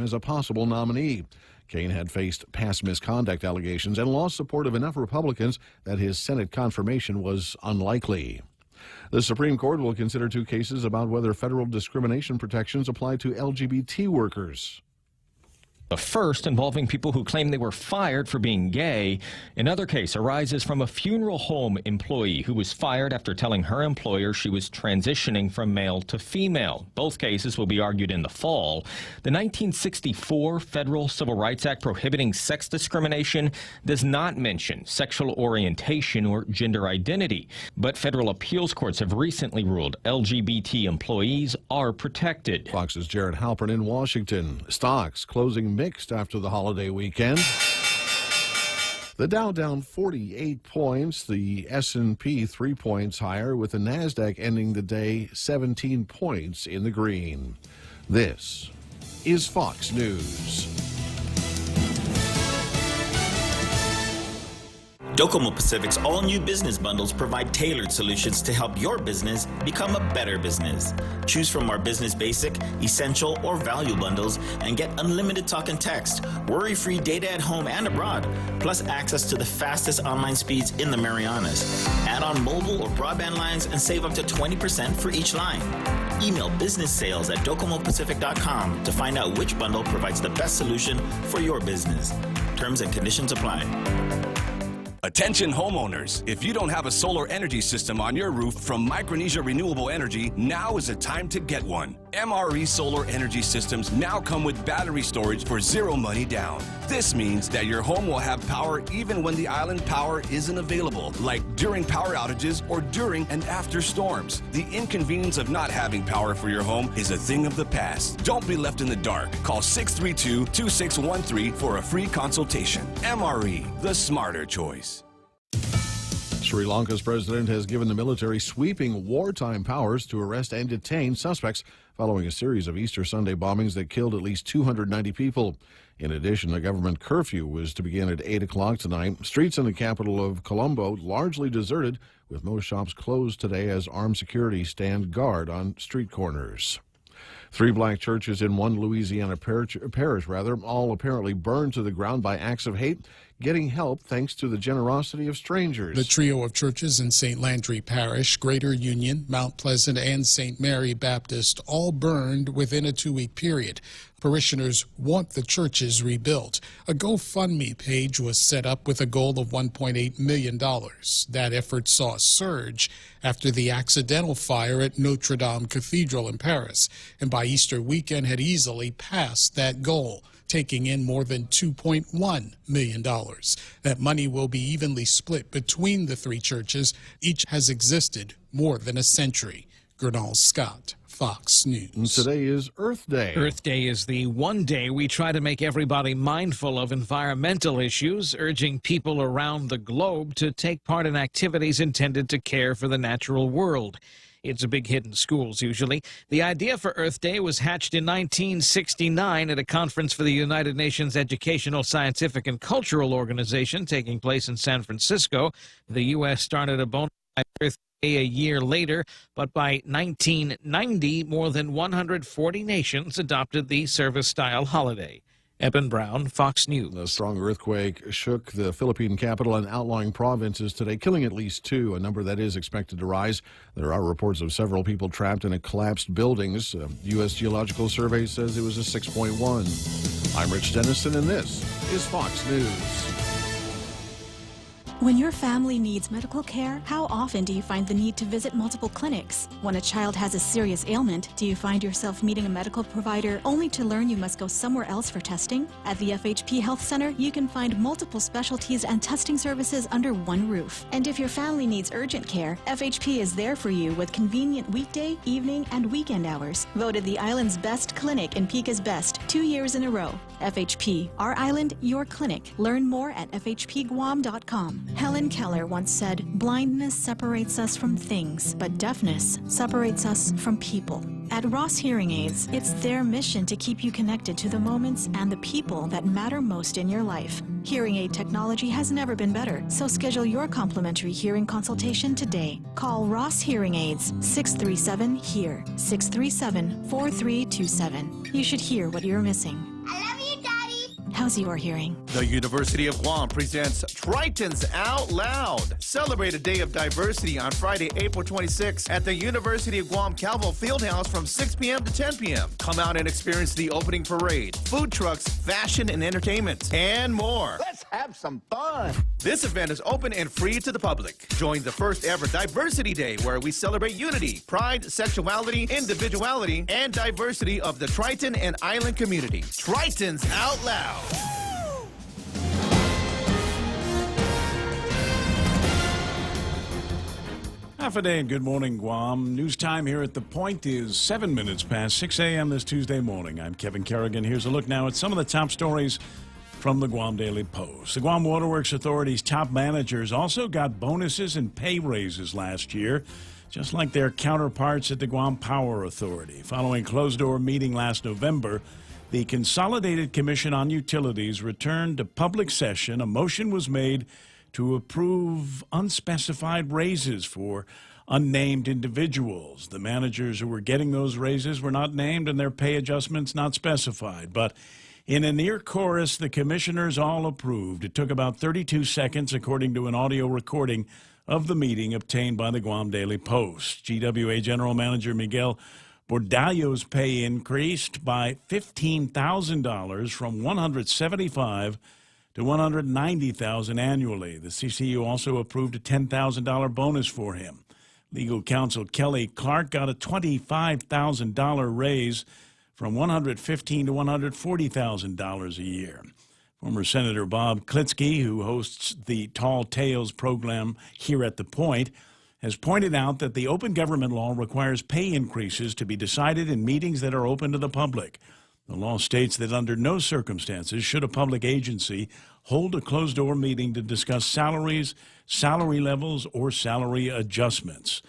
as a possible nominee. Kaine had faced past misconduct allegations and lost support of enough Republicans that his Senate confirmation was unlikely. The Supreme Court will consider 2 cases about whether federal discrimination protections apply to LGBT workers. The first involving people who claim they were fired for being gay. Another case arises from a funeral home employee who was fired after telling her employer she was transitioning from male to female. Both cases will be argued in the fall. The 1964 Federal Civil Rights Act prohibiting sex discrimination does not mention sexual orientation or gender identity, but federal appeals courts have recently ruled LGBT employees are protected. Fox's Jared Halpern in Washington. Stocks closing mixed after the holiday weekend. The Dow down 48 points, the S&P 3 points higher, with the Nasdaq ending the day 17 points in the green. This is Fox News. Docomo Pacific's all-new business bundles provide tailored solutions to help your business become a better business. Choose from our Business Basic, Essential, or Value bundles and get unlimited talk and text, worry-free data at home and abroad, plus access to the fastest online speeds in the Marianas. Add on mobile or broadband lines and save up to 20% for each line. Email businesssales@docomopacific.com to find out which bundle provides the best solution for your business. Terms and conditions apply. Attention homeowners, if you don't have a solar energy system on your roof from Micronesia Renewable Energy, now is the time to get one. MRE solar energy systems now come with battery storage for zero money down. This means that your home will have power even when the island power isn't available, like during power outages or during and after storms. The inconvenience of not having power for your home is a thing of the past. Don't be left in the dark. Call 632-2613 for a free consultation. MRE, the smarter choice. Sri Lanka's president has given the military sweeping wartime powers to arrest and detain suspects following a series of Easter Sunday bombings that killed at least 290 people. In addition, a government curfew was to begin at 8 o'clock tonight. Streets in the capital of Colombo largely deserted, with most shops closed today as armed security stand guard on street corners. 3 black churches in one Louisiana parish, all apparently burned to the ground by acts of hate, getting help thanks to the generosity of strangers. The trio of churches in St. Landry Parish, Greater Union, Mount Pleasant, and St. Mary Baptist all burned within a 2-week period. Parishioners want the churches rebuilt. A GoFundMe page was set up with a goal of $1.8 million. That effort saw a surge after the accidental fire at Notre Dame Cathedral in Paris, and by Easter weekend had easily passed that goal, taking in more than $2.1 million. That money will be evenly split between the 3 churches. Each has existed more than a century. Gernal Scott, Fox News. And today is Earth Day. Earth Day is the one day we try to make everybody mindful of environmental issues, urging people around the globe to take part in activities intended to care for the natural world. It's a big hit in schools, usually. The idea for Earth Day was hatched in 1969 at a conference for the United Nations Educational, Scientific, and Cultural Organization taking place in San Francisco. The U.S. started a bona fide Earth Day a year later, but by 1990, more than 140 nations adopted the service-style holiday. Eben Brown, Fox News. A strong earthquake shook the Philippine capital and outlying provinces today, killing at least 2, a number that is expected to rise. There are reports of several people trapped in collapsed buildings. U.S. Geological Survey says it was a 6.1. I'm Rich Dennison, and this is Fox News. When your family needs medical care, how often do you find the need to visit multiple clinics? When a child has a serious ailment, do you find yourself meeting a medical provider only to learn you must go somewhere else for testing? At the FHP Health Center, you can find multiple specialties and testing services under one roof. And if your family needs urgent care, FHP is there for you with convenient weekday, evening, and weekend hours. Voted the island's best clinic and Pika's best 2 years in a row. FHP, our island, your clinic. Learn more at fhpguam.com. Helen Keller once said, "Blindness separates us from things, but deafness separates us from people." At Ross Hearing Aids, it's their mission to keep you connected to the moments and the people that matter most in your life. Hearing aid technology has never been better, so schedule your complimentary hearing consultation today. Call Ross Hearing Aids, 637-HEAR, 637-4327. You should hear what you're missing. How's your hearing? The University of Guam presents Tritons Out Loud. Celebrate a day of diversity on Friday, April 26th at the University of Guam Calvo Fieldhouse from 6 p.m. to 10 p.m. Come out and experience the opening parade, food trucks, fashion and entertainment, and more. Let's have some fun. This event is open and free to the public. Join the first ever Diversity Day where we celebrate unity, pride, sexuality, individuality, and diversity of the Triton and Island community. Tritons Out Loud. Half a day and good morning, Guam. News time here at The Point is 7 minutes past 6 a.m. this Tuesday morning. I'm Kevin Kerrigan. Here's a look now at some of the top stories from the Guam Daily Post. The Guam Waterworks Authority's top managers also got bonuses and pay raises last year, just like their counterparts at the Guam Power Authority. Following closed-door meeting last November, the Consolidated Commission on Utilities returned to public session. A motion was made to approve unspecified raises for unnamed individuals. The managers who were getting those raises were not named and their pay adjustments not specified. But in a near chorus, the commissioners all approved. It took about 32 seconds, according to an audio recording of the meeting obtained by the Guam Daily Post. GWA General Manager Miguel Bordallo's pay increased by $15,000 from $175,000 to $190,000 annually. The CCU also approved a $10,000 bonus for him. Legal counsel Kelly Clark got a $25,000 raise from $115,000 to $140,000 a year. Former Senator Bob Klitsky, who hosts the Tall Tales program here at The Point, has pointed out that the open government law requires pay increases to be decided in meetings that are open to the public. The law states that under no circumstances should a public agency hold a closed-door meeting to discuss salaries, salary levels, or salary adjustments.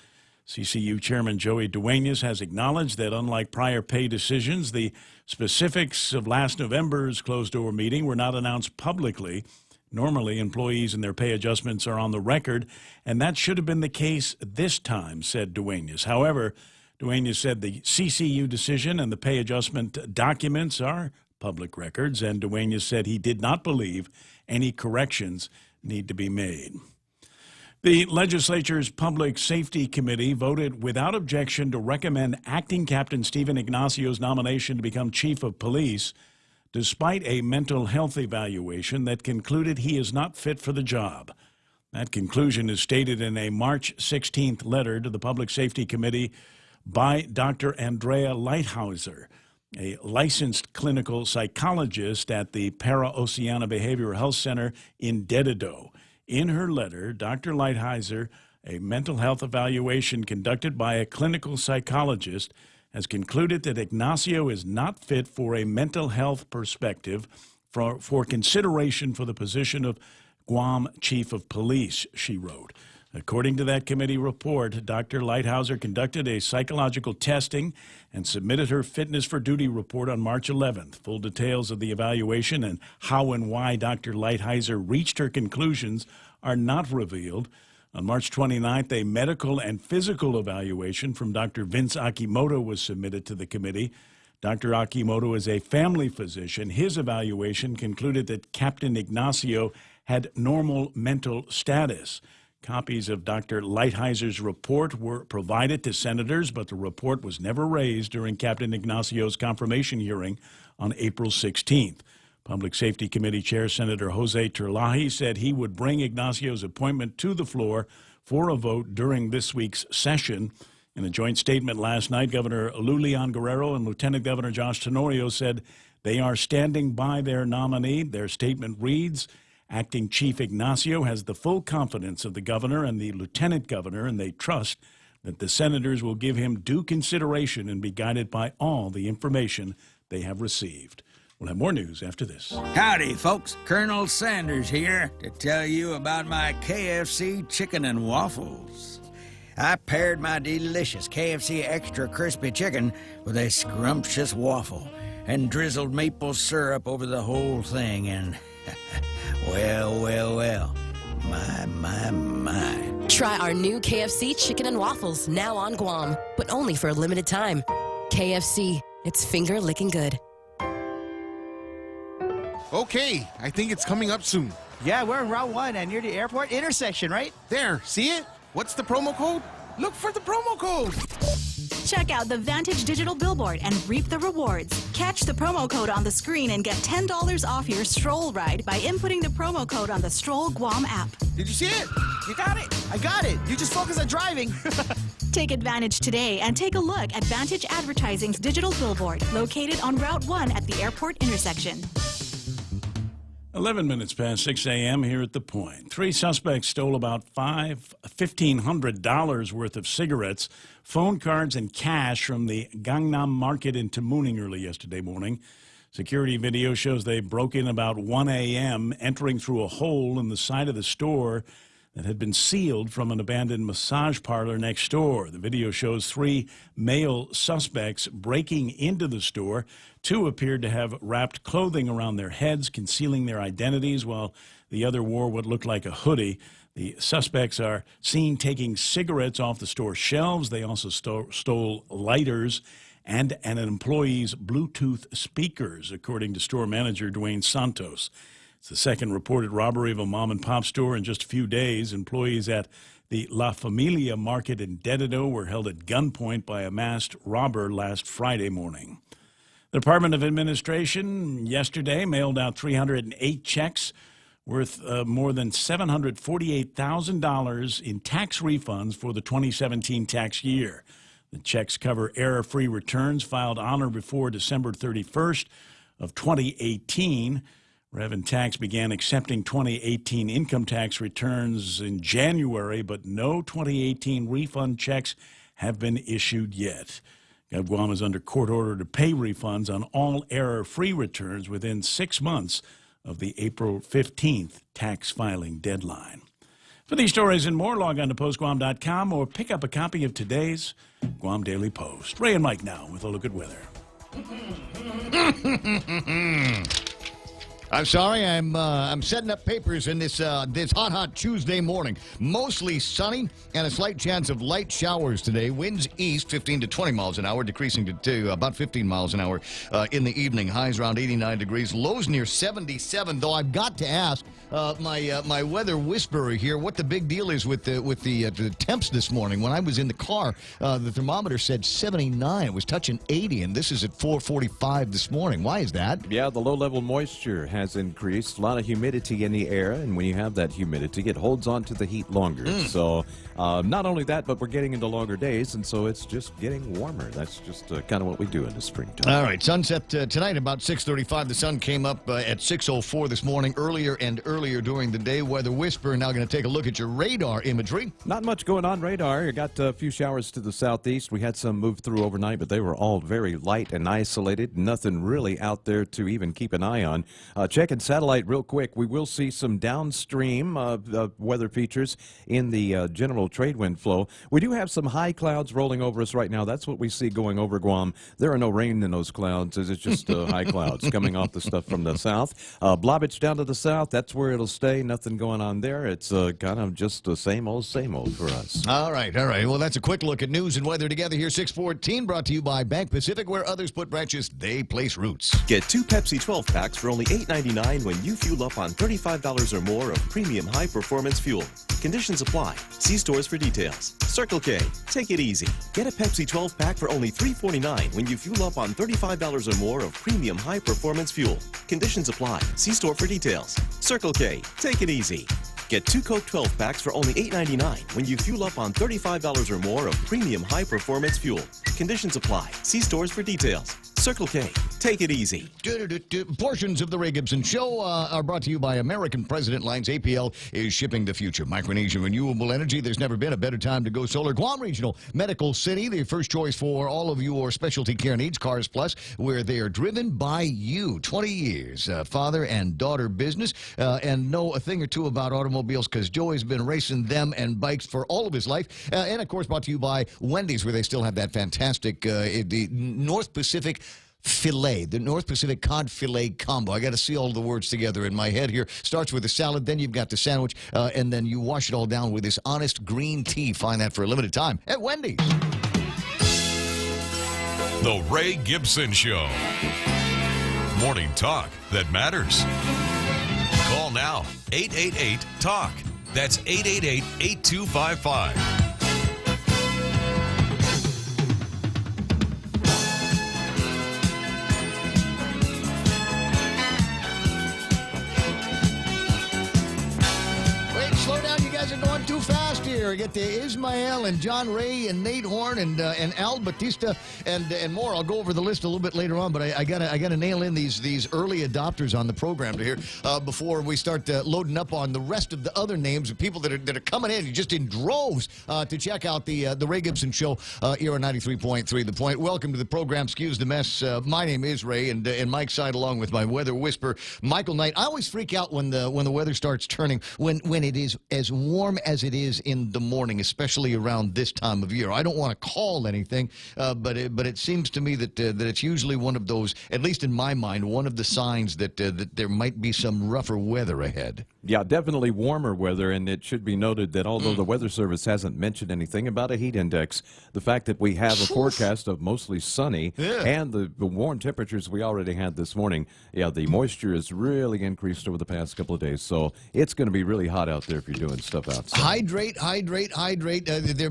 CCU Chairman Joey Duenas has acknowledged that unlike prior pay decisions, the specifics of last November's closed-door meeting were not announced publicly. Normally, employees and their pay adjustments are on the record, and that should have been the case this time, said Duenas. However, Duenas said the CCU decision and the pay adjustment documents are public records, and Duenas said he did not believe any corrections need to be made. The legislature's Public Safety Committee voted without objection to recommend Acting Captain Stephen Ignacio's nomination to become Chief of Police, despite a mental health evaluation that concluded he is not fit for the job. That conclusion is stated in a March 16th letter to the Public Safety Committee by Dr. Andrea Lighthouser, a licensed clinical psychologist at the Para Oceana Behavioral Health Center in Dededo. In her letter, Dr. Lighthouser, a mental health evaluation conducted by a clinical psychologist, has concluded that Ignacio is not fit for a mental health perspective for consideration for the position of Guam Chief of Police, she wrote. According to that committee report, Dr. Lighthouser conducted a psychological testing and submitted her fitness for duty report on March 11th. Full details of the evaluation and how and why Dr. Lighthouser reached her conclusions are not revealed. On March 29th, a medical and physical evaluation from Dr. Vince Akimoto was submitted to the committee. Dr. Akimoto is a family physician. His evaluation concluded that Captain Ignacio had normal mental status. Copies of Dr. Lighthouser's report were provided to senators, but the report was never raised during Captain Ignacio's confirmation hearing on April 16th. Public Safety Committee Chair Senator Jose Terlahi said he would bring Ignacio's appointment to the floor for a vote during this week's session. In a joint statement last night, Governor Lulian Guerrero and Lieutenant Governor Josh Tenorio said they are standing by their nominee. Their statement reads, Acting Chief Ignacio has the full confidence of the governor and the lieutenant governor, and they trust that the senators will give him due consideration and be guided by all the information they have received. We'll have more news after this. Howdy, folks. Colonel Sanders here to tell you about my KFC chicken and waffles. I paired my delicious KFC extra crispy chicken with a scrumptious waffle and drizzled maple syrup over the whole thing, and well, my. Try our new KFC chicken and waffles, now on Guam, but only for a limited time. KFC, it's finger-licking good. Okay, I think it's coming up soon. Yeah, we're on Route 1 and near the airport intersection, right? There, see it? What's the promo code? Look for the promo code. Check out the Vantage Digital Billboard and reap the rewards. Catch the promo code on the screen and get $10 off your stroll ride by inputting the promo code on the Stroll Guam app. Did you see it? You got it. I got it. You just focus on driving. Take advantage today and take a look at Vantage Advertising's digital billboard located on Route 1 at the airport intersection. 11 minutes past 6 a.m. here at The Point. 3 suspects stole about $1,500 worth of cigarettes, phone cards, and cash from the Gangnam Market in Tamuning early yesterday morning. Security video shows they broke in about 1 a.m., entering through a hole in the side of the store that had been sealed from an abandoned massage parlor next door. The video shows 3 male suspects breaking into the store. 2 appeared to have wrapped clothing around their heads, concealing their identities, while the other wore what looked like a hoodie. The suspects are seen taking cigarettes off the store shelves. They also stole lighters and an employee's Bluetooth speakers, according to store manager Dwayne Santos. It's the second reported robbery of a mom-and-pop store in just a few days. Employees at the La Familia Market in Dededo were held at gunpoint by a masked robber last Friday morning. The Department of Administration yesterday mailed out 308 checks worth more than $748,000 in tax refunds for the 2017 tax year. The checks cover error-free returns filed on or before December 31st of 2018. Rev and Tax began accepting 2018 income tax returns in January, but no 2018 refund checks have been issued yet. GovGuam is under court order to pay refunds on all error-free returns within 6 months of the April 15th tax filing deadline. For these stories and more, log on to postguam.com or pick up a copy of today's Guam Daily Post. Ray and Mike now with a look at weather. I'm sorry, I'm setting up papers in this hot Tuesday morning. Mostly sunny and a slight chance of light showers today. Winds east 15 to 20 miles an hour, decreasing to about 15 miles an hour in the evening. Highs around 89 degrees, lows near 77. Though I've got to ask my weather whisperer here what the big deal is with the temps this morning. When I was in the car, the thermometer said 79. It was touching 80, and this is at 4:45 this morning. Why is that? Yeah, the low-level moisture has increased. A lot of humidity in the air, and when you have that humidity, it holds on to the heat longer. So not only that, but we're getting into longer days, and so it's just getting warmer. That's just kind of what we do in the springtime. All right, sunset tonight about 6:35. The sun came up at 6:04 this morning, earlier during the day. Weather Whisperer now going to take a look at your radar imagery. Not much going on radar. You got a few showers to the southeast. We had some move through overnight, but they were all very light and isolated. Nothing really out there to even keep an eye on. Checking satellite real quick, we will see some downstream weather features in the general trade wind flow. We do have some high clouds rolling over us right now. That's what we see going over Guam. There are no rain in those clouds. It's just high clouds coming off the stuff from the south. Blobich down to the south, that's where it'll stay. Nothing going on there. It's kind of just the same old for us. All right. Well, that's a quick look at news and weather together here. 6:14, brought to you by Bank Pacific. Where others put branches, they place roots. Get 2 Pepsi 12 packs for only $8.99 when you fuel up on $35 or more of premium high-performance fuel. Conditions apply. See stores for details. Circle K. Take it easy. Get a Pepsi 12 pack for only $3.49 when you fuel up on $35 or more of premium high-performance fuel. Conditions apply. See store for details. Circle K. Take it easy. Get 2 Coke 12 packs for only $8.99 when you fuel up on $35 or more of premium high-performance fuel. Conditions apply. See stores for details. Circle K. Take it easy. Portions of the Ray Gibson Show are brought to you by American President Lines. APL is shipping the future. Micronesian Renewable Energy. There's never been a better time to go solar. Guam Regional Medical City, the first choice for all of your specialty care needs. Cars Plus, where they are driven by you. 20 years, father and daughter business, and know a thing or two about automobiles because Joey's been racing them and bikes for all of his life. And, of course, brought to you by Wendy's, where they still have that fantastic the North Pacific filet, the North Pacific cod filet combo. I got to see all the words together in my head here. Starts with the salad, then you've got the sandwich, and then you wash it all down with this honest green tea. Find that for a limited time at Wendy's. The Ray Gibson Show. Morning talk that matters. Call now, 888-TALK. That's 888-8255. Slow down, you guys are going too fast here. Get to Ismael and John Ray and Nate Horn and Al Batista and more. I'll go over the list a little bit later on, but I gotta nail in these early adopters on the program to here before we start loading up on the rest of the other names of people that are coming in just in droves to check out the Ray Gibson Show here on 93.3 The Point. Welcome to the program. Excuse the mess. My name is Ray, and Mike Side along with my weather whisperer Michael Knight. I always freak out when the weather starts turning when it is as warm as it is in the morning, especially around this time of year. I don't want to call anything, but it seems to me that it's usually one of those, at least in my mind, one of the signs that there might be some rougher weather ahead. Yeah, definitely warmer weather, and it should be noted that although the Weather Service hasn't mentioned anything about a heat index, the fact that we have a forecast of mostly sunny and the warm temperatures we already had this morning, the moisture has really increased over the past couple of days, so it's going to be really hot out there if you're doing stuff outside. Hydrate.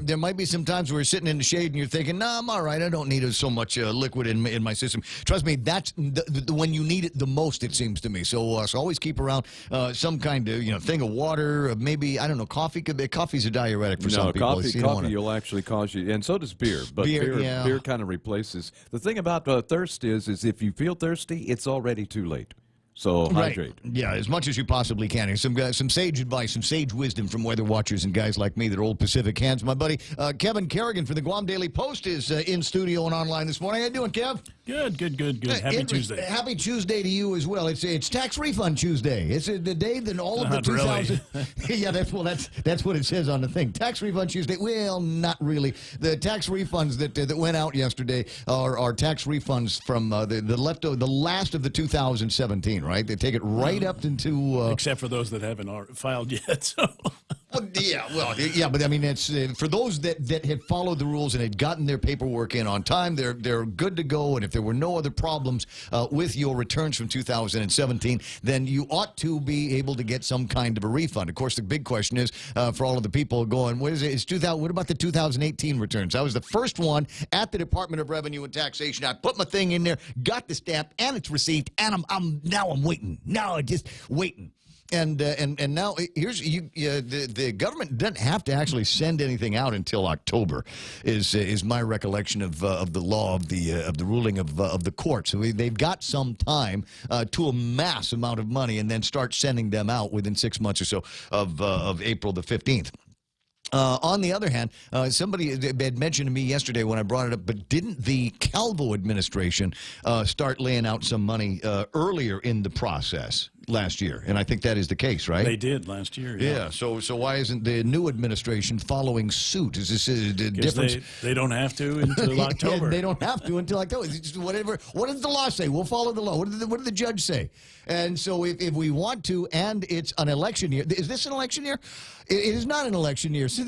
There might be some times where you're sitting in the shade and you're thinking, nah, I'm all right. I don't need so much liquid in my system. Trust me, that's when you need it the most, it seems to me. So always keep around some kind of thing of water, maybe, I don't know, coffee. Coffee's a diuretic for some people. Coffee will actually cause you, and so does beer. But beer kind of replaces. The thing about thirst is if you feel thirsty, it's already too late. So hydrate. Yeah, as much as you possibly can. And some sage advice, some sage wisdom from weather watchers and guys like me that are old Pacific hands. My buddy Kevin Kerrigan from the Guam Daily Post is in studio and online this morning. How you doing, Kev? Good. Happy Tuesday. Happy Tuesday to you as well. It's Tax Refund Tuesday. It's the day that all of the 2000. Really. Yeah, that's what it says on the thing. Tax Refund Tuesday. Well, not really. The tax refunds that went out yesterday are tax refunds from the last of the 2017. Right? They take it right up into... except for those that haven't filed yet. So. But I mean, it's for those that had followed the rules and had gotten their paperwork in on time, they're good to go. And if there were no other problems with your returns from 2017, then you ought to be able to get some kind of a refund. Of course, the big question is for all of the people going, what is it? What about the 2018 returns? I was the first one at the Department of Revenue and Taxation. I put my thing in there, got the stamp, and it's received, and I'm waiting. Now I'm just waiting. And now here's the government doesn't have to actually send anything out until October, is my recollection of the law of the ruling of the court. So they've got some time to amass amount of money and then start sending them out within 6 months or so of April the 15th. On the other hand, somebody had mentioned to me yesterday when I brought it up, but didn't the Calvo administration start laying out some money earlier in the process last year? And I think that is the case, right? They did last year. Yeah. So why isn't the new administration following suit? Is this a difference? They don't have to until October. They don't have to until October. It's just whatever. What does the law say? We'll follow the law. What did the judge say? And so if we want to, and it's an election year, is this an election year? It is not an election year. So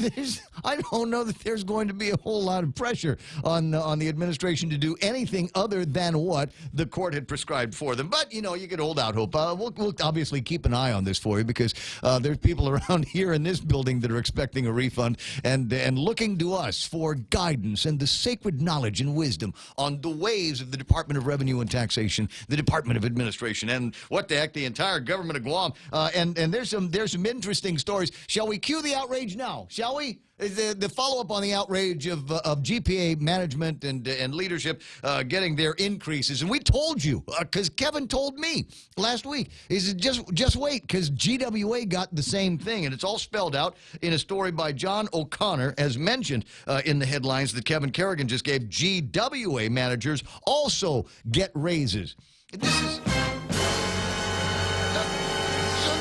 I don't know that there's going to be a whole lot of pressure on the administration to do anything other than what the court had prescribed for them. But, you can hold out hope. We'll obviously keep an eye on this for you because there's people around here in this building that are expecting a refund and looking to us for guidance and the sacred knowledge and wisdom on the ways of the Department of Revenue and Taxation, the Department of Administration, and what the heck, the entire government of Guam. And there's some interesting stories. Shall we cue the outrage now? Shall we? The follow-up on the outrage of GPA management and leadership getting their increases. And we told you, because Kevin told me last week, he said, just wait, because GWA got the same thing. And it's all spelled out in a story by John O'Connor, as mentioned in the headlines that Kevin Kerrigan just gave. GWA managers also get raises. This is...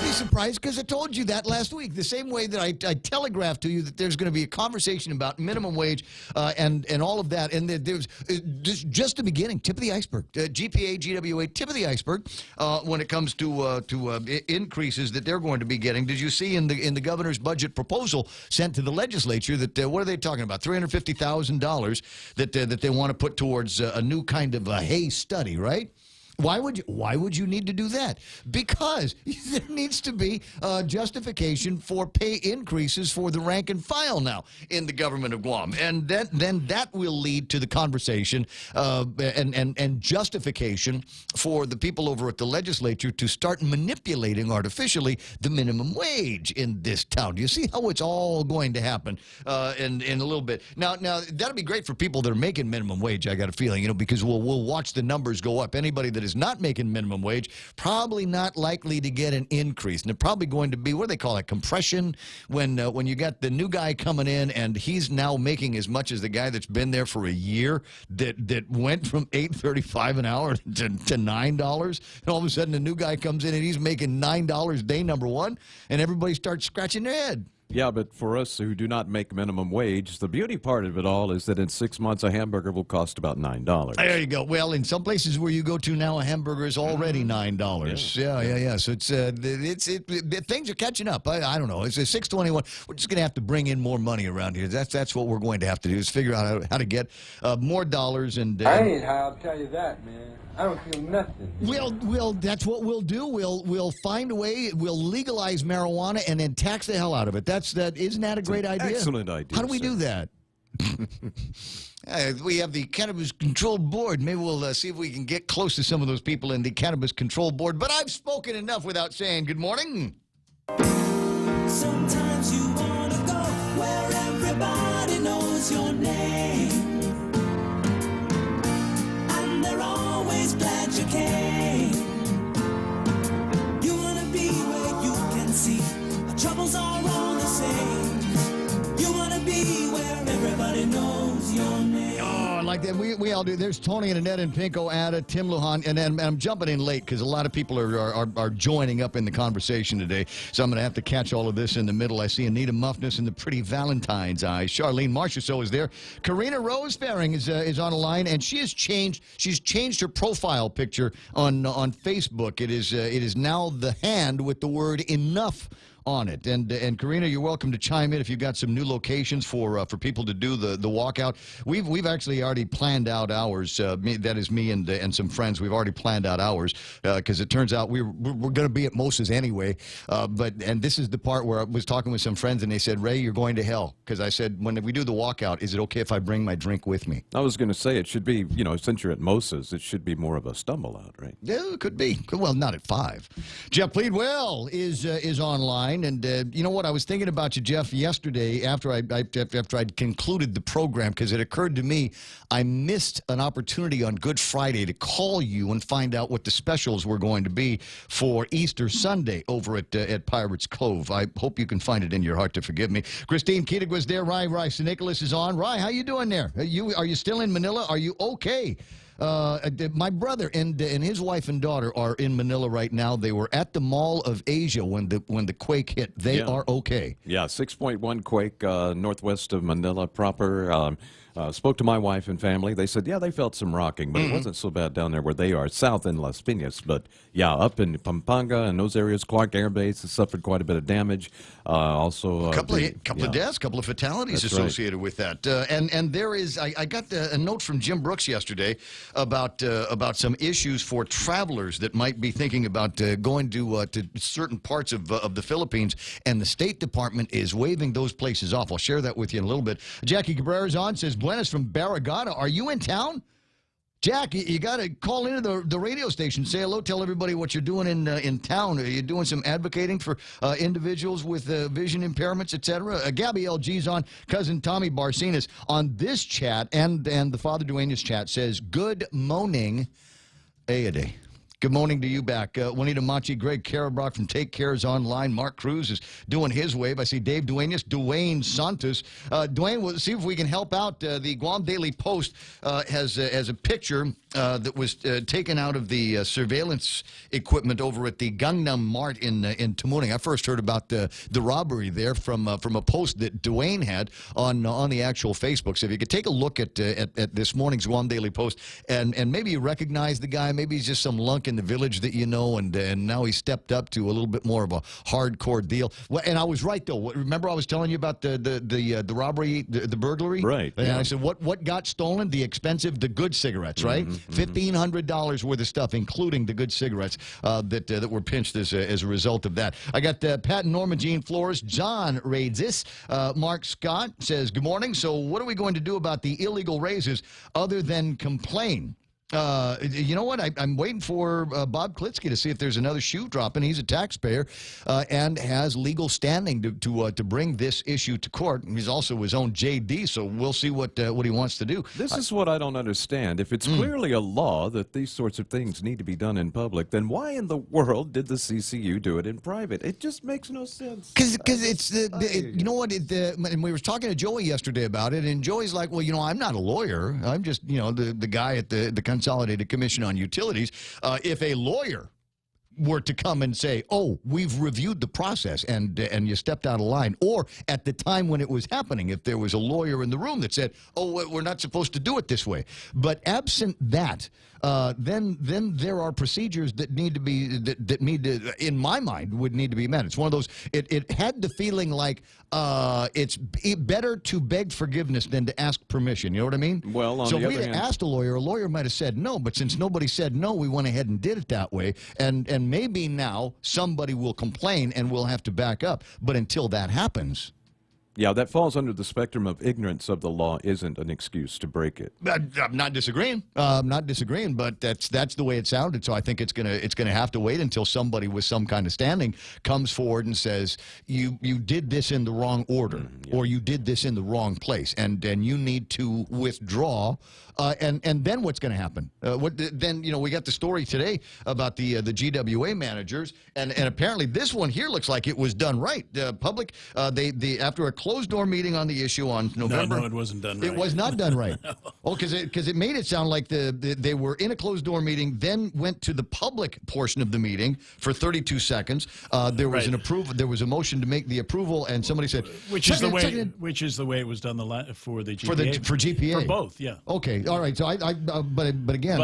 surprised because I told you that last week. The same way that I telegraphed to you that there's going to be a conversation about minimum wage and all of that. And there's just the beginning, tip of the iceberg. GPA, GWA, tip of the iceberg when it comes to increases that they're going to be getting. Did you see in the governor's budget proposal sent to the legislature that what are they talking about? $350,000 that they want to put towards a new kind of a Hay study, right? Why would you need to do that? Because there needs to be justification for pay increases for the rank and file now in the government of Guam, and then that will lead to the conversation and justification for the people over at the legislature to start manipulating artificially the minimum wage in this town. Do you see how it's all going to happen in a little bit? Now that'll be great for people that are making minimum wage. I got a feeling, because we'll watch the numbers go up. Anybody that is not making minimum wage probably not likely to get an increase, and they're probably going to be, what do they call it, compression, when you got the new guy coming in and he's now making as much as the guy that's been there for a year that went from $8.35 an hour to $9, and all of a sudden the new guy comes in and he's making $9 day number one, and everybody starts scratching their head. Yeah, but for us who do not make minimum wage, the beauty part of it all is that in 6 months a hamburger will cost about $9. There you go. Well, in some places where you go to now, a hamburger is already $9. Yeah. So things are catching up. I don't know. It's a 621. We're just going to have to bring in more money around here. That's what we're going to have to do, is figure out how to get more dollars. And I ain't high, I'll tell you that, man. I don't feel nothing. We'll that's what we'll do. We'll find a way. We'll legalize marijuana and then tax the hell out of it. Isn't that a great idea? Excellent idea. How do we do that? We have the Cannabis Control Board. Maybe we'll see if we can get close to some of those people in the Cannabis Control Board. But I've spoken enough without saying good morning. Sometimes you want to go where everybody knows your name, and they're always glad you came. You want to be where you can see our troubles are all the same. You want to be where everybody knows your name. Oh, I like that. We all do. There's Tony and Annette and Pinko, Ada, Tim Lujan, and then I'm jumping in late because a lot of people are joining up in the conversation today. So I'm going to have to catch all of this in the middle. I see Anita Muffness and the pretty Valentine's eyes. Charlene Marchessault is there. Karina Rose Faring is on the line, and she's changed her profile picture on Facebook. It is now the hand with the word enough on it. And Karina, you're welcome to chime in if you've got some new locations for people to do the walkout. We've actually already planned out ours. That is me and some friends. We've already planned out ours because it turns out we're going to be at Moses anyway. And this is the part where I was talking with some friends and they said, Ray, you're going to hell. Because I said, when we do the walkout, is it okay if I bring my drink with me? I was going to say it should be, since you're at Moses, it should be more of a stumble out, right? Yeah, it could be. Well, not at 5. Jeff Pleadwell is online. And you know what? I was thinking about you, Jeff, yesterday after I'd concluded the program, because it occurred to me I missed an opportunity on Good Friday to call you and find out what the specials were going to be for Easter Sunday over at Pirates Cove. I hope you can find it in your heart to forgive me. Christine Keating was there. Ry Nicholas is on. Ry, how you doing there? Are you still in Manila? Are you okay? My brother and his wife and daughter are in Manila right now. They were at the Mall of Asia when the quake hit. They are okay. Yeah, 6.1 quake northwest of Manila proper. Spoke to my wife and family. They said, they felt some rocking, but it wasn't so bad down there where they are, south in Las Piñas. But, up in Pampanga and those areas, Clark Air Base has suffered quite a bit of damage. Also, a couple of deaths, couple of fatalities associated with that. And there is, I got a note from Jim Brooks yesterday about some issues for travelers that might be thinking about going to certain parts of the Philippines, and the State Department is waving those places off. I'll share that with you in a little bit. Jackie Cabrera's on, says, Buenas from Barragata. Are you in town? Jack, you got to call into the radio station. Say hello. Tell everybody what you're doing in town. Are you doing some advocating for individuals with vision impairments, etc.? Gabby LG's on. Cousin Tommy Barcinas on this chat, and the Father Duenas chat says, good morning, Ayade. Good morning to you back. Juanita Machi, Greg Karabrock from Take Care is online. Mark Cruz is doing his wave. I see Dave Duenas, Dwayne Santos. Dwayne, we'll see if we can help out. The Guam Daily Post has a picture that was taken out of the surveillance equipment over at the Gangnam Mart in Tamuning. I first heard about the robbery there from a post that Dwayne had on the actual Facebook. So if you could take a look at this morning's Guam Daily Post and maybe you recognize the guy, maybe he's just some lunk in the village that you know, and now he stepped up to a little bit more of a hardcore deal. Well, and I was right though. Remember I was telling you about the robbery, the burglary, right? And I said what got stolen? The expensive, the good cigarettes, right? $1,500 worth of stuff, including the good cigarettes that were pinched as a result of that. I got Pat and Norma Jean Flores. John raids this. Mark Scott says, good morning. So what are we going to do about the illegal raises other than complain? You know what? I'm waiting for Bob Klitsky to see if there's another shoe dropping. He's a taxpayer and has legal standing to bring this issue to court. He's also his own JD, so we'll see what he wants to do. This is what I don't understand. If it's clearly a law that these sorts of things need to be done in public, then why in the world did the CCU do it in private? It just makes no sense. Because it's you know what? And we were talking to Joey yesterday about it, and Joey's like, well, you know, I'm not a lawyer. I'm just, you know, the guy at the Consolidated Commission on Utilities. If a lawyer were to come and say, oh, we've reviewed the process and you stepped out of line, or at the time when it was happening, if there was a lawyer in the room that said, oh, we're not supposed to do it this way. But absent that, then there are procedures that need to be, that need to, in my mind, would need to be met. It's one of those, it had the feeling like it's better to beg forgiveness than to ask permission. You know what I mean? Well, so if we'd have asked a lawyer might have said no, but since nobody said no, we went ahead and did it that way. And maybe now somebody will complain and we'll have to back up. But until that happens... Yeah, that falls under the spectrum of ignorance of the law isn't an excuse to break it. I'm not disagreeing. But that's the way it sounded. So I think it's gonna have to wait until somebody with some kind of standing comes forward and says you did this in the wrong order, or you did this in the wrong place, and you need to withdraw. And then what's going to happen? Then you know, we got the story today about the GWA managers, and apparently this one here looks like it was done right. Public, they after a closed door meeting on the issue on November. No, it wasn't done right. It was not done right. No. Oh, because it made it sound like they were in a closed door meeting, then went to the public portion of the meeting for 32 seconds. There was an approval. There was a motion to make the approval, and somebody said, which is the way it was done for the GPA. For GPA. For both, yeah. Okay, all right. So but again,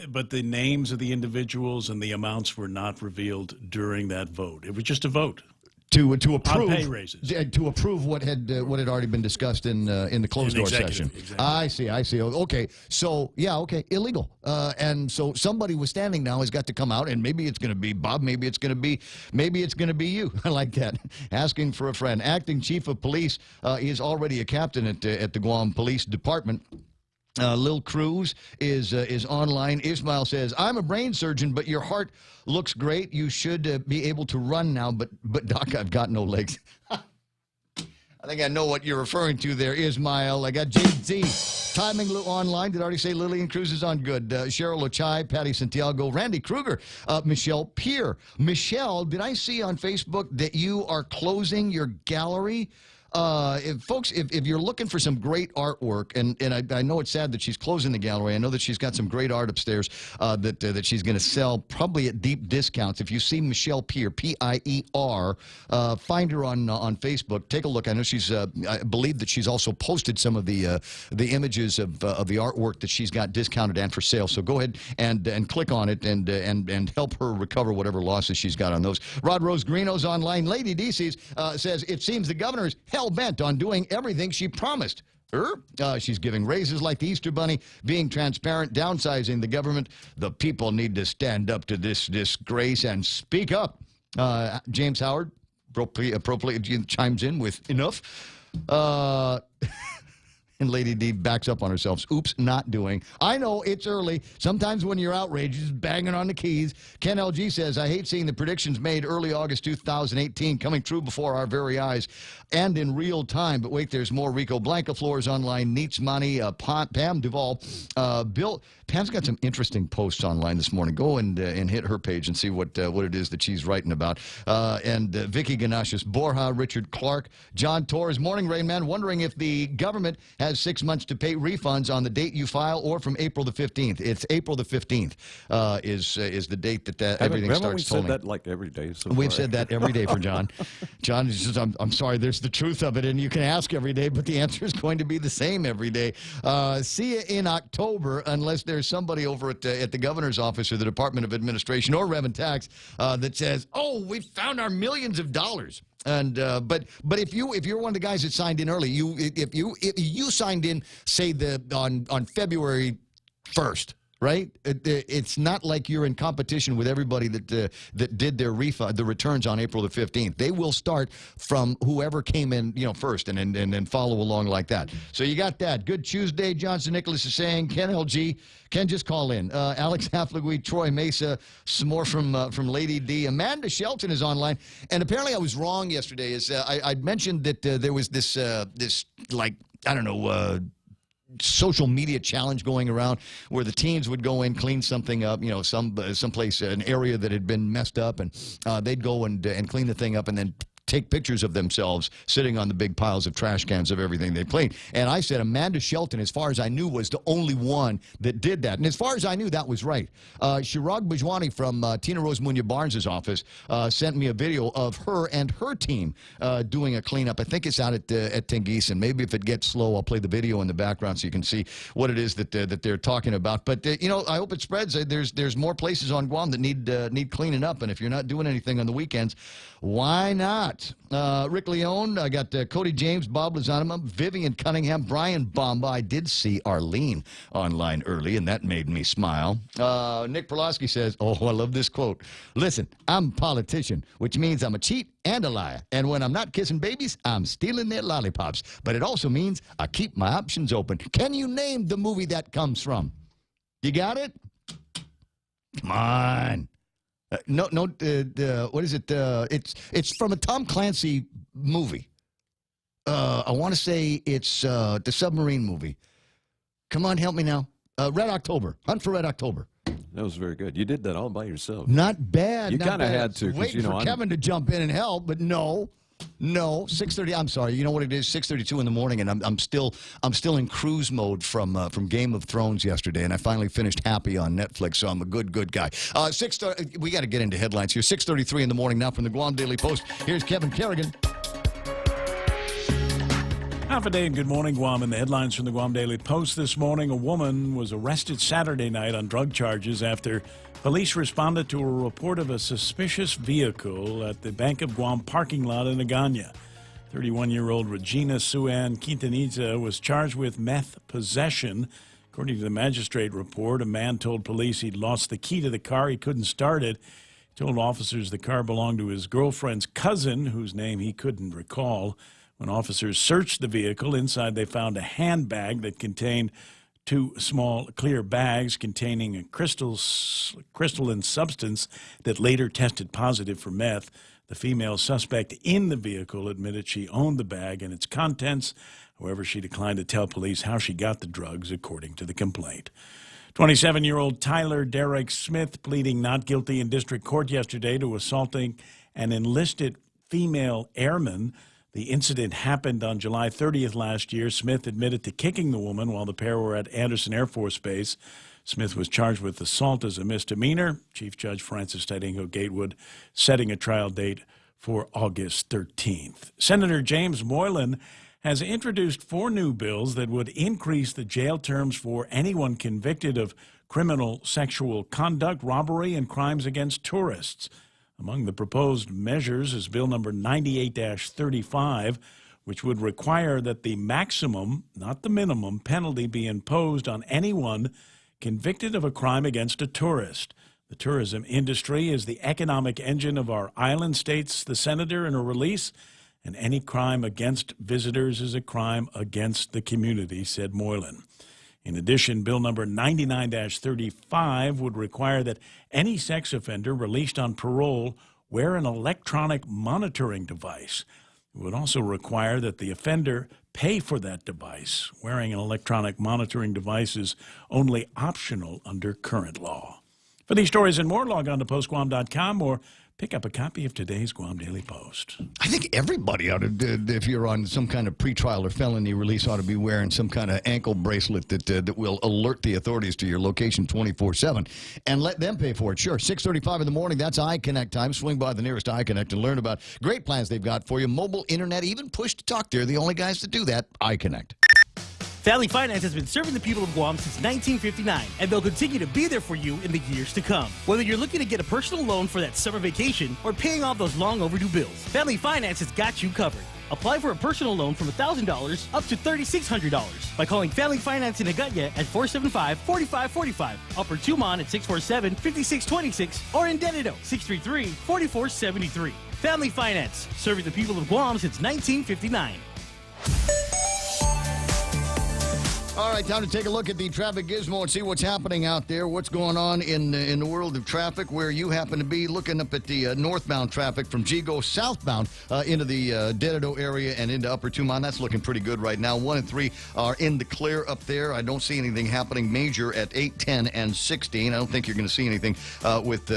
but the names of the individuals and the amounts were not revealed during that vote. It was just a vote to approve on pay raises. To approve what had already been discussed in the closed door session. Exactly. I see. Okay, so yeah, okay, illegal. And so somebody was standing now has got to come out, and maybe it's going to be Bob, maybe it's going to be you. I like that. Asking for a friend. Acting chief of police is already a captain at the Guam Police Department. Lil Cruz is online. Ismail says, I'm a brain surgeon, but your heart looks great. You should be able to run now, but Doc, I've got no legs. I think I know what you're referring to there, Ismail. I got JZ. Timing online. Did I already say Lillian Cruz is on? Good. Cheryl Ochai, Patty Santiago, Randy Kruger, Michelle Peer. Michelle, did I see on Facebook that you are closing your gallery? Folks, if you're looking for some great artwork, and I know it's sad that she's closing the gallery. I know that she's got some great art upstairs that she's going to sell probably at deep discounts. If you see Michelle Peer, P-I-E-R, find her on Facebook. Take a look. I know she's. I believe that she's also posted some of the images of the artwork that she's got discounted and for sale. So go ahead and click on it and help her recover whatever losses she's got on those. Rod Rose Greeno's online. Lady DC's says it seems the governor's hell-bent on doing everything she promised. She's giving raises like the Easter Bunny, being transparent, downsizing the government. The people need to stand up to this disgrace and speak up. James Howard appropriately chimes in with enough. And Lady D backs up on herself. Oops, not doing. I know, it's early. Sometimes when you're outraged, you're just banging on the keys. Ken LG says, I hate seeing the predictions made early August 2018 coming true before our very eyes and in real time. But wait, there's more. Rico Blanca Floors online. Neats Money, Pam Duvall. Pam's got some interesting posts online this morning. Go and hit her page and see what it is that she's writing about. And Vicky Ganashis, Borja, Richard Clark, John Torres, Morning Rain Man, wondering if the government has has 6 months to pay refunds on the date you file or from April the 15th. It's April the 15th is the date that everything starts we tolling. said that like every day so We've far. said that every day for John. John says, I'm sorry, there's the truth of it, and you can ask every day, but the answer is going to be the same every day. See you in October, unless there's somebody over at the governor's office or the Department of Administration or Rev and Tax that says, "Oh, we found our millions of dollars." And but if you're one of the guys that signed in early, if you signed in, say on February 1st. Right? It's not like you're in competition with everybody that did their refund, the returns on April the 15th. They will start from whoever came in, first, and then follow along like that. So you got that. Good Tuesday, Johnson Nicholas is saying. Ken LG, Ken, just call in. Alex Hafligwe, Troy Mesa, some more from Lady D. Amanda Shelton is online, and apparently I was wrong yesterday. I'd mentioned that there was this like, I don't know, social media challenge going around where the teens would go in, clean something up, someplace, an area that had been messed up, and they'd go and clean the thing up and then take pictures of themselves sitting on the big piles of trash cans of everything they cleaned. And I said Amanda Shelton, as far as I knew, was the only one that did that. And as far as I knew, that was right. Shirag Bajwani from Tina Rose Munya Barnes' office sent me a video of her and her team doing a cleanup. I think it's out at Tengiz, and maybe if it gets slow, I'll play the video in the background so you can see what it is that they're talking about. But, I hope it spreads. There's more places on Guam that need cleaning up, and if you're not doing anything on the weekends, why not? Rick Leone, I got Cody James, Bob Lozanima, Vivian Cunningham, Brian Bomba. I did see Arlene online early, and that made me smile. Nick Perlowski says, oh, I love this quote. Listen, I'm a politician, which means I'm a cheat and a liar. And when I'm not kissing babies, I'm stealing their lollipops. But it also means I keep my options open. Can you name the movie that comes from? You got it? Come on. What is it? It's from a Tom Clancy movie. I want to say it's the submarine movie. Come on, help me now. Red October. Hunt for Red October. That was very good. You did that all by yourself. Not bad. You kind of had to. Waiting for Kevin to jump in and help, but no. 6:30. I'm sorry. You know what it is? 6:32 in the morning, and I'm still in cruise mode from Game of Thrones yesterday, and I finally finished Happy on Netflix. So I'm a good guy. 6:30. We got to get into headlines here. 6:33 in the morning now from the Guam Daily Post. Here's Kevin Kerrigan. Half a day and good morning, Guam. In the headlines from the Guam Daily Post this morning, a woman was arrested Saturday night on drug charges after police responded to a report of a suspicious vehicle at the Bank of Guam parking lot in Agana. 31-year-old Regina Suan Quintanilla was charged with meth possession. According to the magistrate report, a man told police he'd lost the key to the car. He couldn't start it. He told officers the car belonged to his girlfriend's cousin, whose name he couldn't recall. When officers searched the vehicle, inside they found a handbag that contained 2 small clear bags containing a crystalline substance that later tested positive for meth. The female suspect in the vehicle admitted she owned the bag and its contents. However, she declined to tell police how she got the drugs, according to the complaint. 27-year-old Tyler Derek Smith pleading not guilty in district court yesterday to assaulting an enlisted female airman. The incident happened on July 30th last year. Smith admitted to kicking the woman while the pair were at Anderson Air Force Base. Smith was charged with assault as a misdemeanor. Chief Judge Francis Tadingo Gatewood setting a trial date for August 13th. Senator James Moylan has introduced 4 new bills that would increase the jail terms for anyone convicted of criminal sexual conduct, robbery, and crimes against tourists. Among the proposed measures is Bill number 98-35, which would require that the maximum, not the minimum, penalty be imposed on anyone convicted of a crime against a tourist. The tourism industry is the economic engine of our island, states the senator in a release, and any crime against visitors is a crime against the community, said Moylan. In addition, Bill number 99-35 would require that any sex offender released on parole wear an electronic monitoring device. It would also require that the offender pay for that device. Wearing an electronic monitoring device is only optional under current law. For these stories and more, log on to postguam.com or pick up a copy of today's Guam Daily Post. I think everybody ought to, if you're on some kind of pretrial or felony release, ought to be wearing some kind of ankle bracelet that will alert the authorities to your location 24/7 and let them pay for it. Sure, 6:35 in the morning, that's iConnect time. Swing by the nearest iConnect and learn about great plans they've got for you. Mobile, internet, even push to talk. They're the only guys that do that. iConnect. Valley Finance has been serving the people of Guam since 1959, and they'll continue to be there for you in the years to come. Whether you're looking to get a personal loan for that summer vacation or paying off those long overdue bills, Valley Finance has got you covered. Apply for a personal loan from $1,000 up to $3,600 by calling Valley Finance in Agutya at 475-4545, Upper Tumon at 647-5626, or in Dededo 633-4473. Family Finance, serving the people of Guam since 1959. All right, time to take a look at the traffic gizmo and see what's happening out there. What's going on in the world of traffic, where you happen to be. Looking up at the northbound traffic from Gigo southbound into the Dededo area and into Upper Tumon. That's looking pretty good right now. 1 and 3 are in the clear up there. I don't see anything happening major at 8, 10, and 16. I don't think you're going to see anything with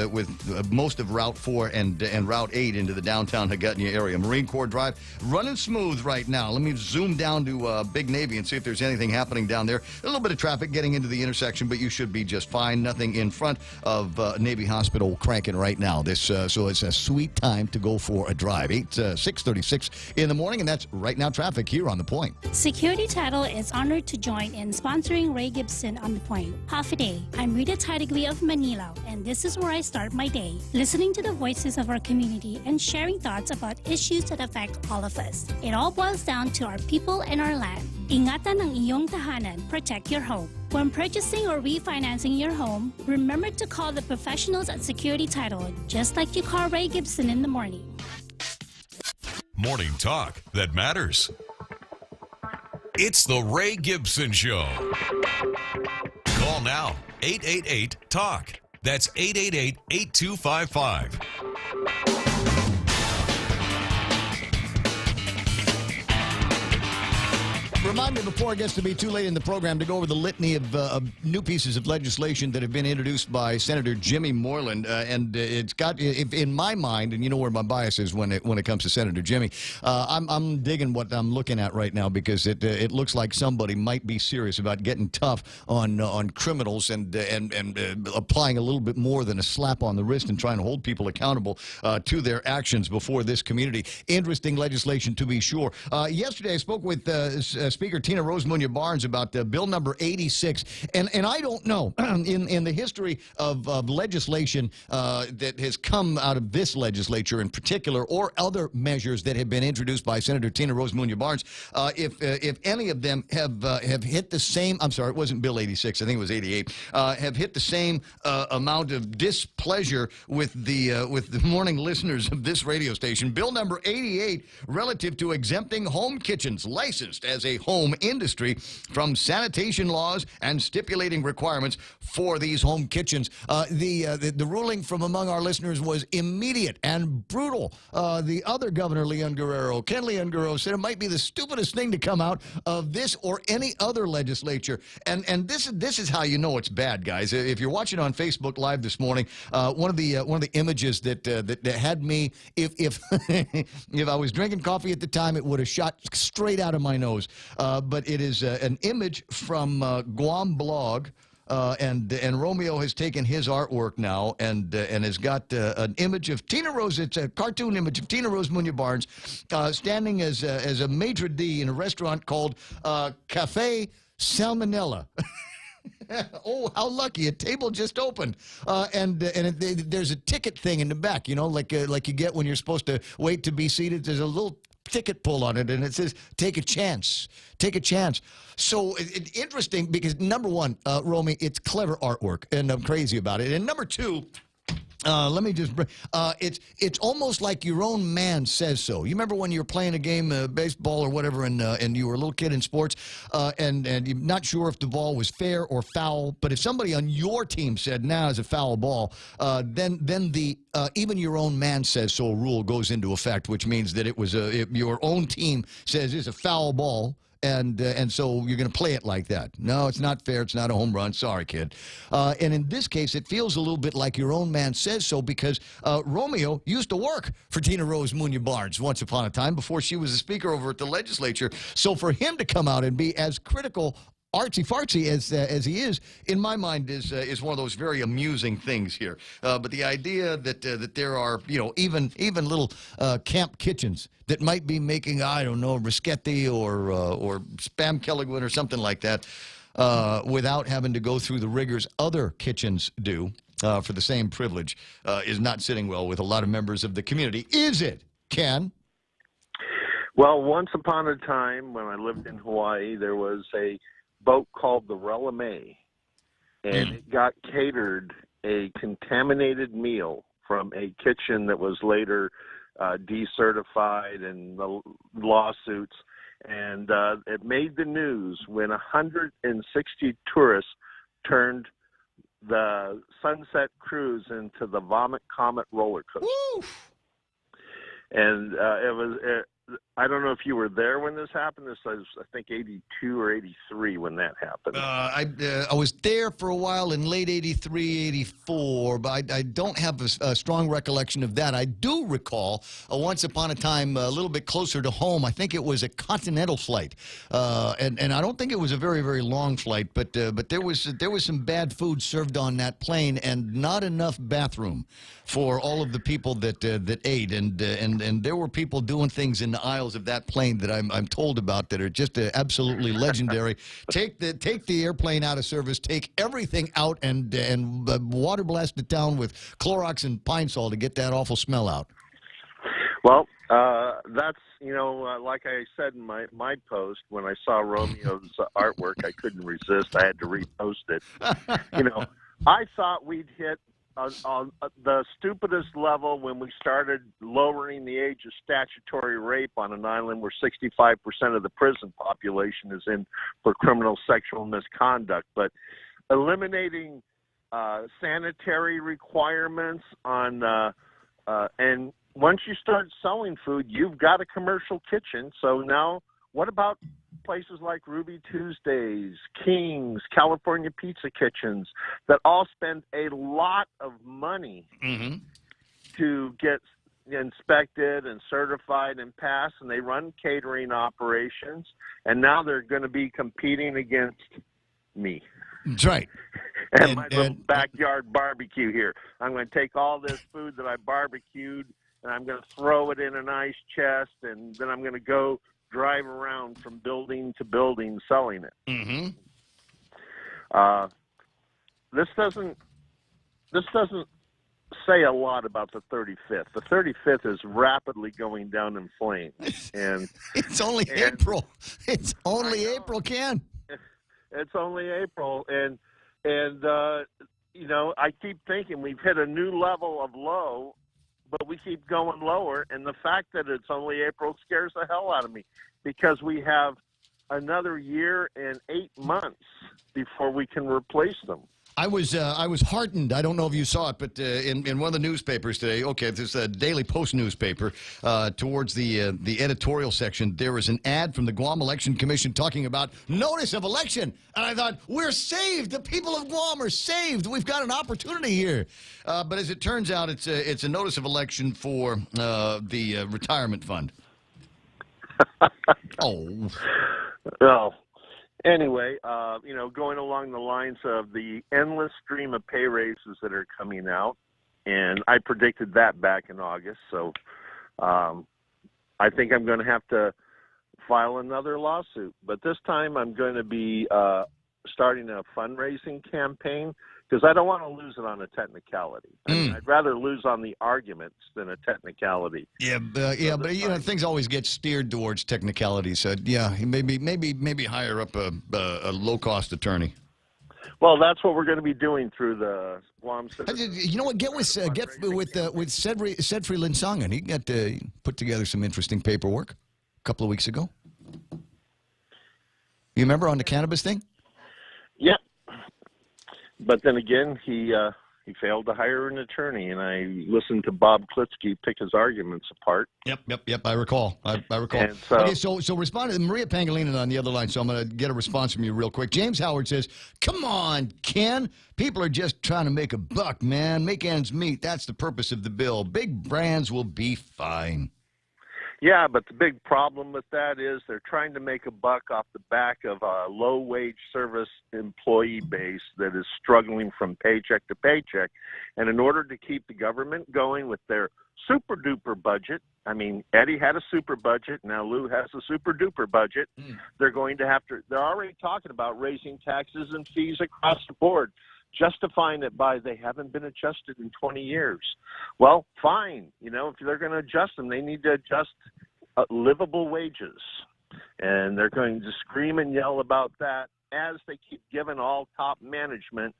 most of Route 4 and Route 8 into the downtown Hagutnya area. Marine Corps Drive running smooth right now. Let me zoom down to Big Navy and see if there's anything happening down there. A little bit of traffic getting into the intersection, but you should be just fine. Nothing in front of Navy Hospital cranking right now. So it's a sweet time to go for a drive. 6:36 in the morning, and that's right now traffic here on The Point. Security Title is honored to join in sponsoring Ray Gibson on The Point. Half a day. I'm Rita Tidegui of Manila, and this is where I start my day, listening to the voices of our community and sharing thoughts about issues that affect all of us. It all boils down to our people and our land. Ingatan ang iyong tahanan, protect your home. When purchasing or refinancing your home, remember to call the professionals at Security Title, just like you call Ray Gibson in the morning. Morning talk that matters. It's the Ray Gibson Show. Call now, 888-TALK. That's 888-8255. Remind me before it gets to be too late in the program to go over the litany of new pieces of legislation that have been introduced by Senator Jimmy Moreland, and it's got, in my mind, and you know where my bias is when it comes to Senator Jimmy. I'm digging what I'm looking at right now, because it looks like somebody might be serious about getting tough on criminals and applying a little bit more than a slap on the wrist and trying to hold people accountable to their actions before this community. Interesting legislation, to be sure. Yesterday I spoke with Speaker Tina Rose Munya-Barnes about Bill number 86, and I don't know, in the history of legislation that has come out of this legislature in particular, or other measures that have been introduced by Senator Tina Rose Munya-Barnes, if any of them have hit the same, I'm sorry, it wasn't Bill 86, I think it was 88, have hit the same amount of displeasure with the morning listeners of this radio station. Bill number 88, relative to exempting home kitchens licensed as a home industry from sanitation laws and stipulating requirements for these home kitchens. The ruling from among our listeners was immediate and brutal. The other governor, Ken Leon Guerrero, said it might be the stupidest thing to come out of this or any other legislature. And this is how you know it's bad, guys. If you're watching on Facebook Live this morning, one of the images that had me, if if I was drinking coffee at the time, it would have shot straight out of my nose. But it is an image from Guam Blog, and Romeo has taken his artwork now and has got an image of Tina Rose. It's a cartoon image of Tina Rose Munya-Barnes standing as a maitre d' in a restaurant called Cafe Salmonella. Oh, how lucky! A table just opened, and there's a ticket thing in the back. You know, like you get when you're supposed to wait to be seated. There's a little ticket pull on it, and it says, take a chance. Take a chance. So interesting, because number one, Romy, it's clever artwork, and I'm crazy about it. And number two, let me just bring, it's almost like your own man says so. You remember when you were playing a game, baseball or whatever, and you were a little kid in sports, and you're not sure if the ball was fair or foul, but if somebody on your team said, nah, it's a foul ball, then the even your own man says so rule goes into effect, which means that it was if your own team says it's a foul ball, and so you're going to play it like that. No, it's not fair. It's not a home run. Sorry, kid. And in this case, it feels a little bit like your own man says so because Romeo used to work for Tina Rose Munya Barnes once upon a time before she was a speaker over at the legislature. So for him to come out and be as critical, artsy-fartsy as he is, in my mind, is one of those very amusing things here. But the idea that there are, even little camp kitchens that might be making, I don't know, bruschetta or spam Kelligwin or something like that, without having to go through the rigors other kitchens do for the same privilege, is not sitting well with a lot of members of the community. Is it, Ken? Well, once upon a time when I lived in Hawaii, there was a boat called the Relame, and it got catered a contaminated meal from a kitchen that was later decertified and the lawsuits, and it made the news when 160 tourists turned the Sunset Cruise into the Vomit Comet roller coaster. Woo! And it was I don't know if you were there when this happened. This was, I think, 82 or 83 when that happened. I was there for a while in late 83, 84, but I don't have a strong recollection of that. I do recall once upon a time, a little bit closer to home, I think it was a continental flight. And I don't think it was a very, very long flight, but there was some bad food served on that plane and not enough bathroom for all of the people that ate. And there were people doing things in the aisles of that plane that I'm told about that are just absolutely legendary. Take the airplane out of service, take everything out, and water blast it down with Clorox and Pine Sol to get that awful smell out. Well, that's, like I said in my post, when I saw Romeo's artwork, I couldn't resist. I had to repost it. I thought we'd hit on the stupidest level when we started lowering the age of statutory rape on an island where 65% of the prison population is in for criminal sexual misconduct. But eliminating sanitary requirements on and once you start selling food, you've got a commercial kitchen. So now what about places like Ruby Tuesdays, King's, California Pizza Kitchens that all spend a lot of money to get inspected and certified and pass, and they run catering operations, and now they're going to be competing against me. That's right. And my little backyard barbecue here. I'm going to take all this food that I barbecued, and I'm going to throw it in an ice chest, and then I'm going to go drive around from building to building selling it. This doesn't say a lot about the 35th. The 35th is rapidly going down in flames, and it's only April. It's only April, Ken. It's only April, and I keep thinking we've hit a new level of low, but we keep going lower, and the fact that it's only April scares the hell out of me because we have another year and 8 months before we can replace them. I was heartened. I don't know if you saw it, but in one of the newspapers today, this is a Daily Post newspaper, towards the editorial section, there was an ad from the Guam Election Commission talking about notice of election. And I thought, we're saved. The people of Guam are saved. We've got an opportunity here. But as it turns out, it's a notice of election for the retirement fund. Well, anyway, going along the lines of the endless stream of pay raises that are coming out, and I predicted that back in August, so I think I'm going to have to file another lawsuit. But this time I'm going to be starting a fundraising campaign because I don't want to lose it on a technicality. I mean, I'd rather lose on the arguments than a technicality. But things always get steered towards technicalities. So maybe hire up a low-cost attorney. Well, that's what we're going to be doing through the Guam Citizen. You know what? Get with Sedfri Linsangan. He got put together some interesting paperwork a couple of weeks ago. You remember on the cannabis thing? Yeah. But then again, he He failed to hire an attorney, and I listened to Bob Klitsky pick his arguments apart. Yep. I recall. I recall. And so, okay, so respond to Maria Pangilinan on the other line, so I'm going to get a response from you real quick. James Howard says, come on, Ken. People are just trying to make a buck, man. Make ends meet. That's the purpose of the bill. Big brands will be fine. yeah, but the big problem with that is they're trying to make a buck off the back of a low-wage service employee base that is struggling from paycheck to paycheck. And in order to keep the government going with their super-duper budget, I mean, Eddie had a super budget, now Lou has a super-duper budget, they're going to have to – they're already talking about raising taxes and fees across the board, justifying it by they haven't been adjusted in 20 years. Well, fine. You know, if they're going to adjust them, they need to adjust livable wages. And they're going to scream and yell about that as they keep giving all top management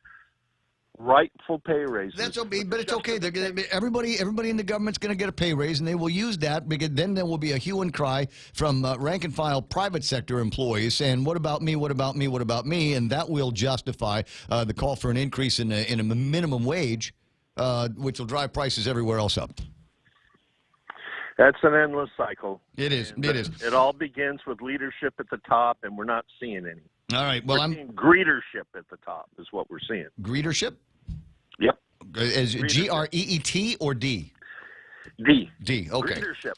rightful pay raises. That's okay, but it's okay. They're gonna, everybody in the government's going to get a pay raise, and they will use that because then there will be a hue and cry from rank and file private sector employees saying, "What about me? What about me? What about me?" And that will justify the call for an increase in a minimum wage, which will drive prices everywhere else up. That's an endless cycle. It is. And it is. It all begins with leadership at the top, and we're not seeing any. All right. Well, we're seeing greetership at the top is what we're seeing. Greetership? Yep. Is it G-R-E-E-T or D? D. D. Okay. Greetership.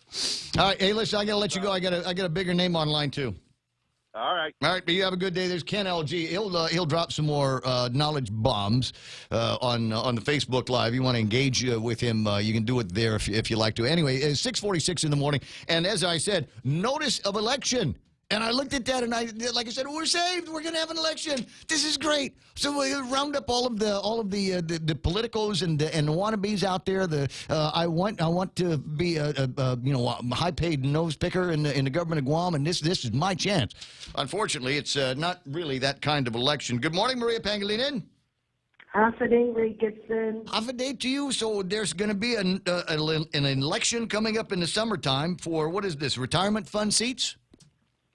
All right. Hey, listen, I got to let you go. I got a bigger name online too. All right. All right, but you have a good day. There's Ken LG. He'll drop some more knowledge bombs on the Facebook Live. You want to engage with him, you can do it there if you like to. Anyway, it's 6:46 in the morning, and as I said, notice of election. And I looked at that, and like I said, we're saved. We're going to have an election. This is great. So we round up all of the politicos and the wannabes out there. I want to be a high-paid nose picker in the government of Guam, and this is my chance. Unfortunately, it's not really that kind of election. Good morning, Maria Pangilinan. Half a day, Ray Gibson. Half a day to you. So there's going to be an election coming up in the summertime for, what is this, retirement fund seats?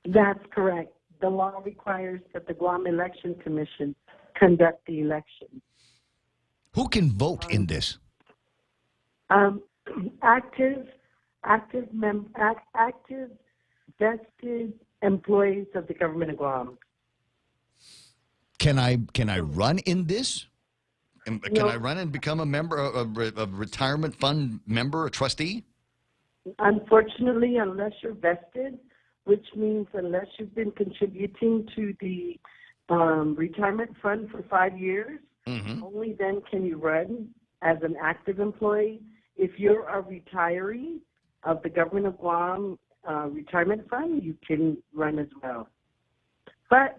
That's correct. The law requires that the Guam Election Commission conduct the election. Who can vote in this? Active vested employees of the government of Guam. Can I run in this? Can I run and become a member, a retirement fund member, a trustee? Unfortunately, unless you're vested, which means unless you've been contributing to the retirement fund for 5 years, only then can you run as an active employee. If you're a retiree of the government of Guam retirement fund, you can run as well. But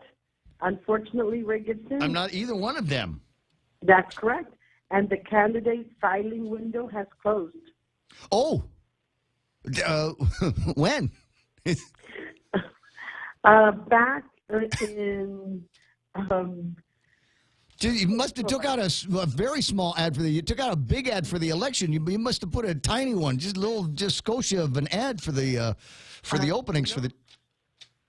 unfortunately, Ray Gibson, I'm not either one of them. That's correct. And the candidate filing window has closed. Oh, when? Back in. You must have took out a very small ad for you took out a big ad for the election. You must have put a tiny one, just a little, just Scotia of an ad for the openings for the.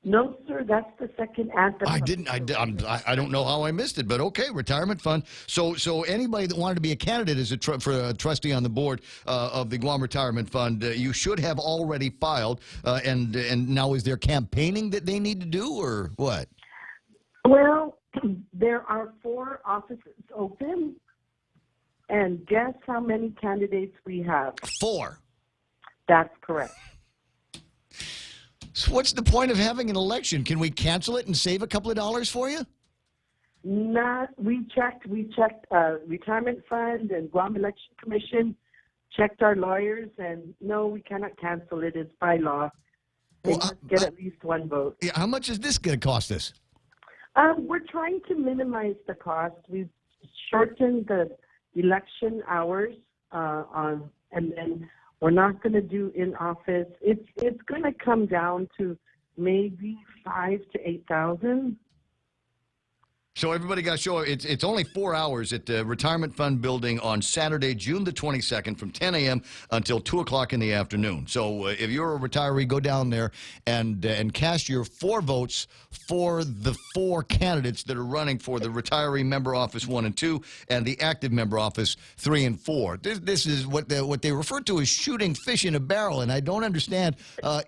No, sir, that's the second ad. I don't know how I missed it, but okay, retirement fund. So anybody that wanted to be a candidate as for a trustee on the board of the Guam Retirement Fund, you should have already filed. And now is there campaigning that they need to do, or what? Well, there are 4 offices open, and guess how many candidates we have? 4. That's correct. So what's the point of having an election? Can we cancel it and save a couple of dollars for you? We checked retirement fund and Guam Election Commission, checked our lawyers, and no, we cannot cancel it. It's by law. They must get at least 1 vote. Yeah, how much is this going to cost us? We're trying to minimize the cost. We've shortened the election hours and then we're not going to do in office. It's going to come down to maybe 5,000 to 8,000. So everybody got to show up. It's only 4 hours at the Retirement Fund Building on Saturday, June the 22nd from 10 a.m. until 2 o'clock in the afternoon. So if you're a retiree, go down there and cast your 4 votes for the 4 candidates that are running for the Retiree Member Office 1 and 2 and the Active Member Office 3 and 4. This is what they refer to as shooting fish in a barrel, and I don't understand,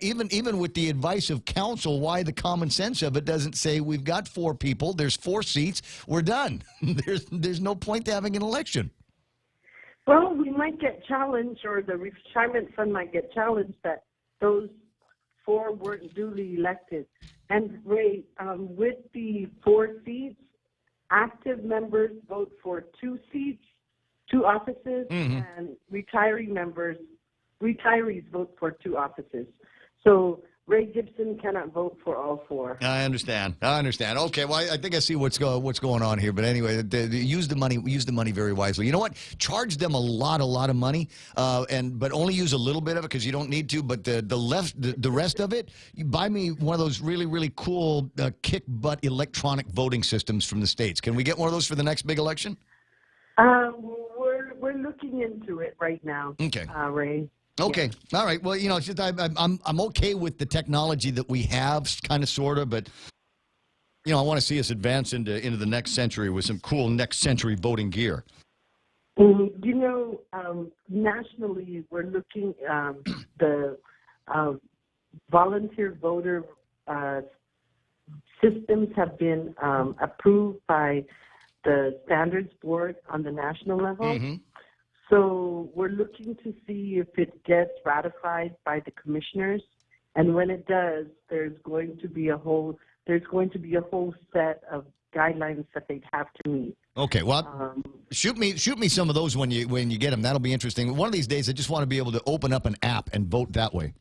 even with the advice of counsel, why the common sense of it doesn't say we've got 4 people, there's 4 seats, we're done. There's no point to having an election. Well, we might get challenged, or the retirement fund might get challenged that those 4 weren't duly elected. And Ray, with the 4 seats, active members vote for 2 seats, 2 offices, and retirees vote for 2 offices. So Ray Gibson cannot vote for all 4. I understand. Okay, well, I think I see what's going on here. But anyway, use the money very wisely. You know what? Charge them a lot of money, but only use a little bit of it because you don't need to. But the rest of it, you buy me one of those really cool kick butt electronic voting systems from the States. Can we get one of those for the next big election? We're looking into it right now. Okay, Ray. Okay. Yeah. All right. Well, you know, it's just I'm okay with the technology that we have, kind of, sort of, but you know, I want to see us advance into the next century with some cool next century voting gear. You know, nationally, we're looking the volunteer voter systems have been approved by the Standards Board on the national level. So we're looking to see if it gets ratified by the commissioners, and when it does, there's going to be a whole set of guidelines that they'd have to meet. Okay, well, shoot me some of those when you get them. That'll be interesting. One of these days, I just want to be able to open up an app and vote that way.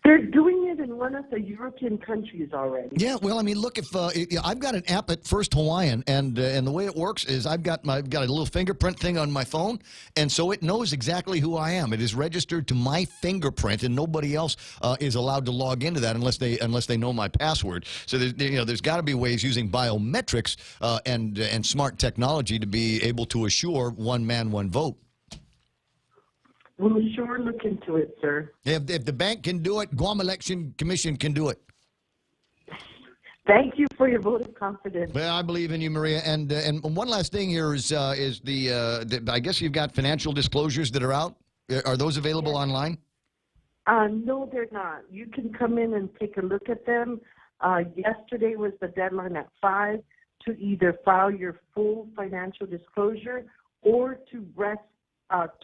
They're doing it in one of the European countries already. Yeah, well, I mean, look, if I've got an app at First Hawaiian, and the way it works is I've got a little fingerprint thing on my phone, and so it knows exactly who I am. It is registered to my fingerprint, and nobody else is allowed to log into that unless they know my password. So there's got to be ways using biometrics and smart technology to be able to assure one man, one vote. We'll sure look into it, sir. If the bank can do it, Guam Election Commission can do it. Thank you for your vote of confidence. Well, I believe in you, Maria. And one last thing here is the I guess you've got financial disclosures that are out. Are those available online? No, they're not. You can come in and take a look at them. Yesterday was the deadline at 5 to either file your full financial disclosure or to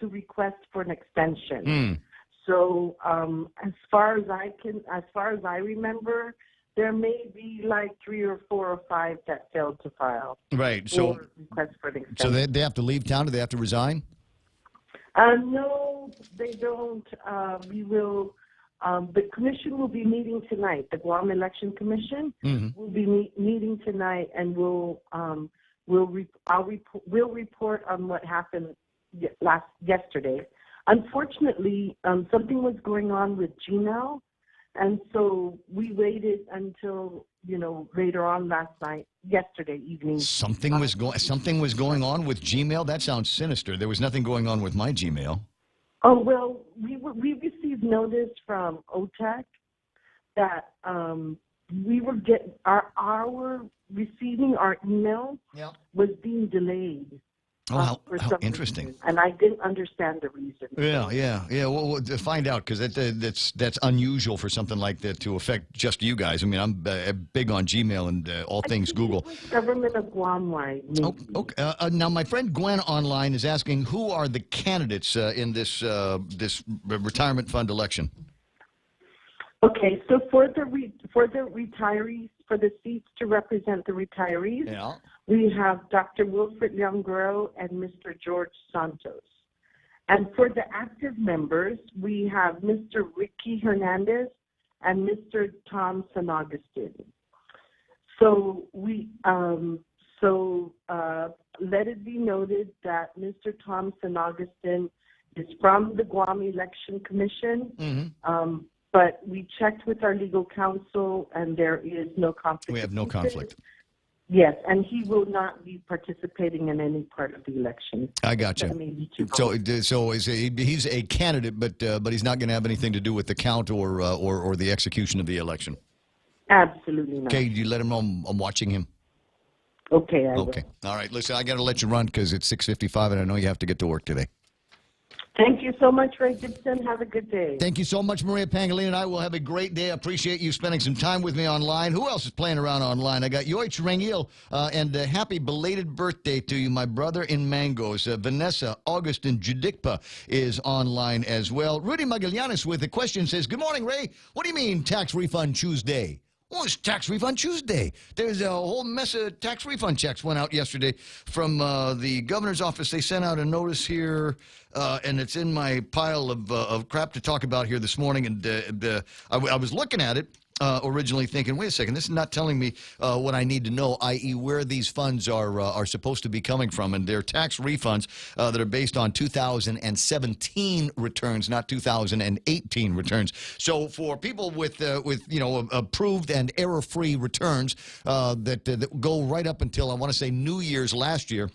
request for an extension. So as far as I remember, there may be like 3 or 4 or 5 that failed to file. Right. So request for an extension. So they have to leave town. Do they have to resign? No, they don't. We will. The commission will be meeting tonight. The Guam Election Commission will be meeting tonight, and we'll report on what happened yesterday. Unfortunately, something was going on with Gmail, and so we waited until later on yesterday evening. Something was going on with Gmail. That sounds sinister. There was nothing going on with my Gmail. Oh well, we received notice from OTAC that we were getting our receiving our email was being delayed. Oh, how interesting! Reason, and I didn't understand the reason. Yeah. Well, to find out, because that's unusual for something like that to affect just you guys. I mean, I'm big on Gmail and all things Google. Government of Guam wide. Okay. Now, my friend Gwen online is asking, who are the candidates in this retirement fund election? Okay, so for the retirees, for the seats to represent the retirees, we have Dr. Wilfred Leong and Mr. George Santos. And for the active members, we have Mr. Ricky Hernandez and Mr. Tom San Agustin. So let it be noted that Mr. Tom San Agustin is from the Guam Election Commission. But we checked with our legal counsel, and there is no conflict. We have no conflict. Yes, and he will not be participating in any part of the election. I got you. So he's a candidate, but he's not going to have anything to do with the count or the execution of the election. Absolutely not. Okay, you let him know I'm watching him. Okay. Okay. All right. Listen, I got to let you run because it's 6:55, and I know you have to get to work today. Thank you so much, Ray Gibson. Have a good day. Thank you so much, Maria Pangolin, and I will have a great day. I appreciate you spending some time with me online. Who else is playing around online? I got Yoich Rengil, and happy belated birthday to you, my brother in Mangos. Vanessa Augustin Judikpa is online as well. Rudy Magallanes with a question says, good morning, Ray. What do you mean tax refund Tuesday? Oh, it's Tax Refund Tuesday. There's a whole mess of tax refund checks went out yesterday from the governor's office. They sent out a notice here, and it's in my pile of crap to talk about here this morning. And I was looking at it. Originally thinking, wait a second, this is not telling me what I need to know, i.e. where these funds are supposed to be coming from. And they're tax refunds that are based on 2017 returns, not 2018 returns. So for people with approved and error-free returns that go right up until, I want to say, New Year's last year,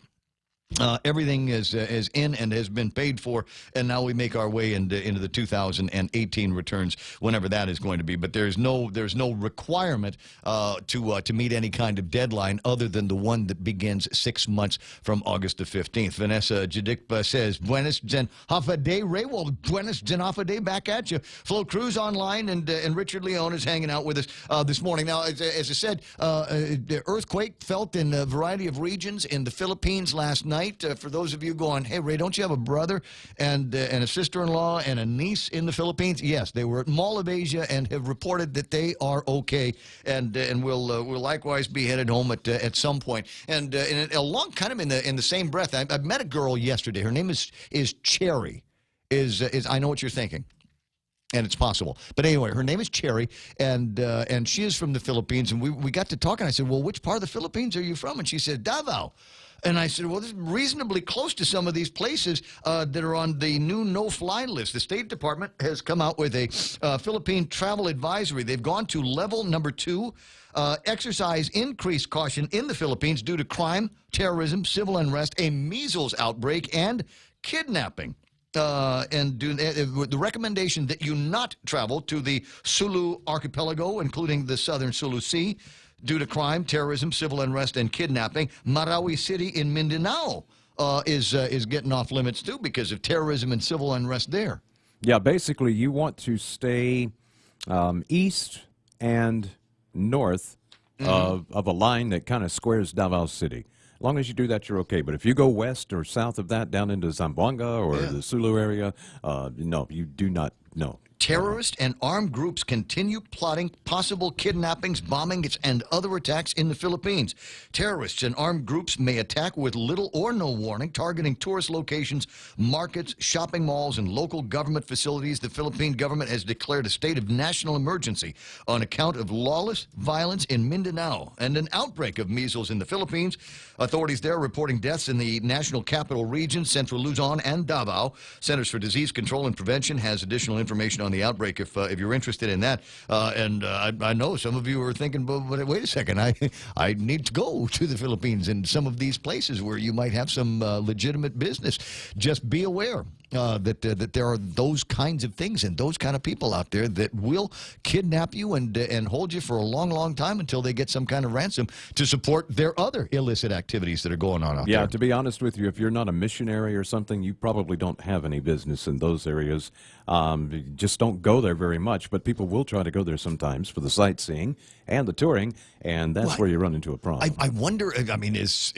everything is in and has been paid for, and now we make our way into the 2018 returns, whenever that is going to be. But there's no requirement to meet any kind of deadline other than the one that begins 6 months from August the 15th. Vanessa Jadikpa says, Buenos Gen Hafa Day, Ray. Well, Buenos Gen Hafa Day back at you. Flo Cruz online, and Richard Leone is hanging out with us this morning. Now, as I said, the earthquake felt in a variety of regions in the Philippines last night. For those of you going, hey, Ray, don't you have a brother and a sister-in-law and a niece in the Philippines? Yes, they were at Mall of Asia and have reported that they are okay, and will likewise be headed home at some point. And along kind of in the same breath, I met a girl yesterday. Her name is Cherry. I know what you're thinking. And it's possible. But anyway, her name is Cherry, and she is from the Philippines. And we got to talking. I said, well, which part of the Philippines are you from? And she said, Davao. And I said, well, this is reasonably close to some of these places that are on the new no-fly list. The State Department has come out with a Philippine travel advisory. They've gone to level number 2. Exercise increased caution in the Philippines due to crime, terrorism, civil unrest, a measles outbreak, and kidnapping. The recommendation that you not travel to the Sulu archipelago, including the southern Sulu Sea, due to crime, terrorism, civil unrest, and kidnapping. Marawi City in Mindanao is getting off limits too because of terrorism and civil unrest there. Yeah, basically you want to stay east and north of a line that kind of squares Davao City. As long as you do that, you're okay. But if you go west or south of that, down into Zamboanga or the Sulu area, no, you do not know. Terrorists and armed groups continue plotting possible kidnappings, bombings, and other attacks in the Philippines. Terrorists and armed groups may attack with little or no warning, targeting tourist locations, markets, shopping malls, and local government facilities. The Philippine government has declared a state of national emergency on account of lawless violence in Mindanao and an outbreak of measles in the Philippines. Authorities there are reporting deaths in the national capital region, Central Luzon, and Davao. Centers for Disease Control and Prevention has additional information on the outbreak if you're interested in that. I know some of you are thinking, but wait a second, I need to go to the Philippines and some of these places where you might have some legitimate business. Just be aware that there are those kinds of things and those kind of people out there that will kidnap you and hold you for a long, long time until they get some kind of ransom to support their other illicit activities that are going on out there. Yeah, to be honest with you, if you're not a missionary or something, you probably don't have any business in those areas. Just don't go there very much, but people will try to go there sometimes for the sightseeing and the touring, and that's where you run into a problem. I wonder, I mean, it's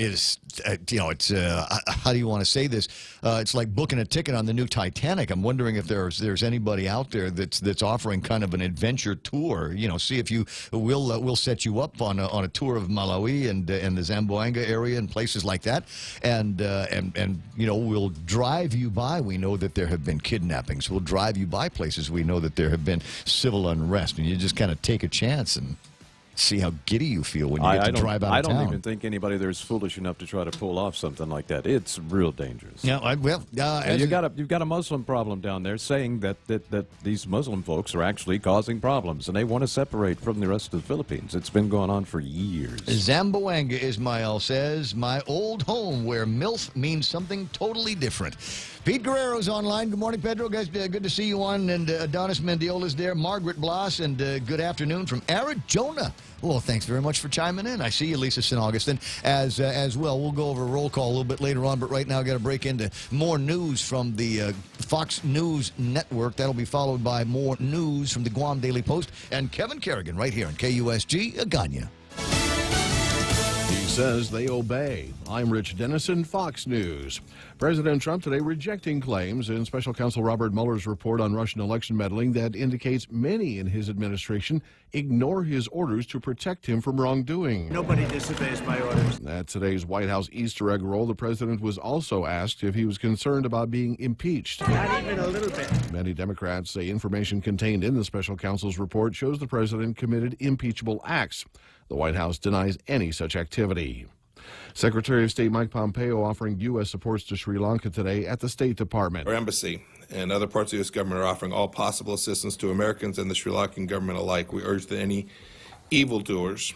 how do you want to say this? It's like booking a ticket on the new Titanic. I'm wondering if there's anybody out there that's offering kind of an adventure tour. See if you we'll set you up on a tour of Malawi and the Zamboanga area and places like that, and we'll drive you by. We know that there have been kidnappings. We'll drive you by places we know that there have been civil unrest, and you just kind of take a chance and see how giddy you feel when you get to drive out of town. I don't even think anybody there is foolish enough to try to pull off something like that. It's real dangerous. Yeah, you've got a Muslim problem down there, saying that these Muslim folks are actually causing problems, and they want to separate from the rest of the Philippines. It's been going on for years. Zamboanga Ismail says, my old home where MILF means something totally different. Pete Guerrero's online. Good morning, Pedro. Guys, good to see you on. And Adonis Mendiola's there. Margaret Blas, and good afternoon from Arizona. Well, thanks very much for chiming in. I see you, Lisa St. Augustine, as well. We'll go over a roll call a little bit later on, but right now I've got to break into more news from the Fox News Network. That'll be followed by more news from the Guam Daily Post and Kevin Kerrigan right here on KUSG, Agana. He says they obey. I'm Rich Dennison, Fox News. President Trump today rejecting claims in Special Counsel Robert Mueller's report on Russian election meddling that indicates many in his administration ignore his orders to protect him from wrongdoing. Nobody disobeys my orders. At today's White House Easter egg roll, the president was also asked if he was concerned about being impeached. Not even a little bit. Many Democrats say information contained in the Special Counsel's report shows the president committed impeachable acts. The White House denies any such activity. Secretary of State Mike Pompeo offering U.S. supports to Sri Lanka today at the State Department. Our embassy and other parts of the U.S. government are offering all possible assistance to Americans and the Sri Lankan government alike. We urge that any evildoers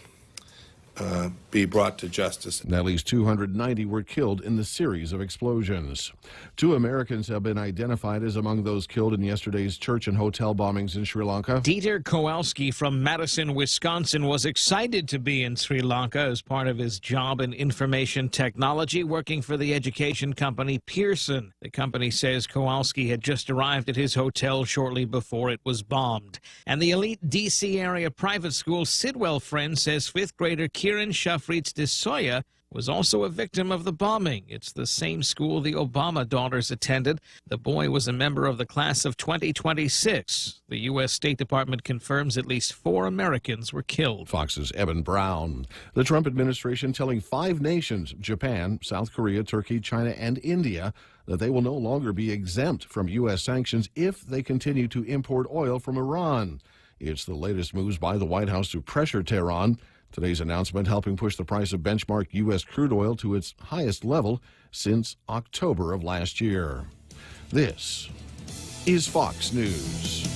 be brought to justice. And at least 290 were killed in the series of explosions. 2 Americans have been identified as among those killed in yesterday's church and hotel bombings in Sri Lanka. Dieter Kowalski from Madison, Wisconsin, was excited to be in Sri Lanka as part of his job in information technology, working for the education company Pearson. The company says Kowalski had just arrived at his hotel shortly before it was bombed. And the elite D.C. area private school Sidwell Friends says 5th grader Kieran Shufritz Desoya was also a victim of the bombing. It's the same school the Obama daughters attended. The boy was a member of the class of 2026. The U.S. State Department confirms at least 4 Americans were killed. Fox's Evan Brown. The Trump administration telling 5 nations, Japan, South Korea, Turkey, China, and India, that they will no longer be exempt from U.S. sanctions if they continue to import oil from Iran. It's the latest moves by the White House to pressure Tehran. Today's announcement helping push the price of benchmark U.S. crude oil to its highest level since October of last year. This is Fox News.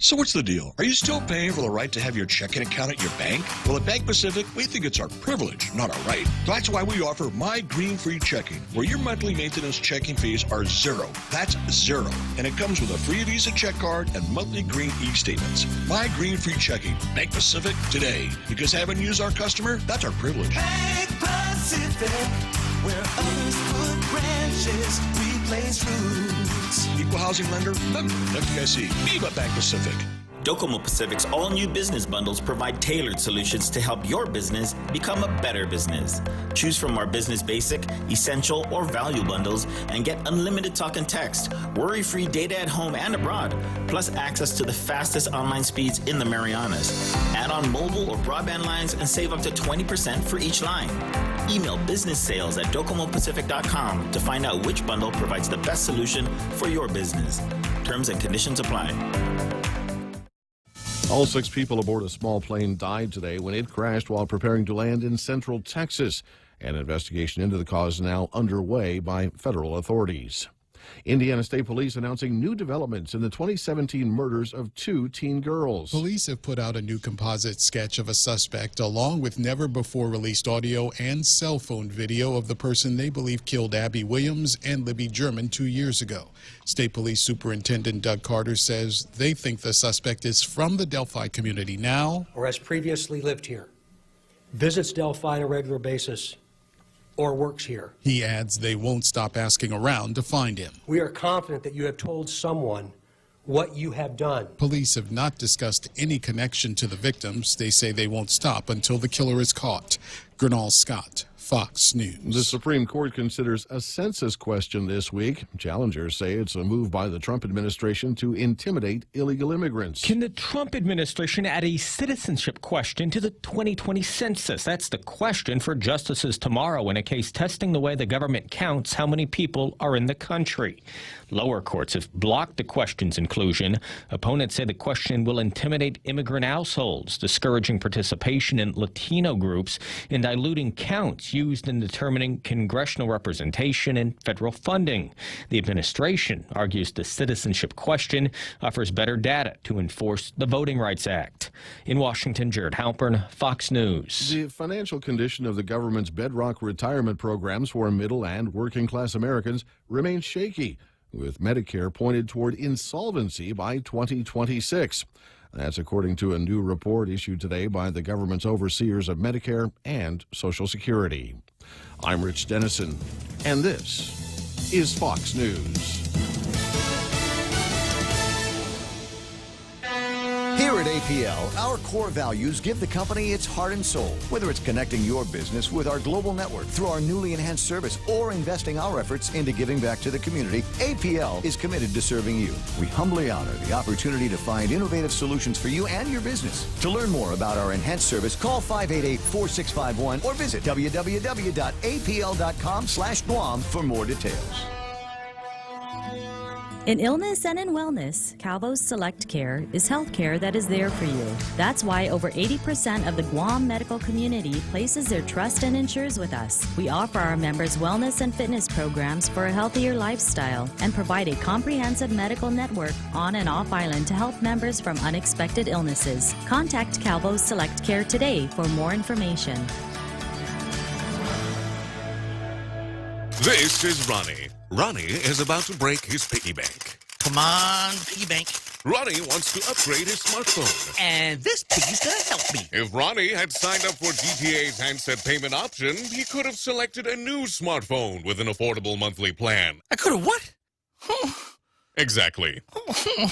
So what's the deal? Are you still paying for the right to have your checking account at your bank? Well, at Bank Pacific, we think it's our privilege, not our right. That's why we offer My Green Free Checking, where your monthly maintenance checking fees are zero. That's zero. And it comes with a free Visa check card and monthly green e-statements. My Green Free Checking. Bank Pacific today. Because having you as our customer, that's our privilege. Bank Pacific, where others put branches, we place roots. Equal housing lender, member FDIC. Viva Bank Pacific. Docomo Pacific's all-new business bundles provide tailored solutions to help your business become a better business. Choose from our Business Basic, Essential, or Value bundles and get unlimited talk and text, worry-free data at home and abroad, plus access to the fastest online speeds in the Marianas. Add on mobile or broadband lines and save up to 20% for each line. Email businesssales@docomopacific.com to find out which bundle provides the best solution for your business. Terms and conditions apply. All 6 people aboard a small plane died today when it crashed while preparing to land in central Texas. An investigation into the cause is now underway by federal authorities. Indiana State Police announcing new developments in the 2017 murders of 2 teen girls. Police have put out a new composite sketch of a suspect along with never-before-released audio and cell phone video of the person they believe killed Abby Williams and Libby German 2 years ago. State Police Superintendent Doug Carter says they think the suspect is from the Delphi community now or has previously lived here, visits Delphi on a regular basis, or works here. He adds they won't stop asking around to find him. We are confident that you have told someone what you have done. Police have not discussed any connection to the victims. They say they won't stop until the killer is caught. Gernal Scott, Fox News. The Supreme Court considers a census question this week. Challengers say it's a move by the Trump administration to intimidate illegal immigrants. Can the Trump administration add a citizenship question to the 2020 census? That's the question for justices tomorrow in a case testing the way the government counts how many people are in the country. Lower courts have blocked the question's inclusion. Opponents say the question will intimidate immigrant households, discouraging participation in Latino groups, and diluting counts used in determining congressional representation and federal funding. The administration argues the citizenship question offers better data to enforce the Voting Rights Act. In Washington, Jared Halpern, Fox News. The financial condition of the government's bedrock retirement programs for middle and working class Americans remains shaky, with Medicare pointed toward insolvency by 2026. That's according to a new report issued today by the government's overseers of Medicare and Social Security. I'm Rich Dennison, and this is Fox News. Here at APL, our core values give the company its heart and soul. Whether it's connecting your business with our global network through our newly enhanced service or investing our efforts into giving back to the community, APL is committed to serving you. We humbly honor the opportunity to find innovative solutions for you and your business. To learn more about our enhanced service, call 588-4651 or visit www.apl.com/Guam for more details. In illness and in wellness, Calvo's Select Care is health care that is there for you. That's why over 80% of the Guam medical community places their trust and insures with us. We offer our members wellness and fitness programs for a healthier lifestyle and provide a comprehensive medical network on and off island to help members from unexpected illnesses. Contact Calvo's Select Care today for more information. This is Ronnie. Ronnie is about to break his piggy bank. Come on, piggy bank. Ronnie wants to upgrade his smartphone. And this piggy's gonna help me. If Ronnie had signed up for GTA's handset payment option, he could have selected a new smartphone with an affordable monthly plan. I could have what? Exactly.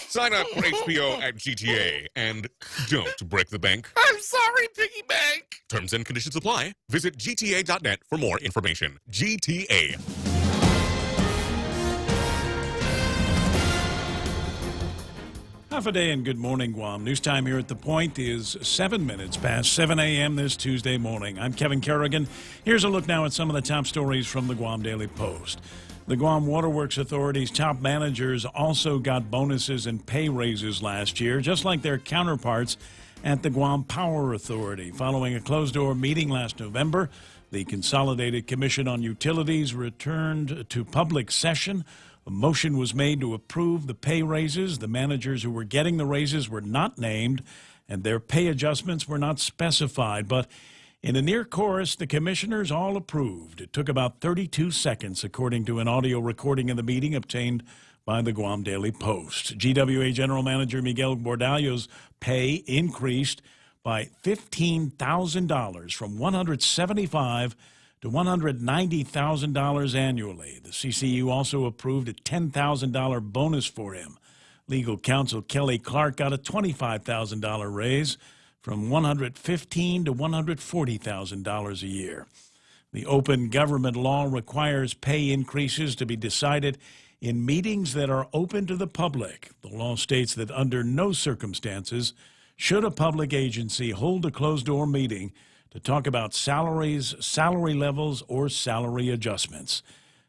Sign up for HBO at GTA and don't break the bank. I'm sorry, piggy bank. Terms and conditions apply. Visit gta.net for more information. GTA. Half a day and good morning, Guam. News time here at The Point is 7 minutes past 7 a.m. this Tuesday morning. I'm Kevin Kerrigan. Here's a look now at some of the top stories from the Guam Daily Post. The Guam Waterworks Authority's top managers also got bonuses and pay raises last year, just like their counterparts at the Guam Power Authority. Following a closed-door meeting last November, the Consolidated Commission on Utilities returned to public session. A motion was made to approve the pay raises. The managers who were getting the raises were not named, and their pay adjustments were not specified. But in a near chorus, the commissioners all approved. It took about 32 seconds, according to an audio recording of the meeting obtained by the Guam Daily Post. GWA General Manager Miguel Bordallo's pay increased by $15,000 from $175,000 to $190,000 annually. The CCU also approved a $10,000 bonus for him. Legal counsel Kelly Clark got a $25,000 raise from $115,000 to $140,000 a year. The open government law requires pay increases to be decided in meetings that are open to the public. The law states that under no circumstances should a public agency hold a closed-door meeting to talk about salaries, salary levels, or salary adjustments.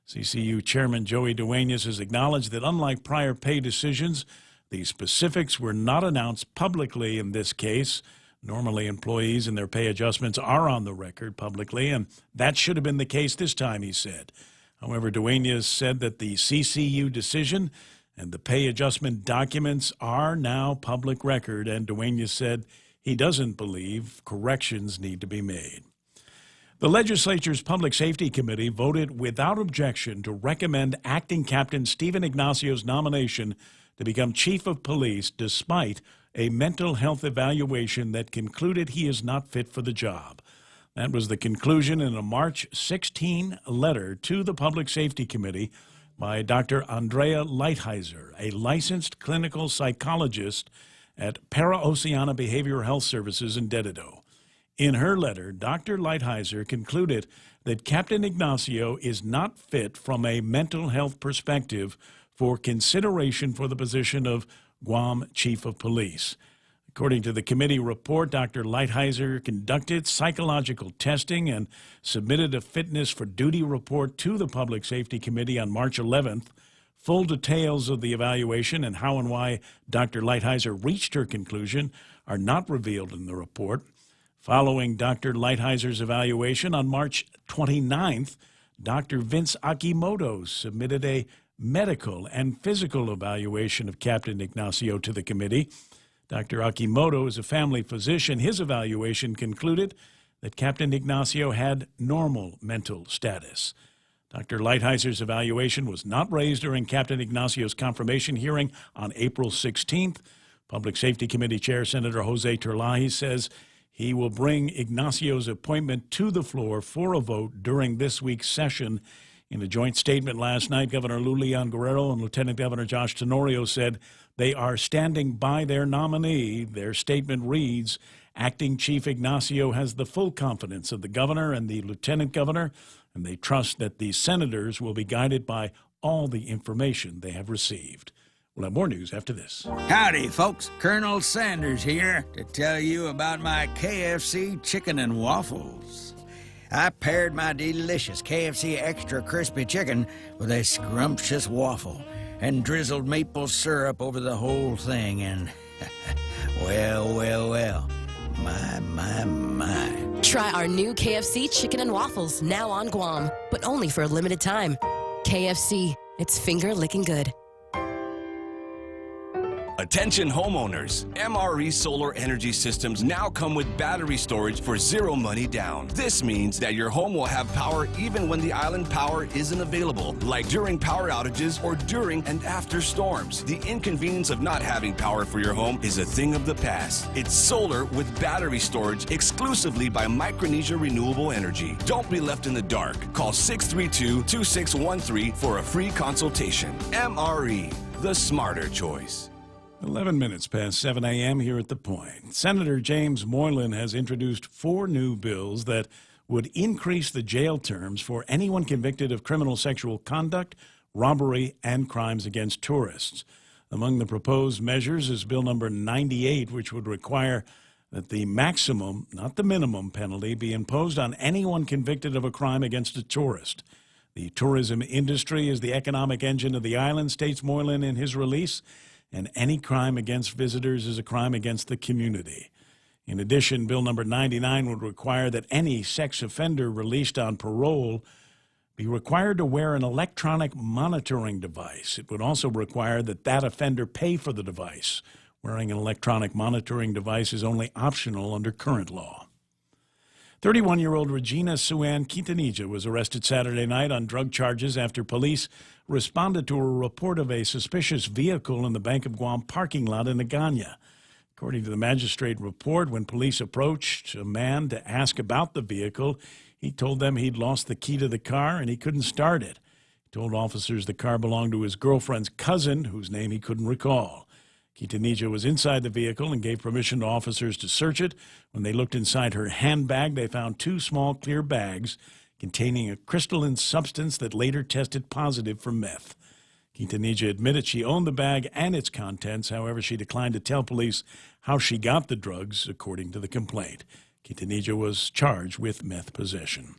CCU Chairman Joey Duenas has acknowledged that unlike prior pay decisions, the specifics were not announced publicly in this case. Normally, employees and their pay adjustments are on the record publicly, and that should have been the case this time, he said. However, Duenas said that the CCU decision and the pay adjustment documents are now public record, and Duenas said he doesn't believe corrections need to be made. The legislature's Public Safety Committee voted without objection to recommend Acting Captain Stephen Ignacio's nomination to become Chief of Police despite a mental health evaluation that concluded he is not fit for the job. That was the conclusion in a March 16 letter to the Public Safety Committee by Dr. Andrea Lighthizer, a licensed clinical psychologist at Para-Oceana Behavioral Health Services in Dededo. In her letter, Dr. Lighthizer concluded that Captain Ignacio is not fit from a mental health perspective for consideration for the position of Guam Chief of Police. According to the committee report, Dr. Lighthizer conducted psychological testing and submitted a fitness for duty report to the Public Safety Committee on March 11th. Full details of the evaluation and how and why Dr. Lighthizer reached her conclusion are not revealed in the report. Following Dr. Lighthizer's evaluation on March 29th, Dr. Vince Akimoto submitted a medical and physical evaluation of Captain Ignacio to the committee. Dr. Akimoto is a family physician. His evaluation concluded that Captain Ignacio had normal mental status. Dr. Lighthizer's evaluation was not raised during Captain Ignacio's confirmation hearing on April 16th. Public Safety Committee Chair Senator Jose Terlahi says he will bring Ignacio's appointment to the floor for a vote during this week's session. In a joint statement last night, Governor Lou Leon Guerrero and Lieutenant Governor Josh Tenorio said they are standing by their nominee. Their statement reads, Acting Chief Ignacio has the full confidence of the governor and the lieutenant governor, and they trust that the senators will be guided by all the information they have received. We'll have more news after this. Howdy, folks. Colonel Sanders here to tell you about my KFC chicken and waffles. I paired my delicious KFC extra crispy chicken with a scrumptious waffle and drizzled maple syrup over the whole thing, and well, my. Try our new KFC chicken and waffles, now on Guam, but only for a limited time. KFC, it's finger-licking good. Attention homeowners, MRE Solar Energy Systems now come with battery storage for zero money down. This means that your home will have power even when the island power isn't available, like during power outages or during and after storms. The inconvenience of not having power for your home is a thing of the past. It's solar with battery storage exclusively by Micronesia Renewable Energy. Don't be left in the dark. Call 632-2613 for a free consultation. MRE, the smarter choice. 11 minutes past 7 a.m. here at The Point. Senator James Moylan has introduced 4 new bills that would increase the jail terms for anyone convicted of criminal sexual conduct, robbery, and crimes against tourists. Among the proposed measures is Bill number 98, which would require that the maximum, not the minimum, penalty be imposed on anyone convicted of a crime against a tourist. The tourism industry is the economic engine of the island, states Moylan in his release, and any crime against visitors is a crime against the community. In addition, Bill number 99 would require that any sex offender released on parole be required to wear an electronic monitoring device. It would also require that that offender pay for the device. Wearing an electronic monitoring device is only optional under current law. 31-year-old Regina Suan Quintanilla was arrested Saturday night on drug charges after police responded to a report of a suspicious vehicle in the Bank of Guam parking lot in Agana. According to the magistrate report, when police approached a man to ask about the vehicle, he told them he'd lost the key to the car and he couldn't start it. He told officers the car belonged to his girlfriend's cousin, whose name he couldn't recall. Quintanilla was inside the vehicle and gave permission to officers to search it. When they looked inside her handbag, they found 2 small clear bags containing a crystalline substance that later tested positive for meth. Quintanilla admitted she owned the bag and its contents. However, she declined to tell police how she got the drugs, according to the complaint. Quintanilla was charged with meth possession.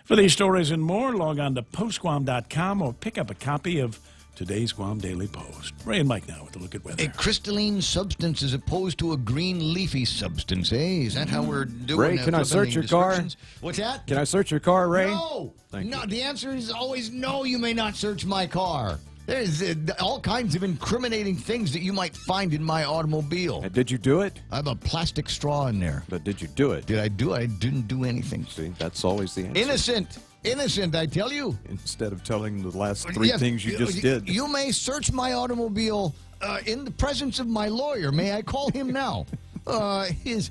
For these stories and more, log on to postguam.com or pick up a copy of today's Guam Daily Post. Ray and Mike now with a look at weather. A crystalline substance as opposed to a green leafy substance, eh? Is that how we're doing? Ray, can I search your car? What's that? Can I search your car, Ray? No! Thank no, you. the answer is always no, you may not search my car. There's all kinds of incriminating things that you might find in my automobile. Did you do it? I have a plastic straw in there. But did you do it? Did I do it? I didn't do anything. See, that's always the answer. Innocent, I tell you. Instead of telling the last 3 things you just did. You may search my automobile in the presence of my lawyer. May I call him now? His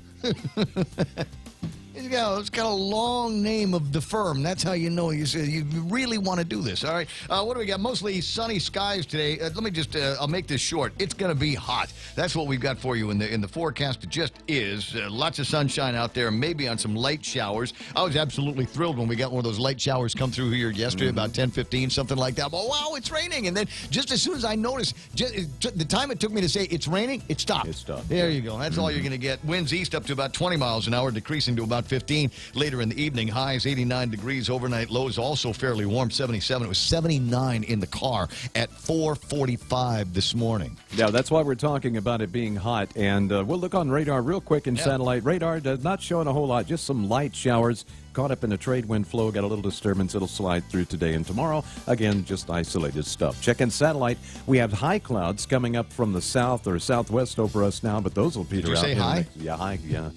It's got a long name of the firm. That's how you know you really want to do this. All right. What do we got? Mostly sunny skies today. Let me just, I'll make this short. It's going to be hot. That's what we've got for you in the forecast. It just is. Lots of sunshine out there, maybe on some light showers. I was absolutely thrilled when we got one of those light showers come through here yesterday, about 10:15, something like that. But wow, it's raining. And then just as soon as I noticed, the time it took me to say it's raining, it stopped. It stopped. There you go. That's all you're going to get. Winds east up to about 20 miles an hour, decreasing to about 15 later in the evening. Highs 89 degrees. Overnight lows also fairly warm, 77. It was 79 in the car at 4:45 this morning. Yeah, that's why we're talking about it being hot. And we'll look on radar real quick in satellite. Radar does not showing a whole lot, just some light showers. Caught up in a trade wind flow, got a little disturbance. It'll slide through today and tomorrow. Again, just isolated stuff. Check in satellite. We have high clouds coming up from the south or southwest over us now, but those will peter out. Did you say high? Yeah, high, yeah.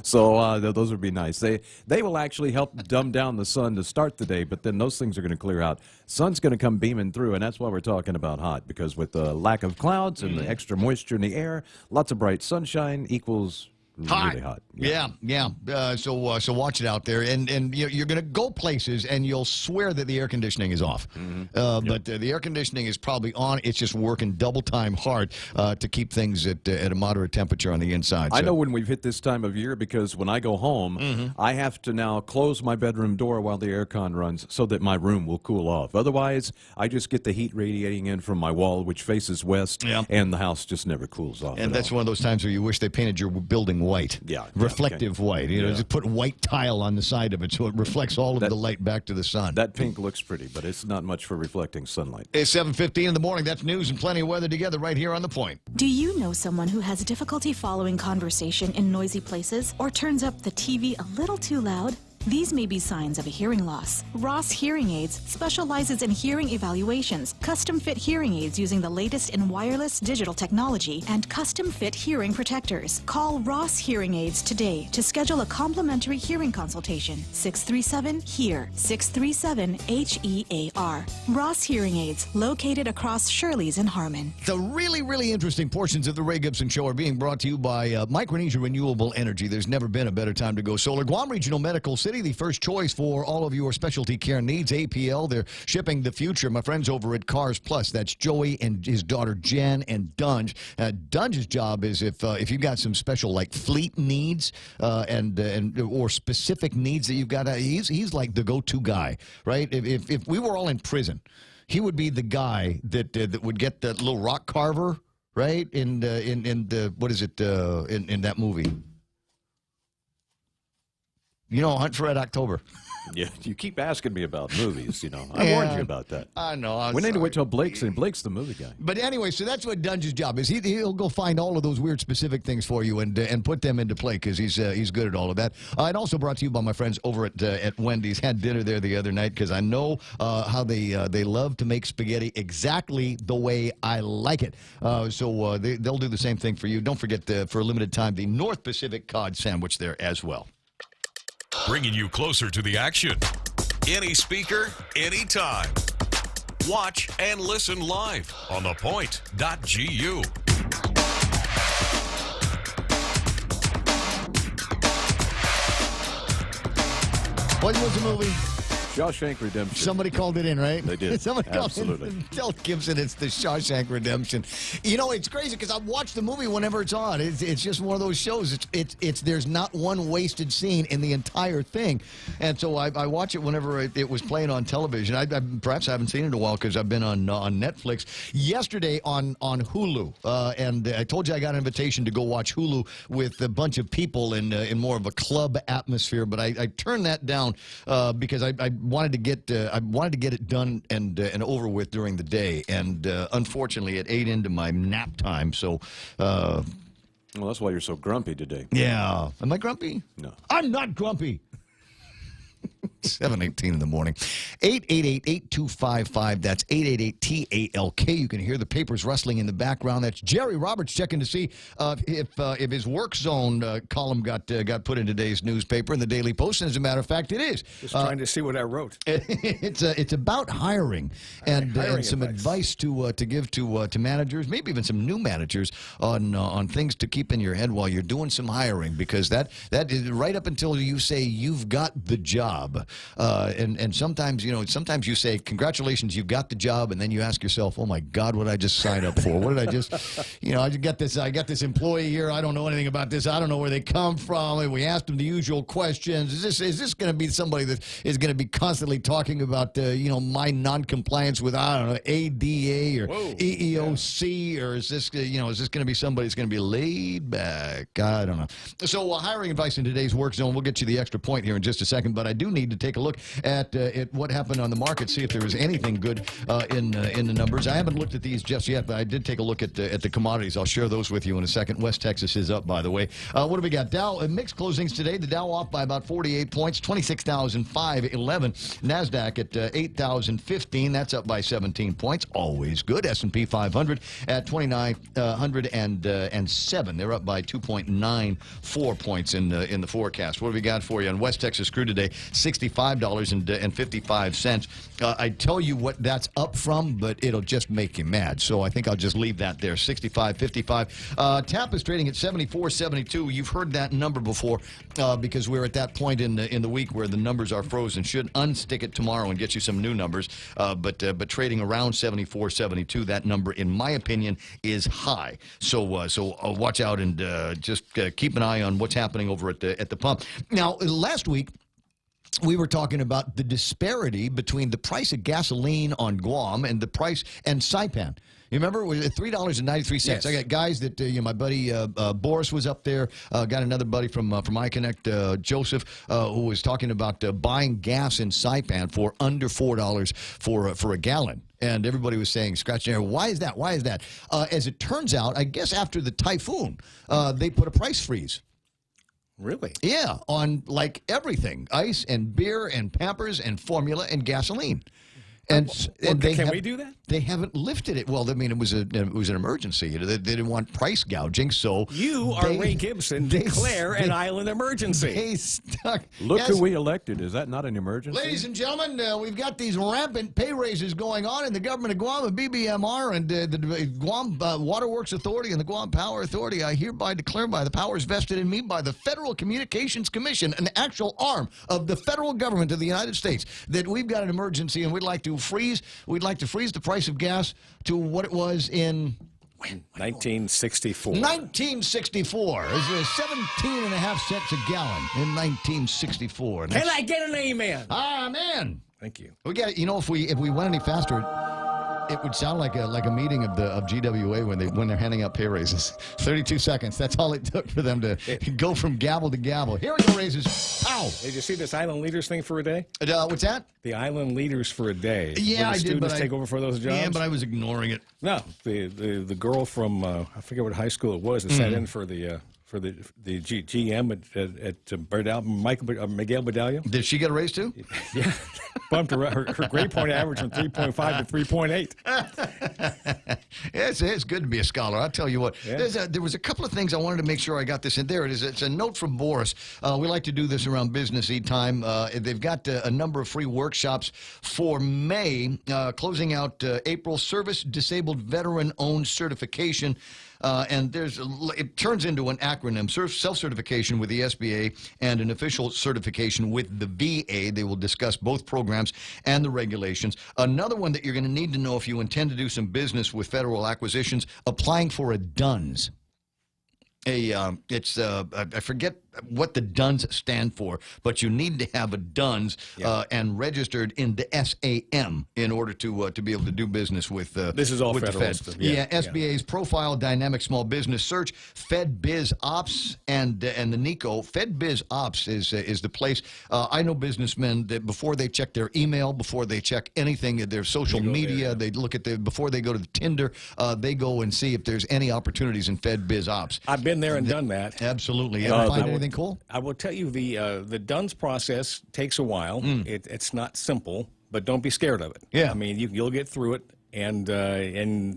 So those would be nice. They will actually help dumb down the sun to start the day, but then those things are going to clear out. Sun's going to come beaming through, and that's why we're talking about hot, because with the lack of clouds and the extra moisture in the air, lots of bright sunshine equals really hot. Yeah. So watch it out there, and you're going to go places, and you'll swear that the air conditioning is off. But the air conditioning is probably on. It's just working double time hard to keep things at a moderate temperature on the inside. I know when we've hit this time of year, because when I go home, I have to now close my bedroom door while the aircon runs so that my room will cool off. Otherwise, I just get the heat radiating in from my wall, which faces west, and the house just never cools off. And that's one of those times where you wish they painted your building white. Reflective white. Just put white tile on the side of it so it reflects all of the light back to the sun. That pink looks pretty, but it's not much for reflecting sunlight. It's 7:15 in the morning. That's news and plenty of weather together right here on The Point. Do you know someone who has difficulty following conversation in noisy places or turns up the TV a little too loud? These may be signs of a hearing loss. Ross Hearing Aids specializes in hearing evaluations, custom-fit hearing aids using the latest in wireless digital technology, and custom-fit hearing protectors. Call Ross Hearing Aids today to schedule a complimentary hearing consultation. 637-HEAR. 637-HEAR. Ross Hearing Aids, located across Shirley's in Harmon. The really, really interesting portions of the Ray Gibson Show are being brought to you by Micronesia Renewable Energy. There's never been a better time to go solar. Guam Regional Medical City, the first choice for all of your specialty care needs. APL, they're shipping the future. My friends over at Cars Plus, that's Joey and his daughter Jen and Dunge. Dunge's job is if you've got some special like fleet needs or specific needs that you've got, he's like the go-to guy, right? If we were all in prison, he would be the guy that would get that little rock carver, right? In the what is it in that movie? Hunt for Red October. Yeah, you keep asking me about movies, I warned you about that. I know. We need to wait till Blake's the movie guy. But anyway, so that's what Dunge's job is. He'll go find all of those weird specific things for you and put them into play because he's good at all of that. And also brought to you by my friends over at Wendy's. Had dinner there the other night because I know how they love to make spaghetti exactly the way I like it. So they'll do the same thing for you. Don't forget, for a limited time, the North Pacific Cod Sandwich there as well. Bringing you closer to the action. Any speaker, anytime. Watch and listen live on thepoint.gu. What was the movie? Shawshank Redemption. Somebody called it in, right? They did. Somebody Absolutely. called it in. Tell Gibson it's the Shawshank Redemption. It's crazy because I watch the movie whenever it's on. It's just one of those shows. There's not one wasted scene in the entire thing, and so I watch it whenever it was playing on television. I perhaps haven't seen it in a while because I've been on Netflix. Yesterday on Hulu, and I told you I got an invitation to go watch Hulu with a bunch of people in more of a club atmosphere, but I turned that down because I wanted to get it done and over with during the day, and unfortunately it ate into my nap time. So, well, that's why you're so grumpy today. Yeah, am I grumpy? No, I'm not grumpy. 7:18 in the morning. 888-8255. That's 888-TALK. You can hear the papers rustling in the background. That's Jerry Roberts checking to see if his work zone column got put in today's newspaper in the Daily Post. And as a matter of fact, it is. Just trying to see what I wrote. It's about hiring and some advice to give to managers, maybe even some new managers on things to keep in your head while you're doing some hiring, because that is right up until you say you've got the job. And sometimes you say, congratulations, you've got the job, and then you ask yourself, oh my God, what did I just sign up for? What did I just, I got this employee here, I don't know anything about this, I don't know where they come from, and we asked them the usual questions. Is this going to be somebody that is going to be constantly talking about my non-compliance with, I don't know, ADA or EEOC, or is this going to be somebody that's going to be laid back? I don't know. So hiring advice in today's work zone. We'll get you the extra point here in just a second, but I do need to take a look at what happened on the market, see if there was anything good in the numbers. I haven't looked at these just yet, but I did take a look at the commodities. I'll share those with you in a second. West Texas is up, by the way. What do we got? Dow mixed closings today. The Dow off by about 48 points, 26,511. NASDAQ at 8,015. That's up by 17 points. Always good. S&P 500 at 2,907. They're up by 2.94 points in the forecast. What have we got for you on West Texas crude today? $65.55. I tell you what that's up from, but it'll just make you mad. So I think I'll just leave that there. 65.55. TAP is trading at 74.72. You've heard that number before because we're at that point in the week where the numbers are frozen. Should unstick it tomorrow and get you some new numbers. But trading around 74.72, that number, in my opinion, is high. So watch out and just keep an eye on what's happening over at the pump. Now, last week, we were talking about the disparity between the price of gasoline on Guam and the price and Saipan. You remember it was $3.93. Yes. I got guys that my buddy Boris was up there. Got another buddy from iConnect, Joseph, who was talking about buying gas in Saipan for under $4 for a gallon. And everybody was saying, scratching their head, why is that? Why is that? As it turns out, I guess after the typhoon, they put a price freeze. Really? Yeah, on like everything, ice and beer and Pampers and formula and gasoline. And can we do that? They haven't lifted it. Well, I mean, it was an emergency. They didn't want price gouging, so you are Ray Gibson. Declare an island emergency. They stuck. Look who we elected. Is that not an emergency? Ladies and gentlemen, we've got these rampant pay raises going on in the government of Guam, the BBMR, and the Guam Waterworks Authority and the Guam Power Authority. I hereby declare by the powers vested in me by the Federal Communications Commission, an actual arm of the federal government of the United States, that we've got an emergency and we'd like to freeze the price of gas to what it was in 1964. 1964. It was 17.5 cents a gallon in 1964. Can I get an amen? Amen. Thank you. We got. If we went any faster, it would sound like a meeting of GWA when they're handing out pay raises. 32 seconds. That's all it took for them to go from gavel to gavel. Here we go, raises. Pow. Did you see this island leaders thing for a day? What's that? The island leaders for a day. Yeah, I did. Students take over for those jobs. Yeah, but I was ignoring it. No, the girl from I forget what high school it was that sat in for the GM at Miguel Bedalia. Did she get a raise too? Yeah, bumped her grade point average from 3.5 to 3.8. It's good to be a scholar. I'll tell you what. Yeah. There was a couple of things I wanted to make sure I got this in. There it is. It's a note from Boris. We like to do this around business-y time. They've got a number of free workshops for May, closing out April. Service Disabled Veteran-Owned Certification. And it turns into an acronym: self-certification with the SBA and an official certification with the VA. They will discuss both programs and the regulations. Another one that you're going to need to know if you intend to do some business with federal acquisitions: applying for a DUNS. I forget what the DUNS stand for, but you need to have a DUNS and registered in the SAM in order to be able to do business with this is all with federal the Fed. stuff. SBA's Profile Dynamic Small Business Search, Fed Biz Ops, and the NICO. Fed Biz Ops is the place. I know businessmen that before they check their email, before they check anything, their social media, they look at before they go to the Tinder, they go and see if there's any opportunities in Fed Biz Ops. I've been there and done that. Absolutely. Ever find anything Anything cool? I will tell you the DUNS process takes a while. It's not simple, but don't be scared of it. Yeah. I mean, you'll get through it, and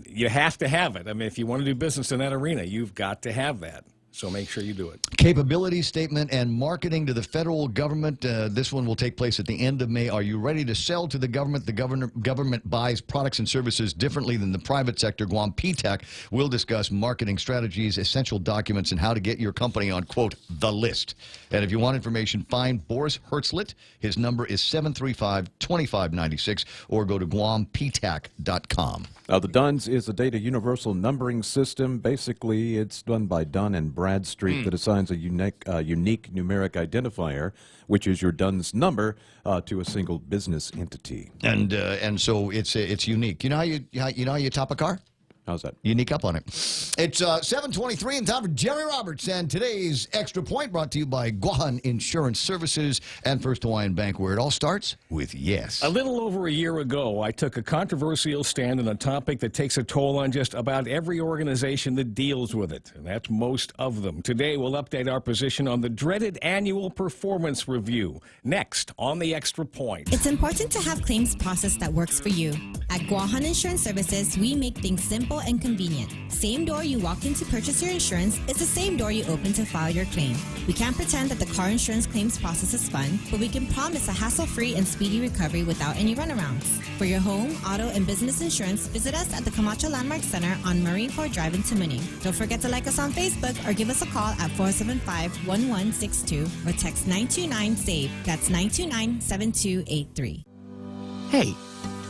you have to have it. I mean, if you want to do business in that arena, you've got to have that. So make sure you do it. Capability statement and marketing to the federal government. This one will take place at the end of May. Are you ready to sell to the government? The government buys products and services differently than the private sector. Guam PTAC will discuss marketing strategies, essential documents, and how to get your company on, quote, the list. And if you want information, find Boris Hertzlet. His number is 735-2596, or go to guamptac.com. The DUNS is a data universal numbering system. Basically, it's done by Dun & Bradstreet that assigns a unique numeric identifier, which is your DUNS number, to a single business entity. And so it's unique. You know how you top a car? How's that? Unique up on it. It's 7:23 and time for Jerry Roberts. And today's Extra Point brought to you by Guahan Insurance Services and First Hawaiian Bank, where it all starts with yes. A little over a year ago, I took a controversial stand on a topic that takes a toll on just about every organization that deals with it, and that's most of them. Today, we'll update our position on the dreaded annual performance review. Next on the Extra Point. It's important to have claims process that works for you. At Guahan Insurance Services, we make things simple and convenient. Same door you walked in to purchase your insurance is the same door you open to file your claim. We can't pretend that the car insurance claims process is fun, but we can promise a hassle-free and speedy recovery without any runarounds. For your home, auto, and business insurance, visit us at the Camacho Landmark Center on Marine Corps Drive in Tamuning. Don't forget to like us on Facebook or give us a call at 475-1162 or text 929-SAVE. That's 929-7283. Hey,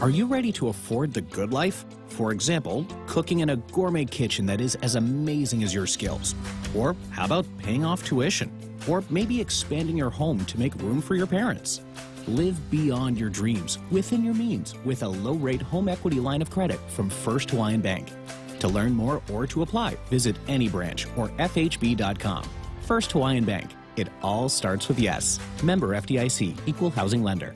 are you ready to afford the good life? For example, cooking in a gourmet kitchen that is as amazing as your skills. Or how about paying off tuition? Or maybe expanding your home to make room for your parents. Live beyond your dreams, within your means, with a low-rate home equity line of credit from First Hawaiian Bank. To learn more or to apply, visit any branch or FHB.com. First Hawaiian Bank. It all starts with yes. Member FDIC, Equal Housing Lender.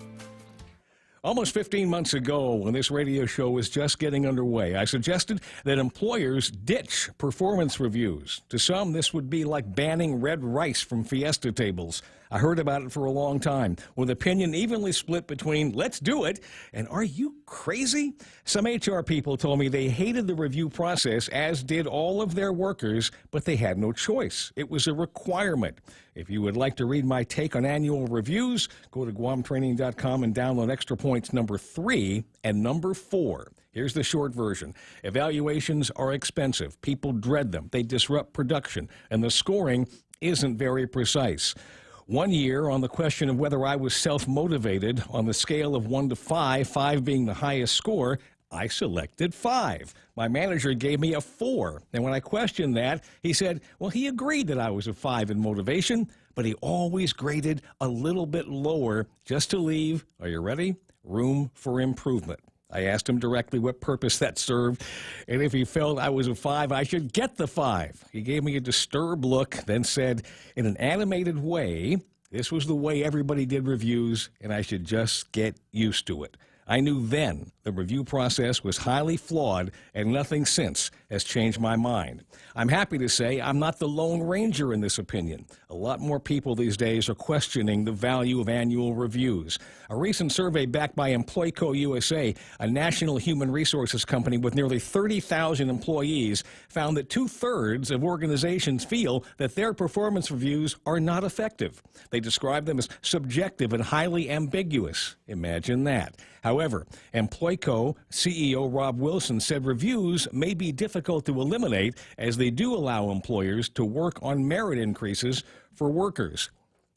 Almost 15 months ago, when this radio show was just getting underway, I suggested that employers ditch performance reviews. To some, this would be like banning red rice from fiesta tables. I heard about it for a long time, with opinion evenly split between let's do it and are you crazy? Some HR people told me they hated the review process, as did all of their workers, but they had no choice. It was a requirement. If you would like to read my take on annual reviews, go to guamtraining.com and download Extra Points number 3 and number 4. Here's the short version. Evaluations are expensive. People dread them. They disrupt production, and the scoring isn't very precise. One year, on the question of whether I was self-motivated, on the scale of 1 to 5, 5 being the highest score, I selected 5. My manager gave me a 4. And when I questioned that, he said, well, he agreed that I was a 5 in motivation, but he always graded a little bit lower just to leave, are you ready, room for improvement. I asked him directly what purpose that served, and if he felt I was a 5, I should get the 5. He gave me a disturbed look, then said, in an animated way, this was the way everybody did reviews, and I should just get used to it. I knew then the review process was highly flawed, and nothing since has changed my mind. I'm happy to say I'm not the Lone Ranger in this opinion. A lot more people these days are questioning the value of annual reviews. A recent survey backed by Employco USA, a national human resources company with nearly 30,000 employees, found that 2/3 of organizations feel that their performance reviews are not effective. They describe them as subjective and highly ambiguous. Imagine that. However, Employco CEO Rob Wilson said reviews may be difficult to eliminate, as they do allow employers to work on merit increases for workers.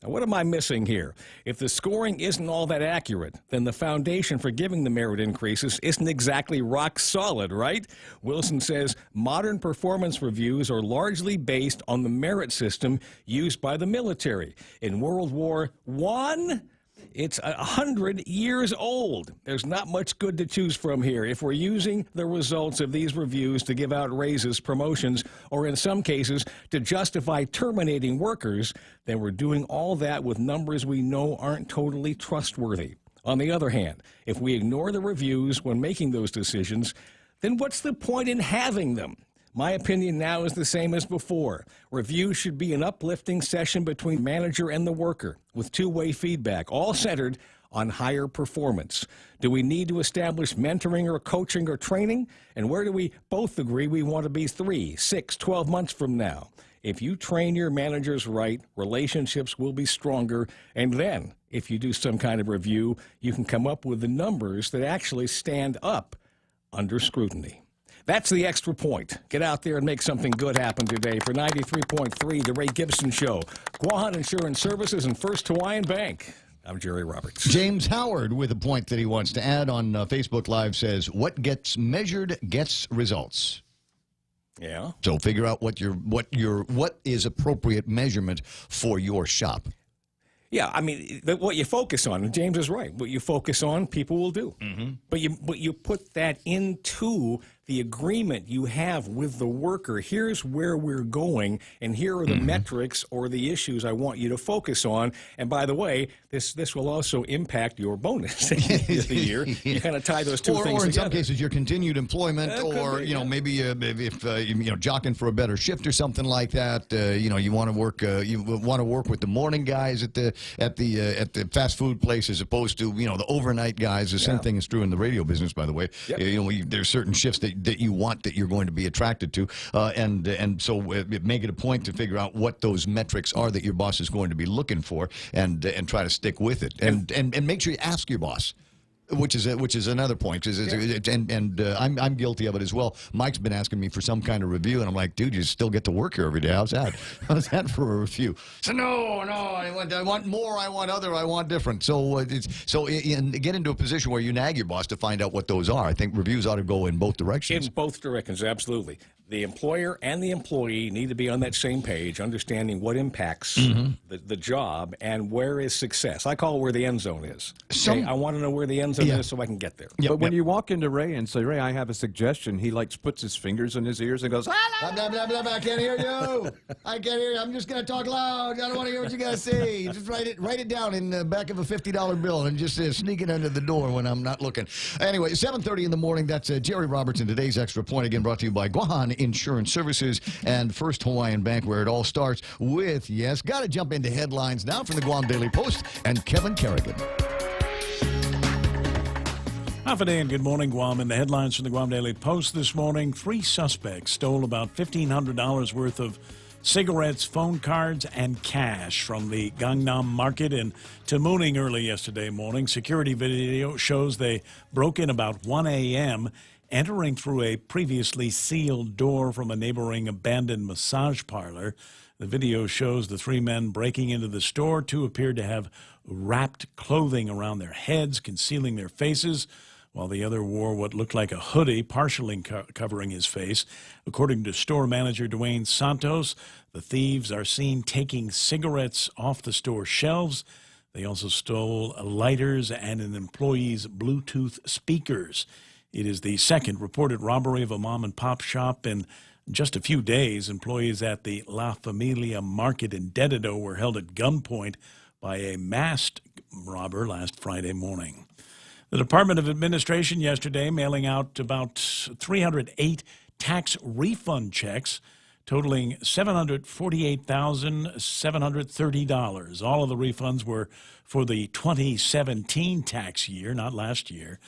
Now, what am I missing here? If the scoring isn't all that accurate, then the foundation for giving the merit increases isn't exactly rock solid, right? Wilson says modern performance reviews are largely based on the merit system used by the military. In World War I, it's 100 years old. There's not much good to choose from here. If we're using the results of these reviews to give out raises, promotions, or in some cases to justify terminating workers, then we're doing all that with numbers we know aren't totally trustworthy. On the other hand, if we ignore the reviews when making those decisions, then what's the point in having them? My opinion now is the same as before. Review should be an uplifting session between manager and the worker with two-way feedback, all centered on higher performance. Do we need to establish mentoring or coaching or training? And where do we both agree we want to be 3, 6, 12 months from now? If you train your managers right, relationships will be stronger. And then, if you do some kind of review, you can come up with the numbers that actually stand up under scrutiny. That's the Extra Point. Get out there and make something good happen today. For 93.3, The Ray Gibson Show, Guahan Insurance Services, and First Hawaiian Bank. I'm Jerry Roberts. James Howard, with a point that he wants to add on Facebook Live, says, what gets measured gets results. Yeah. So figure out what is appropriate measurement for your shop. Yeah, I mean, what you focus on, and James is right, what you focus on, people will do. Mm-hmm. But you put that into the agreement you have with the worker. Here's where we're going, and here are the metrics or the issues I want you to focus on. And by the way, this will also impact your bonus at the end of the year. You kind of tie those two things together. Or in some cases, your continued employment, or be, maybe if jockeying for a better shift or something like that. You want to work. You want to work with the morning guys at the fast food place as opposed to the overnight guys. The same thing is true in the radio business, by the way. Yep. There's certain shifts that you want that you're going to be attracted to, and so make it a point to figure out what those metrics are that your boss is going to be looking for, and try to stick with it, and make sure you ask your boss. Which is another point, I'm guilty of it as well. Mike's been asking me for some kind of review, and I'm like, dude, you still get to work here every day. How's that? How's that for a review? So no, I want more, I want other, I want different. So get into a position where you nag your boss to find out what those are. I think reviews ought to go in both directions. In both directions, absolutely. The employer and the employee need to be on that same page, understanding what impacts the job and where is success. I call it where the end zone is. Okay? I want to know where the end zone is so I can get there. But when you walk into Ray and say, Ray, I have a suggestion, he puts his fingers in his ears and goes, blah, blah, blah, blah, blah, I can't hear you. I can't hear you. I'm just going to talk loud. I don't want to hear what you got to say. Just write it down in the back of a $50 bill and just sneak it under the door when I'm not looking. Anyway, 7:30 in the morning. That's Jerry Roberts, and today's Extra Point, again, brought to you by Guahan Insurance Services and First Hawaiian Bank, where it all starts with, got to jump into headlines now from the Guam Daily Post and Kevin Kerrigan. Half a day and good morning, Guam. In the headlines from the Guam Daily Post this morning, 3 suspects stole about $1,500 worth of cigarettes, phone cards, and cash from the Gangnam Market in Tamuning early yesterday morning. Security video shows they broke in about 1 a.m., entering through a previously sealed door from a neighboring abandoned massage parlor. The video shows the 3 men breaking into the store. 2 appeared to have wrapped clothing around their heads, concealing their faces, while the other wore what looked like a hoodie, partially covering his face. According to store manager Dwayne Santos, the thieves are seen taking cigarettes off the store shelves. They also stole lighters and an employee's Bluetooth speakers. It is the second reported robbery of a mom-and-pop shop in just a few days. Employees at the La Familia Market in Dededo were held at gunpoint by a masked robber last Friday morning. The Department of Administration yesterday mailing out about 308 tax refund checks totaling $748,730. All of the refunds were for the 2017 tax year, not last year.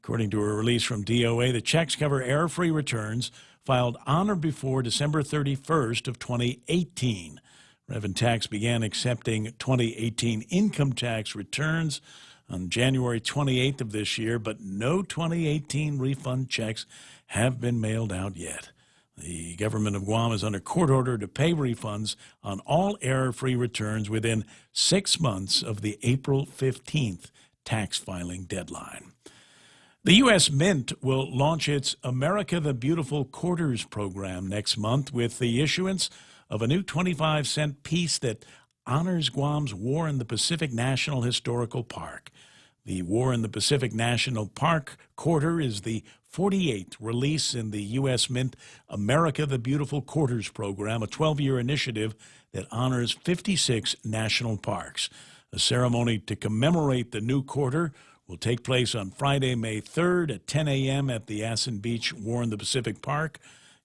According to a release from DOA, the checks cover error-free returns filed on or before December 31st of 2018. Revenue Tax began accepting 2018 income tax returns on January 28th of this year, but no 2018 refund checks have been mailed out yet. The government of Guam is under court order to pay refunds on all error-free returns within 6 months of the April 15th tax filing deadline. The U.S. Mint will launch its America the Beautiful Quarters program next month with the issuance of a new 25-cent piece that honors Guam's War in the Pacific National Historical Park. The War in the Pacific National Park Quarter is the 48th release in the U.S. Mint America the Beautiful Quarters program, a 12-year initiative that honors 56 national parks. A ceremony to commemorate the new quarter will take place on Friday, May 3rd at 10 a.m. at the Assen Beach War in the Pacific Park.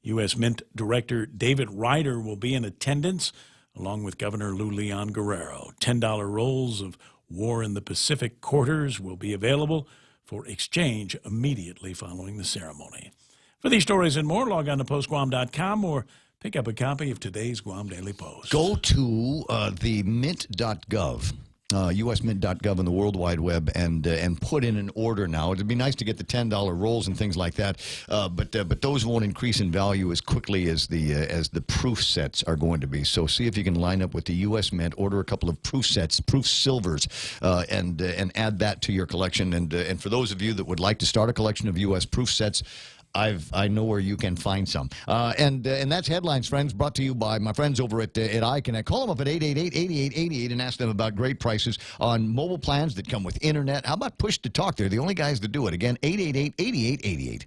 U.S. Mint Director David Ryder will be in attendance, along with Governor Lou Leon Guerrero. $10 rolls of War in the Pacific quarters will be available for exchange immediately following the ceremony. For these stories and more, log on to postguam.com or pick up a copy of today's Guam Daily Post. Go to the mint.gov. USMint.gov on the World Wide Web and put in an order now. It'd be nice to get the $10 rolls and things like that, but those won't increase in value as quickly as the proof sets are going to be. So see if you can line up with the US Mint, order a couple of proof sets, proof silvers, and add that to your collection. And for those of you that would like to start a collection of US proof sets, I know where you can find some. And that's Headlines, friends, brought to you by my friends over at iConnect. Call them up at 888-8888 and ask them about great prices on mobile plans that come with internet. How about push to talk? They're the only guys that do it. Again, 888-8888.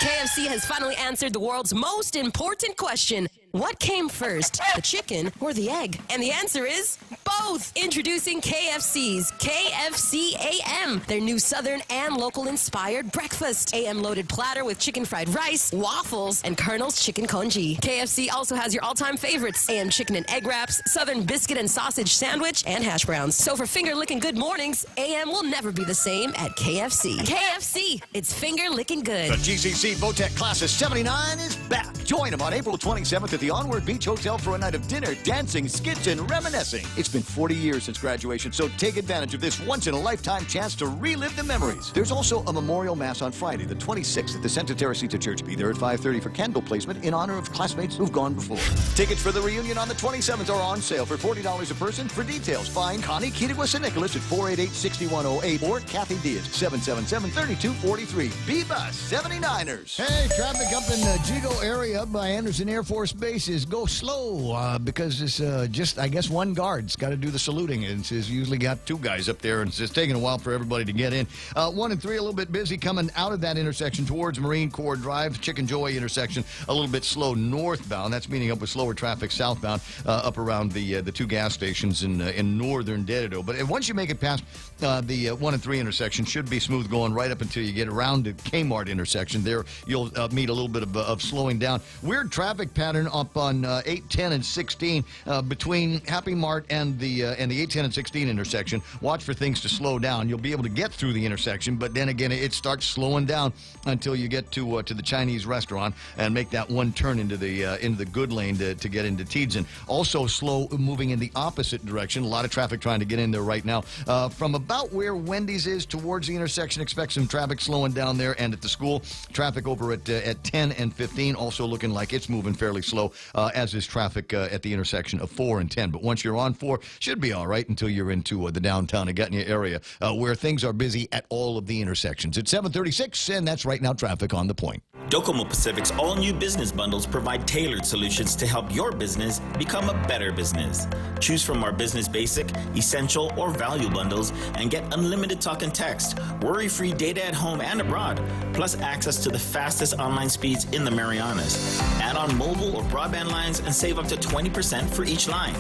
KFC has finally answered the world's most important question. What came first, the chicken or the egg? And the answer is both. Introducing KFC's KFC AM, their new Southern and local-inspired breakfast. AM-loaded platter with chicken fried rice, waffles, and Colonel's chicken congee. KFC also has your all-time favorites, AM chicken and egg wraps, Southern biscuit and sausage sandwich, and hash browns. So for finger-licking good mornings, AM will never be the same at KFC. KFC, it's finger-licking good. The GCC Votech Class of 79 is back. Join them on April 27th at the Onward Beach Hotel for a night of dinner, dancing, skits, and reminiscing. It's been 40 years since graduation, so take advantage of this once-in-a-lifetime chance to relive the memories. There's also a memorial mass on Friday, the 26th, at the Santa Teresita Church. Be there at 5:30 for candle placement in honor of classmates who've gone before. Tickets for the reunion on the 27th are on sale for $40 a person. For details, find Connie Kittigwa St. Nicholas at 488-6108 or Kathy Diaz, 777-3243. B-Bus 79ers. Hey, traffic up in the Jigo area by Anderson Air Force Base is go slow because it's just, I guess, one guard's got to do the saluting. And it's usually got two guys up there, and it's just taking a while for everybody to get in. 1 and 3 a little bit busy coming out of that intersection towards Marine Corps Drive. Chicken Joy intersection a little bit slow northbound. That's meeting up with slower traffic southbound up around the two gas stations in northern Dededo. But once you make it past the 1 and 3 intersection, should be smooth going right up until you get around the Kmart intersection. There you'll meet a little bit of slowing down. Weird traffic pattern up on 8, 10, and 16 between Happy Mart and the 8, 10, and 16 intersection. Watch for things to slow down. You'll be able to get through the intersection, but then again, it starts slowing down until you get to the Chinese restaurant and make that one turn into the good lane to get into Tiedzen. Also slow moving in the opposite direction. A lot of traffic trying to get in there right now. From about where Wendy's is towards the intersection, expect some traffic slowing down there, and at the school, traffic over at 10 and 15 also looking like it's moving fairly slow, as is traffic at the intersection of 4 and 10. But once you're on 4, should be all right until you're into the downtown Agutnia area, where things are busy at all of the intersections. It's 7:36, and that's right now traffic on the point. Docomo Pacific's all-new business bundles provide tailored solutions to help your business become a better business. Choose from our Business Basic, Essential, or Value bundles and get unlimited talk and text, worry-free data at home and abroad, plus access to the fastest online speeds in the Marianas. Add on mobile or broadband lines and save up to 20% for each line.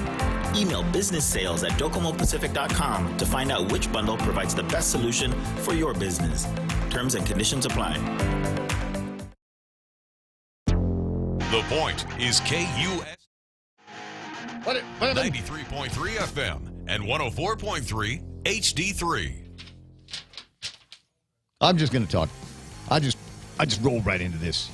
Email businesssales@docomopacific.com to find out which bundle provides the best solution for your business. Terms and conditions apply. The Point is KUS 93.3 FM and 104.3 HD3. I'm just going to talk. I just roll right into this.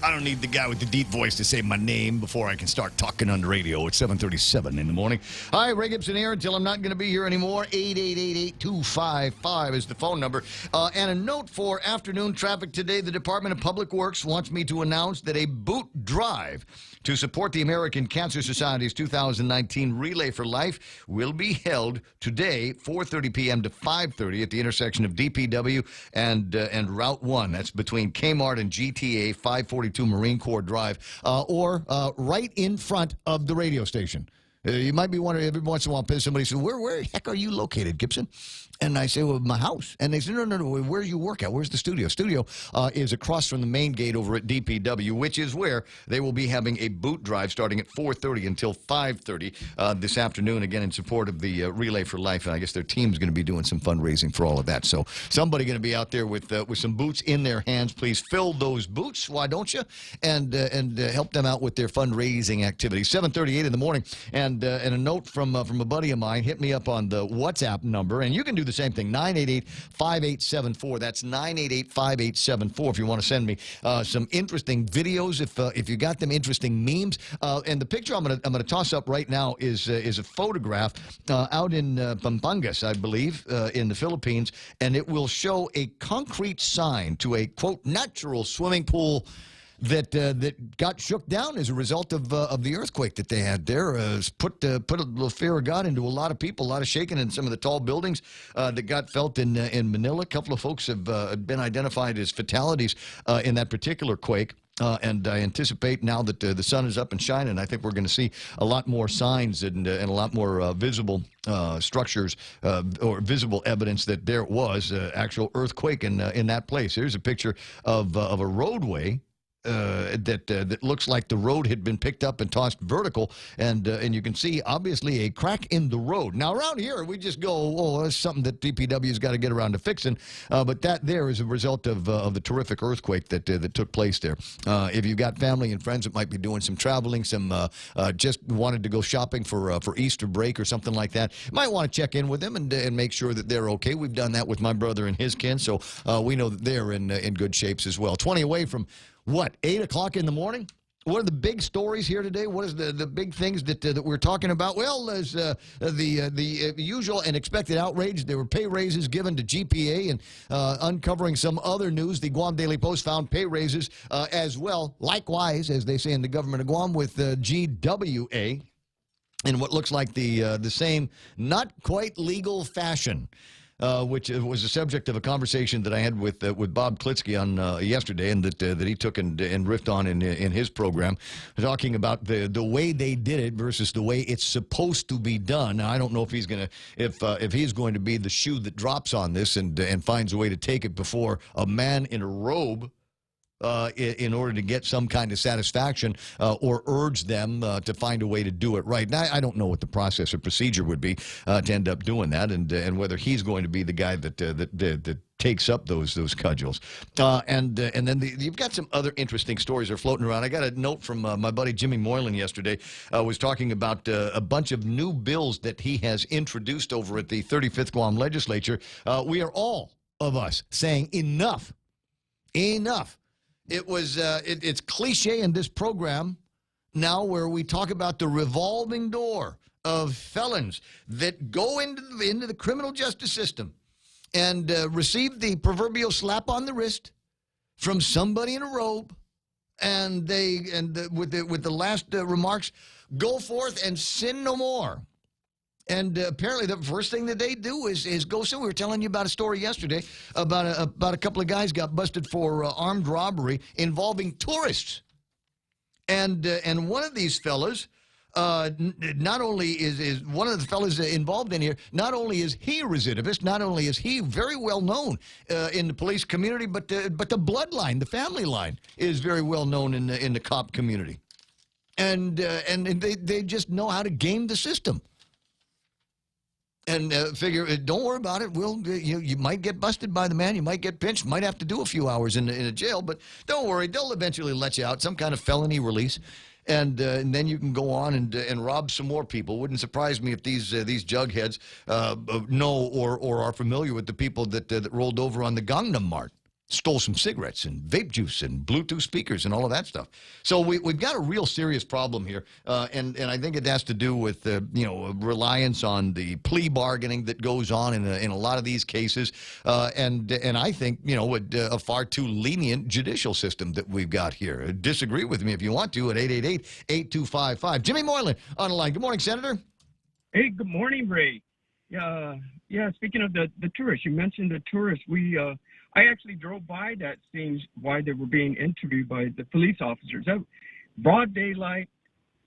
I don't need the guy with the deep voice to say my name before I can start talking on the radio. It's 7:37 in the morning. Hi, Ray Gibson here until I'm not going to be here anymore. 888-8255 is the phone number. And a note for afternoon traffic today. The Department of Public Works wants me to announce that a boot drive to support the American Cancer Society's 2019 Relay for Life will be held today, 4:30 p.m. to 5:30 at the intersection of DPW and Route 1. That's between Kmart and GTA, 542 Marine Corps Drive, or right in front of the radio station. You might be wondering, every once in a while, somebody says, where the heck are you located, Gibson? And I say, well, my house. And they say, no, where do you work at? Where's the studio? Studio is across from the main gate over at DPW, which is where they will be having a boot drive starting at 4:30 until 5:30 this afternoon, again, in support of the Relay for Life. And I guess their team's going to be doing some fundraising for all of that. So somebody going to be out there with some boots in their hands. Please fill those boots, why don't you? And help them out with their fundraising activities. 7:38 in the morning. And a note from a buddy of mine, hit me up on the WhatsApp number, and you can do the same thing, 988-5874. That's 988-5874 if you want to send me some interesting videos, if you got them, interesting memes. And the picture I'm gonna toss up right now is a photograph out in Pampangas, I believe, in the Philippines, and it will show a concrete sign to a, quote, natural swimming pool that got shook down as a result of the earthquake that they had there. Put a little fear of God into a lot of people, a lot of shaking in some of the tall buildings that got felt in Manila. A couple of folks have been identified as fatalities in that particular quake. And I anticipate now that the sun is up and shining, I think we're going to see a lot more signs and a lot more visible structures or visible evidence that there was actual earthquake in that place. Here's a picture of a roadway. That looks like the road had been picked up and tossed vertical, and you can see obviously a crack in the road. Now around here we just go, oh, that's something that DPW's got to get around to fixing, but that there is a result of the terrific earthquake that took place there. If you've got family and friends that might be doing some traveling, some just wanted to go shopping for Easter break or something like that, you might want to check in with them and make sure that they're okay. We've done that with my brother and his kin, so we know that they're in good shapes as well. 20 away from what, 8 o'clock in the morning? What are the big stories here today? What is the big things that we're talking about? Well, there's the usual and expected outrage. There were pay raises given to GPA, and uncovering some other news, the Guam Daily Post found pay raises as well, likewise, as they say in the government of Guam, with GWA in what looks like the same not quite legal fashion. Which was the subject of a conversation that I had with Bob Klitsky on yesterday, and that he took and riffed on in his program, talking about the way they did it versus the way it's supposed to be done. Now, I don't know if he's going to if he's going to be the shoe that drops on this and finds a way to take it before a man in a robe. In order to get some kind of satisfaction or urge them to find a way to do it right. Now, I don't know what the process or procedure would be to end up doing that, and whether he's going to be the guy that takes up those cudgels. And then you've got some other interesting stories that are floating around. I got a note from my buddy Jimmy Moylan yesterday. Was talking about a bunch of new bills that he has introduced over at the 35th Guam Legislature. We are all of us saying enough. Enough. It was it's cliche in this program now where we talk about the revolving door of felons that go into the criminal justice system and receive the proverbial slap on the wrist from somebody in a robe, and with the last remarks, go forth and sin no more. And apparently the first thing that they do is go sin. We were telling you about a story yesterday about a couple of guys got busted for armed robbery involving tourists. And one of these fellas, not only is one of the fellas involved in here, not only is he a recidivist, not only is he very well known in the police community, but the bloodline, the family line, is very well known in the cop community. And they just know how to game the system. And figure, don't worry about it. You might get busted by the man. You might get pinched. Might have to do a few hours in a jail. But don't worry. They'll eventually let you out. Some kind of felony release. And then you can go on and rob some more people. Wouldn't surprise me if these jugheads know or are familiar with the people that rolled over on the Gangnam Mart. Stole some cigarettes and vape juice and Bluetooth speakers and all of that stuff. So we've got a real serious problem here, and I think it has to do with reliance on the plea bargaining that goes on in a lot of these cases, and I think a far too lenient judicial system that we've got here. Disagree with me if you want to at 888-8255. Jimmy Moylan on the line. Good morning, Senator. Hey, good morning, Ray. Yeah. Speaking of the tourists, you mentioned the tourists. I actually drove by that scene while they were being interviewed by the police officers. Broad daylight,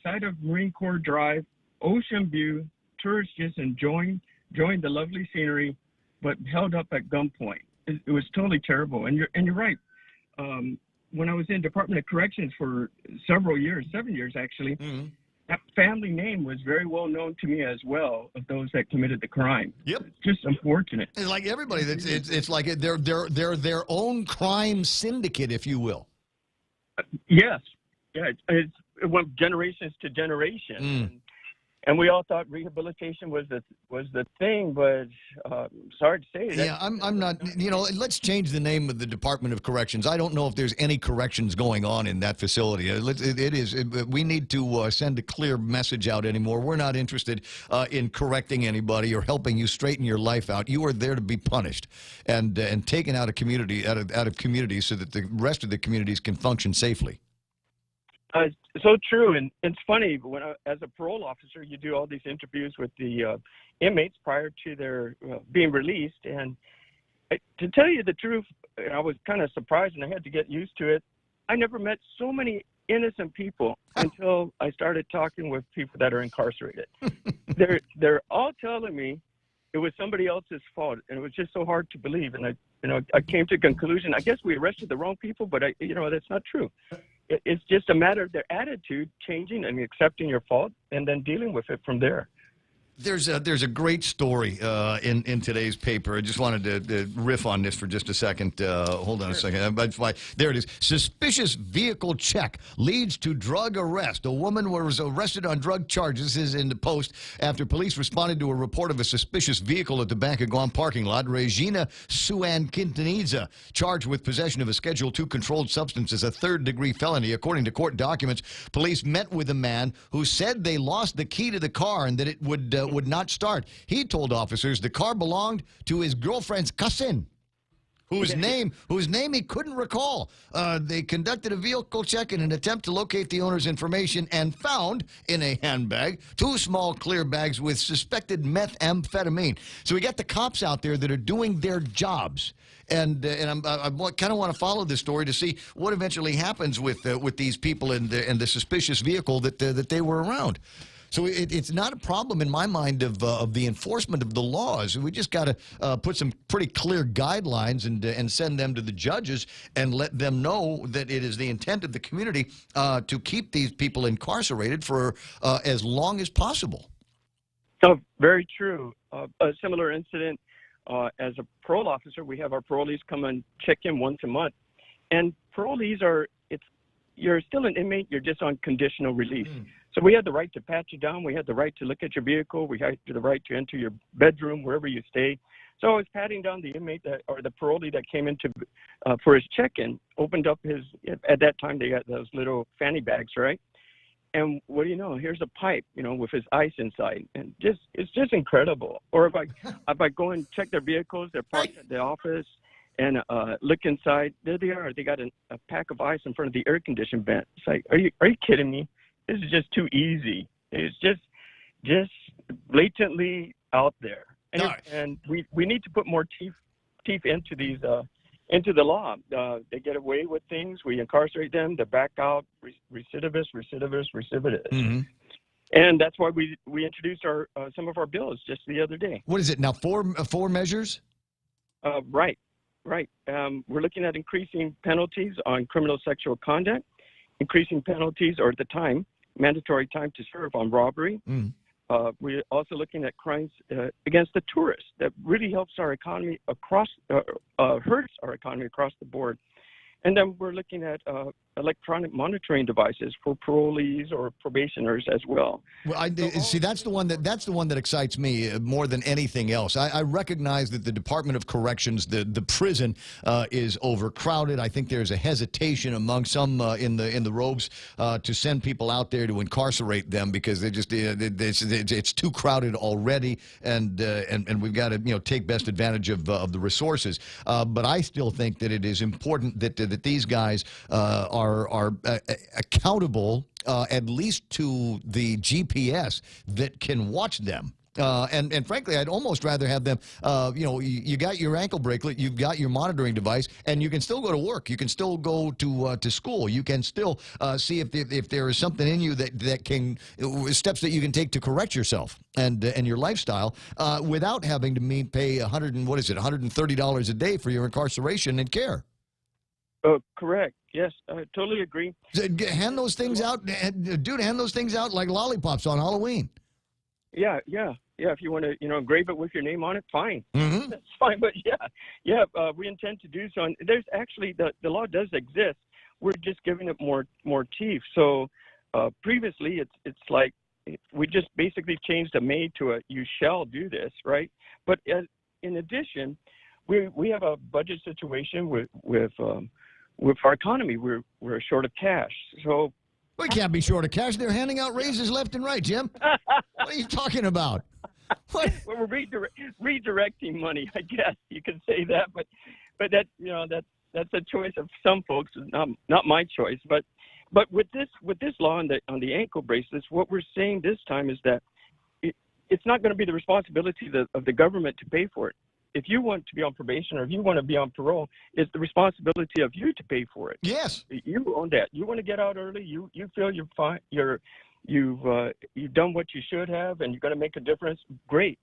side of Marine Corps Drive, ocean view, tourists just enjoying the lovely scenery, but held up at gunpoint. It was totally terrible. And you're right. When I was in Department of Corrections for several years, 7 years actually, that family name was very well known to me as well of those that committed the crime. Yep. It's just unfortunate. It's like everybody. It's like they're their own crime syndicate, if you will. Yes. Yeah. It went generations to generation. And we all thought rehabilitation was the thing, but sorry to say that. Yeah, I'm not. You know, let's change the name of the Department of Corrections. I don't know if there's any corrections going on in that facility. We need to send a clear message out anymore. We're not interested in correcting anybody or helping you straighten your life out. You are there to be punished and taken out of community out of communities so that the rest of the communities can function safely. So true, and it's funny, when as a parole officer, you do all these interviews with the inmates prior to their being released, and to tell you the truth, I was kind of surprised, and I had to get used to it. I never met so many innocent people until I started talking with people that are incarcerated. They're all telling me it was somebody else's fault, and it was just so hard to believe. And I came to a conclusion. I guess we arrested the wrong people, but that's not true. It's just a matter of their attitude changing and accepting your fault and then dealing with it from there. There's a great story in today's paper. I just wanted to riff on this for just a second. Hold on a second. There it is. Suspicious vehicle check leads to drug arrest. A woman was arrested on drug charges, is in the Post, after police responded to a report of a suspicious vehicle at the Bank of Guam parking lot. Regina Suan Quintanilla, charged with possession of a Schedule II controlled substance, as a third-degree felony. According to court documents, police met with a man who said they lost the key to the car and that it would not start. He told officers the car belonged to his girlfriend's cousin, whose name he couldn't recall. They conducted a vehicle check in an attempt to locate the owner's information and found in a handbag 2 small clear bags with suspected methamphetamine. So we got the cops out there that are doing their jobs. And I kind of want to follow this story to see what eventually happens with these people and the suspicious vehicle that they were around. So it's not a problem in my mind of the enforcement of the laws. We just got to put some pretty clear guidelines and send them to the judges and let them know that it is the intent of the community to keep these people incarcerated for as long as possible. Oh, very true. A similar incident, as a parole officer, we have our parolees come and check in once a month. And parolees you're still an inmate, you're just on conditional release. So we had the right to pat you down. We had the right to look at your vehicle. We had the right to enter your bedroom, wherever you stay. So I was patting down the inmate or the parolee that came into for his check-in, opened up at that time they had those little fanny bags, right? And what do you know? Here's a pipe, with his ice inside. And it's just incredible. Or if I go and check their vehicles, they're parked at the office, and look inside, there they are. They got a pack of ice in front of the air-conditioned vent. It's like, are you kidding me? This is just too easy. It's just blatantly out there, and we need to put more teeth into these into the law. They get away with things. We incarcerate them. They back out. Recidivist. Mm-hmm. And that's why we introduced some of our bills just the other day. What is it now? Four measures? Right. We're looking at increasing penalties on criminal sexual conduct, increasing penalties, or at the time, mandatory time to serve on robbery. We're also looking at crimes against the tourists that really helps our economy hurts our economy across the board. And then we're looking at electronic monitoring devices for parolees or probationers as well. Well, see, that's the one that excites me more than anything else. I recognize that the Department of Corrections, the prison, is overcrowded. I think there's a hesitation among some in the robes to send people out there to incarcerate them because it's too crowded already, and we've got to take best advantage of the resources. But I still think that it is important that these guys are accountable at least to the GPS that can watch them And frankly, I'd almost rather have them, you got your ankle bracelet, you've got your monitoring device, and you can still go to work. You can still go to school. You can still see if there is something in you that can, steps that you can take to correct yourself and your lifestyle without having to pay $130 a day for your incarceration and care. Correct. Yes, I totally agree. Hand those things out, dude. Hand those things out like lollipops on Halloween. Yeah. If you want to, engrave it with your name on it, fine. Mm-hmm. That's fine. But we intend to do so. And there's actually the law does exist. We're just giving it more teeth. So previously, it's like we just basically changed a may to a you shall do this, right? But in addition, we have a budget situation with our economy. We're short of cash. So we can't be short of cash. They're handing out raises left and right, Jim. What are you talking about? What? Well, we're redirecting money, I guess you could say that, but that that's a choice of some folks, not my choice. But with this law on the ankle bracelets, what we're saying this time is that it's not going to be the responsibility of the government to pay for it. If you want to be on probation or if you want to be on parole, it's the responsibility of you to pay for it. Yes, you own that. You want to get out early. You feel you're fine. You've done what you should have, and you're going to make a difference. Great,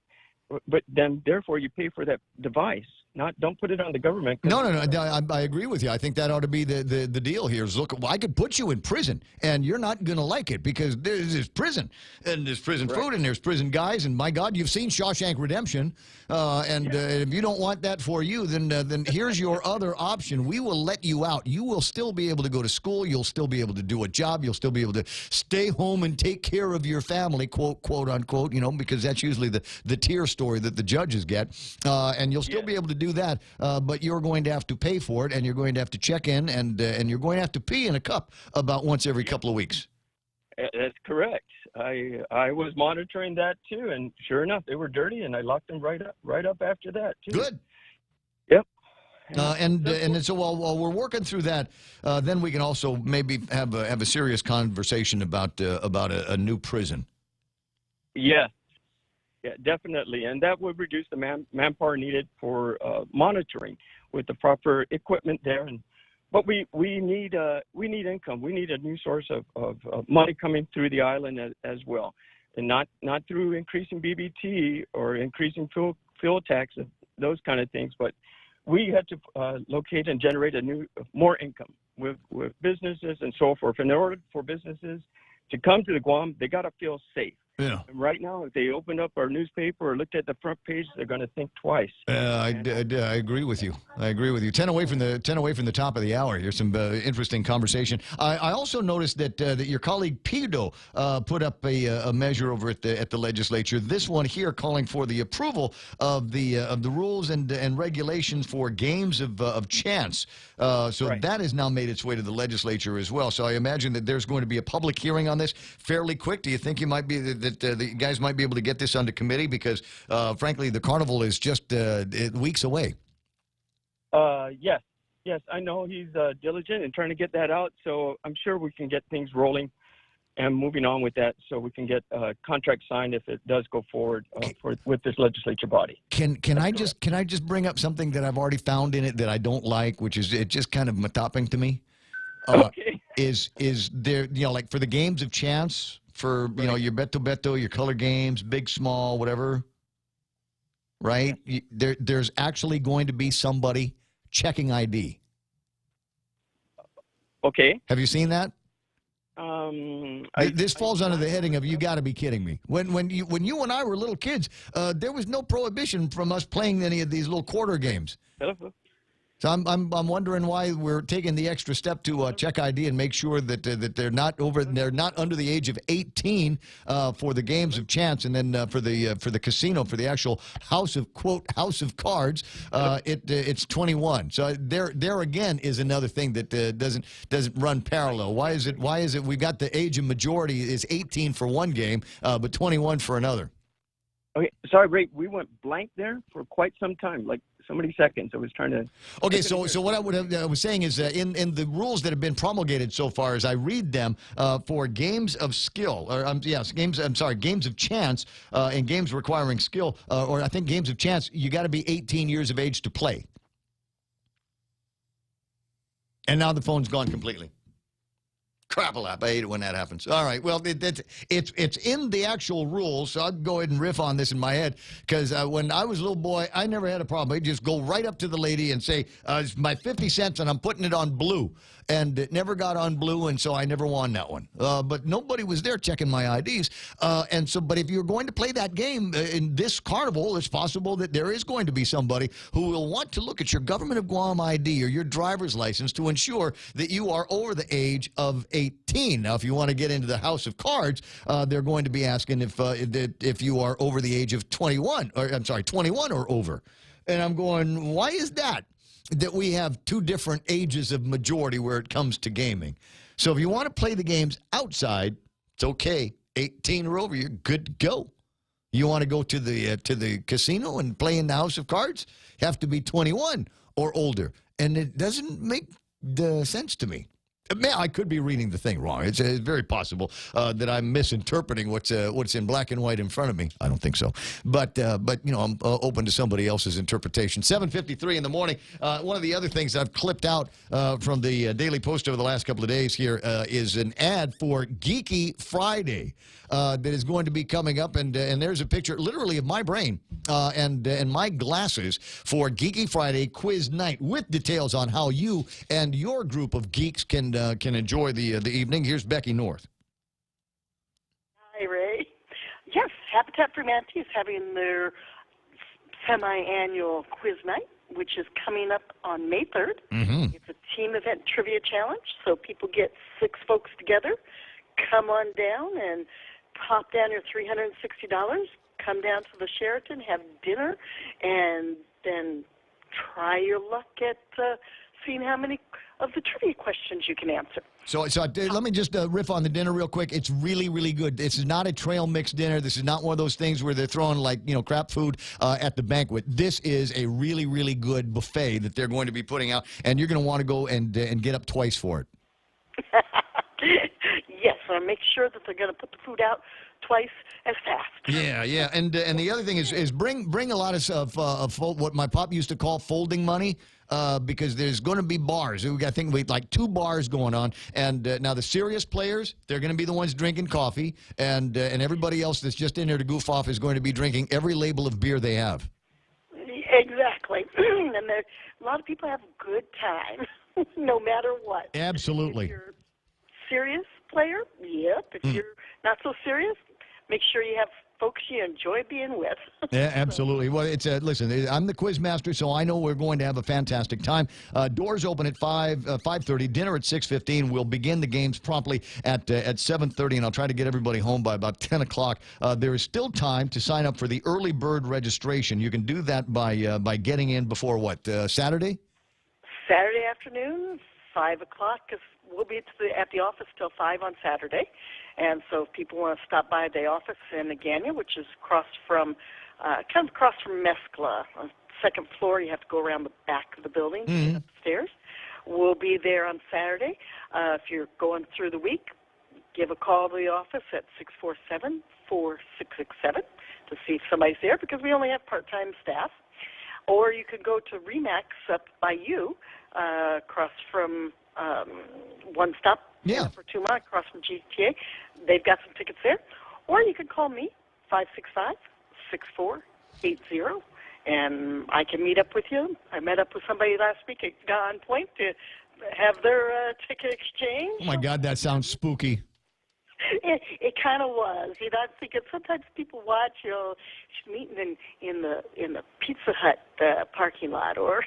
but then therefore you pay for that device. Don't put it on the government. No. I agree with you. I think that ought to be the deal here. Is look, I could put you in prison, and you're not going to like it because there's prison, and there's prison food, and there's prison guys, and my God, you've seen Shawshank Redemption, if you don't want that for you, then here's your other option. We will let you out. You will still be able to go to school. You'll still be able to do a job. You'll still be able to stay home and take care of your family, quote unquote, because that's usually the tier story that the judges get, and you'll still be able to do that, but you're going to have to pay for it, and you're going to have to check in, and you're going to have to pee in a cup about once every couple of weeks. That's correct. I was monitoring that too, and sure enough, they were dirty, and I locked them right up after that too. Good. Yep. And so while we're working through that, then we can also maybe have a serious conversation about a new prison. Yeah. Yeah, definitely, and that would reduce the manpower needed for monitoring with the proper equipment there. But we need income. We need a new source of money coming through the island as well, and not through increasing BBT or increasing fuel taxes, those kind of things. But we had to locate and generate more income with businesses and so forth. And in order for businesses to come to the Guam, they got to feel safe. Yeah. And right now, if they opened up our newspaper or looked at the front page, they're going to think twice. I agree with you. 10 away from the top of the hour. Here's some interesting conversation. I also noticed that your colleague Pido put up a measure over at the legislature. This one here calling for the approval of the rules and regulations for games of chance. That has now made its way to the legislature as well. So I imagine that there's going to be a public hearing on this fairly quick. Do you think you might be that the guys might be able to get this onto committee? Because, frankly, the carnival is just weeks away. Yes, I know he's diligent in trying to get that out. So I'm sure we can get things rolling and moving on with that, so we can get a contract signed if it does go forward with this legislature body. Can I just bring up something that I've already found in it that I don't like, which is it just kind of matopping to me? Okay. Is there like for the games of chance? For, your beto, your color games, big, small, whatever, right? There's actually going to be somebody checking ID. Okay. Have you seen that? This falls under the heading of you got to be kidding me. When you and I were little kids, there was no prohibition from us playing any of these little quarter games. So I'm wondering why we're taking the extra step to check ID and make sure that they're not under the age of 18 for the games of chance, and then for the casino, for the actual house of cards, it's 21. So there again is another thing that doesn't run parallel. Why is it we've got the age of majority is 18 for one game, but 21 for another? Okay, sorry, Ray, we went blank there for quite some time, like so many seconds. I was trying to. Okay, so what I was saying is in the rules that have been promulgated so far, as I read them, for games of skill, or games of chance, and games requiring skill, or I think games of chance, you got to be 18 years of age to play. And now the phone's gone completely. Crap-a-lap. I hate it when that happens. All right. Well, it's in the actual rules, so I'll go ahead and riff on this in my head, because when I was a little boy, I never had a problem. I'd just go right up to the lady and say, it's my 50 cents, and I'm putting it on blue. And it never got on blue, and so I never won that one. But nobody was there checking my IDs. But if you're going to play that game in this carnival, it's possible that there is going to be somebody who will want to look at your Government of Guam ID or your driver's license to ensure that you are over the age of 18. Now, if you want to get into the House of Cards, they're going to be asking if you are over the age of 21, or 21 or over. And I'm going, why is that we have two different ages of majority where it comes to gaming? So if you want to play the games outside, it's okay. 18 or over, you're good to go. You want to go to the casino and play in the House of Cards, you have to be 21 or older. And it doesn't make the sense to me. I could be reading the thing wrong. It's very possible that I'm misinterpreting what's in black and white in front of me. I don't think so. But you know, I'm open to somebody else's interpretation. 7:53 in the morning. One of the other things I've clipped out from the Daily Post over the last couple of days here is an ad for Geeky Friday that is going to be coming up. And there's a picture literally of my brain and my glasses for Geeky Friday Quiz Night with details on how you and your group of geeks can enjoy the evening. Here's Becky North. Hi, Ray. Yes, Habitat for Humanity is having their semi-annual quiz night, which is coming up on May 3rd. Mm-hmm. It's a team event trivia challenge, so people get 6 folks together, come on down and pop down your $360, come down to the Sheraton, have dinner, and then try your luck at seeing how many of the trivia questions you can answer. So let me just riff on the dinner real quick. It's really, really good. This is not a trail mix dinner. This is not one of those things where they're throwing, like, you know, crap food at the banquet. This is a really, really good buffet that they're going to be putting out, and you're going to want to go and get up twice for it. Yes, and make sure that they're going to put the food out twice as fast. Yeah, and the other thing is bring a lot of what my pop used to call folding money. Because there's going to be bars. I think we like 2 bars going on, and now the serious players, they're going to be the ones drinking coffee, and everybody else that's just in there to goof off is going to be drinking every label of beer they have. Exactly, and a lot of people have a good time, no matter what. Absolutely. If you're a serious player, yep. If you're not so serious, make sure you have folks you enjoy being with. Yeah, absolutely. Well, it's listen, I'm the quiz master, so I know we're going to have a fantastic time. Doors open at 5:30, dinner at 6:15. We'll begin the games promptly at 7:30, and I'll try to get everybody home by about 10 o'clock. There is still time to sign up for the early bird registration. You can do that by getting in before what, Saturday? Saturday afternoon, 5 o'clock, because we'll be at the office till 5 on Saturday. And so if people want to stop by the office in Agania, which is kind of across from Mescla, on the 2nd floor, you have to go around the back of the building to get upstairs. We'll be there on Saturday. If you're going through the week, give a call to the office at 647-4667 to see if somebody's there, because we only have part-time staff. Or you could go to Remax up by you, across from One Stop. Yeah. For 2 months, across from GTA. They've got some tickets there. Or you could call me, 565-6480, and I can meet up with you. I met up with somebody last week at Gone Point to have their ticket exchange. Oh, my God, that sounds spooky. It kind of was. You know, I'm thinking sometimes people watch, you know, meeting in the Pizza Hut parking lot, or...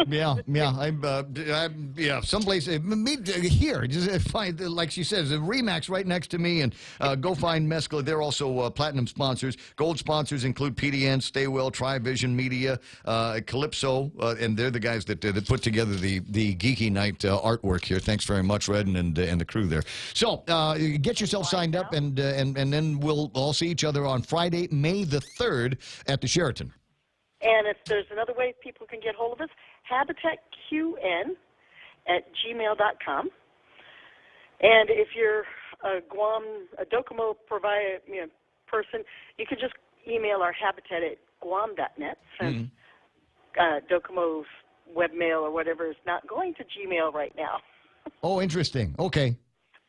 Yeah. Someplace meet here. Just find, like she says, the Remax right next to me, and go find Mescla. They're also platinum sponsors. Gold sponsors include PDN, Staywell, Trivision Media, Calypso, and they're the guys that put together the Geeky Night artwork here. Thanks very much, Red, and the crew there. So get yourself signed up, and then we'll all see each other on Friday, May the 3rd, at the Sheraton. And if there's another way people can get hold of us, habitatqn@gmail.com. And if you're a Docomo person, you can just email our habitat at guam.net. Since Docomo's webmail or whatever is not going to Gmail right now. Oh, interesting. Okay.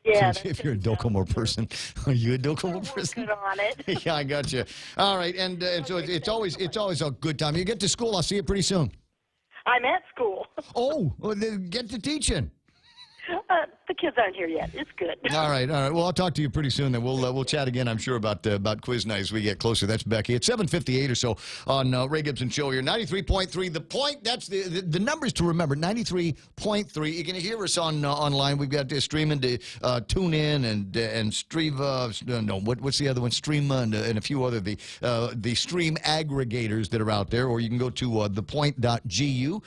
Yeah. If you're a Docomo person, are you a Docomo person? On it. Yeah, I got you. All right, and so it's always a good time. You get to school, I'll see you pretty soon. I'm at school. Oh, well, then get to teaching. The kids aren't here yet. It's good. All right. Well, I'll talk to you pretty soon. Then we'll chat again, I'm sure, about quiz night as we get closer. That's Becky at 7:58 or so on Ray Gibson Show here. 93.3. The Point. That's the numbers to remember. 93.3. You can hear us online. We've got streaming to tune in and Striva. No, what's the other one? Streama and a few other the stream aggregators that are out there. Or you can go to thepoint.gu.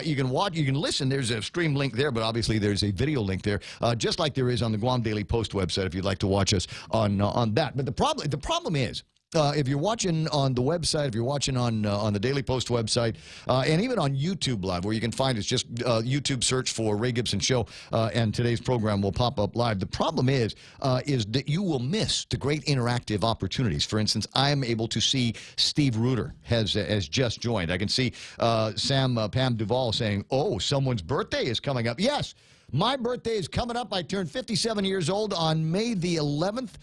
You can watch. You can listen. There's a stream link there, but obviously there's a video link there, just like there is on the Guam Daily Post website if you'd like to watch us on that. But the problem is, if you're watching on the website, if you're watching on the Daily Post website, and even on YouTube Live, where you can find it's just YouTube search for Ray Gibson Show, and today's program will pop up live. The problem is that you will miss the great interactive opportunities. For instance, I am able to see Steve Reuter has just joined. I can see Pam Duvall saying, "Oh, someone's birthday is coming up." Yes. My birthday is coming up. I turned 57 years old on May the 11th.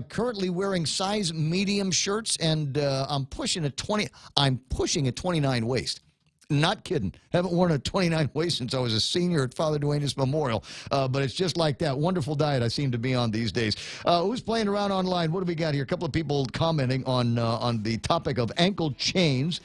Currently wearing size medium shirts, and I'm pushing a 29 waist. Not kidding. Haven't worn a 29 waist since I was a senior at Father Duenas Memorial. But it's just like that. Wonderful diet I seem to be on these days. Who's playing around online? What do we got here? A couple of people commenting on the topic of ankle chains.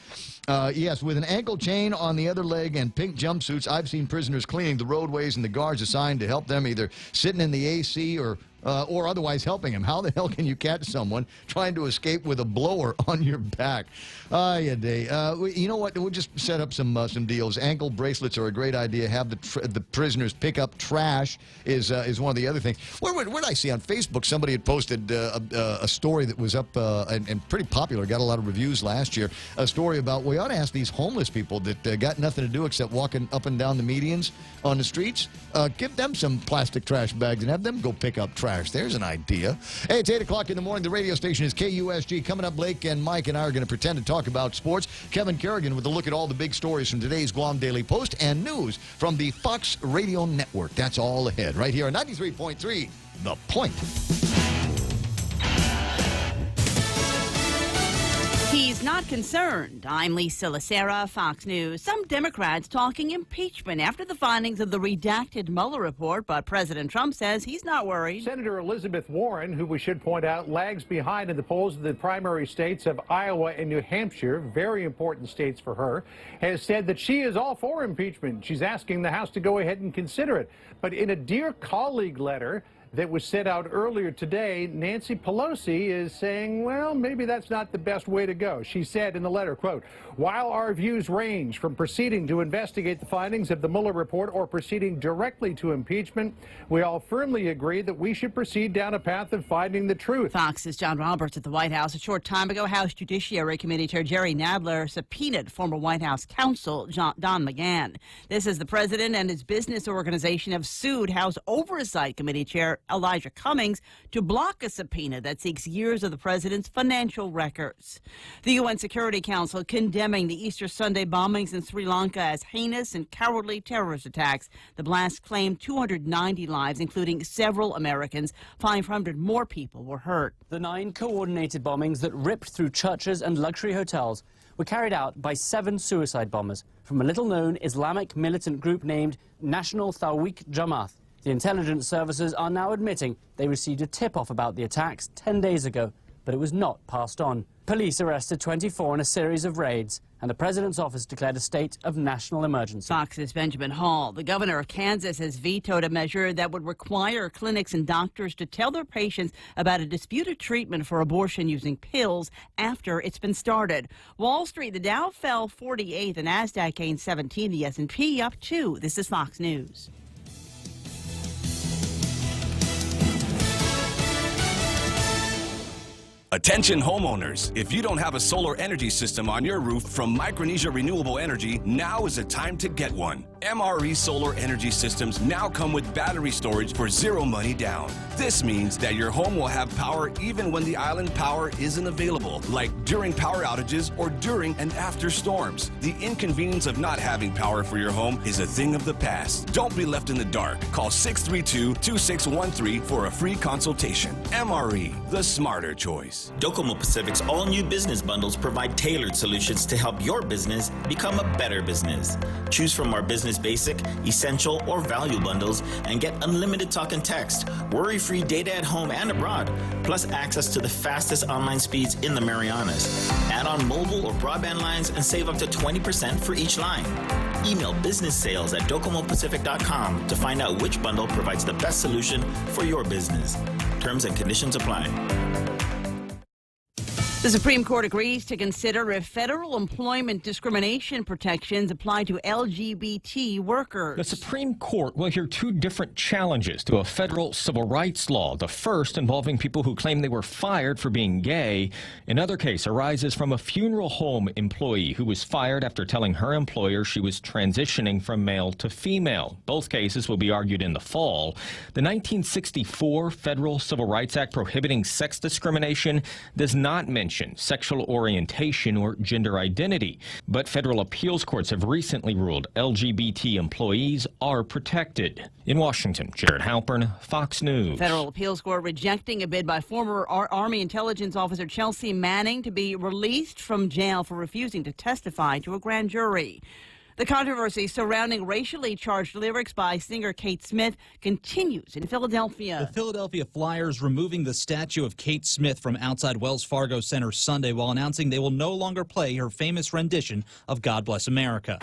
Yes, with an ankle chain on the other leg and pink jumpsuits, I've seen prisoners cleaning the roadways and the guards assigned to help them either sitting in the AC or otherwise helping him. How the hell can you catch someone trying to escape with a blower on your back? You know what? We'll just set up some deals. Ankle bracelets are a great idea. Have the prisoners pick up trash is one of the other things. Where did I see on Facebook somebody had posted a story that was up and pretty popular, got a lot of reviews last year, a story about we ought to ask these homeless people that got nothing to do except walking up and down the medians on the streets, give them some plastic trash bags and have them go pick up trash. There's an idea. Hey, it's 8 o'clock in the morning. The radio station is KUSG. Coming up, Blake and Mike and I are going to pretend to talk about sports. Kevin Kerrigan with a look at all the big stories from today's Guam Daily Post and news from the Fox Radio Network. That's all ahead right here on 93.3 The Point. He's not concerned. I'm Lisa Lacera, Fox News. Some Democrats talking impeachment after the findings of the redacted Mueller report, but President Trump says he's not worried. Senator Elizabeth Warren, who we should point out lags behind in the polls of the primary states of Iowa and New Hampshire, very important states for her, has said that she is all for impeachment. She's asking the House to go ahead and consider it. But in a Dear Colleague letter that was sent out earlier today, Nancy Pelosi is saying, well, maybe that's not the best way to go. She said in the letter, quote, while our views range from proceeding to investigate the findings of the Mueller report or proceeding directly to impeachment, we all firmly agree that we should proceed down a path of finding the truth. Fox's John Roberts at the White House. A short time ago, House Judiciary Committee Chair Jerry Nadler subpoenaed former White House counsel Don McGahn. This is the president and his business organization have sued House Oversight Committee Chair Elijah Cummings to block a subpoena that seeks years of the president's financial records. The UN Security Council condemning the Easter Sunday bombings in Sri Lanka as heinous and cowardly terrorist attacks. The blast claimed 290 lives, including several Americans. 500 more people were hurt. The 9 coordinated bombings that ripped through churches and luxury hotels were carried out by 7 suicide bombers from a little-known Islamic militant group named National Tawhid Jamaat. The intelligence services are now admitting they received a tip-off about the attacks 10 days ago, but it was not passed on. Police arrested 24 in a series of raids, and the president's office declared a state of national emergency. Fox's Benjamin Hall. The governor of Kansas has vetoed a measure that would require clinics and doctors to tell their patients about a disputed treatment for abortion using pills after it's been started. Wall Street, the Dow fell 48, the NASDAQ gained 17, the S&P up 2. This is Fox News. Attention homeowners, if you don't have a solar energy system on your roof from Micronesia Renewable Energy, now is the time to get one. MRE Solar Energy Systems now come with battery storage for zero money down. This means that your home will have power even when the island power isn't available, like during power outages or during and after storms. The inconvenience of not having power for your home is a thing of the past. Don't be left in the dark. Call 632-2613 for a free consultation. MRE, the smarter choice. Docomo Pacific's all-new business bundles provide tailored solutions to help your business become a better business. Choose from our Business Basic, Essential, or Value bundles and get unlimited talk and text, worry-free data at home and abroad, plus access to the fastest online speeds in the Marianas. Add on mobile or broadband lines and save up to 20% for each line. Email businesssales@docomopacific.com to find out which bundle provides the best solution for your business. Terms and conditions apply. The Supreme Court agrees to consider if federal employment discrimination protections apply to LGBT workers. The Supreme Court will hear two different challenges to a federal civil rights law. The first involving people who claim they were fired for being gay. Another case arises from a funeral home employee who was fired after telling her employer she was transitioning from male to female. Both cases will be argued in the fall. The 1964 Federal Civil Rights Act prohibiting sex discrimination does not mention sexual orientation or gender identity, but federal appeals courts have recently ruled LGBT employees are protected. In Washington, Jared Halpern, Fox News. Federal appeals court rejecting a bid by former Army intelligence officer Chelsea Manning to be released from jail for refusing to testify to a grand jury. The controversy surrounding racially charged lyrics by singer Kate Smith continues in Philadelphia. The Philadelphia Flyers removing the statue of Kate Smith from outside Wells Fargo Center Sunday while announcing they will no longer play her famous rendition of God Bless America.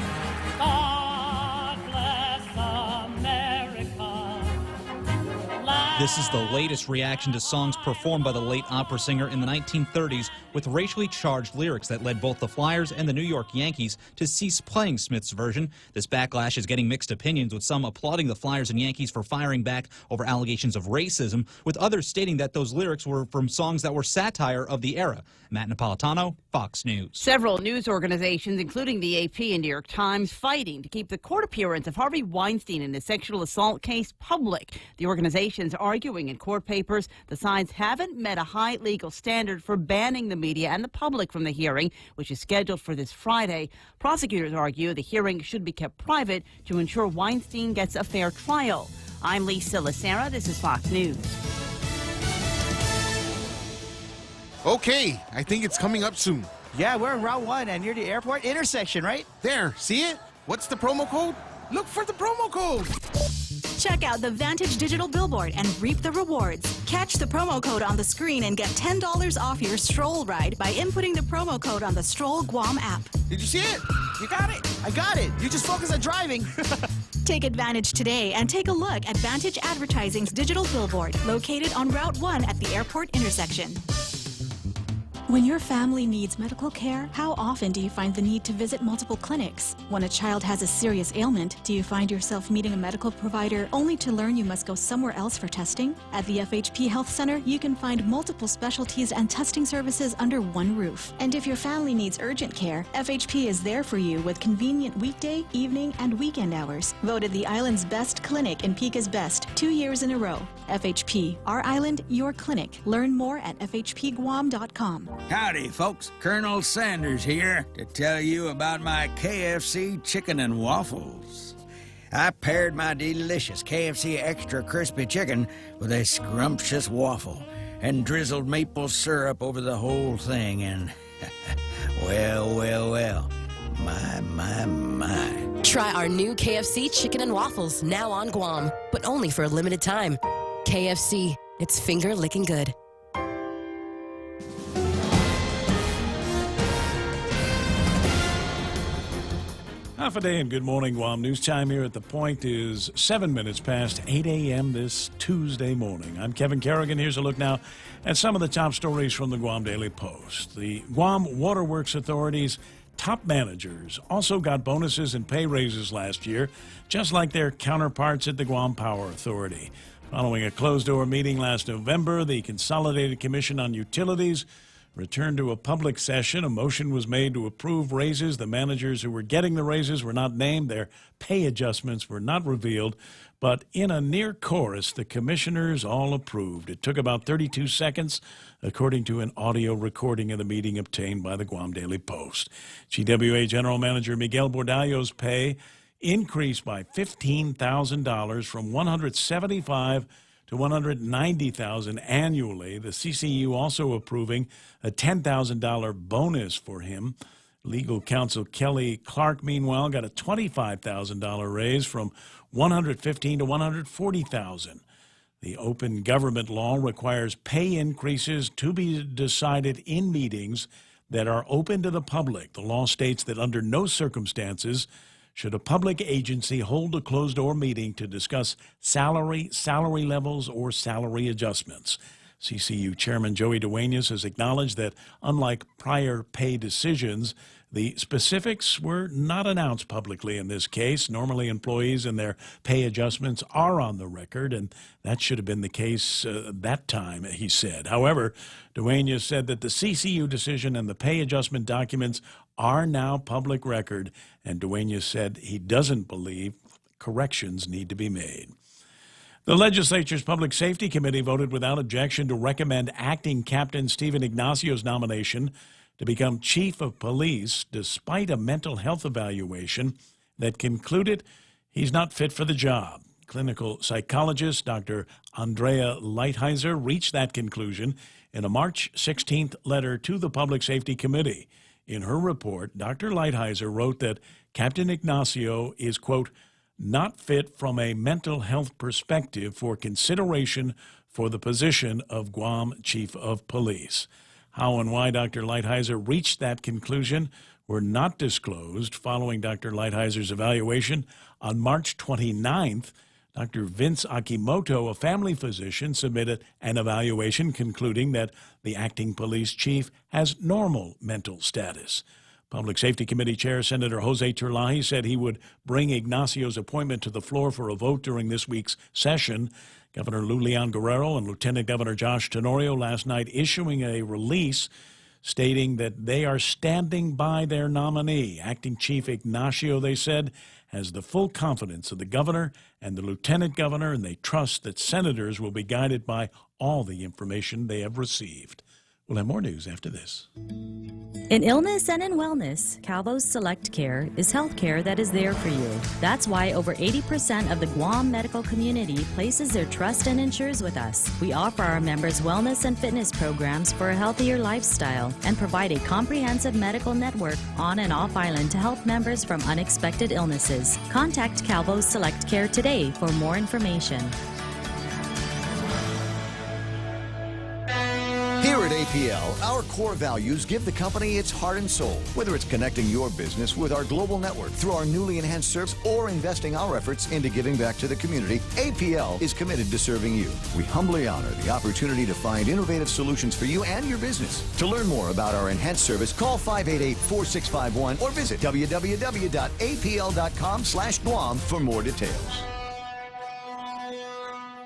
This is the latest reaction to songs performed by the late opera singer in the 1930s with racially charged lyrics that led both the Flyers and the New York Yankees to cease playing Smith's version. This backlash is getting mixed opinions, with some applauding the Flyers and Yankees for firing back over allegations of racism, with others stating that those lyrics were from songs that were satire of the era. Matt Napolitano, Fox News. Several news organizations, including the AP and New York Times, fighting to keep the court appearance of Harvey Weinstein in his sexual assault case public. The organizations arguing in court papers the sides haven't met a high legal standard for banning the media and the public from the hearing, which is scheduled for this Friday. Prosecutors argue the hearing should be kept private to ensure Weinstein gets a fair trial. I'm Lisa Lacera. This is Fox News. Okay, I think it's coming up soon. Yeah, we're in Route 1 and near the airport intersection, right? There, see it? What's the promo code? Look for the promo code. Check out the Vantage Digital Billboard and reap the rewards. Catch the promo code on the screen and get $10 off your stroll ride by inputting the promo code on the Stroll Guam app. Did you see it? You got it. I got it. You just focus on driving. Take advantage today and take a look at Vantage Advertising's digital billboard located on Route 1 at the airport intersection. When your family needs medical care, how often do you find the need to visit multiple clinics? When a child has a serious ailment, do you find yourself meeting a medical provider only to learn you must go somewhere else for testing? At the FHP Health Center, you can find multiple specialties and testing services under one roof. And if your family needs urgent care, FHP is there for you with convenient weekday, evening, and weekend hours. Voted the island's best clinic in Pika's Best 2 years in a row. FHP, our island, your clinic. Learn more at fhpguam.com. Howdy, folks. Colonel Sanders here to tell you about my KFC chicken and waffles. I paired my delicious KFC extra crispy chicken with a scrumptious waffle and drizzled maple syrup over the whole thing, and well, my. Try our new KFC chicken and waffles, now on Guam, but only for a limited time. KFC, it's finger licking good. Half a day and good morning, Guam. News time here at The Point is 7 minutes past 8 a.m. this Tuesday morning. I'm Kevin Kerrigan. Here's a look now at some of the top stories from the Guam Daily Post. The Guam Waterworks authorities top managers also got bonuses and pay raises last year, just like their counterparts at the Guam Power Authority. Following a closed-door meeting last November, the Consolidated Commission on Utilities returned to a public session. A motion was made to approve raises. The managers who were getting the raises were not named. Their pay adjustments were not revealed. But in a near chorus, the commissioners all approved. It took about 32 seconds, according to an audio recording of the meeting obtained by the Guam Daily Post. GWA General Manager Miguel Bordallo's pay increased by $15,000 from $175,000 to $190,000 annually. The CCU also approving a $10,000 bonus for him. Legal counsel Kelly Clark, meanwhile, got a $25,000 raise from $115,000 to $140,000. The open government law requires pay increases to be decided in meetings that are open to the public. The law states that under no circumstances should a public agency hold a closed-door meeting to discuss salary levels, or salary adjustments. CCU Chairman Joey Duenas has acknowledged that, unlike prior pay decisions, the specifics were not announced publicly in this case. Normally, employees and their pay adjustments are on the record, and that should have been the case that time, he said. However, Duenas said that the CCU decision and the pay adjustment documents are now public record, and Duenas said he doesn't believe corrections need to be made. The legislature's Public Safety Committee voted without objection to recommend acting Captain Stephen Ignacio's nomination to become Chief of Police, despite a mental health evaluation that concluded he's not fit for the job. Clinical psychologist Dr. Andrea Lighthizer reached that conclusion in a March 16th letter to the Public Safety Committee. In her report, Dr. Lighthizer wrote that Captain Ignacio is, quote, not fit from a mental health perspective for consideration for the position of Guam Chief of Police. How and why Dr. Lighthizer reached that conclusion were not disclosed. Following Dr. Lighthizer's evaluation on March 29th, Dr. Vince Akimoto, a family physician, submitted an evaluation concluding that the acting police chief has normal mental status. Public Safety Committee Chair Senator Jose Turlahi said he would bring Ignacio's appointment to the floor for a vote during this week's session. Governor Lou Leon Guerrero and Lieutenant Governor Josh Tenorio last night issuing a release stating that they are standing by their nominee. Acting Chief Ignacio, they said, has the full confidence of the governor and the lieutenant governor, and they trust that senators will be guided by all the information they have received. We'll have more news after this. In illness and in wellness, Calvo's Select Care is health care that is there for you. That's why over 80% of the Guam medical community places their trust and insures with us. We offer our members wellness and fitness programs for a healthier lifestyle and provide a comprehensive medical network on and off island to help members from unexpected illnesses. Contact Calvo's Select Care today for more information. Here at APL, our core values give the company its heart and soul. Whether it's connecting your business with our global network through our newly enhanced service or investing our efforts into giving back to the community, APL is committed to serving you. We humbly honor the opportunity to find innovative solutions for you and your business. To learn more about our enhanced service, call 588-4651 or visit www.apl.com/Guam for more details.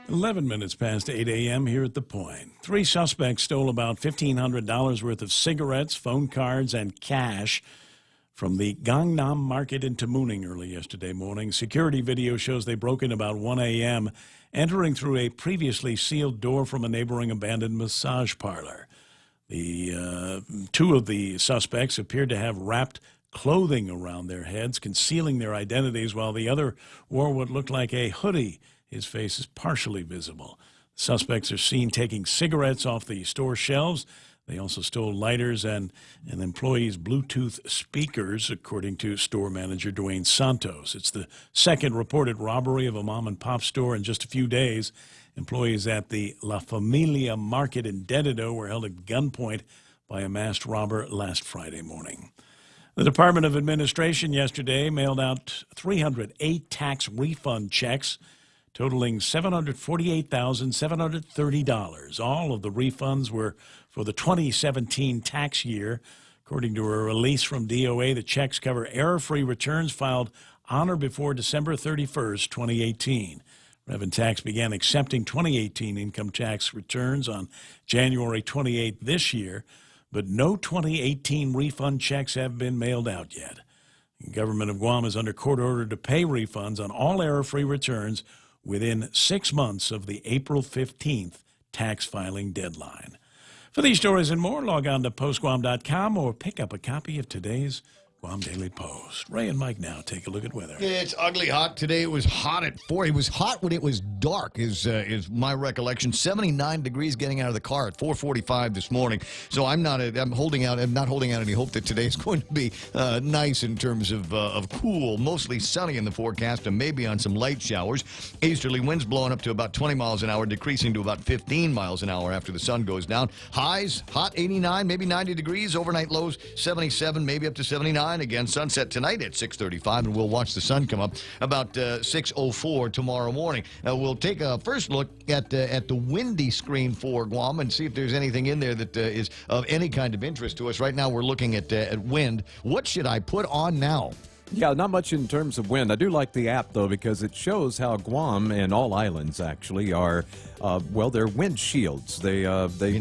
11 minutes past 8 a.m. here at The Point. 3 suspects stole about $1,500 worth of cigarettes, phone cards, and cash from the Gangnam Market in Tamuning early yesterday morning. Security video shows they broke in about 1 a.m., entering through a previously sealed door from a neighboring abandoned massage parlor. The 2 of the suspects appeared to have wrapped clothing around their heads, concealing their identities, while the other wore what looked like a hoodie. His face is partially visible. Suspects are seen taking cigarettes off the store shelves. They also stole lighters and an employee's Bluetooth speakers, according to store manager Dwayne Santos. It's the second reported robbery of a mom-and-pop store in just a few days. Employees at the La Familia Market in Dedido were held at gunpoint by a masked robber last Friday morning. The Department of Administration yesterday mailed out 308 tax refund checks totaling $748,730. All of the refunds were for the 2017 tax year. According to a release from DOA, the checks cover error-free returns filed on or before December 31st, 2018. Rev and Tax began accepting 2018 income tax returns on January 28th this year, but no 2018 refund checks have been mailed out yet. The government of Guam is under court order to pay refunds on all error-free returns within 6 months of the April 15th tax filing deadline. For these stories and more, log on to postguam.com or pick up a copy of today's Guam Daily Post. Ray and Mike now take a look at weather. It's ugly hot today. It was hot at 4. It was hot when it was dark, is my recollection. 79 degrees getting out of the car at 4:45 this morning. So I'm not holding out any hope that today is going to be nice in terms of cool, mostly sunny in the forecast, and maybe on some light showers. Easterly winds blowing up to about 20 miles an hour, decreasing to about 15 miles an hour after the sun goes down. Highs hot 89, maybe 90 degrees. Overnight lows 77, maybe up to 79. Again, sunset tonight at 6:35, and we'll watch the sun come up about 6:04 tomorrow morning. We'll take a first look at the windy screen for Guam and see if there's anything in there that is of any kind of interest to us. Right now, we're looking at wind. What should I put on now? Yeah, not much in terms of wind. I do like the app, though, because it shows how Guam and all islands actually are, they're wind shields. They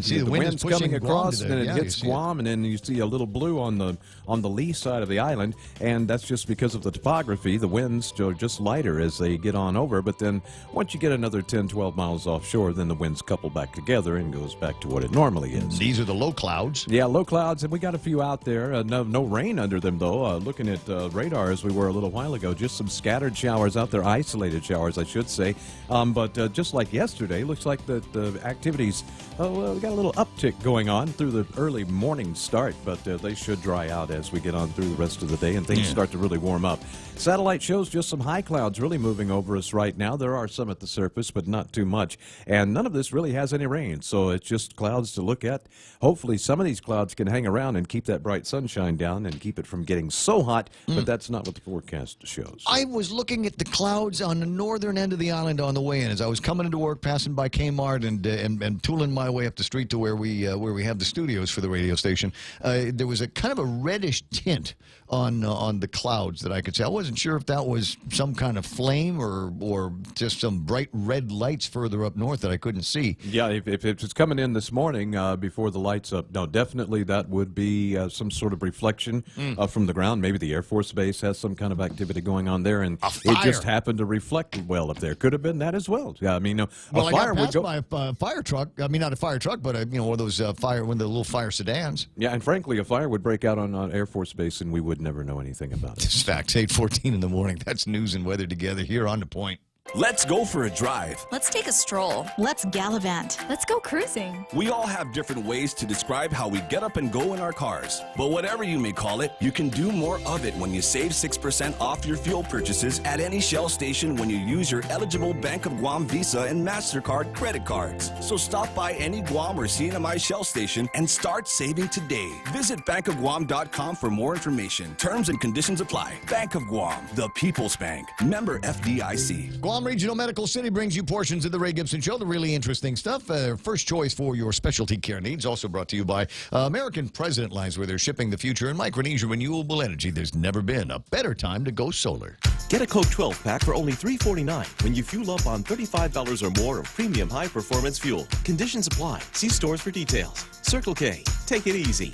see the wind's coming across, and then it hits it. Guam, and then you see a little blue on the lee side of the island, and that's just because of the topography. The winds are just lighter as they get on over, but then once you get another 10, 12 miles offshore, then the winds couple back together and goes back to what it normally is. These are the low clouds. Yeah, low clouds, and we got a few out there. No rain under them, though. Looking at radar as we were a little while ago, just some scattered showers out there, isolated showers, I should say. But just like yesterday, looks like the activities, we got a little uptick going on through the early morning start, but they should dry out as we get on through the rest of the day and things start to really warm up. Satellite shows just some high clouds really moving over us right now. There are some at the surface, but not too much. And none of this really has any rain, so it's just clouds to look at. Hopefully some of these clouds can hang around and keep that bright sunshine down and keep it from getting so hot, but that's not what the forecast shows. I was looking at the clouds on the northern end of the island on the way in. As I was coming into work, passing by Kmart and tooling my way up the street to where we have the studios for the radio station, there was a kind of a reddish tint on the clouds that I could see. I wasn't sure if that was some kind of flame or just some bright red lights further up north that I couldn't see. Yeah, if it's coming in this morning before the lights up, no, definitely that would be some sort of reflection from the ground. Maybe the Air Force Base has some kind of activity going on there, and it just happened to reflect well up there. Could have been that as well. Yeah, I mean, a fire I got would passed by a fire truck. I mean, not a fire truck, but one of those one of the little fire sedans. Yeah, and frankly, a fire would break out on Air Force Base, and we would never know anything about it. It's facts. 8:14 in the morning. That's news and weather together here on The Point. Let's go for a drive. Let's take a stroll. Let's gallivant. Let's go cruising. We all have different ways to describe how we get up and go in our cars. But whatever you may call it, you can do more of it when you save 6% off your fuel purchases at any Shell station when you use your eligible Bank of Guam Visa and MasterCard credit cards. So stop by any Guam or CNMI Shell station and start saving today. Visit bankofguam.com for more information. Terms and conditions apply. Bank of Guam, the People's Bank. Member FDIC. Guam Regional Medical City brings you portions of the Ray Gibson Show, the really interesting stuff. First choice for your specialty care needs. Also brought to you by American President Lines, where they're shipping the future in Micronesia renewable energy. There's never been a better time to go solar. Get a Coke 12 pack for only $3.49 when you fuel up on $35 or more of premium high-performance fuel. Conditions apply. See stores for details. Circle K. Take it easy.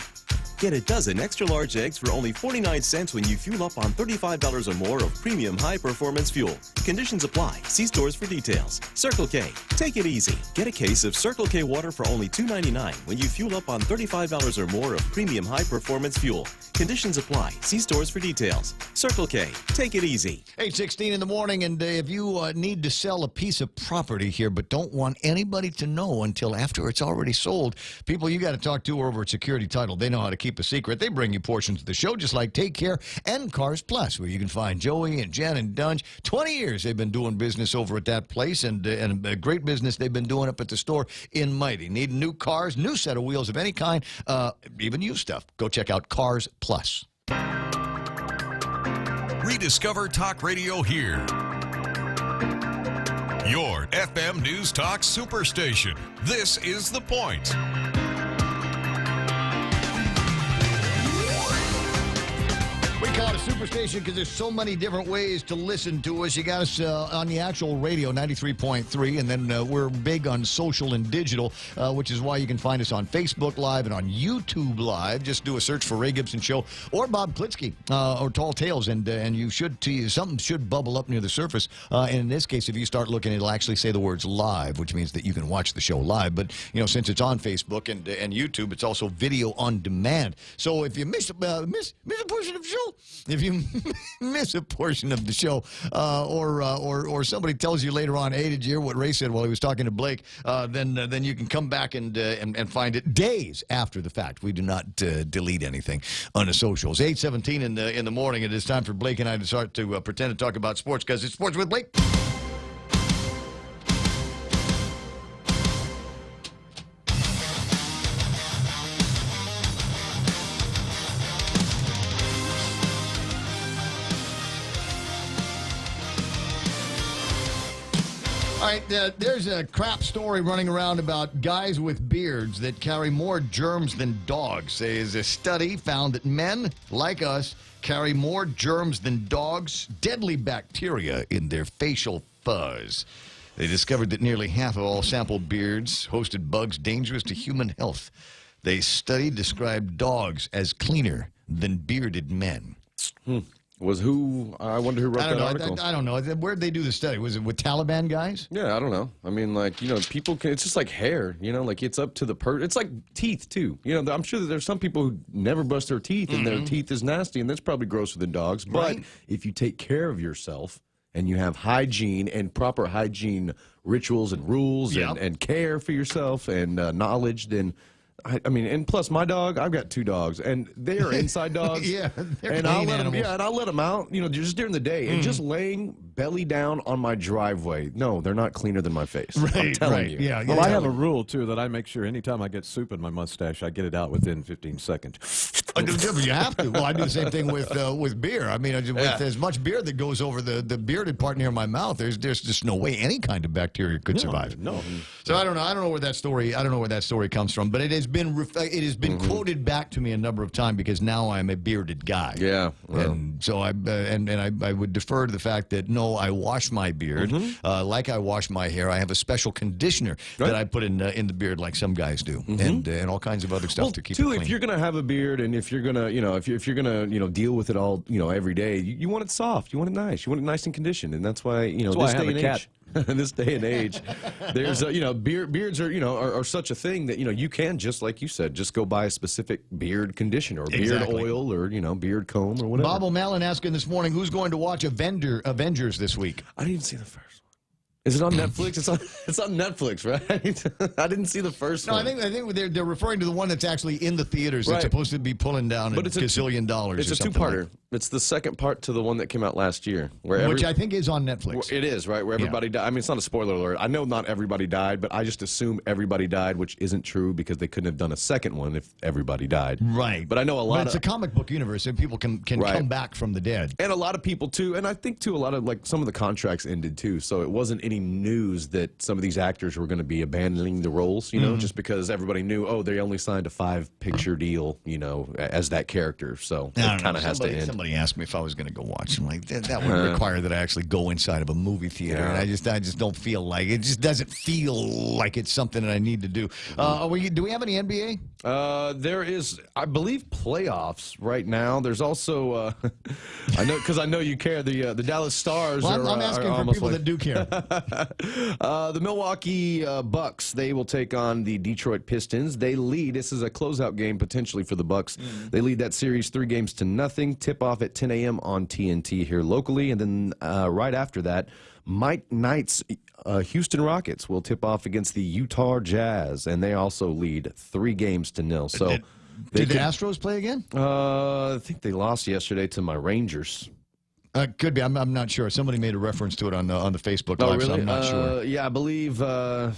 Get a dozen extra-large eggs for only 49 cents when you fuel up on $35 or more of premium high-performance fuel. Conditions apply. See stores for details. Circle K. Take it easy. Get a case of Circle K water for only $2.99 when you fuel up on $35 or more of premium high-performance fuel. Conditions apply. See stores for details. Circle K. Take it easy. 8:16 in the morning, and if you need to sell a piece of property here but don't want anybody to know until after it's already sold, people you got to talk to are over at Security Title. They know how to keep a secret. They bring you portions of the show just like Take Care and Cars Plus, where you can find Joey and Jen and Dunge. 20 years they've been doing business over at that place, and a great business they've been doing up at the store in Mighty. Need new cars, new set of wheels of any kind, even used stuff. Go check out Cars Plus. Rediscover Talk Radio here. Your FM News Talk Superstation. This is The Point. Superstation, because there's so many different ways to listen to us. You got us on the actual radio, 93.3, and then we're big on social and digital, which is why you can find us on Facebook Live and on YouTube Live. Just do a search for Ray Gibson Show or Bob Klitsky or Tall Tales, and you should something should bubble up near the surface. And in this case, if you start looking, it'll actually say the words live, which means that you can watch the show live. But since it's on Facebook and YouTube, it's also video on demand. So if you miss a portion of the show, if you miss a portion of the show, or somebody tells you later on, hey, did you hear what Ray said while he was talking to Blake? Then you can come back and find it days after the fact. We do not delete anything on the socials. 8:17 in the morning. It is time for Blake and I to start to pretend to talk about sports, because it's Sports with Blake. All right, there's a crap story running around about guys with beards that carry more germs than dogs. There's a study found that men, like us, carry more germs than dogs, deadly bacteria in their facial fuzz. They discovered that nearly half of all sampled beards hosted bugs dangerous to human health. The study described dogs as cleaner than bearded men. I wonder who wrote that article. I don't know. Where'd they do the study? Was it with Taliban guys? Yeah, I don't know. I mean, people can, it's just like hair, it's up to the it's like teeth, too. I'm sure that there's some people who never brush their teeth and their teeth is nasty, and that's probably grosser than dogs. But if you take care of yourself and you have hygiene and proper hygiene rituals and rules and care for yourself and knowledge, then... I mean, and plus my dog, I've got 2 dogs, and they are inside dogs. Yeah, and I'll let them out, just during the day, and just laying belly down on my driveway. No, they're not cleaner than my face. I'm telling you. Yeah. Well, I have a rule too that I make sure anytime I get soup in my mustache, I get it out within 15 seconds. You have to. Well, I do the same thing with beer. I mean, with as much beer that goes over the bearded part near my mouth, there's just no way any kind of bacteria could survive. No. So I don't know where that story comes from, but it has been quoted back to me a number of times, because now I'm a bearded guy. Yeah. Well. And so I would defer to the fact that no, I wash my beard like I wash my hair. I have a special conditioner that I put in the beard, like some guys do, and all kinds of other stuff to keep it clean. If you're gonna have a beard, and if you're gonna if you're gonna deal with it all every day, you want it soft, you want it nice, you want it nice and conditioned, and that's why this day and age. In this day and age, there's beards are such a thing that you can, just like you said, just go buy a specific beard conditioner or beard oil or beard comb or whatever. Bob O'Malley asking this morning, who's going to watch Avengers this week? I didn't see the first one. Is it on Netflix? It's on Netflix, right? I didn't see the first one. No, I think they're referring to the one that's actually in the theaters. Right. It's supposed to be pulling down a gazillion dollars. It's a 2-parter. It's the second part to the one that came out last year, which I think is on Netflix. It is, right? Where everybody died. I mean, it's not a spoiler alert. I know not everybody died, but I just assume everybody died, which isn't true, because they couldn't have done a second one if everybody died. Right. But I know a lot. But it's a comic book universe, and people can come back from the dead. And a lot of people too, and I think too, a lot of some of the contracts ended too, so it wasn't any news that some of these actors were going to be abandoning the roles, just because everybody knew, they only signed a 5-picture deal, as that character. So it kind of has to end. Somebody asked me if I was going to go watch. I'm like, that would require that I actually go inside of a movie theater, and I just don't feel like it. Just doesn't feel like it's something that I need to do. Do we have any NBA? There is, I believe, playoffs right now. There's also, I know you care. The Dallas Stars. Well, I'm asking for people that do care. The Milwaukee Bucks, they will take on the Detroit Pistons. They lead. This is a closeout game potentially for the Bucks. They lead that series 3-0. Tip off at 10 a.m. on TNT here locally, and then right after that, Mike Knight's Houston Rockets will tip off against the Utah Jazz, and they also lead 3-0. So did the Astros play again? I think they lost yesterday to my Rangers. Could be. I'm not sure. Somebody made a reference to it on the Facebook Live, really? so I'm not sure. Yeah, I believe. I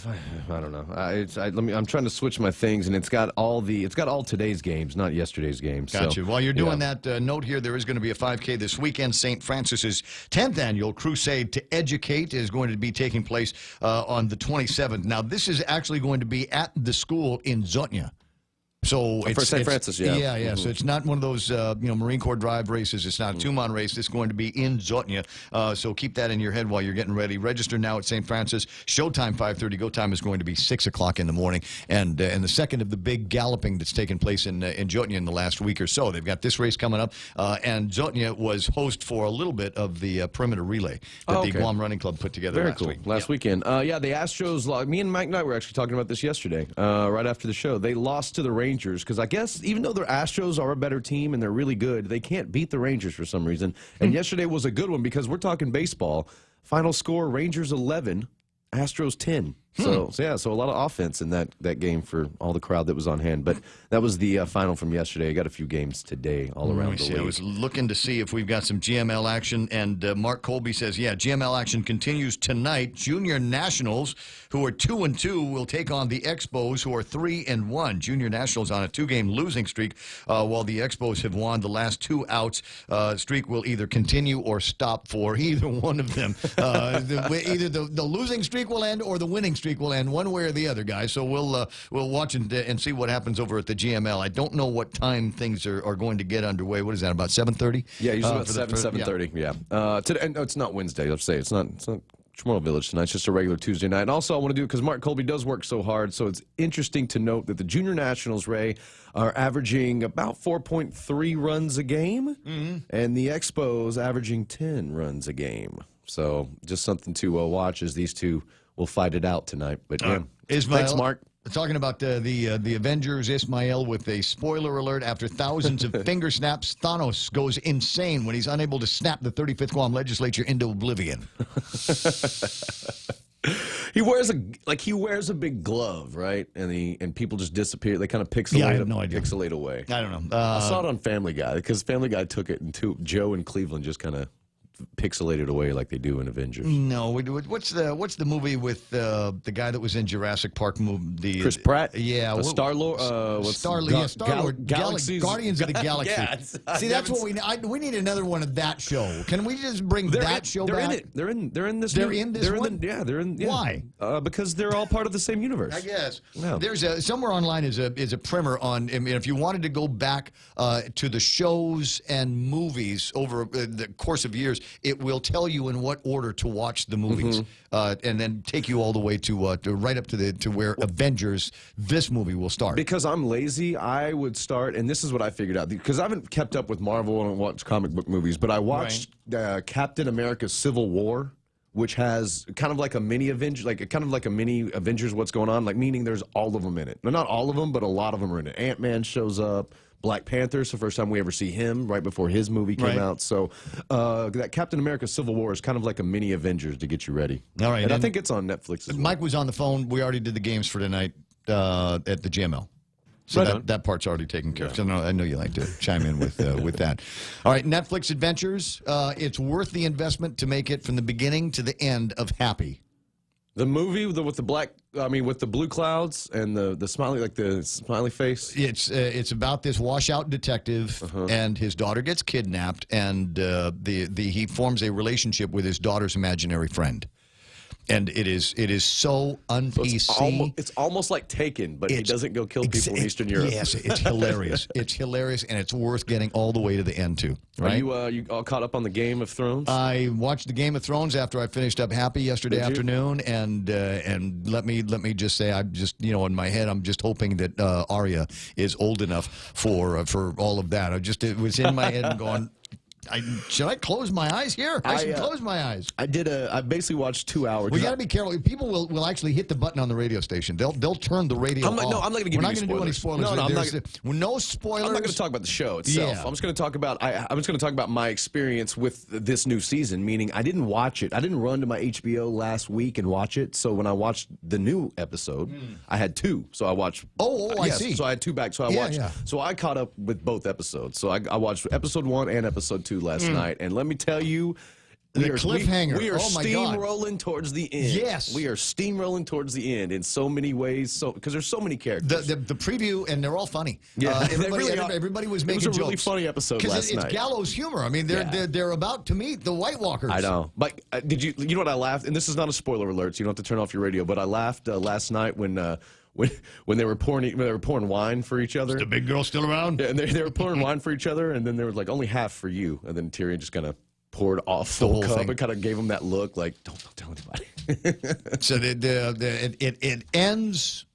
don't know. I'm trying to switch my things, and it's got all today's games, not yesterday's games. Gotcha. While you're doing that, note here, there is going to be a 5K this weekend. St. Francis's 10th annual Crusade to Educate is going to be taking place on the 27th. Now, this is actually going to be at the school in Zotnya. So For St. Francis, yeah. Yeah, yeah. Mhm. So it's not one of those, Marine Corps Drive races. It's not a two-mile race. It's going to be in Zotnia. So keep that in your head while you're getting ready. Register now at St. Francis. Showtime 5:30. Go time is going to be 6 o'clock in the morning. And the second of the big galloping that's taken place in Zotnia in the last week or so. They've got this race coming up. And Zotnia was host for a little bit of the perimeter relay that the Guam Running Club put together Very last cool. week. Last weekend. Yeah, the Astros, me and Mike Knight were actually talking about this yesterday, right after the show. They lost to the Rangers because I guess even though the Astros are a better team and they're really good, they can't beat the Rangers for some reason. And yesterday was a good one because we're talking baseball. Final score, Rangers 11, Astros 10. So a lot of offense in that game for all the crowd that was on hand. But that was the final from yesterday. I got a few games today all around the league. I was looking to see if we've got some GML action, and Mark Colby says, yeah, GML action continues tonight. Junior Nationals, who are 2-2, will take on the Expos, who are 3-1. Junior Nationals on a 2-game losing streak, while the Expos have won the last 2 outs. Streak will either continue or stop for either one of them. Either the losing streak will end or the winning streak will end, one way or the other, guys. So we'll watch and see what happens over at the GML. I don't know what time things are going to get underway. What is that, about 7:30? Yeah, usually about 7:30. Yeah. Today, no, it's not Wednesday. Let's say it's not Chamorro Village tonight. It's just a regular Tuesday night. And also, I want to do because Mark Colby does work so hard. So it's interesting to note that the Junior Nationals, Ray, are averaging about 4.3 runs a game, and the Expos averaging 10 runs a game. So just something to watch as these two will fight it out tonight. But yeah, Ismael, thanks, Mark. Talking about the Avengers, Ismael with a spoiler alert. After thousands of finger snaps, Thanos goes insane when he's unable to snap the 35th Guam legislature into oblivion. He wears a big glove, right? And people just disappear. They kind of pixelate. Yeah, I have no idea. Pixelate away. I don't know. I saw it on Family Guy because Family Guy took it, and Joe and Cleveland just kind of pixelated away like they do in Avengers. No, what's the movie with the guy that was in Jurassic Park movie? Chris Pratt. Yeah, Star-Lord. Star-Lord. Guardians of the Galaxy. Yeah, See, that's what we need another one of that show. Can we just bring that show back? In it. They're in this. They're in this one. They're in. Yeah. Why? Because they're all part of the same universe. I guess. Yeah. There's somewhere online is a primer on. I mean, if you wanted to go back to the shows and movies over the course of years, it will tell you in what order to watch the movies, and then take you all the way to right up to where Avengers, this movie, will start. Because I'm lazy, I would start, and this is what I figured out. Because I haven't kept up with Marvel and watched comic book movies, but I watched Captain America: Civil War, which has kind of like a mini Avengers, what's going on, like meaning there's all of them in it. No, not all of them, but a lot of them are in it. Ant-Man shows up. Black Panther, it's the first time we ever see him right before his movie came out. So that Captain America Civil War is kind of like a mini Avengers to get you ready. All right. And I think it's on Netflix as well. Mike was on the phone. We already did the games for tonight at the GML. So that part's already taken care of. So I know you like to chime in with that. All right, Netflix Adventures. It's worth the investment to make it from the beginning to the end of Happy. The movie with the blue clouds and the smiley face. It's about this washout detective and his daughter gets kidnapped, and he forms a relationship with his daughter's imaginary friend. And it is so un-PC. So it's almost like Taken, but he doesn't go kill people in Eastern Europe. Yes, it's hilarious. It's hilarious, and it's worth getting all the way to the end, too. Right? Are you all caught up on the Game of Thrones? I watched the Game of Thrones after I finished up Happy yesterday afternoon, and let me just say, I'm just, in my head, I'm just hoping that Arya is old enough for all of that. It was in my head and going, should I close my eyes here? I should close my eyes. I basically watched 2 hours. We got to be careful. People will actually hit the button on the radio station. They'll turn the radio off. No, I'm not going to give you do any spoilers. No, no spoilers. I'm not going to talk about the show itself. Yeah. I'm just going to talk about my experience with this new season. Meaning, I didn't watch it. I didn't run to my HBO last week and watch it. So when I watched the new episode, I had 2. So I watched. I see. So I had 2 back. So I watched. Yeah. So I caught up with both episodes. So I watched episode 1 and episode 2 last night, and let me tell you, the cliffhanger. We are steamrolling towards the end. Yes, we are steamrolling towards the end in so many ways. So because there's so many characters. The preview, and they're all funny. Yeah, everybody was making jokes. It was a really funny episode last night. It's gallows humor. I mean, they're about to meet the White Walkers. I know. But did you know what I laughed? And this is not a spoiler alert, so you don't have to turn off your radio. But I laughed last night when when they were pouring wine for each other. Is the big girl still around? Yeah, and they were pouring wine for each other, and then there was like only half for you, and then Tyrion just kind of poured off the whole cup and kind of gave him that look like, don't tell anybody. So it ends.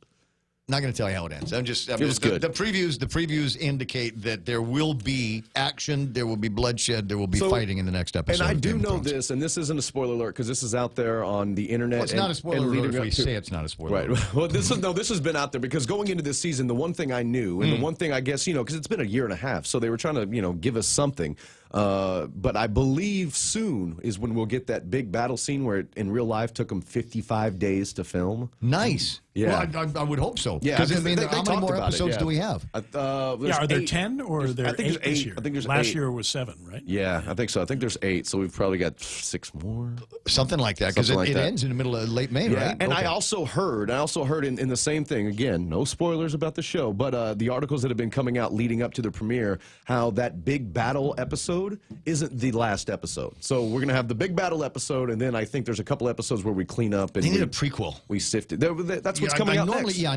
Not going to tell you how it ends. It was good. The previews indicate that there will be action, there will be bloodshed, there will be fighting in the next episode. And I of do Game of know Thrones. this, and this isn't a spoiler alert because this is out there on the internet. Well, it's not a spoiler alert if we say it's not a spoiler Right. alert. Well, this has been out there because going into this season, the one thing I knew, and the one thing I guess, because it's been a year and a half, so they were trying to, give us something. But I believe soon is when we'll get that big battle scene where it, in real life, took them 55 days to film. Nice. Yeah. Well, I would hope so. Yeah, Because, I mean, they how many talked more about it, episodes do we have? Are there 10 or are there 8 this year? I think there's Last 8. year was 7, right? Yeah, I think so. I think there's 8, so we've probably got 6 more. Something like that, because it ends in the middle of late May, yeah, right? and Okay. I also heard in the same thing, again, no spoilers about the show, but the articles that have been coming out leading up to the premiere, how that big battle episode isn't the last episode. So we're going to have the big battle episode, and then I think there's a couple episodes where we clean up. And They need a prequel. We sifted. That's what's coming I out normally, next. Yeah,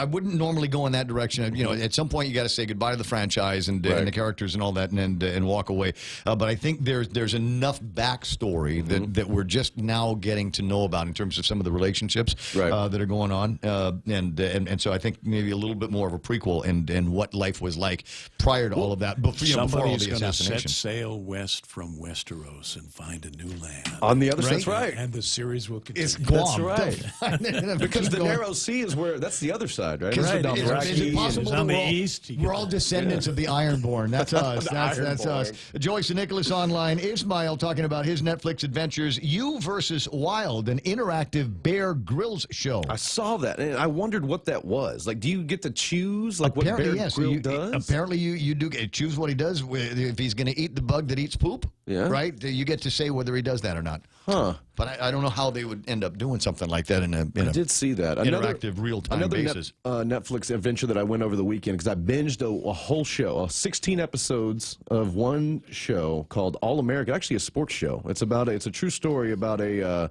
I wouldn't normally go in that direction. At some point you got to say goodbye to the franchise and the characters and all that, and walk away. But I think there's enough backstory that we're just now getting to know about in terms of some of the relationships that are going on, and so I think maybe a little bit more of a prequel and what life was like prior to all of that. Before all Somebody's the going to set assassinations. sail west from Westeros and find a new land. On the other side, that's right. And the series will continue. It's Guam. That's right. Because the narrow sea is that's the other side, right? Is it Dothraki possible on that the east? We're all descendants of the Ironborn. That's us. That's us. Joyce and Nicholas online. Ismail talking about his Netflix adventures. You versus Wild, an interactive Bear Grylls show. I saw that, and I wondered what that was. Like, do you get to choose what Bear Grylls does? Apparently, you do choose what he does. If he's going to eat the bug that eats poop, right? You get to say whether he does that or not. Huh. But I don't know how they would end up doing something like that in a did see that. interactive real-time basis. Netflix adventure that I went over the weekend because I binged a whole show, 16 episodes of one show called All American. Actually, a sports show. It's a true story about a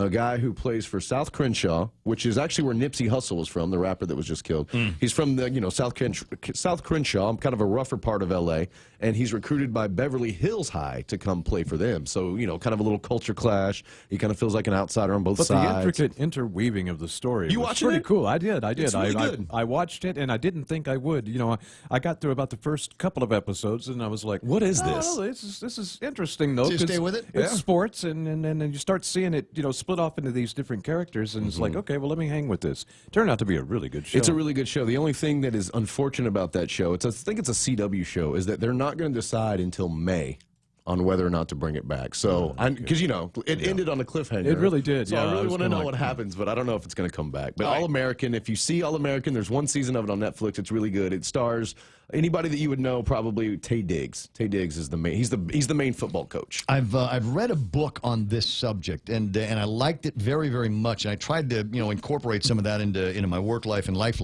guy who plays for South Crenshaw, which is actually where Nipsey Hussle was from, the rapper that was just killed. He's from the South Crenshaw, kind of a rougher part of L.A., and he's recruited by Beverly Hills High to come play for them. So, kind of a little culture clash. He kind of feels like an outsider on both but sides. the intricate interweaving of the story You was watching pretty it? cool. I did. It's really good. I watched it, and I didn't think I would. I got through about the first couple of episodes, and I was like, "What is this? Oh, this is interesting, though." So you 'cause stay with it? It's Yeah. sports, and you start seeing it, split off into these different characters, and it's like, okay, well, let me hang with this. Turned out to be a really good show. It's a really good show. The only thing that is unfortunate about that show, I think it's a CW show, is that they're not going to decide until May on whether or not to bring it back. So, because it ended on a cliffhanger. It really did. So Yeah, I I really was want to kinda know like, what happens, but I don't know if it's going to come back. But All American, if you see All American, there's one season of it on Netflix. It's really good. It stars anybody that you would know, probably Tay Diggs. Tay Diggs is the main. He's the main football coach. I've read a book on this subject, and I liked it very, very much. And I tried to incorporate some of that into my work life and life.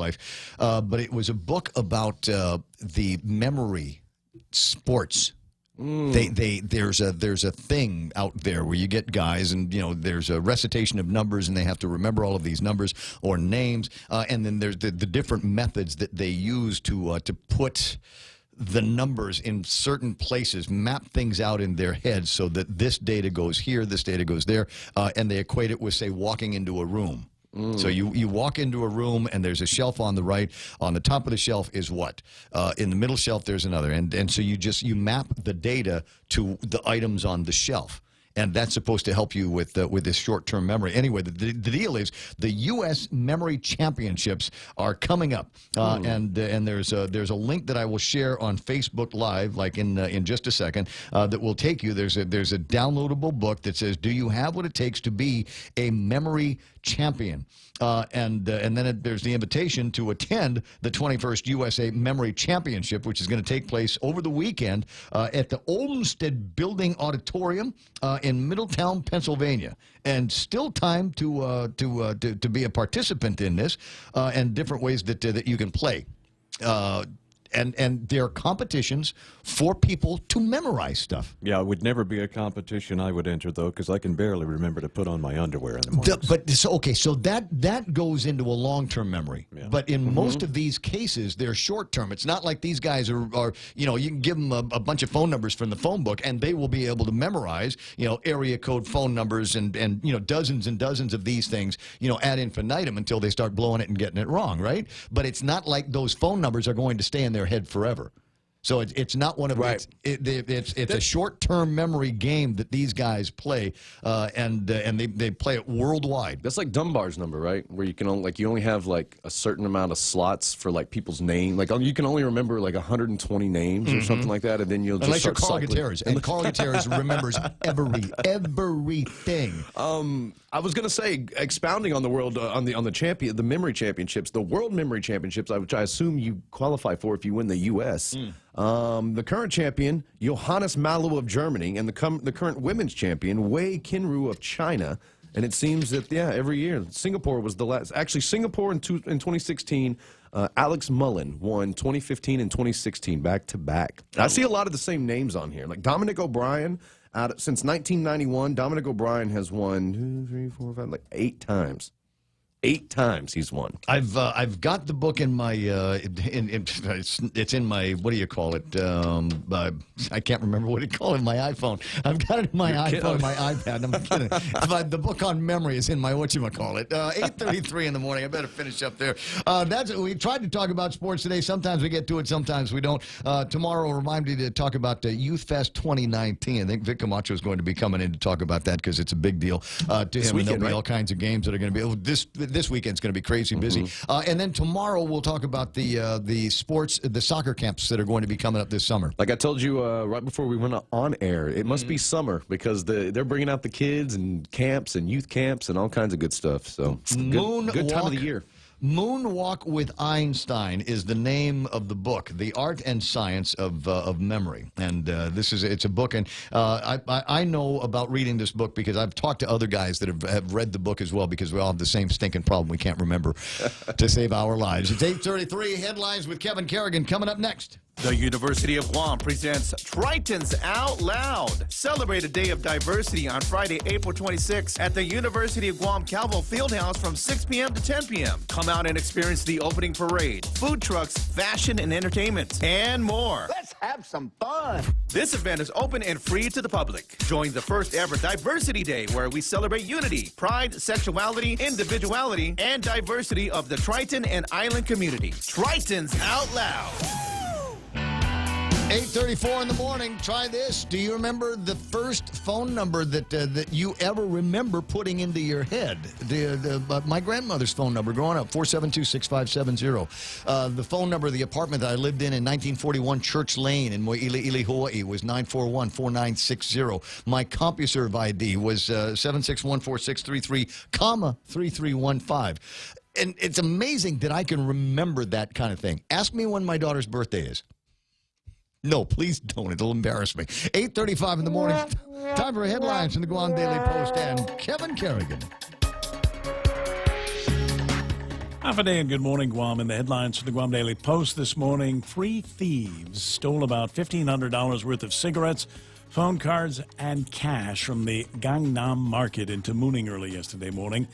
But it was a book about the memory sports. There's a thing out there where you get guys and there's a recitation of numbers and they have to remember all of these numbers or names, and then there's the different methods that they use to put the numbers in certain places, map things out in their heads so that this data goes here, this data goes there, and they equate it with, say, walking into a room. So you walk into a room and there's a shelf on the right. On the top of the shelf is what? In the middle shelf there's another. And so you map the data to the items on the shelf. And that's supposed to help you with this short-term memory. Anyway, the deal is the U.S. Memory Championships are coming up, and there's a link that I will share on Facebook Live, like in just a second, that will take you. There's a downloadable book that says, "Do you have what it takes to be a memory champion?" And then there's the invitation to attend the 21st USA Memory Championship, which is going to take place over the weekend at the Olmsted Building Auditorium in Middletown, Pennsylvania. And still time to be a participant in this, and different ways that you can play. and they're competitions for people to memorize stuff. Yeah, it would never be a competition I would enter, though, because I can barely remember to put on my underwear in the morning. So that goes into a long-term memory. Yeah. But in most of these cases, they're short-term. It's not like these guys are you can give them a bunch of phone numbers from the phone book, and they will be able to memorize, area code phone numbers and dozens and dozens of these things, ad infinitum until they start blowing it and getting it wrong, right? But it's not like those phone numbers are going to stay in their head forever. So it's not one of it's a short-term memory game that these guys play, and they play it worldwide. That's like Dunbar's number, right? Where you can only have like a certain amount of slots for like people's name. Like you can only remember like 120 names or something like that, and then you'll just unless you're start Carl cycling. Gutierrez, and Carl Gutierrez remembers everything. I was gonna say, expounding on the world on the memory championships, the World Memory Championships, which I assume you qualify for if you win the U.S. The current champion, Johannes Malou of Germany, and the current women's champion, Wei Qinru of China. And it seems that, every year, Singapore was the last. Actually, Singapore in 2016, Alex Mullen won 2015 and 2016 back-to-back. I see a lot of the same names on here. Like Dominic O'Brien, since 1991, Dominic O'Brien has won 2, 3, 4, 5, like 8 times. 8 times he's won. I've got the book in my it's in my, what do you call it? I can't remember what you call it. My iPhone. I've got it in my iPhone, my iPad. I'm kidding. But the book on memory is in my whatchamacallit. 8:33 in the morning. I better finish up there. We tried to talk about sports today. Sometimes we get to it, sometimes we don't. Tomorrow, I'll remind you to talk about Youth Fest 2019. I think Vic Camacho is going to be coming in to talk about that because it's a big deal to him. Weekend, and there'll be right? all kinds of games that are going to be this weekend's going to be crazy busy. And then tomorrow we'll talk about the sports, the soccer camps that are going to be coming up this summer. Like I told you right before we went on air, it must be summer because they're bringing out the kids and camps and youth camps and all kinds of good stuff. So good time of the year. Moonwalk with Einstein is the name of the book, The Art and Science of Memory. And it's a book, and I know about reading this book because I've talked to other guys that have read the book as well because we all have the same stinking problem. We can't remember to save our lives. It's 8:33, headlines with Kevin Kerrigan coming up next. The University of Guam presents Tritons Out Loud. Celebrate a day of diversity on Friday, April 26th at the University of Guam Calvo Fieldhouse from 6 p.m. to 10 p.m. Come out and experience the opening parade, food trucks, fashion and entertainment, and more. Let's have some fun. This event is open and free to the public. Join the first ever Diversity Day where we celebrate unity, pride, sexuality, individuality, and diversity of the Triton and Island community. Tritons Out Loud. 8:34 in the morning. Try this. Do you remember the first phone number that you ever remember putting into your head? My grandmother's phone number growing up, 472-6570. The phone number of the apartment that I lived in 1941 Church Lane in Mo'ili, Hawaii was 941-4960. My CompuServe ID was 7614633, 3315. And it's amazing that I can remember that kind of thing. Ask me when my daughter's birthday is. No, please don't. It'll embarrass me. 8:35 in the morning. Time for headlines from the Guam Daily Post and Kevin Kerrigan. Half a day and good morning, Guam. In the headlines from the Guam Daily Post this morning, 3 thieves stole about $1,500 worth of cigarettes, phone cards, and cash from the Gangnam Market in Tamuning early yesterday morning.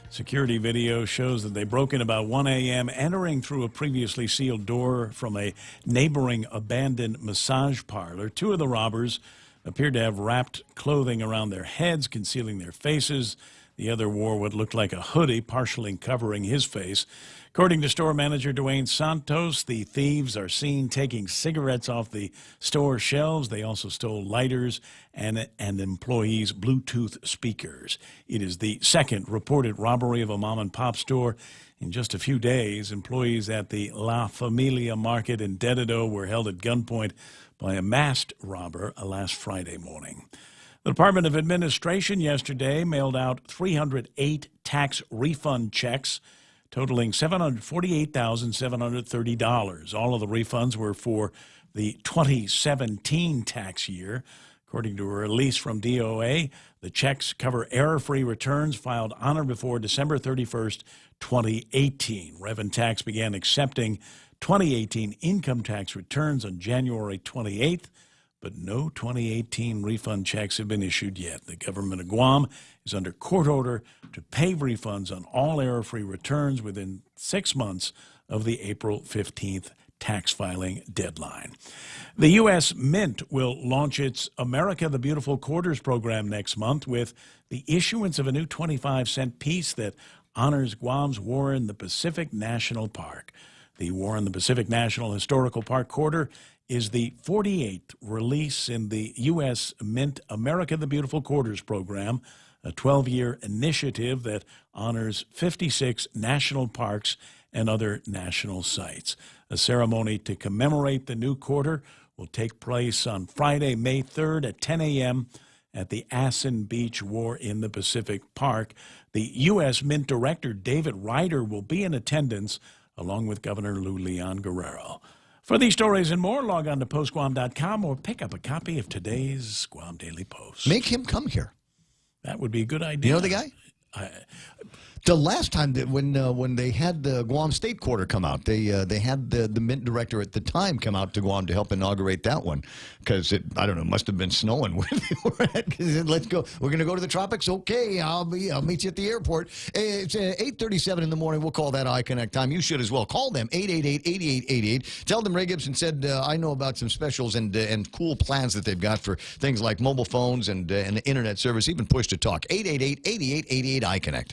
Security video shows that they broke in about 1 a.m., entering through a previously sealed door from a neighboring abandoned massage parlor. 2 of the robbers appeared to have wrapped clothing around their heads, concealing their faces. The other wore what looked like a hoodie, partially covering his face. According to store manager Dwayne Santos, the thieves are seen taking cigarettes off the store shelves. They also stole lighters and employees' Bluetooth speakers. It is the second reported robbery of a mom-and-pop store in just a few days. Employees at the La Familia Market in Dededo were held at gunpoint by a masked robber last Friday morning. The Department of Administration yesterday mailed out 308 tax refund checks totaling $748,730. All of the refunds were for the 2017 tax year. According to a release from DOA, the checks cover error-free returns filed on or before December 31st, 2018. Rev and Tax began accepting 2018 income tax returns on January 28th, but no 2018 refund checks have been issued yet. The government of Guam is under court order to pay refunds on all error-free returns within 6 months of the April 15th tax filing deadline. The U.S. Mint will launch its America the Beautiful Quarters program next month with the issuance of a new 25-cent piece that honors Guam's War in the Pacific National Park. The War in the Pacific National Historical Park Quarter is the 48th release in the U.S. Mint America the Beautiful Quarters program, a 12-year initiative that honors 56 national parks and other national sites. A ceremony to commemorate the new quarter will take place on Friday, May 3rd at 10 a.m. at the Assen Beach War in the Pacific Park. The U.S. Mint Director, David Ryder, will be in attendance, along with Governor Lou Leon Guerrero. For these stories and more, log on to postguam.com or pick up a copy of today's Guam Daily Post. Make him come here. That would be a good idea. You know the guy? The last time that when they had the Guam State Quarter come out, they had the Mint Director at the time come out to Guam to help inaugurate that one because I don't know, must have been snowing where they were at. 'Cause let's go. We're going to go to the tropics. Okay, I'll meet you at the airport. It's 8:37 in the morning. We'll call that iConnect time. You should as well. Call them 888-8888. Tell them Ray Gibson said I know about some specials and cool plans that they've got for things like mobile phones and internet service, even push to talk. 888-8888 iConnect.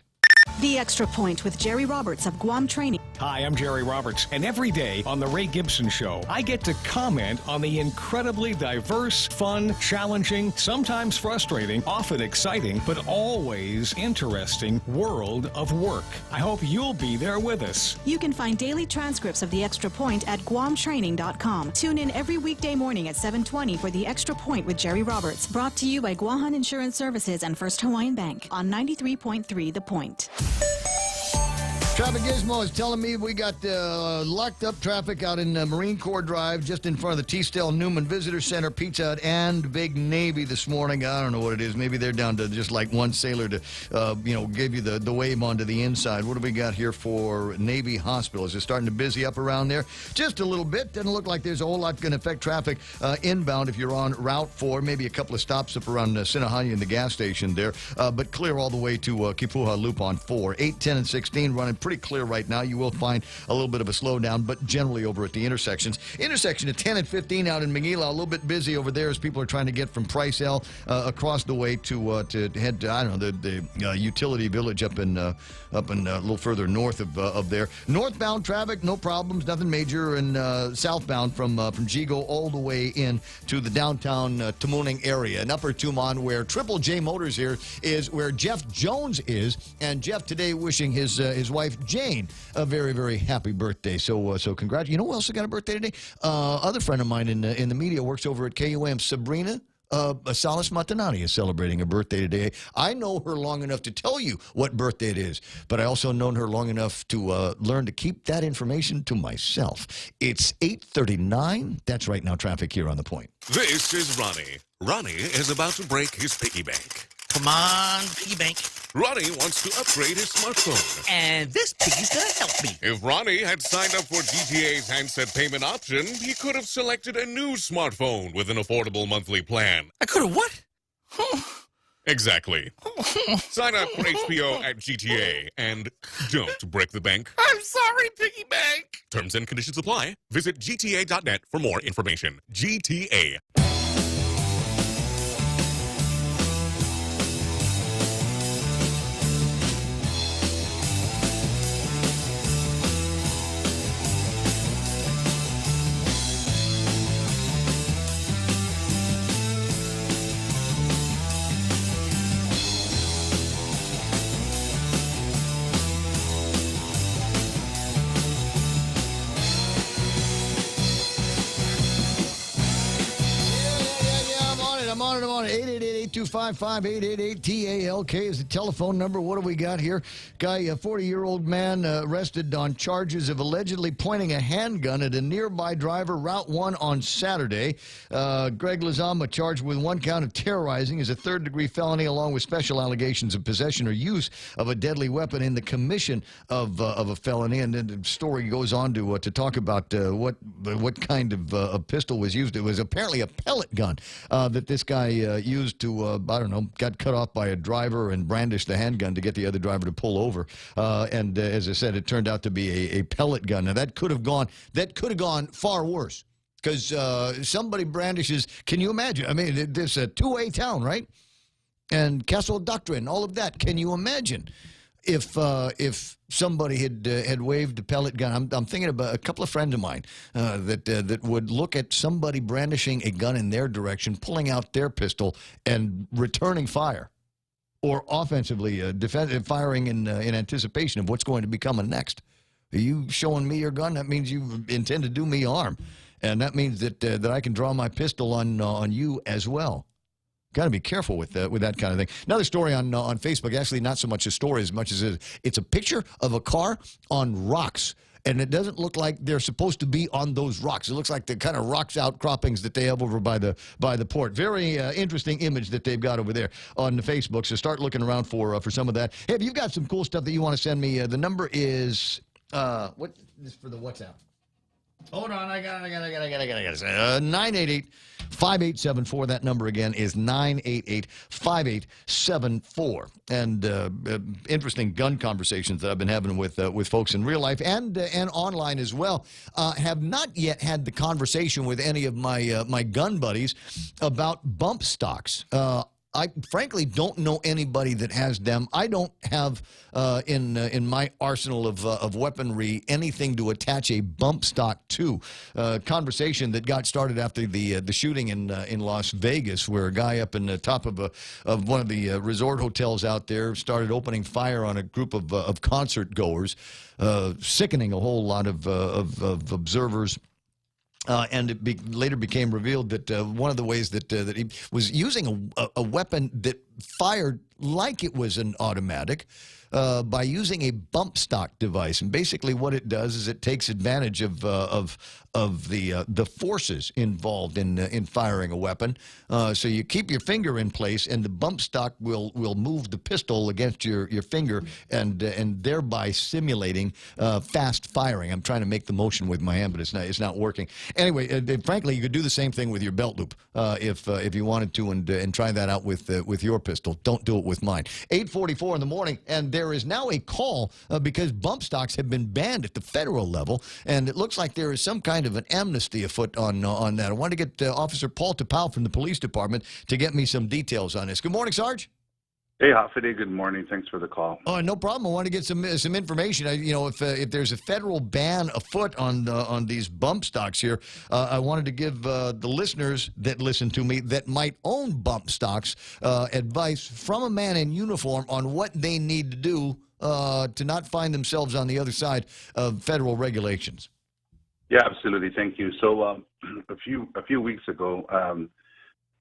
The Extra Point with Jerry Roberts of Guam Training. Hi, I'm Jerry Roberts, and every day on The Ray Gibson Show, I get to comment on the incredibly diverse, fun, challenging, sometimes frustrating, often exciting, but always interesting world of work. I hope you'll be there with us. You can find daily transcripts of The Extra Point at guamtraining.com. Tune in every weekday morning at 7:20 for The Extra Point with Jerry Roberts. Brought to you by Guahan Insurance Services and First Hawaiian Bank on 93.3 The Point. Traffic Gizmo is telling me we got locked up traffic out in Marine Corps Drive just in front of the T-Stell Newman Visitor Center, Pizza Hut, and Big Navy this morning. I don't know what it is. Maybe they're down to just like one sailor to, give you the wave onto the inside. What do we got here for Navy Hospital? Is it starting to busy up around there? Just a little bit. Doesn't look like there's a whole lot going to affect traffic inbound if you're on Route 4. Maybe a couple of stops up around Sinahani and the gas station there, but clear all the way to Kipuha Loop on 4. 8, 10, and 16 running pretty clear right now. You will find a little bit of a slowdown, but generally over at the intersections. Intersection at 10 and 15 out in Manila, a little bit busy over there as people are trying to get from Price L across the way to head to, I don't know, the utility village up in a little further north of there. Northbound traffic, no problems, nothing major, and southbound from Jigo all the way in to the downtown Tamuning area. And Upper Tumon, where Triple J Motors here is where Jeff Jones is, and Jeff today wishing his wife Jane a very, very happy birthday. So congrats. You know who else got a birthday today? Other friend of mine in the media works over at KUM, Sabrina Salas Matanani is celebrating a birthday today. I know her long enough to tell you what birthday it is, but I also known her long enough to learn to keep that information to myself. It's 8:39. That's right now traffic here on The Point. This is Ronnie. Ronnie is about to break his piggy bank. Come on, piggy bank. Ronnie wants to upgrade his smartphone. And this piggy's gonna help me. If Ronnie had signed up for GTA's handset payment option, he could have selected a new smartphone with an affordable monthly plan. I could have what? Exactly. Sign up for HBO at GTA and don't break the bank. I'm sorry, piggy bank. Terms and conditions apply. Visit gta.net for more information. GTA. 825-5888-TALK is the telephone number. What do we got here? Guy, a 40-year-old man arrested on charges of allegedly pointing a handgun at a nearby driver, Route 1, on Saturday. Greg Lizama charged with 1 count of terrorizing is a third-degree felony, along with special allegations of possession or use of a deadly weapon in the commission of a felony. And then the story goes on to talk about what kind of a pistol was used. It was apparently a pellet gun that this guy used to, I don't know, got cut off by a driver and brandished the handgun to get the other driver to pull over. And as I said, it turned out to be a pellet gun. Now that could have gone far worse, because somebody brandishes. Can you imagine? I mean, there's a two-way town, right? And Castle Doctrine, all of that. Can you imagine if somebody had waved a pellet gun? I'm thinking about a couple of friends of mine that would look at somebody brandishing a gun in their direction, pulling out their pistol, and returning fire, or offensively firing in anticipation of what's going to be coming next. Are you showing me your gun? That means you intend to do me harm, and that means that I can draw my pistol on you as well. Got to be careful with that kind of thing. Another story on Facebook, actually not so much a story as much as it's a picture of a car on rocks. And it doesn't look like they're supposed to be on those rocks. It looks like the kind of rocks outcroppings that they have over by the port. Very interesting image that they've got over there on the Facebook. So start looking around for some of that. Hey, if you've got some cool stuff that you want to send me, the number is what is for the WhatsApp? Hold on, I got it. 988-5874. That number again is 988-5874. And interesting gun conversations that I've been having with folks in real life and online as well. Have not yet had the conversation with any of my gun buddies about bump stocks. I frankly don't know anybody that has them. I don't have in my arsenal of weaponry anything to attach a bump stock to. Conversation that got started after the shooting in Las Vegas, where a guy up in the top of one of the resort hotels out there started opening fire on a group of concert goers, sickening a whole lot of observers. And it later became revealed that one of the ways that he was using a weapon that fired like it was an automatic by using a bump stock device. And basically what it does is it takes advantage of the forces involved in firing a weapon. So you keep your finger in place, and the bump stock will move the pistol against your finger, and thereby simulating fast firing. I'm trying to make the motion with my hand, but it's not working. Anyway, frankly, you could do the same thing with your belt loop if you wanted to, and try that out with your pistol. Don't do it with mine. 8:44 in the morning, and there is now a call because bump stocks have been banned at the federal level, and it looks like there is some kind of an amnesty afoot on that. I want to get Officer Paul Tapal from the police department to get me some details on this. Good morning, Sarge. Hey, Hoffity. Good morning. Thanks for the call. Oh, no problem. I want to get some information. If there's a federal ban afoot on these bump stocks here, I wanted to give the listeners that listen to me that might own bump stocks advice from a man in uniform on what they need to do to not find themselves on the other side of federal regulations. Yeah, absolutely. Thank you. So a few weeks ago,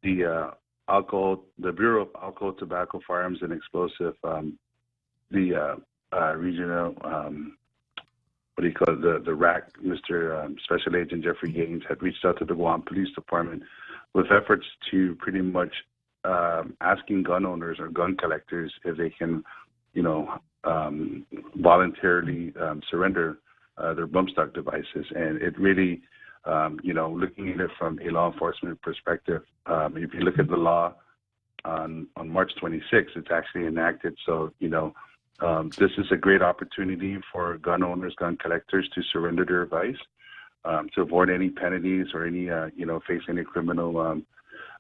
the Bureau of Alcohol, Tobacco, Firearms, and Explosive, the regional, the RAC, Mr. Special Agent Jeffrey Gaines had reached out to the Guam Police Department with efforts to pretty much asking gun owners or gun collectors if they can, voluntarily surrender their bump stock devices. And it really, looking at it from a law enforcement perspective, if you look at the law on March 26th, it's actually enacted. So, this is a great opportunity for gun owners, gun collectors to surrender their device, to avoid any penalties or any, face any criminal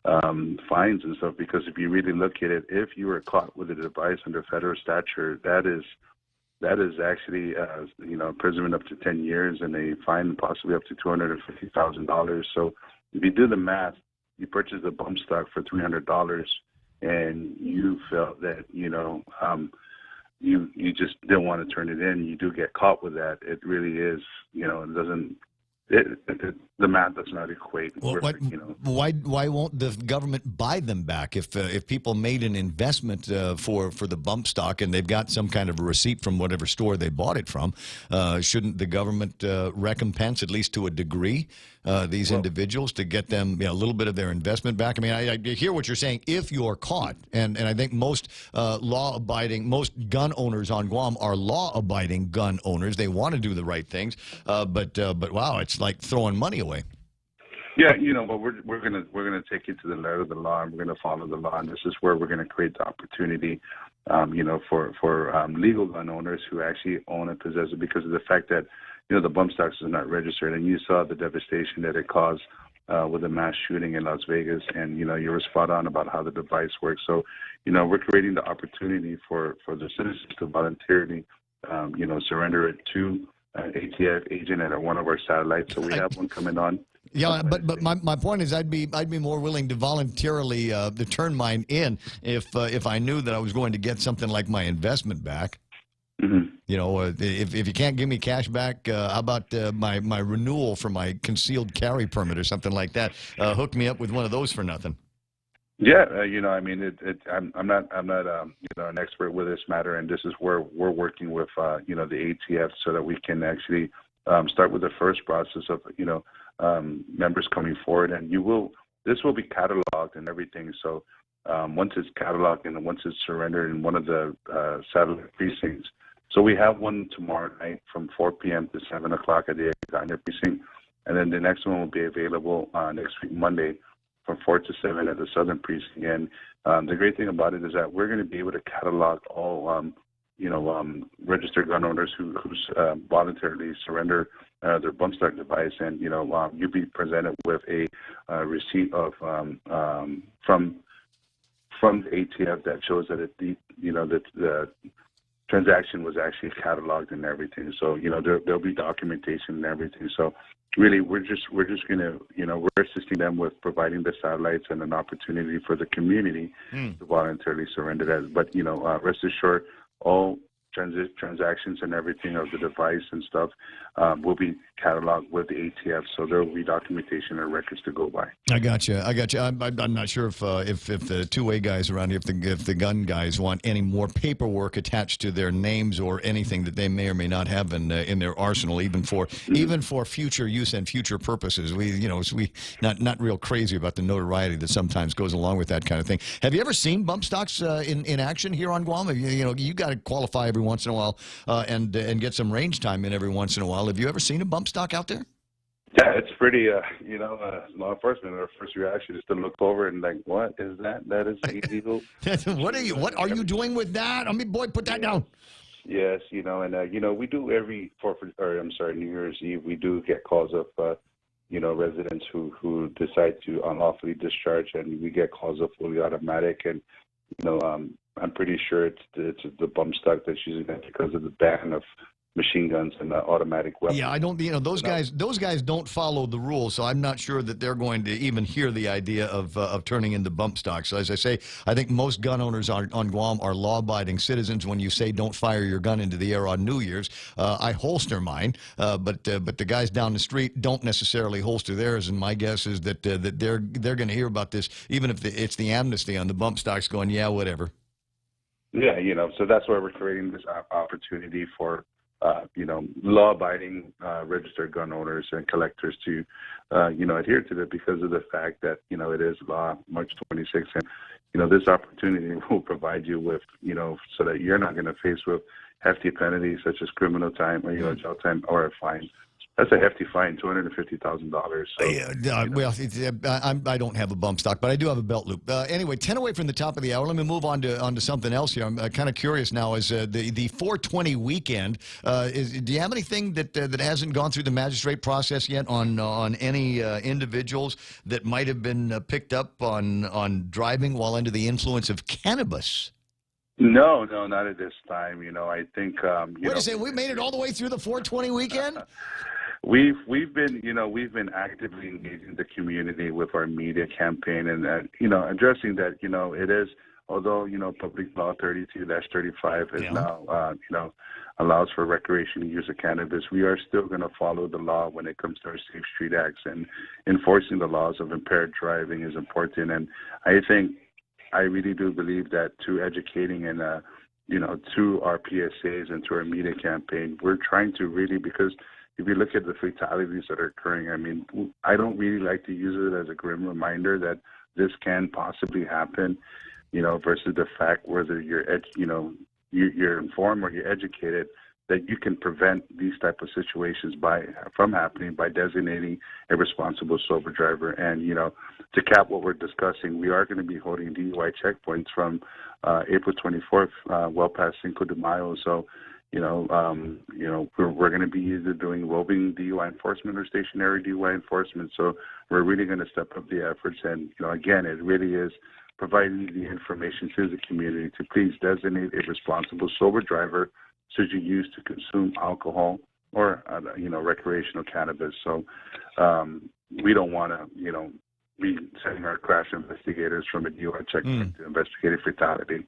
fines and stuff. Because if you really look at it, if you are caught with a device under federal statute, that is actually, imprisonment up to 10 years and a fine possibly up to $250,000. So if you do the math, you purchase a bump stock for $300 and you felt that, you just didn't want to turn it in, you do get caught with that. It really is, it the math does not equate. Well, why won't the government buy them back if people made an investment for the bump stock and they've got some kind of a receipt from whatever store they bought it from? Shouldn't the government recompense, at least to a degree, these individuals to get them a little bit of their investment back? I mean, I hear what you're saying. If you're caught, and I think most most gun owners on Guam are law-abiding gun owners. They want to do the right things, but wow, it's like throwing money away. Yeah, but we're gonna take it to the letter of the law, and we're gonna follow the law, and this is where we're gonna create the opportunity, for legal gun owners who actually own and possess it, because of the fact that the bump stocks is not registered, and you saw the devastation that it caused with the mass shooting in Las Vegas, and you were spot on about how the device works. So, we're creating the opportunity for the citizens to voluntarily, surrender it to an ATF agent at one of our satellites. So we have one coming on. Yeah, but my point is, I'd be more willing to voluntarily to turn mine in if I knew that I was going to get something like my investment back. Mm-hmm. If you can't give me cash back, how about my renewal for my concealed carry permit or something like that? Hook me up with one of those for nothing. Yeah, I'm not an expert with this matter, and this is where we're working with the ATF so that we can actually start with the first process of members coming forward, and this will be cataloged and everything. So once it's cataloged and once it's surrendered in one of the satellite precincts. So we have one tomorrow night from 4 p.m. to 7 o'clock at the Gardner precinct, and then the next one will be available next week Monday from 4 to 7 at the Southern precinct. And the great thing about it is that we're going to be able to catalog all registered gun owners who voluntarily surrender their bump stock device, and you'll be presented with a receipt of from the ATF that shows that the transaction was actually cataloged and everything. So there'll be documentation and everything. So really, we're just gonna we're assisting them with providing the satellites and an opportunity for the community to voluntarily surrender that. But rest assured, all transactions and everything of the device and stuff will be cataloged with the ATF, so there will be documentation and records to go by. I got you. I'm not sure if the two-way guys around here, if the gun guys want any more paperwork attached to their names or anything that they may or may not have in their arsenal, even for future use and future purposes. We not real crazy about the notoriety that sometimes goes along with that kind of thing. Have you ever seen bump stocks in action here on Guam? You got to qualify every once in a while and get some range time in every once in a while. Have you ever seen a bump stock out there? Yeah, it's pretty, law enforcement, our first reaction is to look over and like, what is that? That is illegal. What are you doing with that? I mean, boy, put that down. Yes, we do every New Year's Eve, we do get calls of, residents who decide to unlawfully discharge, and we get calls of fully automatic, and, I'm pretty sure it's the bump stock that's using that because of the ban of machine guns and automatic weapons. Yeah, I don't. Those guys don't follow the rules, so I'm not sure that they're going to even hear the idea of turning into bump stocks. So as I say, I think most gun owners on Guam are law-abiding citizens. When you say don't fire your gun into the air on New Year's, I holster mine, but the guys down the street don't necessarily holster theirs. And my guess is that they're going to hear about this, even if it's the amnesty on the bump stocks, going, yeah, whatever. Yeah, so that's why we're creating this opportunity for law-abiding registered gun owners and collectors to, adhere to it because of the fact that, it is law March 26th. And, this opportunity will provide you with, so that you're not going to face with hefty penalties such as criminal time or, jail time or a fine. That's a hefty fine, $250,000. So, I don't have a bump stock, but I do have a belt loop. Anyway, 10 away from the top of the hour. Let me move on to something else here. I'm kind of curious now. Is the 420 weekend? Do you have anything that hasn't gone through the magistrate process yet on any individuals that might have been picked up on driving while under the influence of cannabis? No, not at this time. I think. Wait a second, we made it all the way through the 420 weekend. We've been actively engaging the community with our media campaign and addressing that it is although, Public Law 32-35 is now, allows for recreational use of cannabis, we are still going to follow the law when it comes to our Safe Street Acts, and enforcing the laws of impaired driving is important. And I really do believe that through educating and, through our PSAs and through our media campaign, we're trying to really, because if you look at the fatalities that are occurring, I mean, I don't really like to use it as a grim reminder that this can possibly happen, versus the fact whether you're informed or you're educated, that you can prevent these type of situations from happening by designating a responsible sober driver. And, to cap what we're discussing, we are going to be holding DUI checkpoints from April 24th, well past Cinco de Mayo. So, we're going to be either doing roving DUI enforcement or stationary DUI enforcement. So we're really going to step up the efforts. And, again, it really is providing the information to the community to please designate a responsible sober driver should you use to consume alcohol or, recreational cannabis. So we don't want to, be sending our crash investigators from a DUI checkpoint to investigate a fatality.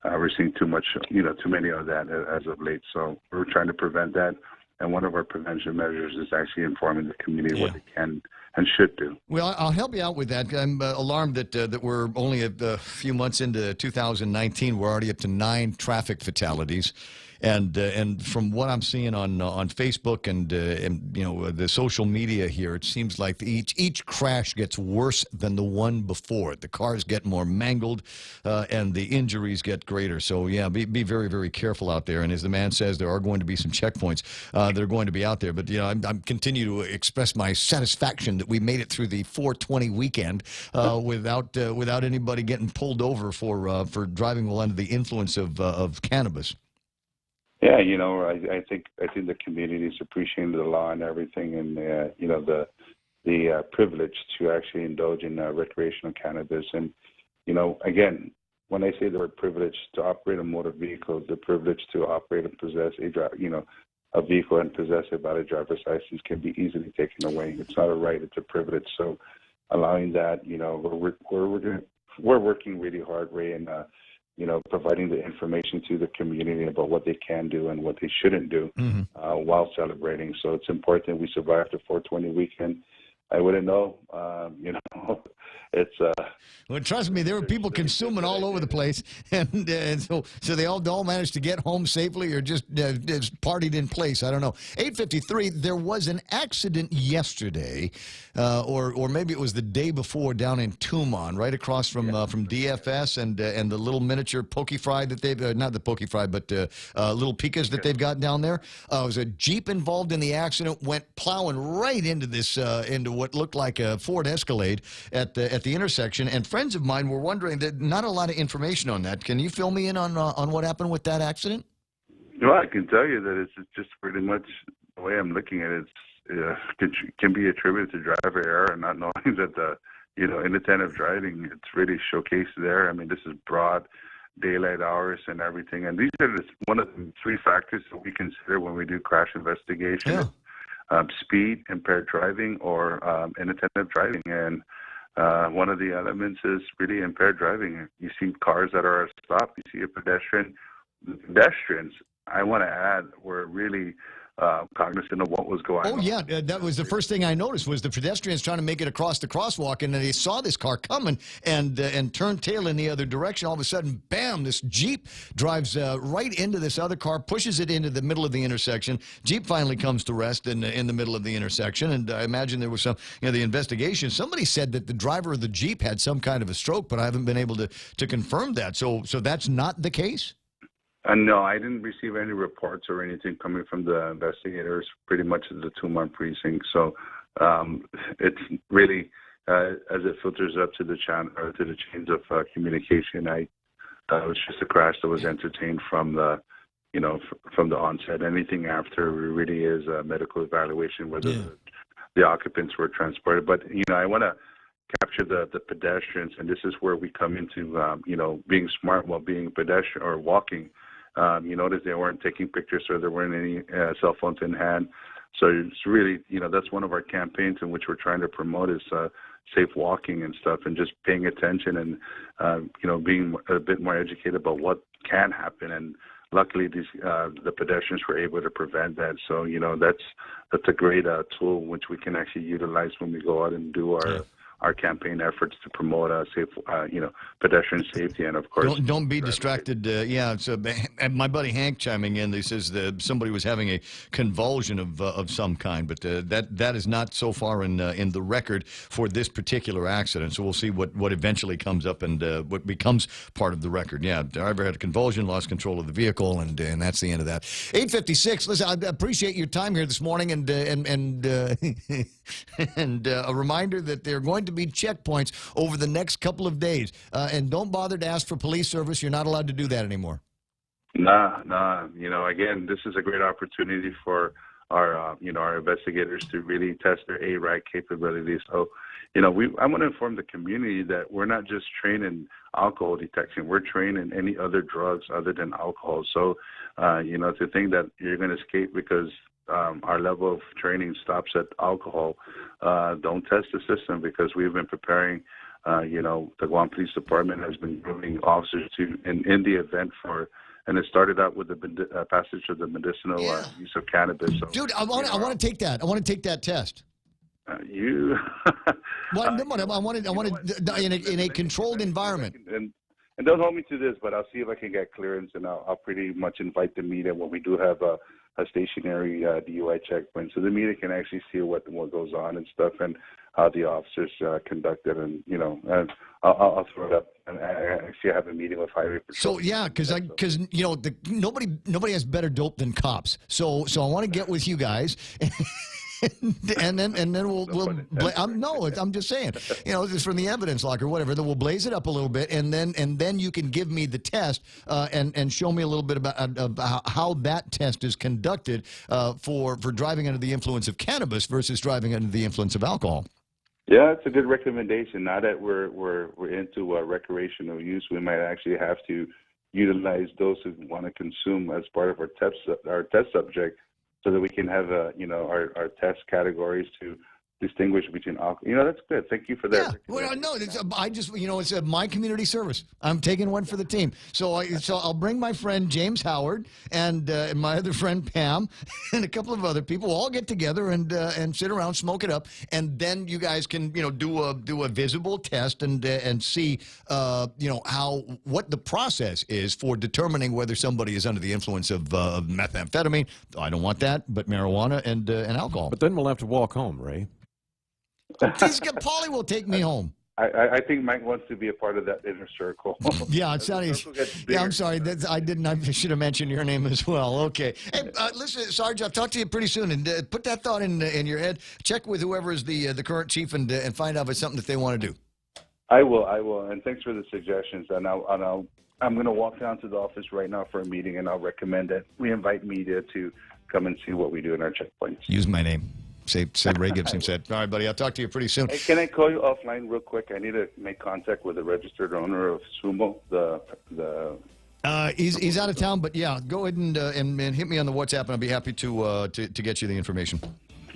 We're seeing too many of that as of late. So we're trying to prevent that. And one of our prevention measures is actually informing the community what they can and should do. Well, I'll help you out with that. I'm alarmed that we're only a few months into 2019. We're already up to 9 traffic fatalities. And from what I'm seeing on Facebook and the social media here, it seems like each crash gets worse than the one before. The cars get more mangled, and the injuries get greater. So yeah, be very, very careful out there. And as the man says, there are going to be some checkpoints that are going to be out there. But I'm continue to express my satisfaction that we made it through the 420 weekend without anybody getting pulled over for driving while under the influence of cannabis. Yeah, I think the community is appreciating the law and everything, and the privilege to actually indulge in recreational cannabis. And again, when I say the word privilege to operate a motor vehicle, the privilege to operate and possess a vehicle and possess a valid driver's license can be easily taken away. It's not a right; it's a privilege. So, allowing that, we're working really hard, Ray, and providing the information to the community about what they can do and what they shouldn't do while celebrating. So it's important we survived the 420 weekend. I wouldn't know, it's... Well, trust me, there were people consuming all over the place, and so they all managed to get home safely or just partied in place. I don't know. 8:53, there was an accident yesterday, or maybe it was the day before down in Tumon, right across from DFS and the little miniature Poke Fry that they've, not the Poke Fry, but little Picas that they've got down there. There was a Jeep involved in the accident, went plowing right into this, into what looked like a Ford Escalade at the intersection. And friends of mine were wondering that not a lot of information on that. Can you fill me in on what happened with that accident? Well, I can tell you that it's just pretty much the way I'm looking at it. It can be attributed to driver error and not knowing that the inattentive driving, it's really showcased there. I mean, this is broad daylight hours and everything, and these are just one of the 3 factors that we consider when we do crash investigation. Yeah. Speed, impaired driving, or inattentive driving. And one of the elements is really impaired driving. You see cars that are stopped, you see a pedestrian. The pedestrians, I want to add, were really cognizant of what was going on. Oh, yeah, that was the first thing I noticed was the pedestrians trying to make it across the crosswalk, and then they saw this car coming and turned tail in the other direction. All of a sudden, bam, this Jeep drives right into this other car, pushes it into the middle of the intersection. Jeep finally comes to rest in the middle of the intersection, and I imagine there was some, the investigation. Somebody said that the driver of the Jeep had some kind of a stroke, but I haven't been able to confirm that. So that's not the case? No, I didn't receive any reports or anything coming from the investigators, pretty much the Tumon precinct. So it's really, as it filters up to the channel or to the chains of communication, it was just a crash that was entertained from the, from the onset. Anything after really is a medical evaluation, whether the occupants were transported. But, I want to capture the pedestrians, and this is where we come into, being smart while being pedestrian or walking. You notice they weren't taking pictures, or there weren't any cell phones in hand. So it's really, that's one of our campaigns in which we're trying to promote is safe walking and stuff, and just paying attention and being a bit more educated about what can happen. And luckily, the pedestrians were able to prevent that. So that's a great tool which we can actually utilize when we go out and do our campaign efforts to promote safe, pedestrian safety, and of course, don't be distracted. So my buddy Hank chiming in. He says that somebody was having a convulsion of some kind, but that is not so far in the record for this particular accident. So we'll see what eventually comes up and what becomes part of the record. Yeah, driver had a convulsion, lost control of the vehicle, and that's the end of that. 8:56. Listen, I appreciate your time here this morning, and a reminder that they're going to be checkpoints over the next couple of days. And don't bother to ask for police service. You're not allowed to do that anymore. Nah. Again, this is a great opportunity for our investigators to really test their ARAC capabilities. So, I want to inform the community that we're not just trained in alcohol detection. We're trained in any other drugs other than alcohol. So, to think that you're going to escape because our level of training stops at alcohol, don't test the system, because we've been preparing. The Guam Police Department has been grooming officers in the event and it started out with the passage of the medicinal use of cannabis. So, dude, I want to take that. I want to take that test. Well, I want it in a controlled environment. And don't hold me to this, but I'll see if I can get clearance, and I'll pretty much invite the media when we do have a stationary DUI checkpoint, so the media can actually see what goes on and stuff, and how the officers conduct it, and and I'll throw it up. And I actually have a meeting with Highway Patrol. So yeah, because nobody has better dope than cops. So I want to get with you guys. and then I'm just saying, just from the evidence locker, whatever. Then we'll blaze it up a little bit, and then you can give me the test and show me a little bit about how that test is conducted for driving under the influence of cannabis versus driving under the influence of alcohol. Yeah, it's a good recommendation. Now that we're into recreational use, we might actually have to utilize those who want to consume as part of our test subject, so that we can have our test categories to distinguish between alcohol. That's good. Thank you for that. Yeah. Well, no, it's my community service. I'm taking one for the team. So I'll bring my friend James Howard and my other friend Pam and a couple of other people. We'll all get together and sit around, smoke it up, and then you guys can do a visible test and see what the process is for determining whether somebody is under the influence of methamphetamine. I don't want that, but marijuana and alcohol. But then we'll have to walk home, Ray. Paulie will take me home. I think Mike wants to be a part of that inner circle. Yeah, it's not easy. Yeah, I'm sorry. I should have mentioned your name as well. Okay. Hey, listen, Sarge, I'll talk to you pretty soon, and put that thought in your head. Check with whoever is the current chief and find out if it's something that they want to do. I will, and thanks for the suggestions. And I'm going to walk down to the office right now for a meeting, and I'll recommend that we invite media to come and see what we do in our checkpoints. Use my name. Say Ray Gibson said. All right, buddy, I'll talk to you pretty soon. Hey, can I call you offline real quick? I need to make contact with the registered owner of Sumo. He's out of town, but yeah, go ahead and hit me on the WhatsApp, and I'll be happy to get you the information.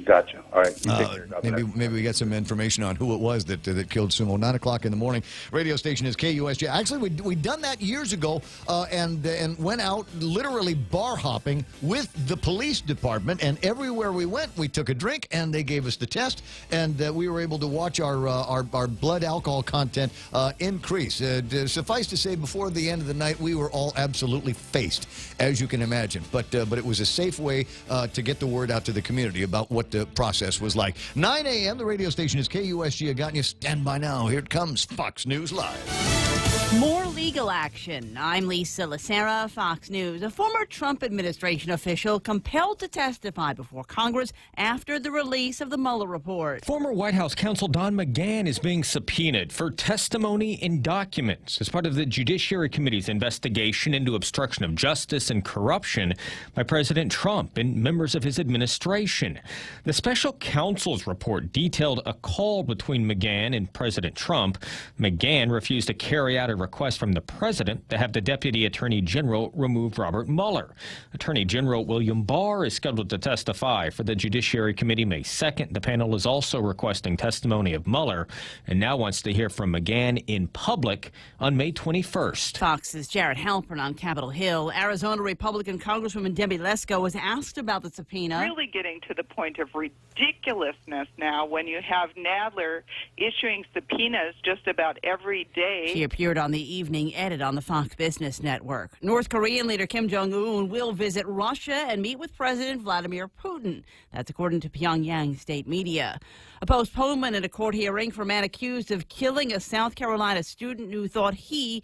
Gotcha. All right. You take care. Maybe we get some information on who it was that killed Sumo. 9 o'clock in the morning. Radio station is KUSJ. Actually, we done that years ago and went out literally bar hopping with the police department. And everywhere we went, we took a drink and they gave us the test, and we were able to watch our blood alcohol content increase. Suffice to say, before the end of the night, we were all absolutely faced, as you can imagine. But it was a safe way to get the word out to the community about what the process was like. 9 a.m. The radio station is KUSG. I got you. Stand by now. Here it comes. Fox News Live. More legal action. I'm Lisa Lacera, Fox News. A former Trump administration official compelled to testify before Congress after the release of the Mueller report. Former White House counsel Don McGahn is being subpoenaed for testimony in documents as part of the Judiciary Committee's investigation into obstruction of justice and corruption by President Trump and members of his administration. The special counsel's report detailed a call between McGahn and President Trump. McGahn refused to carry out a request from the president to have the Deputy Attorney General remove Robert Mueller. Attorney General William Barr is scheduled to testify for the Judiciary Committee May 2nd. The panel is also requesting testimony of Mueller and now wants to hear from McGahn in public on May 21st. Fox's Jared Halpern on Capitol Hill. Arizona Republican Congresswoman Debbie Lesko was asked about the subpoena. Really getting to the point of ridiculousness now when you have Nadler issuing subpoenas just about every day. She appeared on the evening edit on the Fox Business Network. North Korean leader Kim Jong-un will visit Russia and meet with President Vladimir Putin. That's according to Pyongyang state media. A postponement in a court hearing for a man accused of killing a South Carolina student who thought he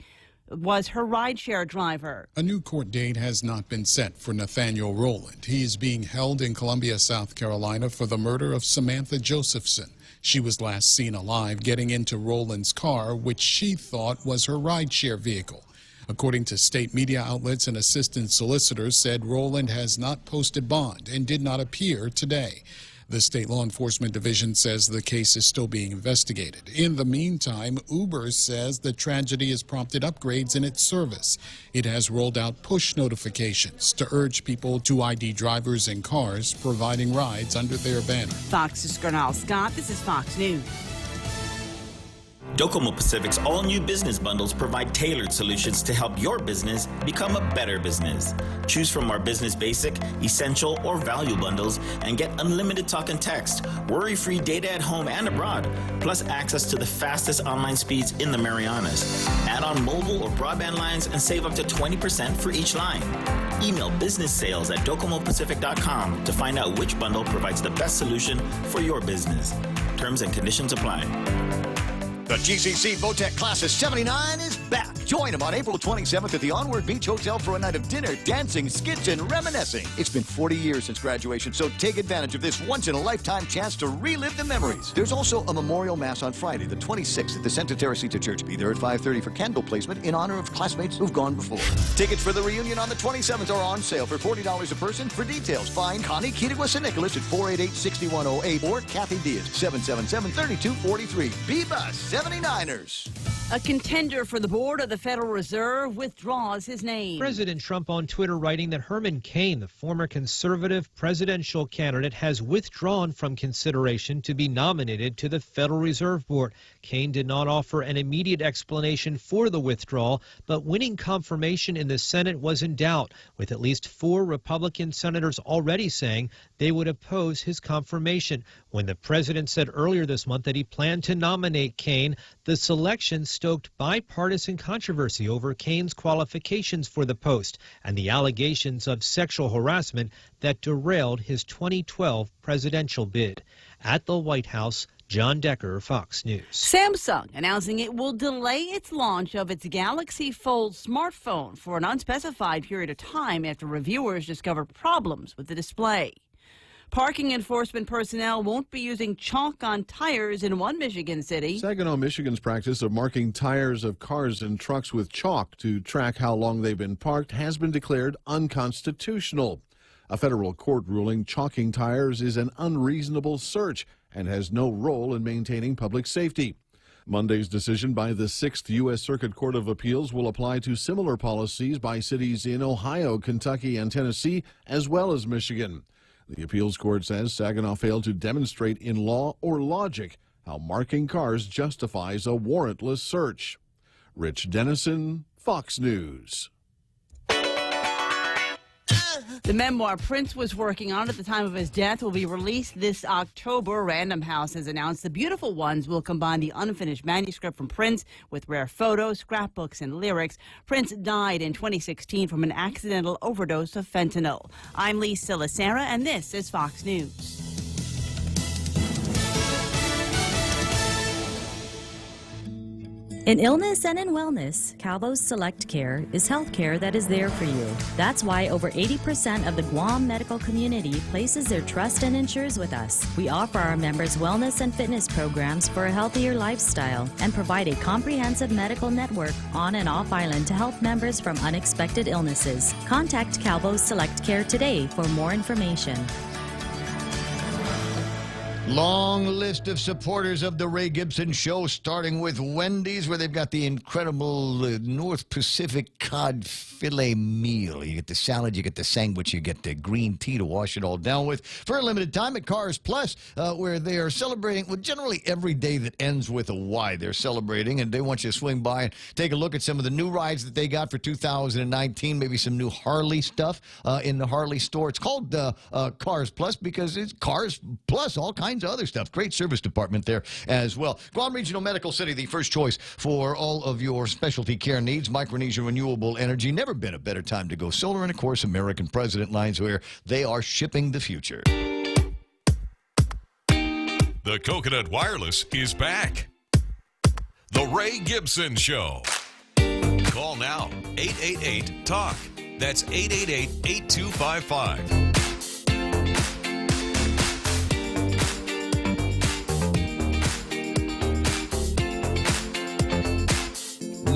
was her rideshare driver. A new court date has not been set for Nathaniel Rowland. He is being held in Columbia, South Carolina for the murder of Samantha Josephson. She was last seen alive getting into Rowland's car, which she thought was her rideshare vehicle. According to state media outlets, an assistant solicitor said Rowland has not posted bond and did not appear today. The state law enforcement division says the case is still being investigated. In the meantime, Uber says the tragedy has prompted upgrades in its service. It has rolled out push notifications to urge people to ID drivers and cars providing rides under their banner. Fox's Gernal Scott, this is Fox News. Docomo Pacific's all-new business bundles provide tailored solutions to help your business become a better business. Choose from our Business Basic, Essential, or Value bundles and get unlimited talk and text, worry-free data at home and abroad, plus access to the fastest online speeds in the Marianas. Add on mobile or broadband lines and save up to 20% for each line. Email businesssales@docomopacific.com to find out which bundle provides the best solution for your business. Terms and conditions apply. The GCC Votech Class of 79 is back. Join them on April 27th at the Onward Beach Hotel for a night of dinner, dancing, skits, and reminiscing. It's been 40 years since graduation, so take advantage of this once-in-a-lifetime chance to relive the memories. There's also a memorial mass on Friday, the 26th, at the Santa Teresita Church. Be there at 5:30 for candle placement in honor of classmates who've gone before. Tickets for the reunion on the 27th are on sale for $40 a person. For details, find Connie Kittigwas and Nicholas at 488-6108 or Kathy Diaz, 777-3243. Bebus 79ers. A contender for the board of the Federal Reserve withdraws his name. President Trump on Twitter writing that Herman Cain, the former conservative presidential candidate, has withdrawn from consideration to be nominated to the Federal Reserve Board. Cain did not offer an immediate explanation for the withdrawal, but winning confirmation in the Senate was in doubt, with at least 4 Republican senators already saying they would oppose his confirmation. When the president said earlier this month that he planned to nominate Cain, the selection stoked bipartisan controversy over Cain's qualifications for the post and the allegations of sexual harassment that derailed his 2012 presidential bid. At the White House, John Decker, Fox News. Samsung announcing it will delay its launch of its Galaxy Fold smartphone for an unspecified period of time after reviewers discovered problems with the display. Parking enforcement personnel won't be using chalk on tires in one Michigan city. Saginaw, Michigan's practice of marking tires of cars and trucks with chalk to track how long they've been parked has been declared unconstitutional. A federal court ruling chalking tires is an unreasonable search and has no role in maintaining public safety. Monday's decision by the 6th U.S. Circuit Court of Appeals will apply to similar policies by cities in Ohio, Kentucky, and Tennessee, as well as Michigan. The appeals court says Saginaw failed to demonstrate in law or logic how marking cars justifies a warrantless search. Rich Dennison, Fox News. The memoir Prince was working on at the time of his death will be released this October. Random House has announced The Beautiful Ones will combine the unfinished manuscript from Prince with rare photos, scrapbooks, and lyrics. Prince died in 2016 from an accidental overdose of fentanyl. I'm Lisa Lacera, and this is Fox News. In illness and in wellness, Calvo's Select Care is health care that is there for you. That's why over 80% of the Guam medical community places their trust and insures with us. We offer our members wellness and fitness programs for a healthier lifestyle and provide a comprehensive medical network on and off island to help members from unexpected illnesses. Contact Calvo's Select Care today for more information. Long list of supporters of the Ray Gibson Show, starting with Wendy's, where they've got the incredible North Pacific cod filet meal. You get the salad, you get the sandwich, you get the green tea to wash it all down with. For a limited time at Cars Plus, where they are celebrating, well, generally every day that ends with a Y, they're celebrating, and they want you to swing by and take a look at some of the new rides that they got for 2019, maybe some new Harley stuff in the Harley store. It's called Cars Plus because it's Cars Plus, all kinds of other stuff. Great service department there as well. Guam Regional Medical City, the first choice for all of your specialty care needs. Micronesia Renewable Energy. Never been a better time to go solar. And, of course, American President Lines, where they are shipping the future. The Coconut Wireless is back. The Ray Gibson Show. Call now, 888-TALK. That's 888-8255.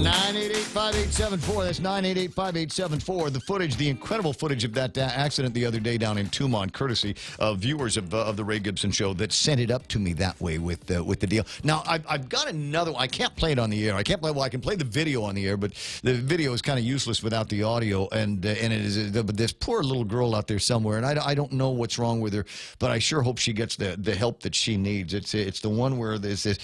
988-5874. That's 988-5874. The footage, the incredible footage of that accident the other day down in Tumon, courtesy of viewers of the Ray Gibson Show that sent it up to me that way with the deal. Now, I've got another one. I can't play it on the air. I can't play. Well, I can play the video on the air, but the video is kind of useless without the audio. And it is. But this poor little girl out there somewhere, and I don't know what's wrong with her, but I sure hope she gets the help that she needs. It's the one where this is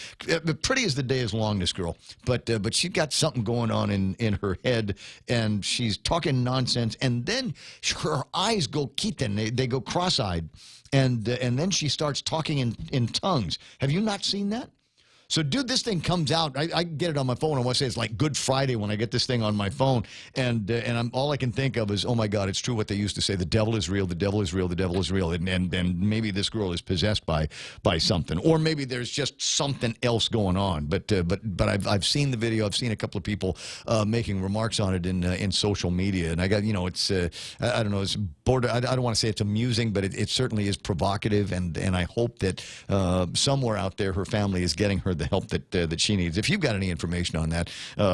pretty as the day is long. This girl, but she got something going on in her head, and she's talking nonsense, and then her eyes go kitten, they go cross-eyed, and then she starts talking in tongues. Have you not seen that? So, dude, this thing comes out. I get it on my phone. I want to say it's like Good Friday when I get this thing on my phone. And all I can think of is, oh, my God, it's true what they used to say. The devil is real. The devil is real. The devil is real. And maybe this girl is possessed by something. Or maybe there's just something else going on. But I've seen the video. I've seen a couple of people making remarks on it in social media. And I got, it's, I don't know, it's border. I don't want to say it's amusing, but it certainly is provocative. And I hope that somewhere out there her family is getting her the help that she needs. If you've got any information on that,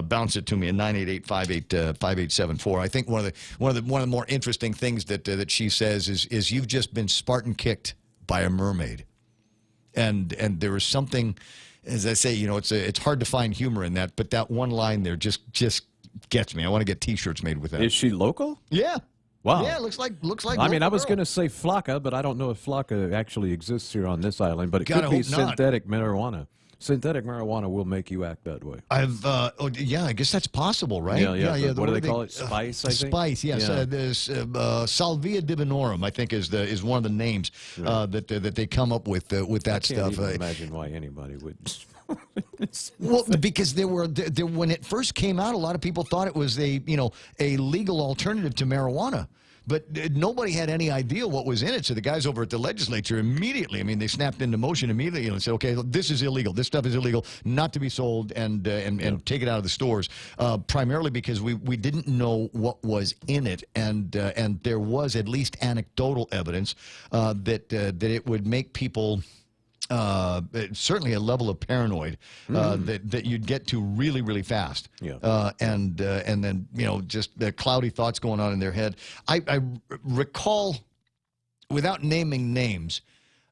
bounce it to me at 988-5874. I think one of the more interesting things that she says is you've just been Spartan kicked by a mermaid, and there is something, as I say, it's hard to find humor in that, but that one line there just gets me. I want to get T-shirts made with that. Is she local? Yeah. Wow. Yeah, looks like. I mean, I was going to say Flocka, but I don't know if Flocka actually exists here on this island. But it Gotta could be hope not. synthetic marijuana. Synthetic marijuana will make you act that way. I guess that's possible, right? Yeah. What do they call it? Spice, I think? Spice, yes. Yeah. There's Salvia divinorum, I think, is one of the names that they come up with that stuff. I can't even imagine why anybody would. Well, because there when it first came out, a lot of people thought it was a legal alternative to marijuana. But nobody had any idea what was in it. So the guys over at the legislature immediately, they snapped into motion immediately and said, okay, this is illegal. This stuff is illegal, not to be sold, and take it out of the stores. Primarily because we didn't know what was in it, and there was at least anecdotal evidence that it would make people. Certainly a level of paranoid that you'd get to really, really fast. Yeah. And then, just the cloudy thoughts going on in their head. I recall, without naming names,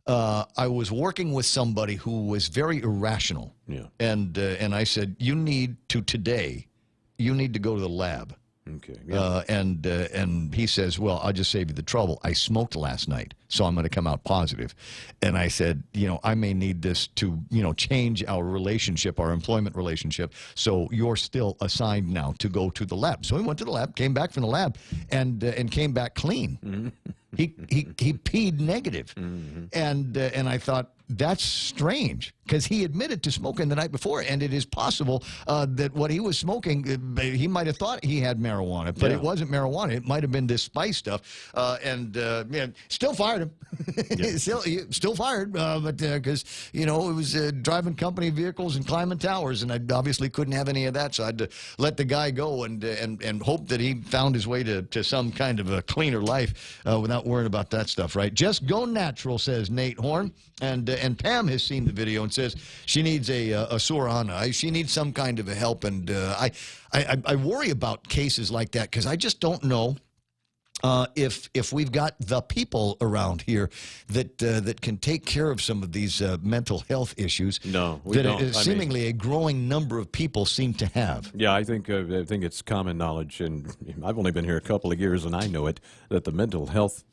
I was working with somebody who was very irrational. Yeah. And I said, you need to go to the lab. Okay. Yeah. And he says, well, I'll just save you the trouble. I smoked last night, so I'm going to come out positive. And I said, I may need this to, change our relationship, our employment relationship. So you're still assigned now to go to the lab. So he went to the lab, came back from the lab, and came back clean. Mm-hmm. He peed negative. Mm-hmm. And I thought, that's strange, because he admitted to smoking the night before, and it is possible that what he was smoking, he might have thought he had marijuana, but it wasn't marijuana. It might have been this spice stuff, and still fired him. Yeah. still fired, but because it was driving company vehicles and climbing towers, and I obviously couldn't have any of that, so I had to let the guy go and hope that he found his way to some kind of a cleaner life without worrying about that stuff. Right? Just go natural, says Nate Horn, and Pam has seen the video and says she needs a Surana. She needs some kind of a help, and I worry about cases like that because I just don't know if we've got the people around here that can take care of some of these mental health issues. No, we that don't. Seemingly a growing number of people seem to have. Yeah, I think it's common knowledge, and I've only been here a couple of years, and I know it, that the mental health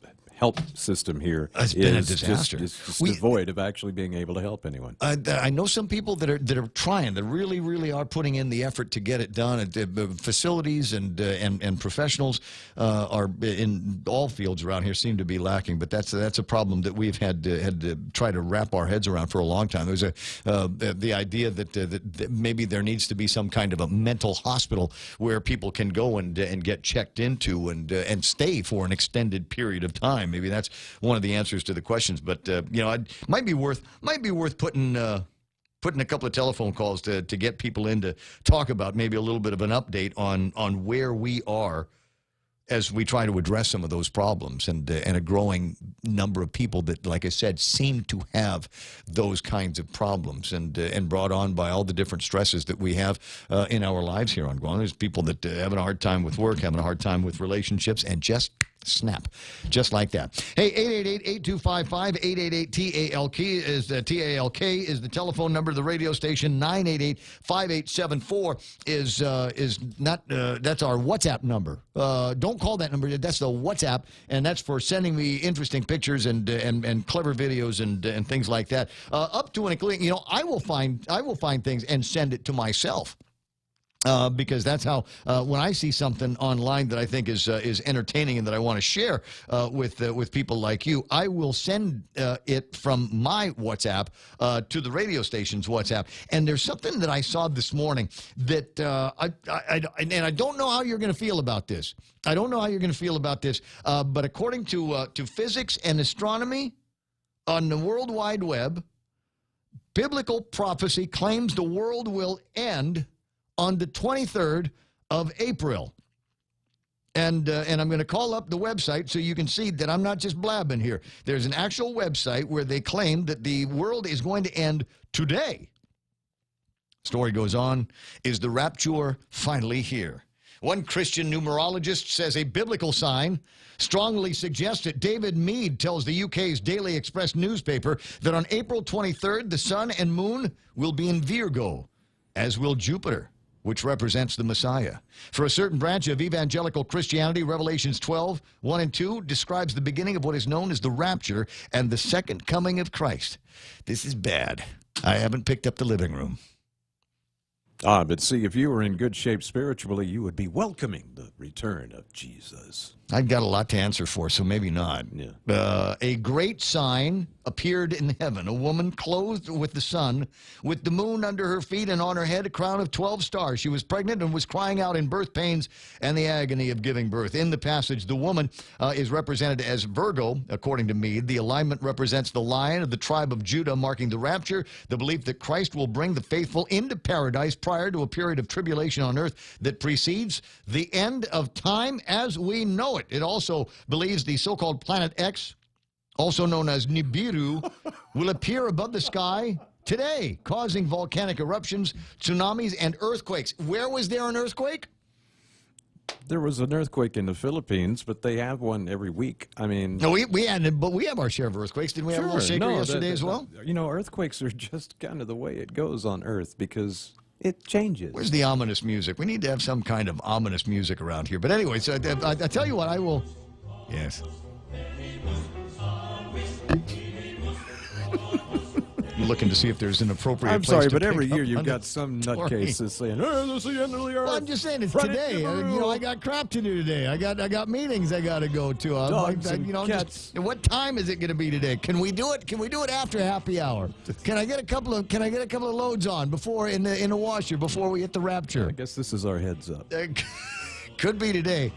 system here has been a disaster. Just devoid of actually being able to help anyone. I know some people that are trying, that really are putting in the effort to get it done. Facilities and professionals are in all fields around here seem to be lacking, but that's a problem that we've had to try to wrap our heads around for a long time. There's the idea that maybe there needs to be some kind of a mental hospital where people can go and get checked into and stay for an extended period of time. Maybe that's one of the answers to the questions. But it might be worth putting a couple of telephone calls to get people in to talk about maybe a little bit of an update on where we are as we try to address some of those problems, and a growing number of people that, like I said, seem to have those kinds of problems, and brought on by all the different stresses that we have in our lives here on Guam. There's people that having a hard time with work, having a hard time with relationships, and just snap, just like that. Hey, 888-8255, 888-TALK is the TALK is the telephone number of the radio station. 988-5874 is not that's our WhatsApp number. Don't call that number. That's the WhatsApp, and that's for sending me interesting pictures and clever videos and things like that. Up to and including, I will find things and send it to myself. Because that's how when I see something online that I think is entertaining and that I want to share with people like you, I will send it from my WhatsApp to the radio station's WhatsApp. And there's something that I saw this morning that I don't know how you're going to feel about this. I don't know how you're going to feel about this, but according to physics and astronomy on the World Wide Web, biblical prophecy claims the world will end on the 23rd of April. And I'm going to call up the website so you can see that I'm not just blabbing here. There's an actual website where they claim that the world is going to end today. Story goes on, is the rapture finally here? One Christian numerologist says a biblical sign strongly suggests it. David Mead tells the UK's Daily Express newspaper that on April 23rd, the sun and moon will be in Virgo, as will Jupiter, which represents the Messiah. For a certain branch of evangelical Christianity, Revelations 12, 1 and 2 describes the beginning of what is known as the rapture and the second coming of Christ. This is bad. I haven't picked up the living room. But see, if you were in good shape spiritually, you would be welcoming the return of Jesus. I've got a lot to answer for, so maybe not. Yeah. A great sign appeared in heaven, a woman clothed with the sun, with the moon under her feet, and on her head a crown of 12 stars. She was pregnant and was crying out in birth pains and the agony of giving birth. In the passage, the woman is represented as Virgo, according to Mead. The alignment represents the lion of the tribe of Judah, marking the rapture, the belief that Christ will bring the faithful into paradise prior to a period of tribulation on earth that precedes the end of time as we know it. It also believes the so-called Planet X, also known as Nibiru, will appear above the sky today, causing volcanic eruptions, tsunamis, and earthquakes. Where was there an earthquake? There was an earthquake in the Philippines, but they have one every week. I mean... No, we have our share of earthquakes. Didn't we have a little shaker yesterday as well? Earthquakes are just kind of the way it goes on Earth because it changes. Where's the ominous music? We need to have some kind of ominous music around here. But anyway, so I tell you what, I will... Yes. I'm looking to see if there's an appropriate I'm place sorry, to but pick every year up you've on got the some story. nutcase that's saying, this is the end of the earth. Well, I'm just saying it's Run today. I got crap to do today. I got meetings I got to go to. Dogs and cats. What time is it going to be today? Can we do it? Can we do it after happy hour? Can I get a couple of loads on before in the washer before we hit the rapture? I guess this is our heads up. Could be today.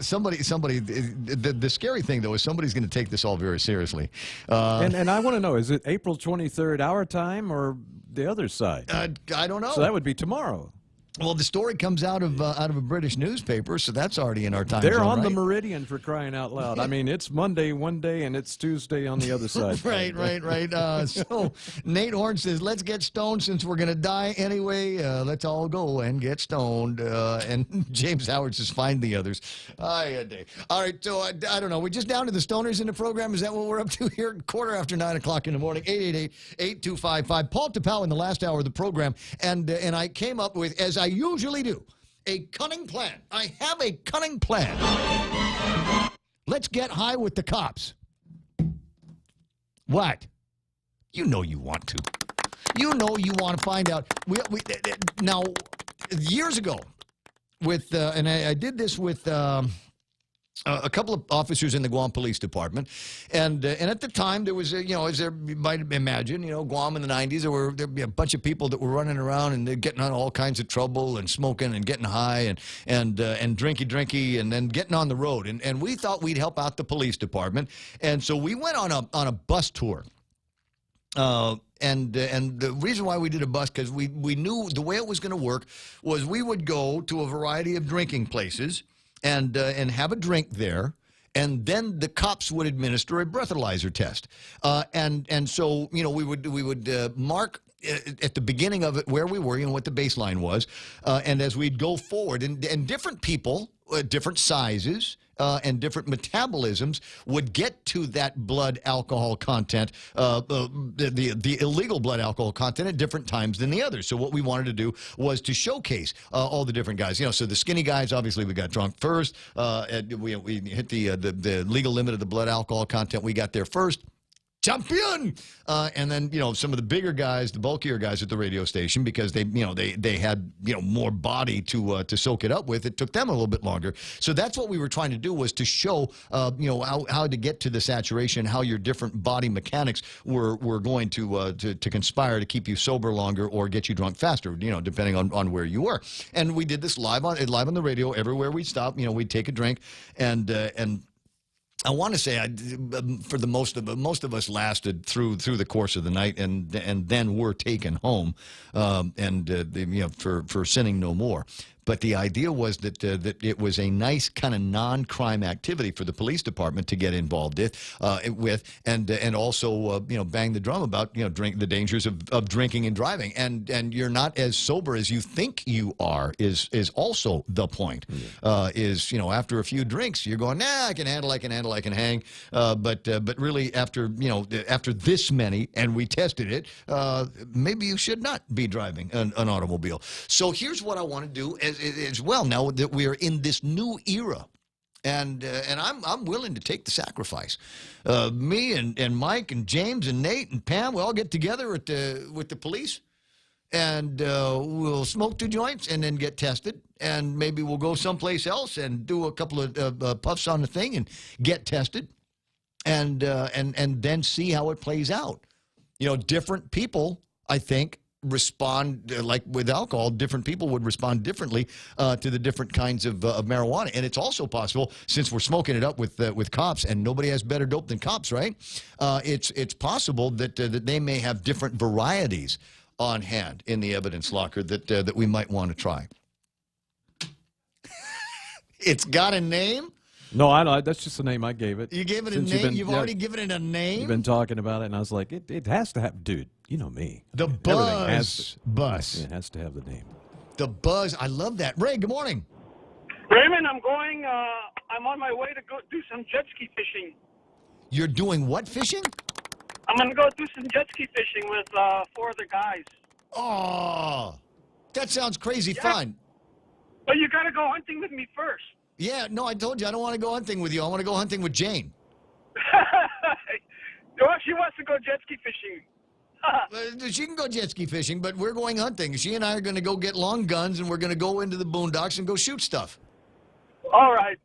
Somebody. The scary thing though is somebody's going to take this all very seriously. And I want to know: is it April 23rd our time or the other side? I don't know. So that would be tomorrow. Well, the story comes out of a British newspaper, so that's already in our time They're zone, on the right? meridian, for crying out loud. I mean, it's Monday one day and it's Tuesday on the other side. Right. So Nate Horn says, let's get stoned since we're going to die anyway. Let's all go and get stoned. And James Howard says, find the others. All right, so I don't know. We're just down to the stoners in the program. Is that what we're up to here? 8:45 in the morning, 888-8255. Paul Tapau in the last hour of the program. And I came up with, as I usually do, a cunning plan. I have a cunning plan. Let's get high with the cops. What? You know you want to. You know you want to find out. Now, years ago, with and I did this with a couple of officers in the Guam Police Department, and at the time there was as you might imagine, Guam in the 90s, there'd be a bunch of people that were running around and they're getting on all kinds of trouble and smoking and getting high and drinky and then getting on the road, and we thought we'd help out the police department, and so we went on a bus tour. And the reason why we did a bus, because we knew the way it was going to work was we would go to a variety of drinking places and have a drink there, and then the cops would administer a breathalyzer test. And so we would mark at the beginning of it where we were, what the baseline was, and as we'd go forward, and different people, different sizes, and different metabolisms would get to that blood alcohol content, the illegal blood alcohol content at different times than the others. So what we wanted to do was to showcase all the different guys. So the skinny guys, obviously, we got drunk first. We hit the legal limit of the blood alcohol content. We got there first. Champion! And then, some of the bigger guys, the bulkier guys at the radio station, because they had, more body to soak it up with. It took them a little bit longer. So that's what we were trying to do, was to show, how to get to the saturation, how your different body mechanics were going to conspire to keep you sober longer or get you drunk faster, depending on where you were. And we did this live on the radio everywhere we stopped. We'd take a drink and I want to say, for the most of us lasted through the course of the night, and then were taken home, for sinning no more. But the idea was that it was a nice kind of non-crime activity for the police department to get involved with, and also bang the drum about the dangers of drinking and driving, and you're not as sober as you think you are is also the point. After a few drinks you're going, nah, I can handle, I can hang, but really after this many, and we tested it, maybe you should not be driving an automobile. So here's what I want to do as well, now that we are in this new era, and I'm willing to take the sacrifice. Me and Mike and James and Nate and Pam, we all get together with the police, and we'll smoke 2 joints and then get tested, and maybe we'll go someplace else and do a couple of puffs on the thing and get tested, and then see how it plays out. Different people, I think, respond, like with alcohol, different people would respond differently to the different kinds of marijuana. And it's also possible, since we're smoking it up with cops, and nobody has better dope than cops, right? It's possible that they may have different varieties on hand in the evidence locker that we might want to try. It's got a name? No, I know. That's just the name I gave it. You gave it a name? You've already given it a name? You've been talking about it, and I was like, it has to have, dude, you know me. The Buzz Bus. It has to have the name. The Buzz. I love that. Ray, good morning. Raymond, I'm on my way to go do some jet ski fishing. You're doing what fishing? I'm going to go do some jet ski fishing with 4 other guys. Oh, that sounds crazy fun. But you got to go hunting with me first. Yeah, no, I told you I don't want to go hunting with you. I want to go hunting with Jane. No, she wants to go jet ski fishing. She can go jet ski fishing, but we're going hunting. She and I are going to go get long guns, and we're going to go into the boondocks and go shoot stuff. All right.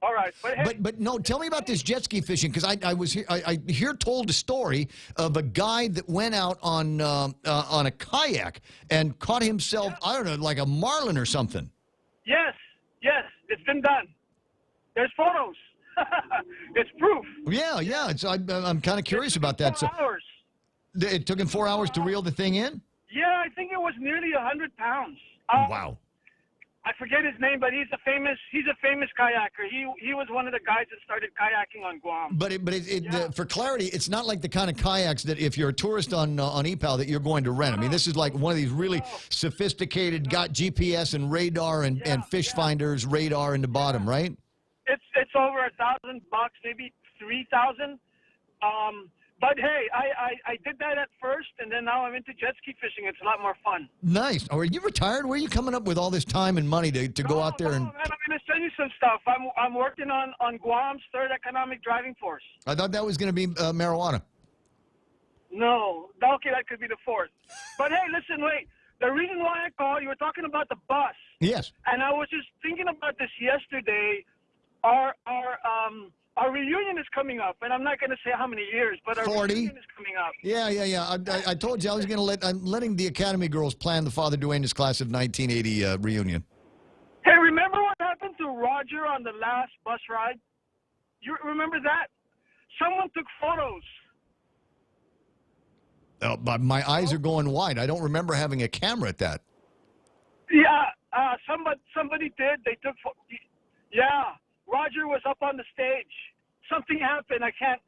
But no, tell me about this jet ski fishing, because I hear told a story of a guy that went out on a kayak and caught himself, I don't know, like a marlin or something. Yes, it's been done. There's photos. It's proof. Yeah. I'm kind of curious about that. 4 hours. It took him 4 hours to reel the thing in? Yeah, I think it was nearly 100 pounds. Wow. I forget his name, but he's a famous kayaker. He was one of the guys that started kayaking on Guam. But for clarity, it's not like the kind of kayaks that if you're a tourist on EPAL that you're going to rent. I mean, this is like one of these really sophisticated, got GPS and radar and fish finders radar in the bottom, right? It's over $1,000, maybe 3,000. But hey, I did that at first, and then now I'm into jet ski fishing. It's a lot more fun. Nice. Are you retired? Where are you coming up with all this time and money to go out there and? Man, I'm going to send you some stuff. I'm working on Guam's third economic driving force. I thought that was going to be marijuana. No, okay, that could be the fourth. But hey, listen, wait. The reason why I called, you were talking about the bus. Yes. And I was just thinking about this yesterday. Our reunion is coming up, and I'm not going to say how many years, but our 40. reunion is coming up. Yeah. I told you I was going to I'm letting the Academy girls plan the Father Duenas class of 1980 reunion. Hey, remember what happened to Roger on the last bus ride? You remember that? Someone took photos. But my eyes are going wide. I don't remember having a camera at that. Yeah, somebody did. They took. Yeah, Roger was up on the stage. Something happened. I can't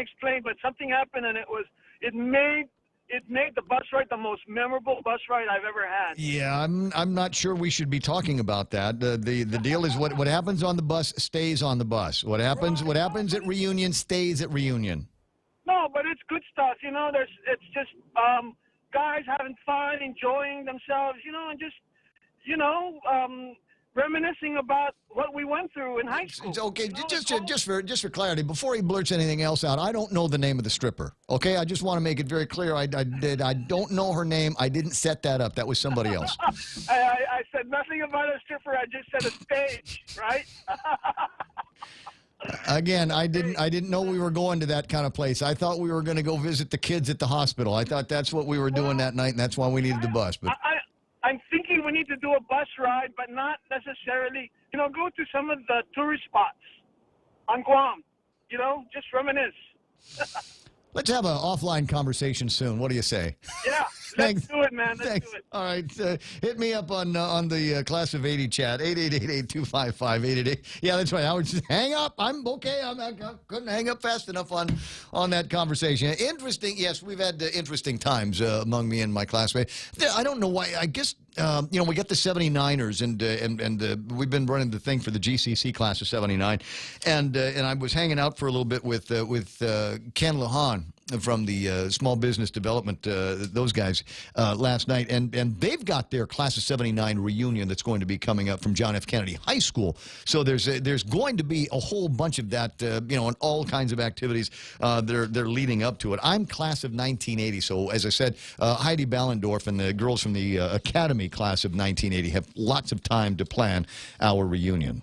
explain, but something happened, and it made the bus ride the most memorable bus ride I've ever had. Yeah, I'm not sure we should be talking about that. The deal is what happens on the bus stays on the bus. What happens at reunion stays at reunion. No, but it's good stuff. You know, it's just guys having fun, enjoying themselves. You know, and just reminiscing about what we went through in high school. Okay, just for clarity, before he blurts anything else out, I don't know the name of the stripper. Okay, I just want to make it very clear. I don't know her name. I didn't set that up. That was somebody else. I said nothing about a stripper. I just said a stage, right? Again, I didn't know we were going to that kind of place. I thought we were going to go visit the kids at the hospital. I thought that's what we were doing that night, and that's why we needed the bus. But I'm thinking we need to do a bus ride, but not necessarily, go to some of the tourist spots on Guam. Just reminisce. Let's have an offline conversation soon. What do you say? Yeah, let's do it, man. Let's do it. All right, hit me up on the class of '80 chat 888-8255-888. Yeah, that's right. I would just hang up. I'm okay. I couldn't hang up fast enough on that conversation. Interesting. Yes, we've had interesting times among me and my classmates. I don't know why. I guess. We get the 79ers, and we've been running the thing for the GCC class of 79, and I was hanging out for a little bit with Ken Lujan from the Small Business Development, those guys, last night, and they've got their class of 79 reunion that's going to be coming up from John F. Kennedy High School. So there's going to be a whole bunch of that, and all kinds of activities they're leading up to it. I'm class of 1980, so as I said, Heidi Ballendorf and the girls from the Academy class of 1980 have lots of time to plan our reunion.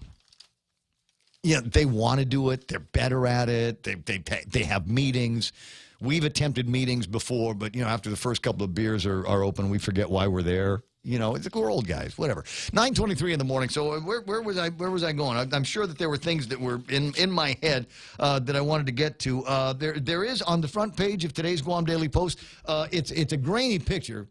Yeah, they want to do it. They're better at it. They have meetings. We've attempted meetings before, but after the first couple of beers are open, we forget why we're there. It's like we're old guys, whatever. 9:23 in the morning. So where was I going? I'm sure that there were things that were in my head that I wanted to get to. There is on the front page of today's Guam Daily Post. It's a grainy picture,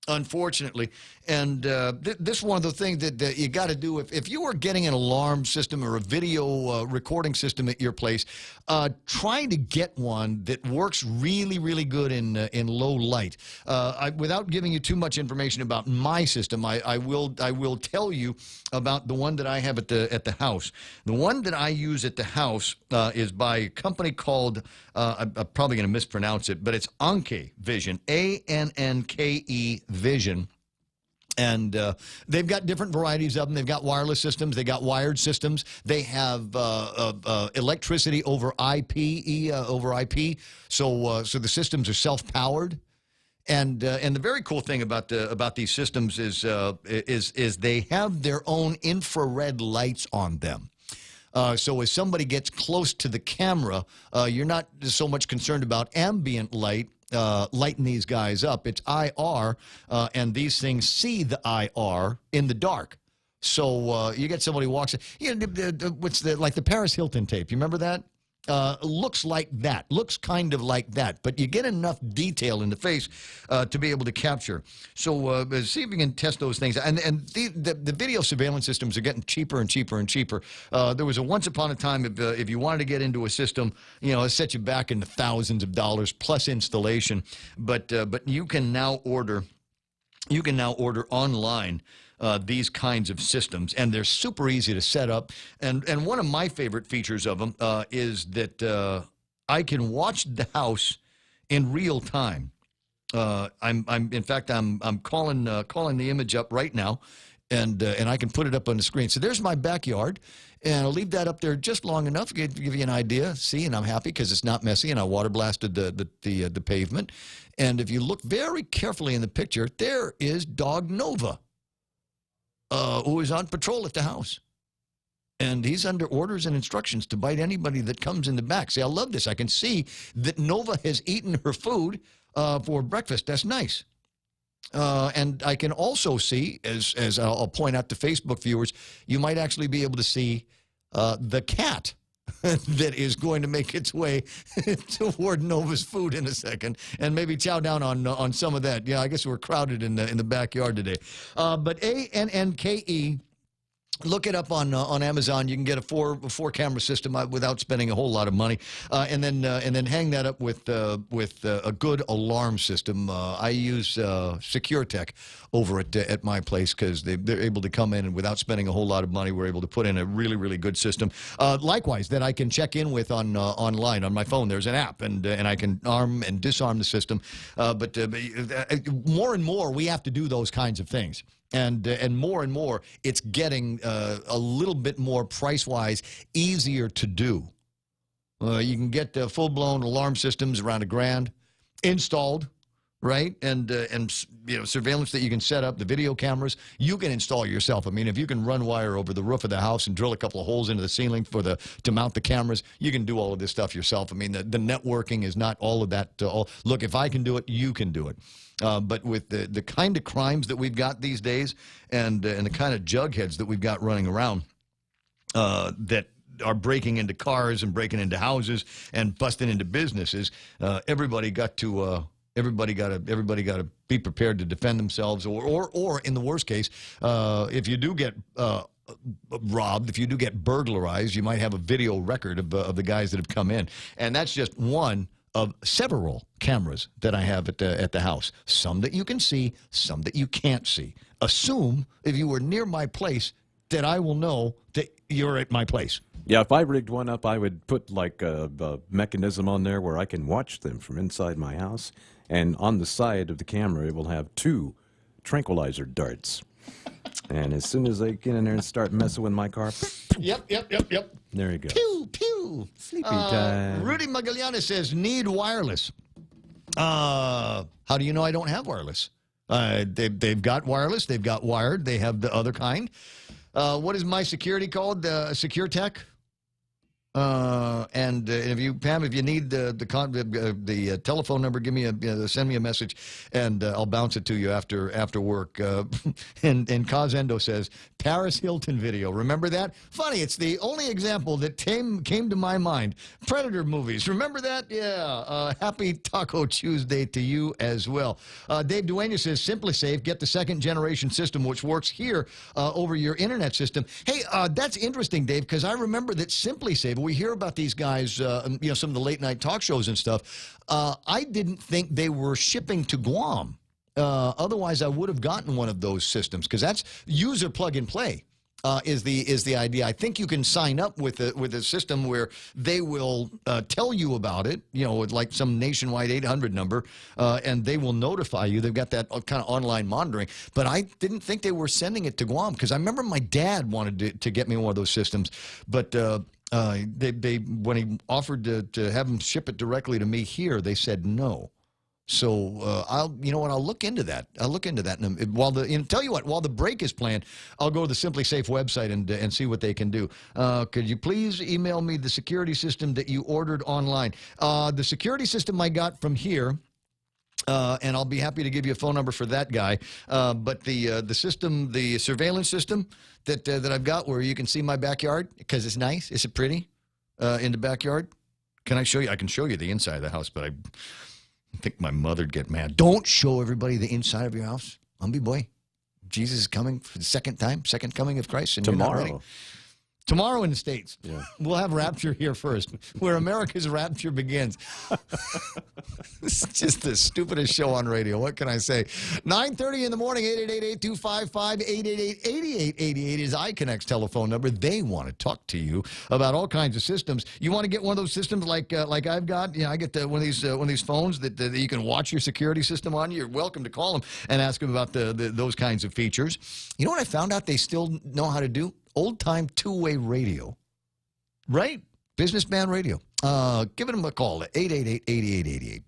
unfortunately, and this is one of the things that you got to do if you were getting an alarm system or a video recording system at your place. Trying to get one that works really, really good in low light. Without giving you too much information about my system, I will tell you about the one that I have at the house. The one that I use at the house is by a company called I'm probably going to mispronounce it, but it's Anke Vision, ANNKE Vision. And they've got different varieties of them. They've got wireless systems. They got wired systems. They have electricity over IP. So the systems are self-powered. And the very cool thing about these systems is they have their own infrared lights on them. So as somebody gets close to the camera, you're not so much concerned about ambient light. Lighting these guys up. It's IR, and these things see the IR in the dark. So you get somebody walks in. What's like the Paris Hilton tape? You remember that? looks like that, looks kind of like that, but you get enough detail in the face to be able to capture. So see if you can test those things. And the video surveillance systems are getting cheaper and cheaper and cheaper. There was a once upon a time, if you wanted to get into a system, it set you back in the thousands of dollars plus installation. But you can now order online these kinds of systems, and they're super easy to set up. And one of my favorite features of them is that I can watch the house in real time. I'm calling the image up right now, and I can put it up on the screen. So there's my backyard, and I'll leave that up there just long enough to give you an idea. See, and I'm happy because it's not messy, and I water blasted the pavement. And if you look very carefully in the picture, there is Dog Nova, who is on patrol at the house. And he's under orders and instructions to bite anybody that comes in the back. See, I love this. I can see that Nova has eaten her food for breakfast. That's nice. And I can also see, as I'll point out to Facebook viewers, you might actually be able to see the cat that is going to make its way toward Nova's food in a second, and maybe chow down on some of that. Yeah, I guess we're crowded in the backyard today. But ANNKE. Look it up on Amazon. You can get a four camera system without spending a whole lot of money, and then hang that up with a good alarm system. I use SecureTech over at my place because they're able to come in and without spending a whole lot of money, we're able to put in a really, really good system. Likewise, that I can check in with online on my phone. There's an app, and I can arm and disarm the system. But more and more, we have to do those kinds of things. And more, it's getting a little bit more price-wise easier to do. You can get full-blown alarm systems around $1,000 installed, right? And surveillance that you can set up, the video cameras, you can install yourself. I mean, if you can run wire over the roof of the house and drill a couple of holes into the ceiling to mount the cameras, you can do all of this stuff yourself. I mean, the networking is not all of that. Look, if I can do it, you can do it. But with the kind of crimes that we've got these days and the kind of jugheads that we've got running around that are breaking into cars and breaking into houses and busting into businesses, everybody got to be prepared to defend themselves, or in the worst case, if you do get robbed, if you do get burglarized, you might have a video record of the guys that have come in, and that's just one of several cameras that I have at the house. Some that you can see, some that you can't see. Assume if you were near my place that I will know that you're at my place. Yeah, if I rigged one up, I would put like a mechanism on there where I can watch them from inside my house. And on the side of the camera, it will have 2 tranquilizer darts. And as soon as they get in there and start messing with my car, Yep. there you go. Pew, pew. Sleepy time. Rudy Magallanes says, need wireless. How do you know I don't have wireless? They've got wireless. They've got wired. They have the other kind. What is my security called? SecureTech. And if you, Pam, if you need the telephone number, give me send me a message, and I'll bounce it to you after work. And Cosendo says Paris Hilton video. Remember that? Funny, it's the only example that came to my mind. Predator movies. Remember that? Yeah. Happy Taco Tuesday to you as well. Dave Dueña says SimpliSafe. Get the 2nd generation system, which works here over your internet system. Hey, that's interesting, Dave, because I remember that SimpliSafe. We hear about these guys, some of the late night talk shows and stuff. I didn't think they were shipping to Guam. Otherwise, I would have gotten one of those systems because that's user plug and play. Is the idea? I think you can sign up with a system where they will tell you about it, with like some nationwide 800 number, and they will notify you. They've got that kind of online monitoring. But I didn't think they were sending it to Guam because I remember my dad wanted to get me one of those systems, but they when he offered to have them ship it directly to me here, they said no. So I'll look into that. I'll look into that. And tell you what, while the break is planned, I'll go to the SimpliSafe website and see what they can do. Could you please email me the security system that you ordered online? The security system I got from here. And I'll be happy to give you a phone number for that guy. But the system, the surveillance system that I've got, where you can see my backyard because it's nice, is it pretty in the backyard? Can I show you? I can show you the inside of the house, but I think my mother'd get mad. Don't show everybody the inside of your house. Boy. Jesus is coming for the second coming of Christ. And Tomorrow. Tomorrow in the States. Yeah. We'll have rapture here first, where America's rapture begins. This is just the stupidest show on radio. What can I say? 9:30 in the morning, 888-255-8888 is iConnect's telephone number. They want to talk to you about all kinds of systems. You want to get one of those systems like I've got? I get one of these phones that you can watch your security system on. You're welcome to call them and ask them about those kinds of features. You know what I found out they still know how to do? Old-time two-way radio, right? Businessman radio. Give them a call at 888-8888.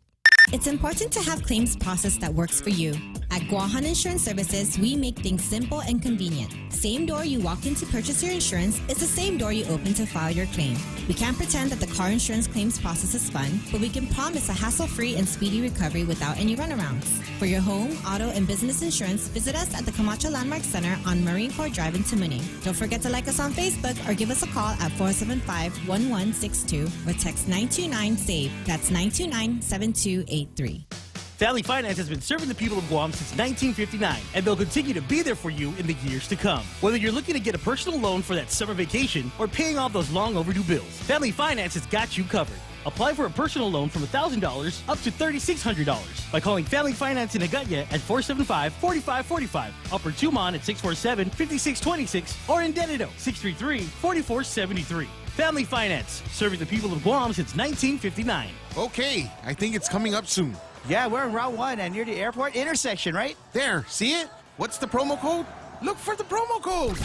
It's important to have claims process that works for you. At Guahan Insurance Services, we make things simple and convenient. Same door you walk in to purchase your insurance is the same door you open to file your claim. We can't pretend that the car insurance claims process is fun, but we can promise a hassle-free and speedy recovery without any runarounds. For your home, auto, and business insurance, visit us at the Camacho Landmark Center on Marine Corps Drive in Tamuning. Don't forget to like us on Facebook or give us a call at 475-1162 or text 929-SAVE. That's 929-7283. Family Finance has been serving the people of Guam since 1959, and they'll continue to be there for you in the years to come. Whether you're looking to get a personal loan for that summer vacation or paying off those long overdue bills, Family Finance has got you covered. Apply for a personal loan from $1,000 up to $3,600 by calling Family Finance in Agutya at 475-4545, Upper Tumon at 647-5626, or in Dededo, 633-4473. Family Finance, serving the people of Guam since 1959. Okay, I think it's coming up soon. Yeah, we're on Route 1 and near the airport intersection, right? There, see it? What's the promo code? Look for the promo code.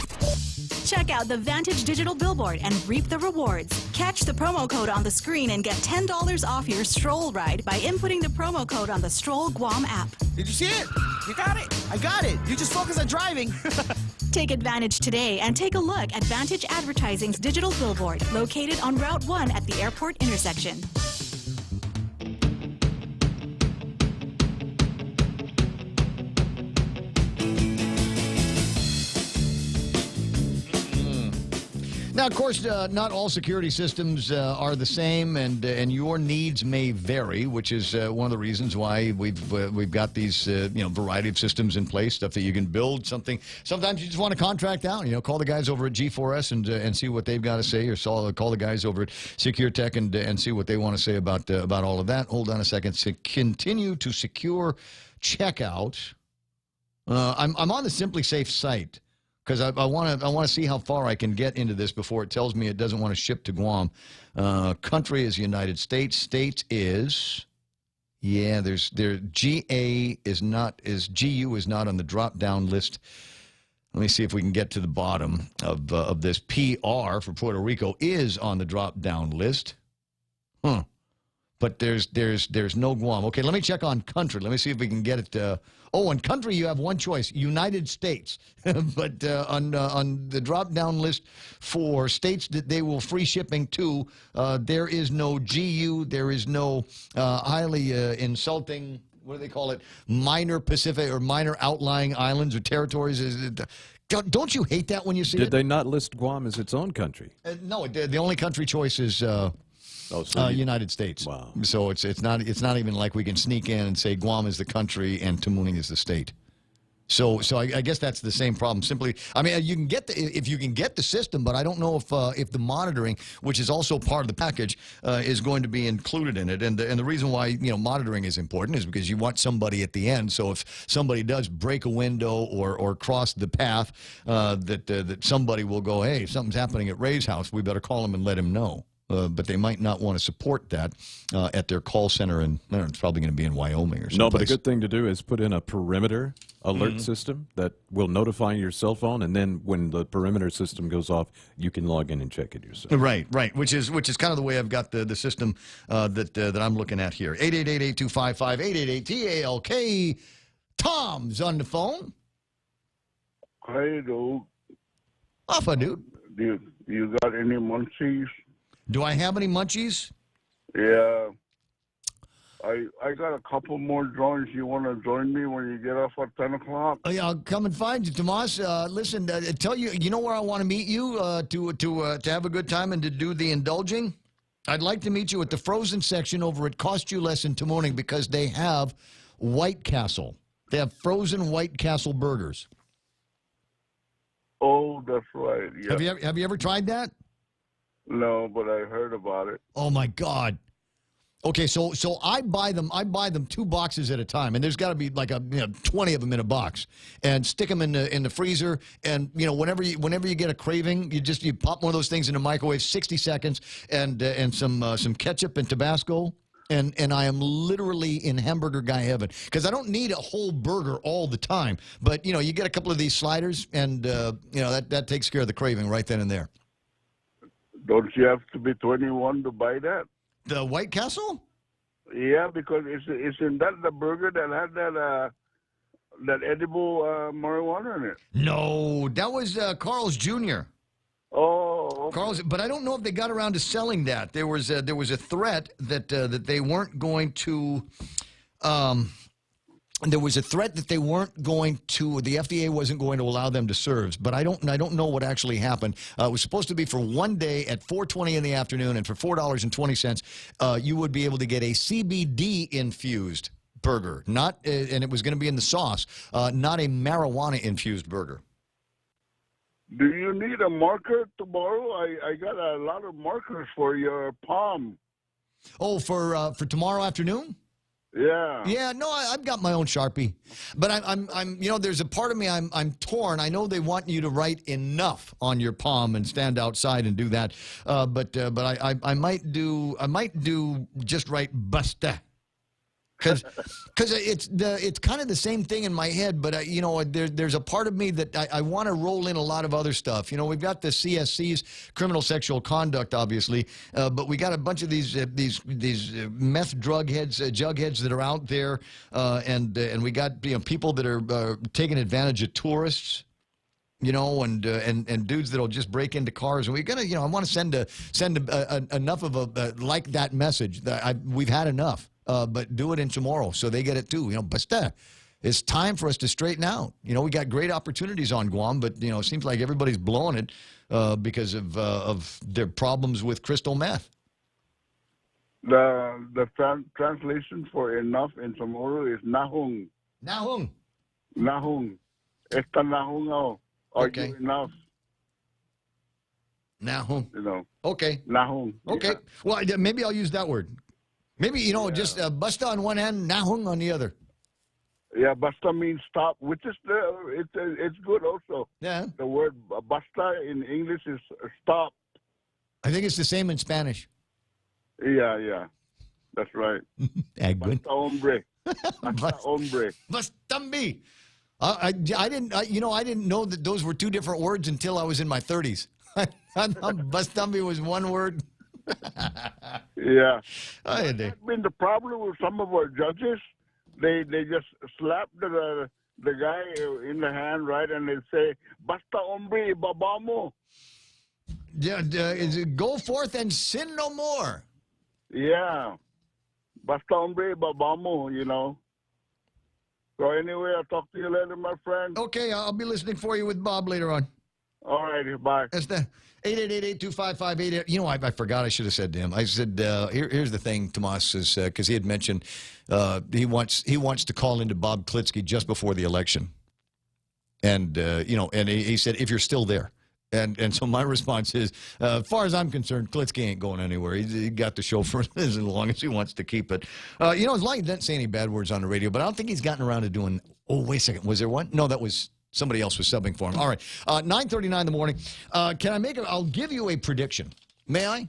Check out the Vantage Digital Billboard and reap the rewards. Catch the promo code on the screen and get $10 off your Stroll ride by inputting the promo code on the Stroll Guam app. Did you see it? You got it. I got it. You just focus on driving. Take advantage today and take a look at Vantage Advertising's digital billboard located on Route 1 at the airport intersection. Now, of course, not all security systems are the same, and your needs may vary, which is one of the reasons why we've got these variety of systems in place, stuff that you can build. Sometimes you just want to contract out. Call the guys over at G4S and see what they've got to say, or call the guys over at Secure Tech and see what they want to say about all of that. Hold on a second. To continue to secure checkout, I'm on the Simply Safe site, because I want to see how far I can get into this before it tells me it doesn't want to ship to Guam. Country is United States. State is, GU is not on the drop down list. Let me see if we can get to the bottom of this. PR for Puerto Rico is on the drop down list. But there's no Guam. Okay, let me check on country. Let me see if we can get it. On country, you have one choice: United States. But on the drop-down list for states that they will free shipping to, there is no GU. There is no highly insulting. What do they call it? Minor Pacific or minor outlying islands or territories. Don't you hate that when you see it? Did they not list Guam as its own country? No, the only country choice is. United States. Wow. So it's not even like we can sneak in and say Guam is the country and Tamuning is the state. So I guess that's the same problem. Simply, you can get if you can get the system, but I don't know if the monitoring, which is also part of the package, is going to be included in it. And the reason why monitoring is important is because you want somebody at the end. So if somebody does break a window or cross the path, that somebody will go, hey, if something's happening at Ray's house, we better call him and let him know. But they might not want to support that at their call center, and it's probably going to be in Wyoming or something. No, but a good thing to do is put in a perimeter alert system that will notify your cell phone, and then when the perimeter system goes off, you can log in and check it yourself. Right. Which is kind of the way I've got the system that I'm looking at here. 888-8255-888-TALK. Tom's on the phone. Hey, dude. Offa, dude. You got any munchies? Do I have any munchies? Yeah. I got a couple more joints. You want to join me when you get off at 10 o'clock? Oh, yeah, I'll come and find you, Tomas. Listen, tell you know where I want to meet you to have a good time and to do the indulging? I'd like to meet you at the frozen section over at Cost You Less in Tamoning because they have White Castle. They have frozen White Castle burgers. Oh, that's right. Yeah. Have you ever tried that? No, but I heard about it. Oh my God. Okay, so I buy them 2 boxes at a time, and there's got to be like 20 of them in a box, and stick them in the freezer. And whenever you get a craving, you pop one of those things in the microwave, 60 seconds, and some ketchup and Tabasco, and I am literally in hamburger guy heaven because I don't need a whole burger all the time. But you get a couple of these sliders, and that takes care of the craving right then and there. Don't you have to be 21 to buy that? The White Castle? Yeah, because isn't that the burger that had that edible marijuana in it? No, that was Carl's Jr. Oh, okay. Carl's, but I don't know if they got around to selling that. There was a threat that they weren't going to. There was a threat that they weren't going to. The FDA wasn't going to allow them to serve, but I don't know what actually happened. It was supposed to be for one day at 4:20 in the afternoon, and for $4.20, you would be able to get a CBD infused burger, and it was going to be in the sauce, not a marijuana infused burger. Do you need a marker tomorrow? I got a lot of markers for your palm. Oh, for tomorrow afternoon? Yeah. Yeah, no, I've got my own Sharpie. But I'm there's a part of me I'm torn. I know they want you to write enough on your palm and stand outside and do that. But I might do just write Busta. Because it's kind of the same thing in my head, but there's a part of me that I want to roll in a lot of other stuff. We've got the CSC's criminal sexual conduct, obviously, but we got a bunch of these meth jugheads that are out there, and we got people that are taking advantage of tourists. And dudes that'll just break into cars, and we're gonna, I want to send enough of a like that message that we've had enough. But do it in tomorrow so they get it too. But it's time for us to straighten out. We got great opportunities on Guam, but it seems like everybody's blowing it because of their problems with crystal meth. The translation for enough in tomorrow is nahung. Nahung. Nahung. Esta nahung o. Are Okay. you enough? Nahung. Okay. Nahung. Okay. Yeah. Well, maybe I'll use that word. Maybe, just Busta on one hand, Nahung on the other. Yeah, basta means stop, which is it's good also. Yeah. The word basta in English is stop. I think it's the same in Spanish. Yeah. That's right. Agwin. Basta hombre. Basta hombre. Bastambi. I didn't know that those were 2 different words until I was in my 30s. I thought Bastambi was one word. Yeah. That's been the problem with some of our judges. They just slap the guy in the hand, right, and they say, "Basta hombre, babamo." Yeah, go forth and sin no more. Yeah. Basta hombre, babamo, So anyway, I'll talk to you later, my friend. Okay, I'll be listening for you with Bob later on. All righty, bye. That's the 888-825-5888. I forgot I should have said to him. I said, here's the thing, Tomas, is because he had mentioned he wants to call into Bob Klitsky just before the election. And, and he said, if you're still there. And so my response is, as far as I'm concerned, Klitsky ain't going anywhere. He got the show for as long as he wants to keep it. As long as he doesn't say any bad words on the radio, but I don't think he's gotten around to doing, oh, wait a second, was there one? No, that was... Somebody else was subbing for him. All right, 9:39 in the morning. I'll give you a prediction. May I?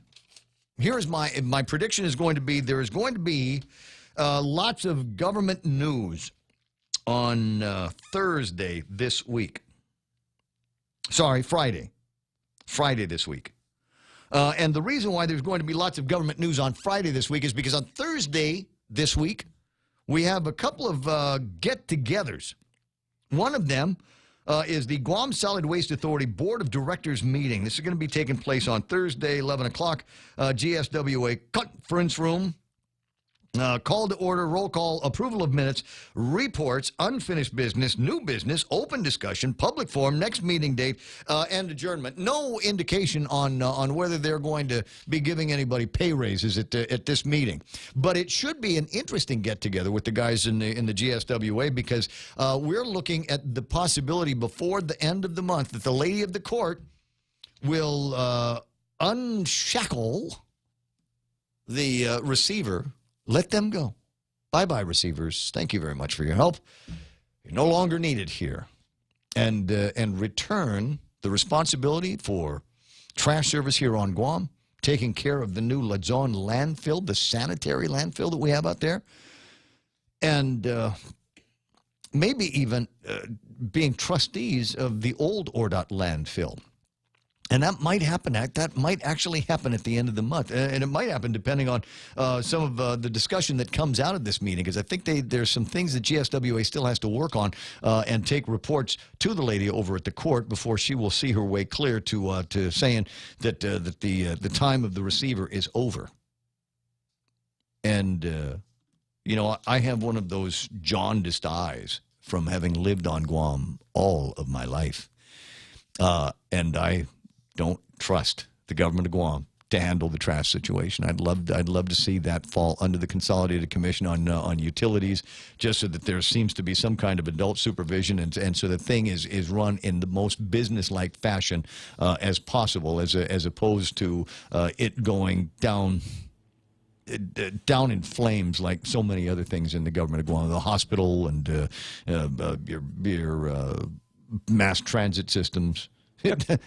Here's my prediction is going to be, there is going to be lots of government news on Thursday this week. Sorry, Friday this week. And the reason why there's going to be lots of government news on Friday this week is because on Thursday this week, we have a couple of get-togethers. One of them is the Guam Solid Waste Authority Board of Directors meeting. This is going to be taking place on Thursday, 11 o'clock, GSWA Conference Room. Call to order, roll call, approval of minutes, reports, unfinished business, new business, open discussion, public forum, next meeting date, and adjournment. No indication on whether they're going to be giving anybody pay raises at this meeting. But it should be an interesting get-together with the guys in the GSWA, because we're looking at the possibility before the end of the month that the lady of the court will unshackle the receiver. Let them go. Bye-bye, receivers. Thank you very much for your help. You're no longer needed here. And return the responsibility for trash service here on Guam, taking care of the new Luzon landfill, the sanitary landfill that we have out there, and maybe even being trustees of the old ORDOT landfill. And that might happen. That might actually happen at the end of the month. And it might happen depending on some of the discussion that comes out of this meeting, because I think there's some things that GSWA still has to work on and take reports to the lady over at the court before she will see her way clear to saying that the time of the receiver is over. And, you know, I have one of those jaundiced eyes from having lived on Guam all of my life. And I don't trust the government of Guam to handle the trash situation. I'd love to see that fall under the Consolidated Commission on Utilities, just so that there seems to be some kind of adult supervision, and so the thing is run in the most business-like fashion as possible, as opposed to it going down in flames like so many other things in the government of Guam, the hospital and your mass transit systems.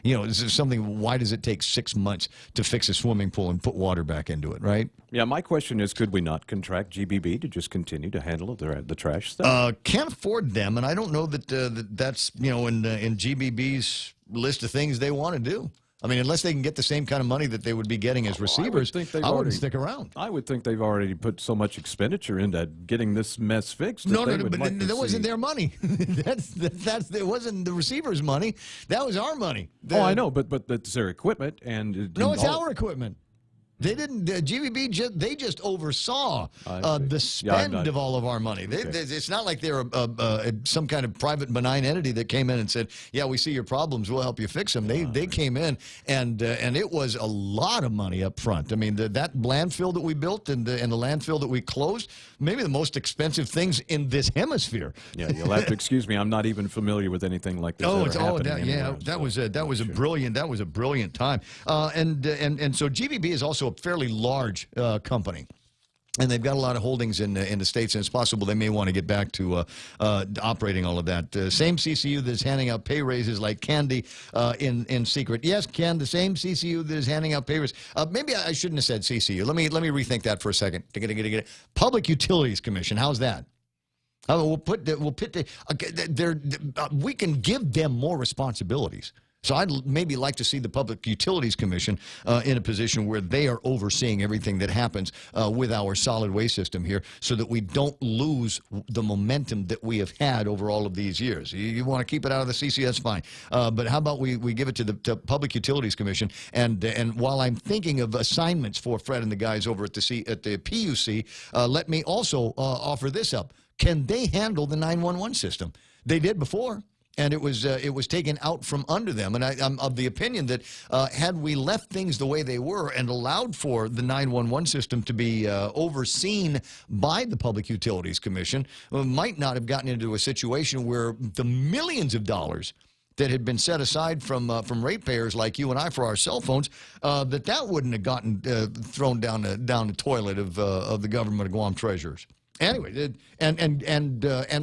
You know, is there something? Why does it take 6 months to fix a swimming pool and put water back into it? Right? Yeah. My question is, could we not contract GBB to just continue to handle the trash stuff? Can't afford them, and I don't know that that's in GBB's list of things they want to do. I mean, unless they can get the same kind of money that they would be getting as receivers, I wouldn't stick around. I would think they've already put so much expenditure into getting this mess fixed. No, but that wasn't their money. It wasn't the receiver's money. That was our money. Oh, I know, but it's their equipment, and no, it's our equipment. They didn't. GBB they just oversaw the spend of all of our money. It's not like they're some kind of private benign entity that came in and said, "Yeah, we see your problems. We'll help you fix them." They came in and it was a lot of money up front. I mean, that landfill that we built and the landfill that we closed, maybe the most expensive things in this hemisphere. Yeah, you'll have to excuse me. I'm not even familiar with anything like this. That was a brilliant time. And so GBB is also a fairly large company. And they've got a lot of holdings in the States, and it's possible they may want to get back to operating all of that. Same CCU that's handing out pay raises like candy in secret. Yes, Ken, the same CCU that is handing out pay raises. Maybe I shouldn't have said CCU. Let me rethink that for a second. Public Utilities Commission. How's that? We can give them more responsibilities. So I'd maybe like to see the Public Utilities Commission in a position where they are overseeing everything that happens with our solid waste system here, so that we don't lose the momentum that we have had over all of these years. You want to keep it out of the CC, that's fine. But how about we give it to the Public Utilities Commission? And while I'm thinking of assignments for Fred and the guys over at the PUC, let me also offer this up. Can they handle the 911 system? They did before. And it was taken out from under them. And I'm of the opinion that had we left things the way they were and allowed for the 911 system to be overseen by the Public Utilities Commission, we might not have gotten into a situation where the millions of dollars that had been set aside from ratepayers like you and I for our cell phones, that wouldn't have gotten thrown down the toilet of the government of Guam treasurers. Anyway, and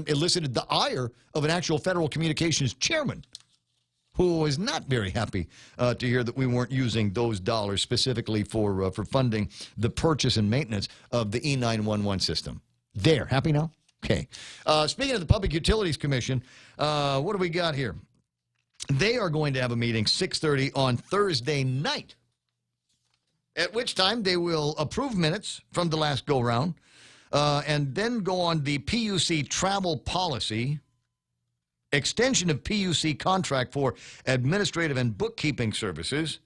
elicited the ire of an actual Federal Communications chairman, who was not very happy to hear that we weren't using those dollars specifically for funding the purchase and maintenance of the E911 system. There, happy now? Okay. Speaking of the Public Utilities Commission, what do we got here? They are going to have a meeting 6:30 on Thursday night, at which time they will approve minutes from the last go-round. And then go on the PUC travel policy, extension of PUC contract for administrative and bookkeeping services,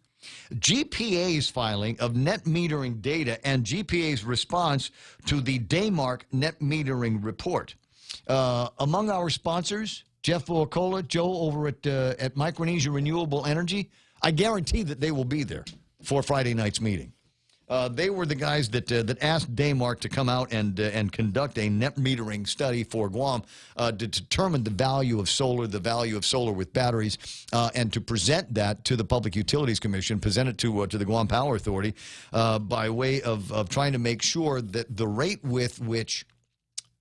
GPA's filing of net metering data and GPA's response to the Daymark net metering report. Among our sponsors, Jeff Vuokola, Joe over at Micronesia Renewable Energy, I guarantee that they will be there for Friday night's meeting. They were the guys that asked Daymark to come out and conduct a net metering study for Guam to determine the value of solar with batteries, and to present that to the Public Utilities Commission, present it to the Guam Power Authority by way of trying to make sure that the rate with which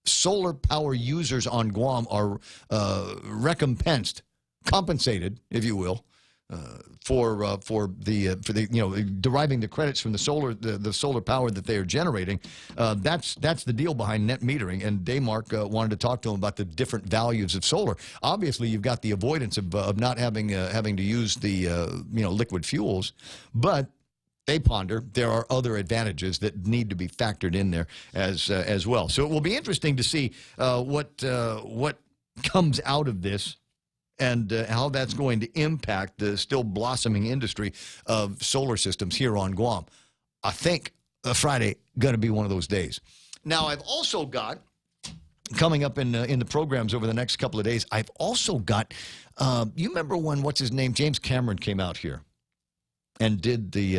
solar power users on Guam are recompensed, compensated, if you will, for deriving the credits from the solar power that they are generating. That's the deal behind net metering. And Daymark wanted to talk to them about the different values of solar. Obviously, you've got the avoidance of not having to use the liquid fuels, but they ponder there are other advantages that need to be factored in there as well. So it will be interesting to see what comes out of this, and how that's going to impact the still blossoming industry of solar systems here on Guam. I think Friday going to be one of those days. Now, I've also got, coming up in the programs over the next couple of days, I've also got, you remember when, what's his name, James Cameron came out here and did the,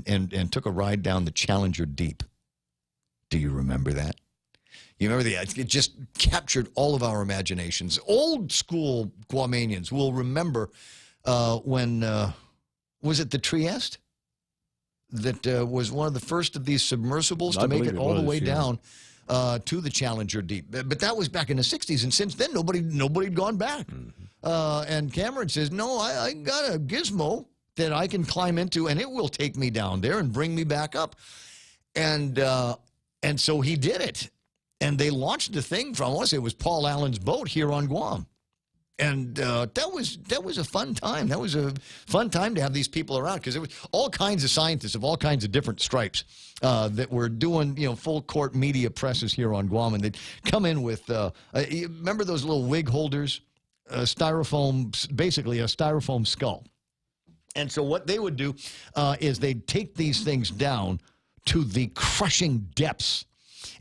and took a ride down the Challenger Deep. Do you remember that? You remember it just captured all of our imaginations. Old school Guamanians will remember when, was it the Trieste? That was one of the first of these submersibles to make it all the way down to the Challenger Deep. But that was back in the 60s, and since then nobody'd gone back. And Cameron says, no, I got a gizmo that I can climb into, and it will take me down there and bring me back up. And so he did it. And they launched the thing from, I want to say it was Paul Allen's boat here on Guam. And that was a fun time. That was a fun time to have these people around, because there was all kinds of scientists of all kinds of different stripes that were doing, full court media presses here on Guam. And they'd come in with, you remember those little wig holders? Styrofoam, basically a styrofoam skull. And so what they would do is they'd take these things down to the crushing depths.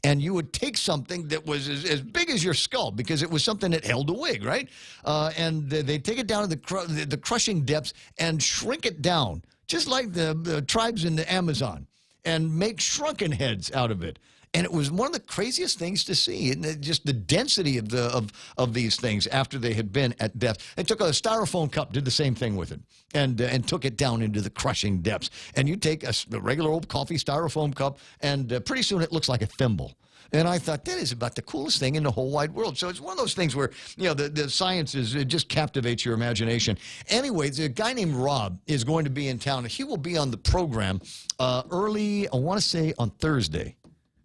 And you would take something that was as big as your skull, because it was something that held a wig, right? And they'd take it down to the crushing depths and shrink it down, just like the tribes in the Amazon, and make shrunken heads out of it. And it was one of the craziest things to see, and just the density of these things after they had been at depth. They took a styrofoam cup, did the same thing with it, and took it down into the crushing depths. And you take a regular old coffee styrofoam cup, and pretty soon it looks like a thimble. And I thought, that is about the coolest thing in the whole wide world. So it's one of those things where, the science it just captivates your imagination. Anyways, a guy named Rob is going to be in town. He will be on the program early, I want to say, on Thursday.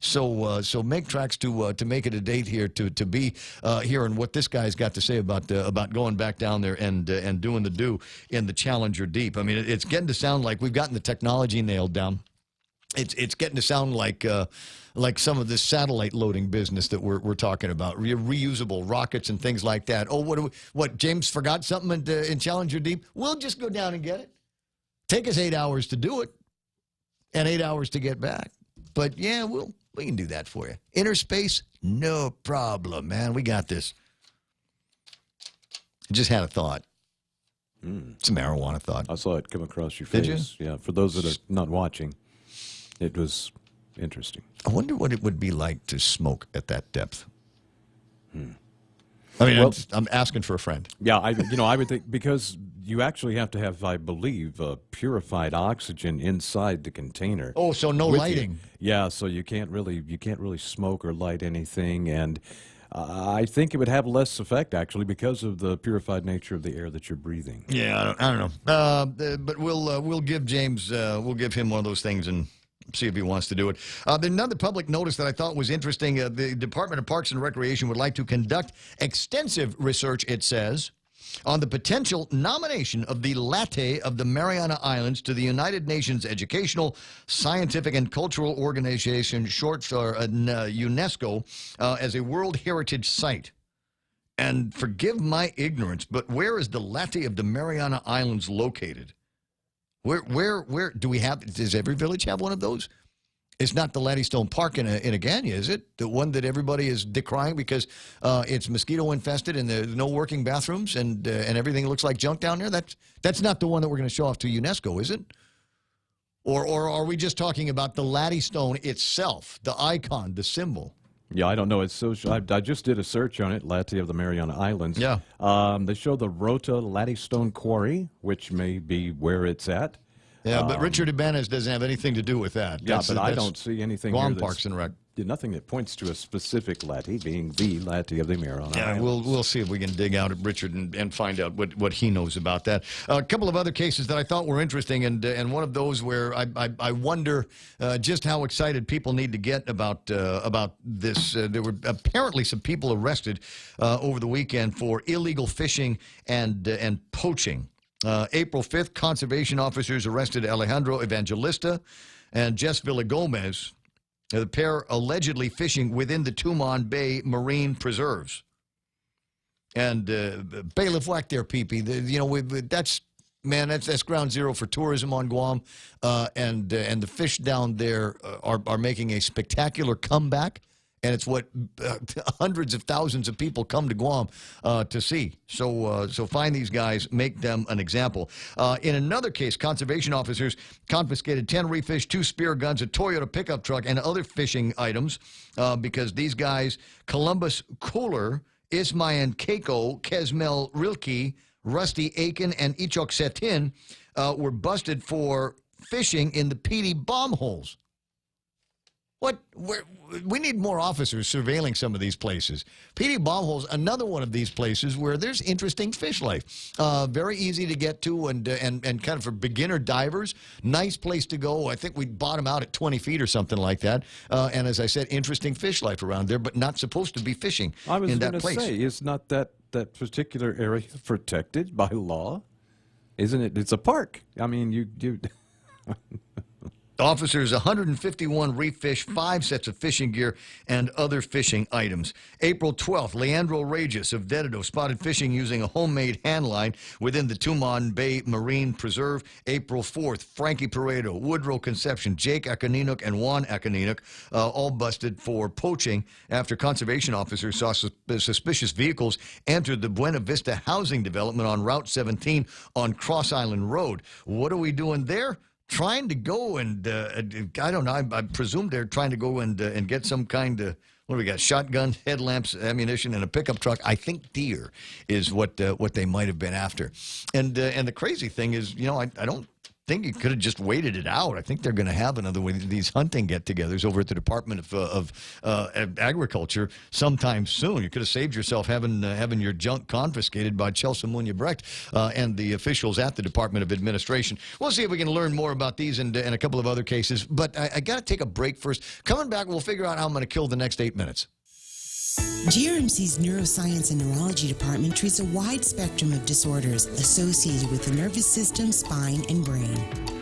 So make tracks to make it a date here to be here, and what this guy's got to say about going back down there and doing the do in the Challenger Deep. I mean, it's getting to sound like we've gotten the technology nailed down. It's getting to sound like some of this satellite loading business that we're talking about, reusable rockets and things like that. Oh, what James forgot something in Challenger Deep? We'll just go down and get it. Take us 8 hours to do it, and 8 hours to get back. But yeah, we can do that for you. Inner space, no problem, man. We got this. I just had a thought. It's a marijuana thought. I saw it come across your face. Did you? Yeah, for those that are not watching, it was interesting. I wonder what it would be like to smoke at that depth. I mean, I'm asking for a friend. Yeah, I would think, because you actually have to have, I believe, purified oxygen inside the container. Oh, so no lighting. Yeah, so you can't really smoke or light anything, and I think it would have less effect actually because of the purified nature of the air that you're breathing. Yeah, I don't know, but we'll give James we'll give him one of those things and see if he wants to do it. Another public notice that I thought was interesting, the Department of Parks and Recreation would like to conduct extensive research, it says, on the potential nomination of the Latte of the Mariana Islands to the United Nations Educational, Scientific, and Cultural Organization, short for UNESCO, as a World Heritage Site. And forgive my ignorance, but where is the Latte of the Mariana Islands located? Where do we have? Does every village have one of those? It's not the Laddystone Park in Agania, is it? The one that everybody is decrying because it's mosquito infested and there's no working bathrooms and everything looks like junk down there. That's not the one that we're going to show off to UNESCO, is it? Or are we just talking about the Laddystone itself, the icon, the symbol? Yeah, I don't know. It's so. I just did a search on it, Latte of the Mariana Islands. Yeah. They show the Rota Laddystone Quarry, which may be where it's at. Yeah, but Richard Ibanez doesn't have anything to do with that. Yeah, but I don't see anything Guam here Parks and Rec. Nothing that points to a specific latte being the latte of the Mariana Yeah, Islands. we'll see if we can dig out at Richard and find out what he knows about that. A couple of other cases that I thought were interesting, and one of those where I wonder just how excited people need to get about this. There were apparently some people arrested over the weekend for illegal fishing and poaching. April 5th, conservation officers arrested Alejandro Evangelista and Jess Villagomez, the pair allegedly fishing within the Tumon Bay Marine Preserves. And Bailiff Whack there, PP. That's ground zero for tourism on Guam, and the fish down there are making a spectacular comeback. And it's what hundreds of thousands of people come to Guam to see. So find these guys, make them an example. In another case, conservation officers confiscated 10 reef fish, 2 spear guns, a Toyota pickup truck, and other fishing items because these guys, Columbus Kohler, Ismayan Keiko, Kesmel Rilke, Rusty Aiken, and Ichok Setin were busted for fishing in the PD bomb holes. We need more officers surveilling some of these places. PD bomb holes, another one of these places where there's interesting fish life. Very easy to get to and kind of for beginner divers. Nice place to go. I think we bottom out at 20 feet or something like that. And as I said, interesting fish life around there, but not supposed to be fishing in that place. I was going to say, is not that particular area protected by law? Isn't it? It's a park. I mean, you Officers, 151 reef fish, 5 sets of fishing gear, and other fishing items. April 12th, Leandro Regis of Dededo spotted fishing using a homemade hand line within the Tumon Bay Marine Preserve. April 4th, Frankie Paredo, Woodrow Conception, Jake Akaninuk, and Juan Akaninuk all busted for poaching after conservation officers saw suspicious vehicles enter the Buena Vista housing development on Route 17 on Cross Island Road. What are we doing there? Trying to go and, I don't know, I presume they're trying to go and get some kind of, what do we got, shotgun, headlamps, ammunition, and a pickup truck. I think deer is what they might have been after. And the crazy thing is, I don't think you could have just waited it out. I think they're going to have another one of these hunting get-togethers over at the Department of Agriculture sometime soon. You could have saved yourself having your junk confiscated by Chelsea Munya-Brecht and the officials at the Department of Administration. We'll see if we can learn more about these and a couple of other cases. But I got to take a break first. Coming back, we'll figure out how I'm going to kill the next 8 minutes. GRMC's Neuroscience and Neurology Department treats a wide spectrum of disorders associated with the nervous system, spine, and brain.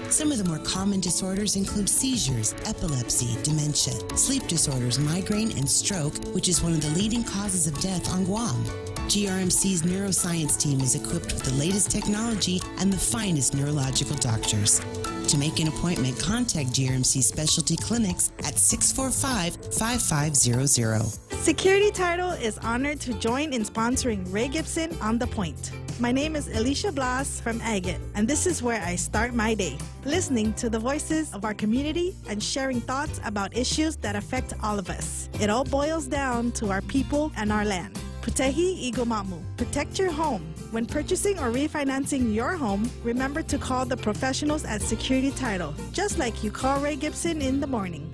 Some of the more common disorders include seizures, epilepsy, dementia, sleep disorders, migraine, and stroke, which is one of the leading causes of death on Guam. GRMC's neuroscience team is equipped with the latest technology and the finest neurological doctors. To make an appointment, contact GRMC Specialty Clinics at 645-5500. Security Title is honored to join in sponsoring Ray Gibson on The Point. My name is Alicia Blas from Agate, and this is where I start my day, listening to the voices of our community and sharing thoughts about issues that affect all of us. It all boils down to our people and our land. Putehi Igomamu. Protect your home. When purchasing or refinancing your home, remember to call the professionals at Security Title, just like you call Ray Gibson in the morning.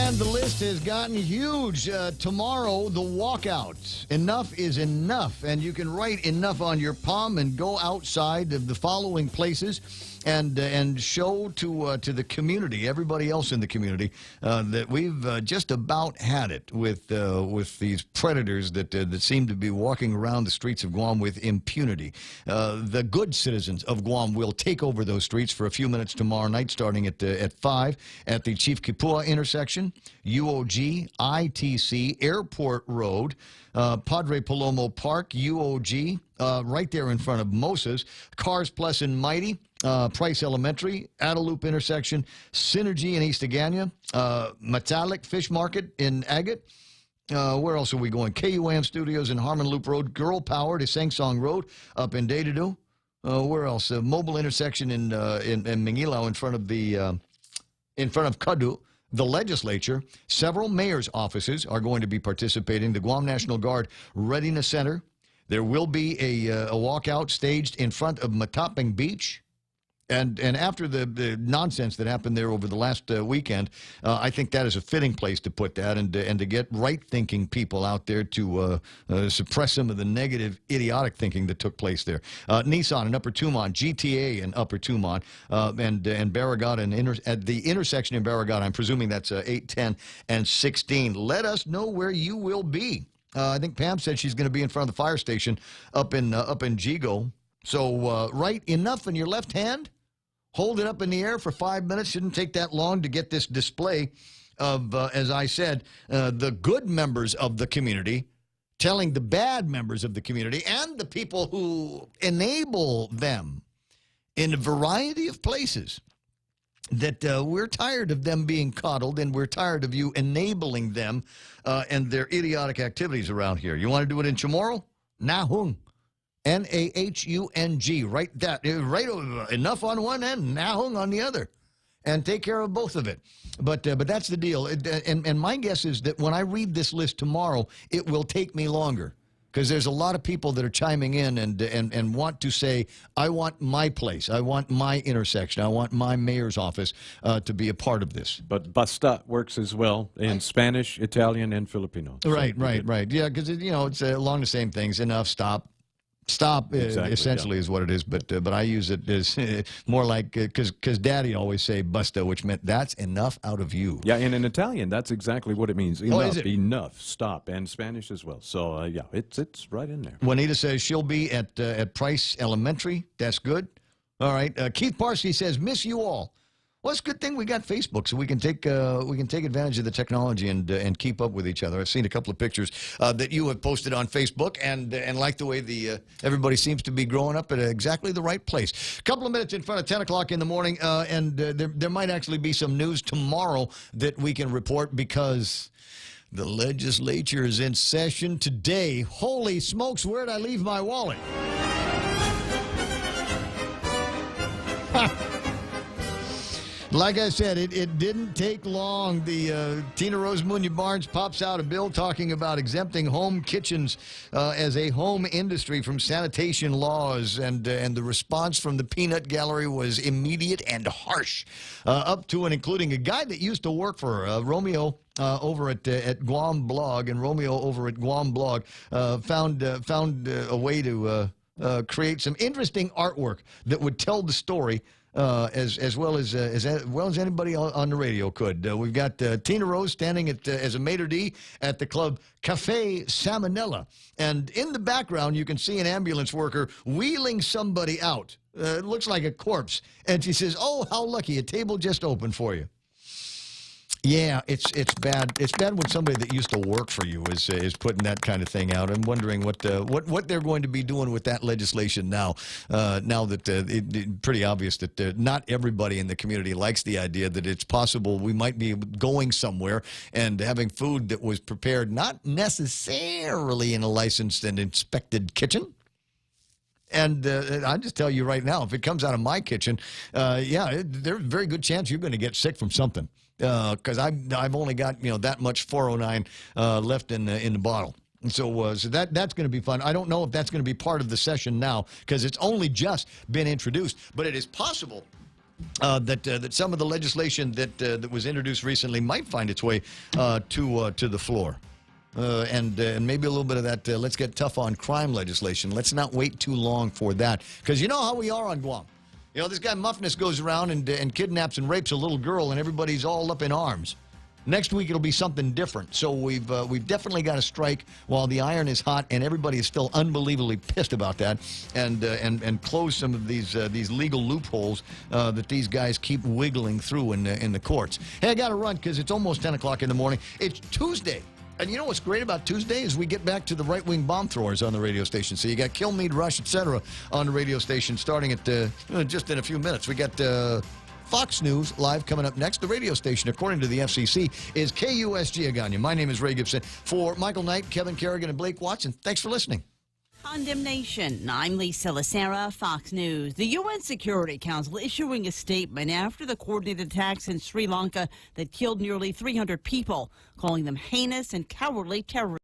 And the list has gotten huge. Tomorrow, the walkout. Enough is enough. And you can write enough on your palm and go outside of the following places and show to the community, everybody else in the community, that we've just about had it with these predators that seem to be walking around the streets of Guam with impunity. The good citizens of Guam will take over those streets for a few minutes tomorrow night, starting at 5 at the Chief Kipua intersection, UOG, ITC, Airport Road, Padre Palomo Park, UOG, right there in front of Moses, Cars Plus and Mighty, Price Elementary, Adaloop intersection, Synergy in East Agana, Metallic Fish Market in Agate. Where else are we going? KUAM Studios in Harmon Loop Road, Girl Power to Sangsong Road up in Dedado. Where else? Mobile intersection in Mangilao in front of Kadu. The legislature, several mayor's offices are going to be participating. The Guam National Guard Readiness Center. There will be a walkout staged in front of Matapang Beach. And after the nonsense that happened there over the last weekend, I think that is a fitting place to put that and to get right-thinking people out there to suppress some of the negative, idiotic thinking that took place there. Nissan in Upper Tumon, GTA in Upper Tumon, and Barragata at the intersection in Barragata. I'm presuming that's 8, 10, and 16. Let us know where you will be. I think Pam said she's going to be in front of the fire station up in Jigo. So write enough in your left hand. Hold it up in the air for 5 minutes. Shouldn't take that long to get this display of, as I said, the good members of the community telling the bad members of the community and the people who enable them in a variety of places that we're tired of them being coddled and we're tired of you enabling them and their idiotic activities around here. You want to do it in Chamorro? Nahung. Nahung, right enough on one end, Nahung on the other, and take care of both of it. But that's the deal. And my guess is that when I read this list tomorrow, it will take me longer because there's a lot of people that are chiming in and want to say, I want my place, I want my intersection, I want my mayor's office to be a part of this. But basta works as well in Spanish, Italian, and Filipino. Right. Yeah, because it's along the same things. Enough, stop. Stop, exactly, essentially, is what it is, but I use it as more like, because Daddy always say basta, which meant that's enough out of you. Yeah, and in Italian, that's exactly what it means. Enough, is it? Enough, stop, and Spanish as well. So, yeah, it's right in there. Juanita says she'll be at Price Elementary. That's good. All right. Keith Parsky says, miss you all. Well, it's a good thing we got Facebook, so we can take advantage of the technology and keep up with each other. I've seen a couple of pictures that you have posted on Facebook, and like the way everybody seems to be growing up at exactly the right place. A couple of minutes in front of 10 o'clock in the morning, and there might actually be some news tomorrow that we can report because the legislature is in session today. Holy smokes, where'd I leave my wallet? Like I said, it didn't take long. The Tina Rose Munya Barnes pops out a bill talking about exempting home kitchens as a home industry from sanitation laws, and the response from the Peanut Gallery was immediate and harsh, up to and including a guy that used to work for Romeo over at Guam Blog, and Romeo over at Guam Blog found a way to create some interesting artwork that would tell the story. As well as anybody on the radio could. We've got Tina Rose standing as a maitre d' at the club Cafe Salmonella. And in the background, you can see an ambulance worker wheeling somebody out. It looks like a corpse. And she says, oh, how lucky, a table just opened for you. Yeah, it's bad. It's bad when somebody that used to work for you is putting that kind of thing out. I'm wondering what they're going to be doing with that legislation now. Now that it's pretty obvious that not everybody in the community likes the idea that it's possible we might be going somewhere and having food that was prepared not necessarily in a licensed and inspected kitchen. And I'll just tell you right now, if it comes out of my kitchen, there's a very good chance you're going to get sick from something. Because I've only got that much 409 left in the bottle. And so that's going to be fun. I don't know if that's going to be part of the session now because it's only just been introduced, but it is possible that some of the legislation that was introduced recently might find its way to the floor. And maybe a little bit of that let's get tough on crime legislation. Let's not wait too long for that. Because you know how we are on Guam. You know, this guy Muffness goes around and kidnaps and rapes a little girl, and everybody's all up in arms. Next week it'll be something different. So we've definitely got to strike while the iron is hot, and everybody is still unbelievably pissed about that, and close some of these legal loopholes that these guys keep wiggling through in the courts. Hey, I got to run because it's almost 10 o'clock in the morning. It's Tuesday. And you know what's great about Tuesday is we get back to the right-wing bomb throwers on the radio station. So you got Kilmeade, Rush, etc. on the radio station starting at just in a few minutes. We got Fox News live coming up next. The radio station, according to the FCC, is KUSG Agana. My name is Ray Gibson. For Michael Knight, Kevin Kerrigan, and Blake Watson, thanks for listening. Condemnation. I'm Lisa Lacera, Fox News. The UN Security Council issuing a statement after the coordinated attacks in Sri Lanka that killed nearly 300 people, calling them heinous and cowardly terrorists.